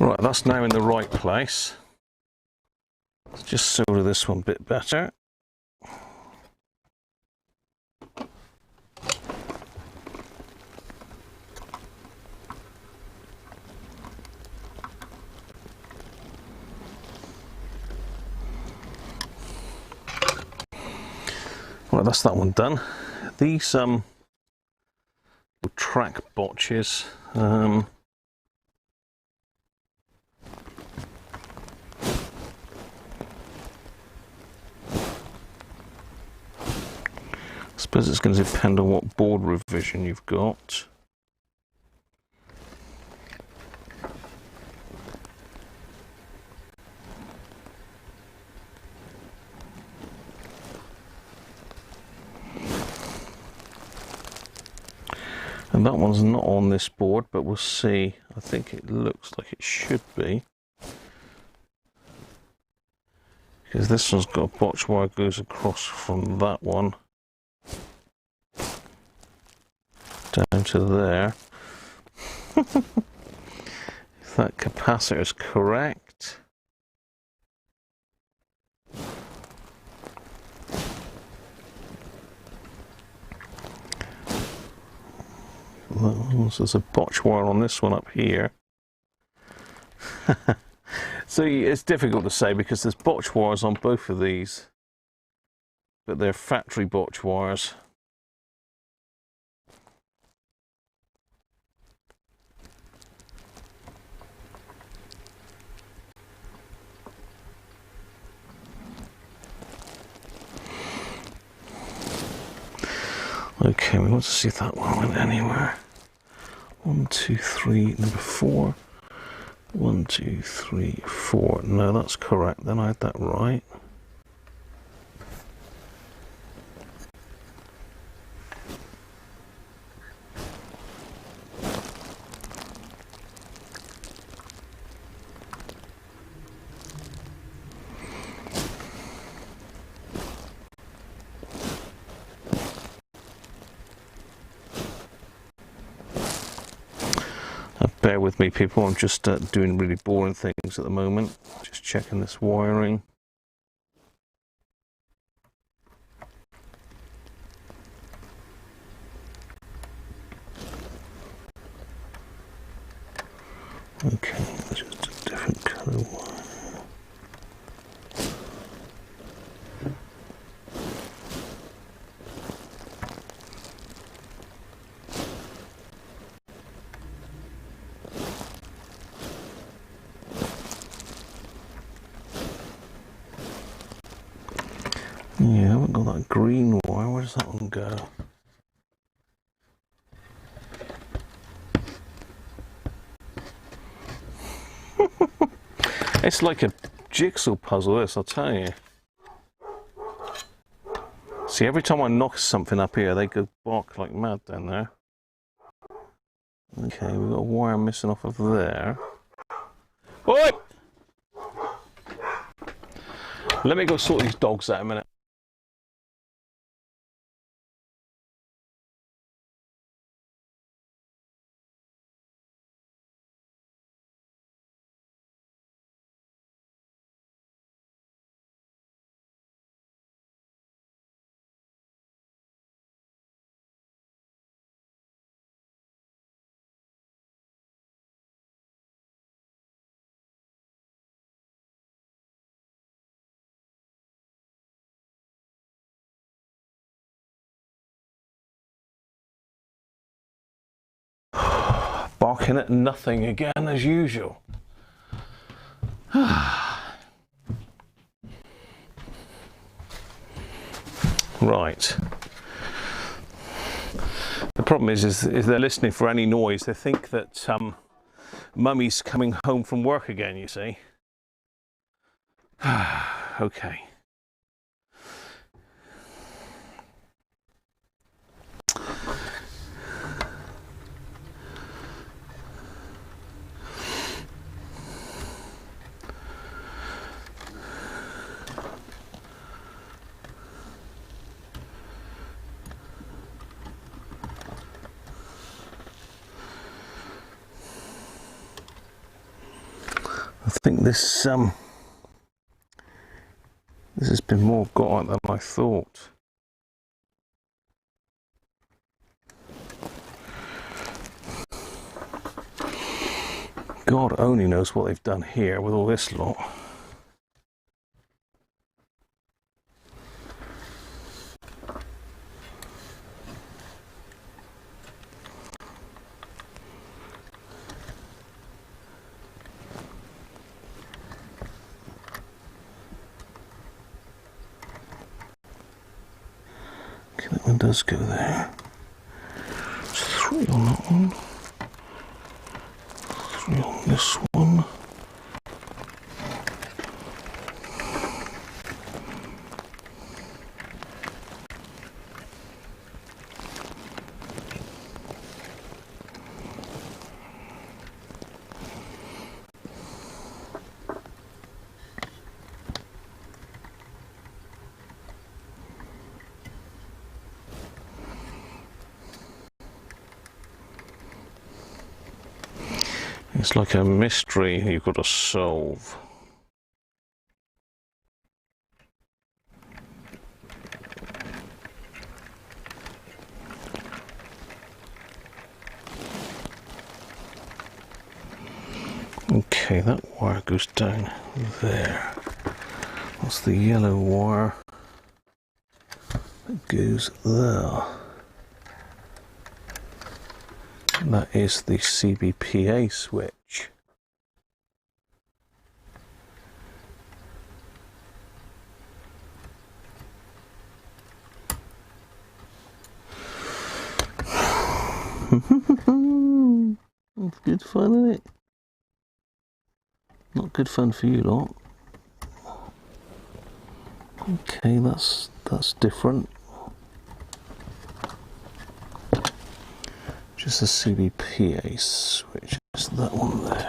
Right, that's now in the right place. Let's just solder this one a bit better. Right, that's that one done. These track botches. I suppose it's going to depend on what board revision you've got. And that one's not on this board, but we'll see. I think it looks like it should be. Because this one's got a botch wire goes across from that one down to there. If that capacitor is correct. So there's a botch wire on this one up here. So it's difficult to say because there's botch wires on both of these, but they're factory botch wires. Okay, we want to see if that one went anywhere. 1, 2, 3, number 4. 1, 2, 3, 4. No, that's correct. Then I had that right. Bear with me, people. I'm just doing really boring things at the moment. Just checking this wiring. Okay, that's just a different colour wire. that green wire, where does that one go? It's like a jigsaw puzzle, this, I'll tell you. See, every time I knock something up here, they go bark like mad down there. Okay, we've got a wire missing off of there. Oi! Let me go sort these dogs out a minute. Barking at nothing again as usual. Right. The problem is they're listening for any noise. They think that Mummy's coming home from work again, you see. Okay. I think this has been more got at than I thought. God only knows what they've done here with all this lot. That one does go there. There's 3 on that one. 3 on this one. It's like a mystery you've got to solve. Okay, that wire goes down there. That's the yellow wire that goes there. And that is the CBPA switch. That's good fun, isn't it? Not good fun for you lot. Okay, that's different. Just a CBPA switch, just that one there.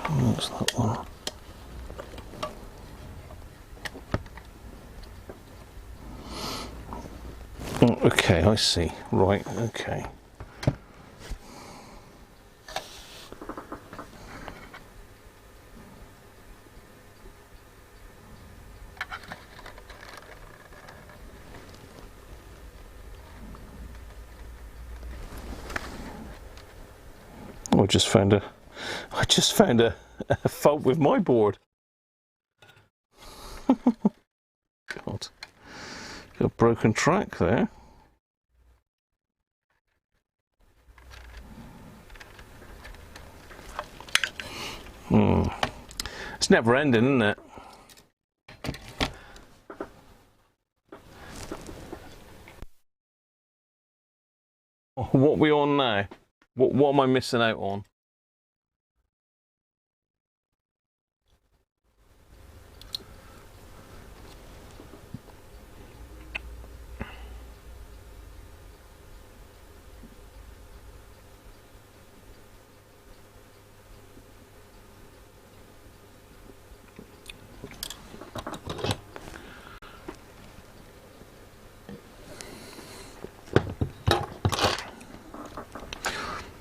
And that's that one. Oh, okay, I see. Right, okay. I just found a fault with my board. God. Got a broken track there. It's never ending, isn't it? What are we on now? What am I missing out on?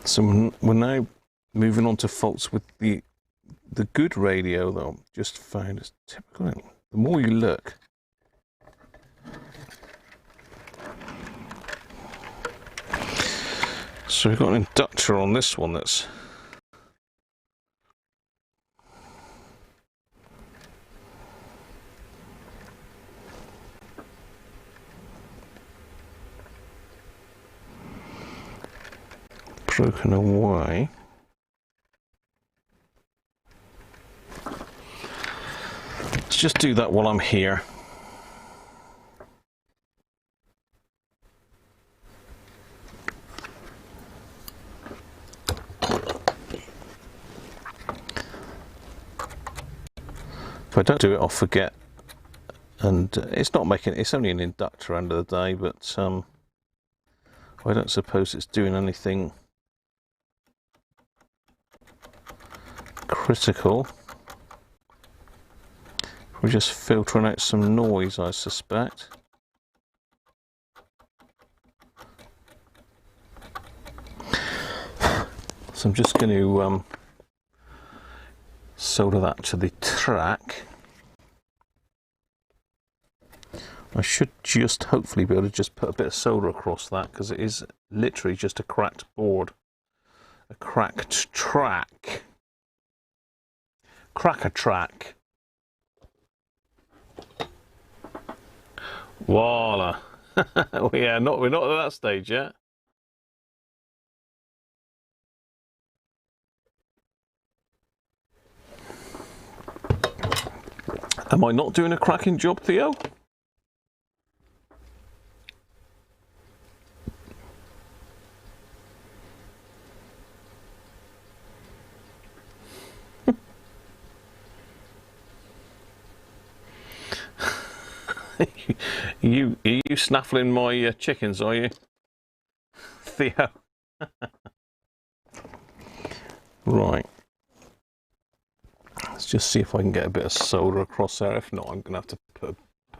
So we're now moving on to faults with the good radio that I've just found. It's typical. The more you look, so we've got an inductor on this one that's broken away. Let's just do that while I'm here. If I don't do it, I'll forget. And it's not making, it's only an inductor end of the day, but I don't suppose it's doing anything critical. We're just filtering out some noise, I suspect. So I'm just going to solder that to the track. I should just hopefully be able to just put a bit of solder across that, because it is literally just a cracked board. A cracked track. Cracker track. Voila. Oh, yeah, we're not at that stage yet. Am I not doing a cracking job, Theo? Are you snaffling my chickens, are you, Theo? Right. Let's just see if I can get a bit of solder across there. If not, I'm going to have to put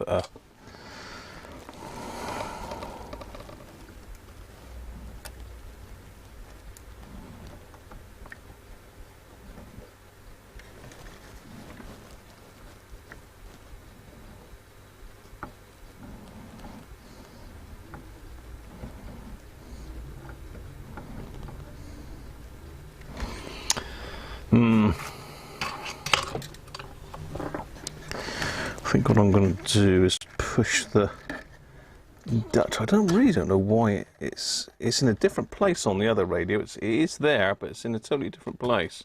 a I think what I'm going to do is push the inductor. I really don't know why it's in a different place on the other radio. It is there, but it's in a totally different place.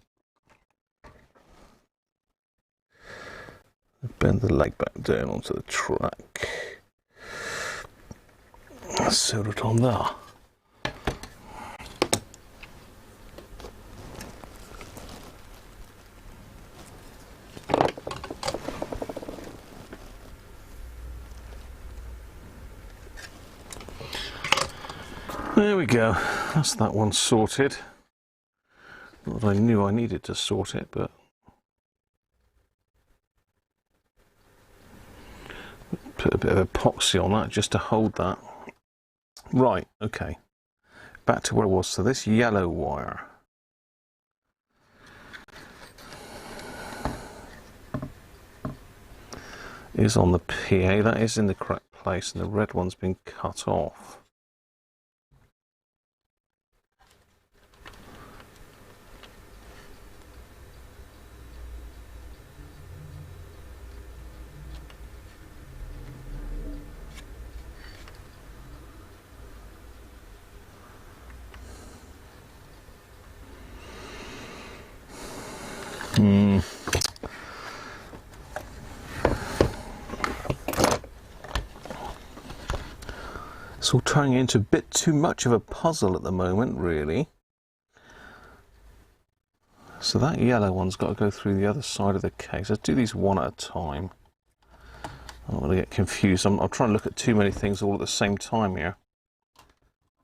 Bend the leg back down onto the track. Solder it on there. There we go, that's that one sorted. Not that I knew I needed to sort it, but put a bit of epoxy on that just to hold that. Right, okay, back to where I was. So this yellow wire is on the PA, that is in the correct place, and the red one's been cut off. It's all turning into a bit too much of a puzzle at the moment, really. So that yellow one's got to go through the other side of the case. Let's do these one at a time. I don't want to get confused. I'm trying to look at too many things all at the same time here.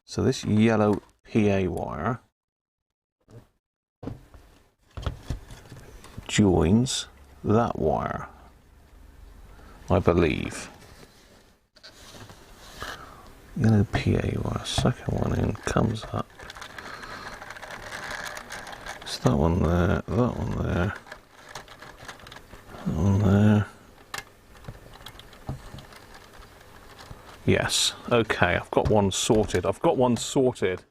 So this yellow PA wire joins that wire, I believe. Yellow PA wire, second one in, comes up. It's that one there, that one there, that one there. Yes, okay, I've got one sorted. I've got one sorted.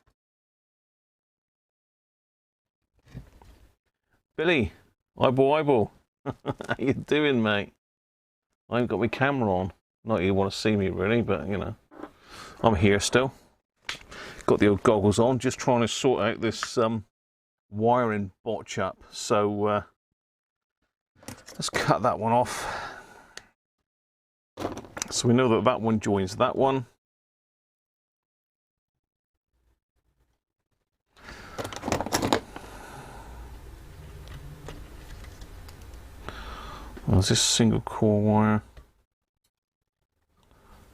Billy, eyeball. How you doing, mate? I haven't got my camera on. Not you want to see me really, but you know, I'm here still. Got the old goggles on, just trying to sort out this wiring botch up. So let's cut that one off. So we know that that one joins that one. Well, is this single core wire?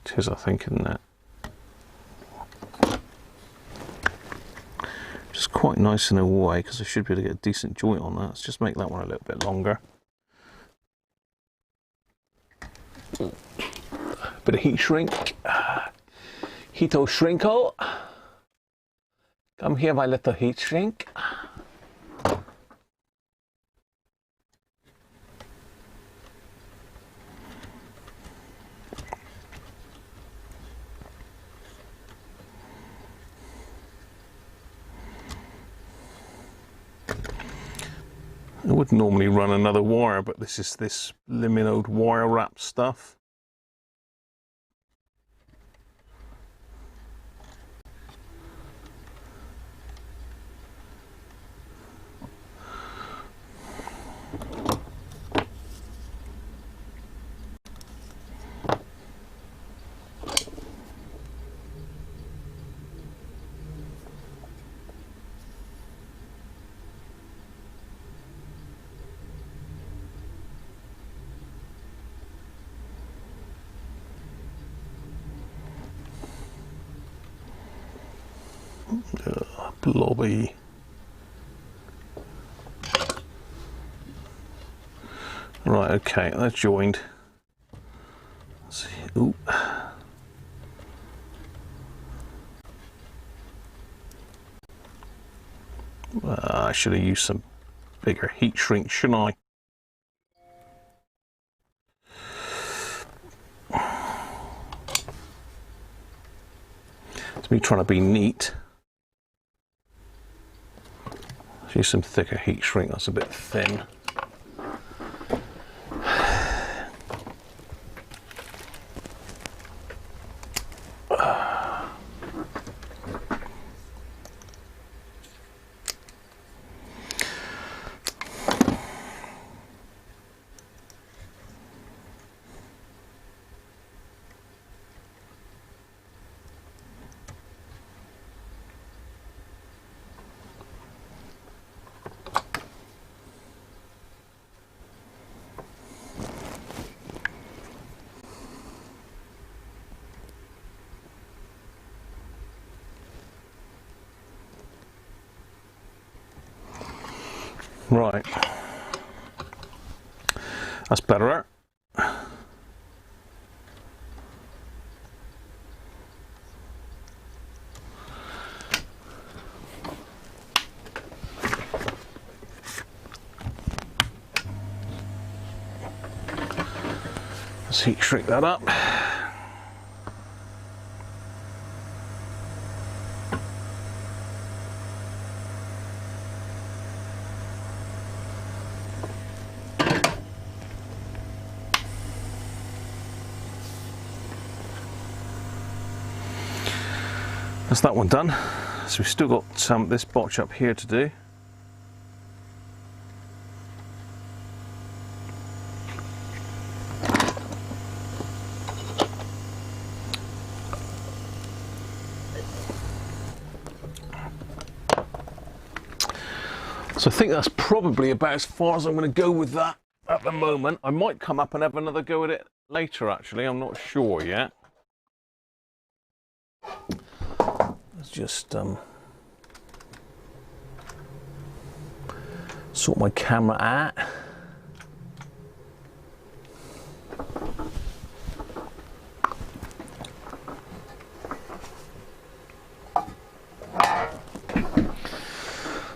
It is, I think, isn't it? Which is quite nice in a way, because I should be able to get a decent joint on that. Let's just make that one a little bit longer. Bit of heat shrink. Heato shrinkle. Come here, my little heat shrink. I would normally run another wire, but this is this Liminode wire wrap stuff. Blobby. Right, okay, that's joined. Let's see. Ooh. I should have used some bigger heat shrink, shouldn't I? It's me trying to be neat. Use some thicker heat shrink, that's a bit thin. Right, that's better. Let's heat shrink that up. That's that one done. So we've still got this botch up here to do. So I think that's probably about as far as I'm going to go with that at the moment. I might come up and have another go at it later, actually. I'm not sure yet. Let's just sort my camera out.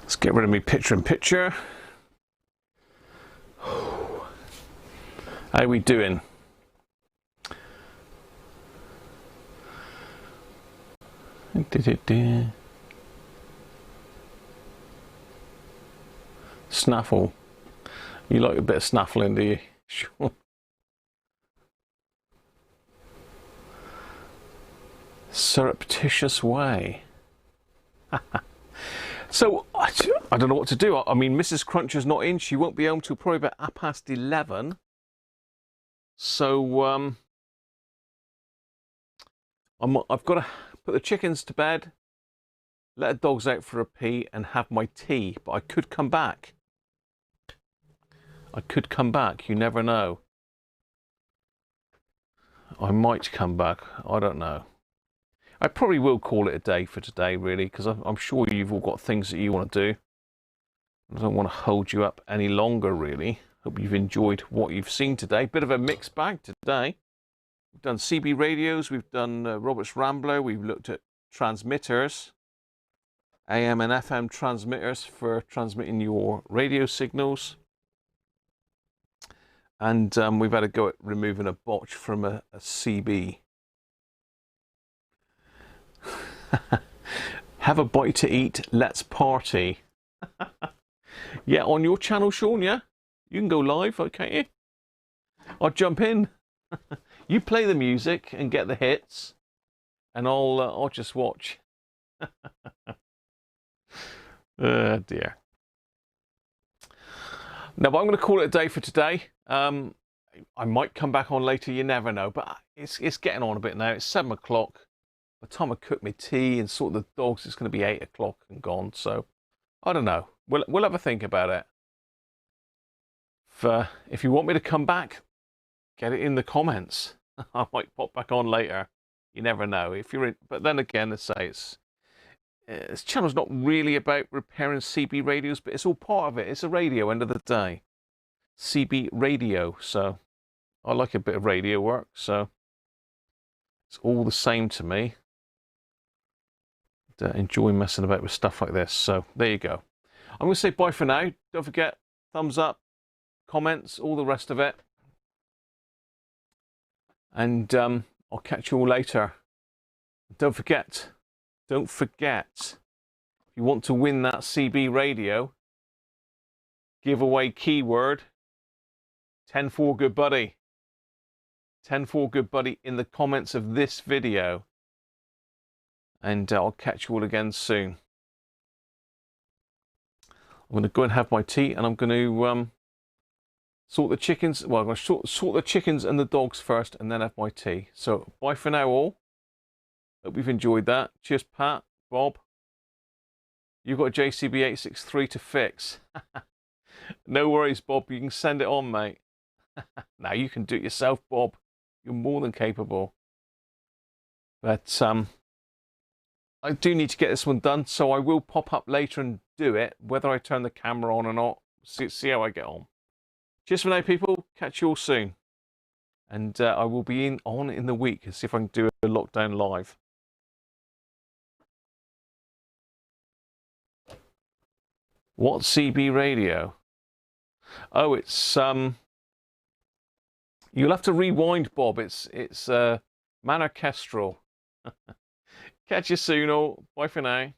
Let's get rid of me picture-in-picture. How we doing? Snaffle. You like a bit of snaffling, do you? Sure. Surreptitious way. So, I don't know what to do. I mean, Mrs. Cruncher's not in. She won't be home till probably about 11:30. So, I've got to put the chickens to bed, let the dogs out for a pee, and have my tea. But I could come back. I could come back. You never know. I might come back. I don't know. I probably will call it a day for today, really, because I'm sure you've all got things that you want to do. I don't want to hold you up any longer, really. Hope you've enjoyed what you've seen today. Bit of a mixed bag today. We've done CB radios, we've done Robert's Rambler, we've looked at transmitters, AM and FM transmitters for transmitting your radio signals. And we've had a go at removing a botch from a CB. Have a bite to eat, let's party. Yeah, on your channel, Sean, yeah? You can go live, okay? I'll jump in. You play the music and get the hits, and I'll just watch. Oh dear. Now, but I'm going to call it a day for today. I might come back on later, you never know, but it's getting on a bit now. It's 7 o'clock. By the time I cook my tea and sort the dogs, it's going to be 8 o'clock and gone. So, I don't know. We'll have a think about it. If you want me to come back, get it in the comments. I might pop back on later. You never know. If you're in, but then again, let's say this channel's not really about repairing CB radios, but it's all part of it. It's a radio, end of the day. CB radio. So, I like a bit of radio work. So, it's all the same to me. Enjoy messing about with stuff like this. So there you go. I'm going to say bye for now. Don't forget, thumbs up, comments, all the rest of it. And I'll catch you all later. Don't forget, if you want to win that CB radio, giveaway keyword, 10-4 good buddy. 10-4 good buddy in the comments of this video. And I'll catch you all again soon. I'm going to go and have my tea, and I'm going to sort the chickens. Well, I'm going to sort the chickens and the dogs first, and then have my tea. So bye for now, all. Hope you've enjoyed that. Cheers, Pat, Bob. You've got a JCB863 to fix. No worries, Bob. You can send it on, mate. Now you can do it yourself, Bob. You're more than capable. But I do need to get this one done, so I will pop up later and do it, whether I turn the camera on or not. See how I get on. Cheers for now, people. Catch you all soon. And I will be on in the week and see if I can do a lockdown live. What CB radio? Oh, it's you'll have to rewind, Bob. It's Manor Kestrel. Catch you soon, all. Bye for now.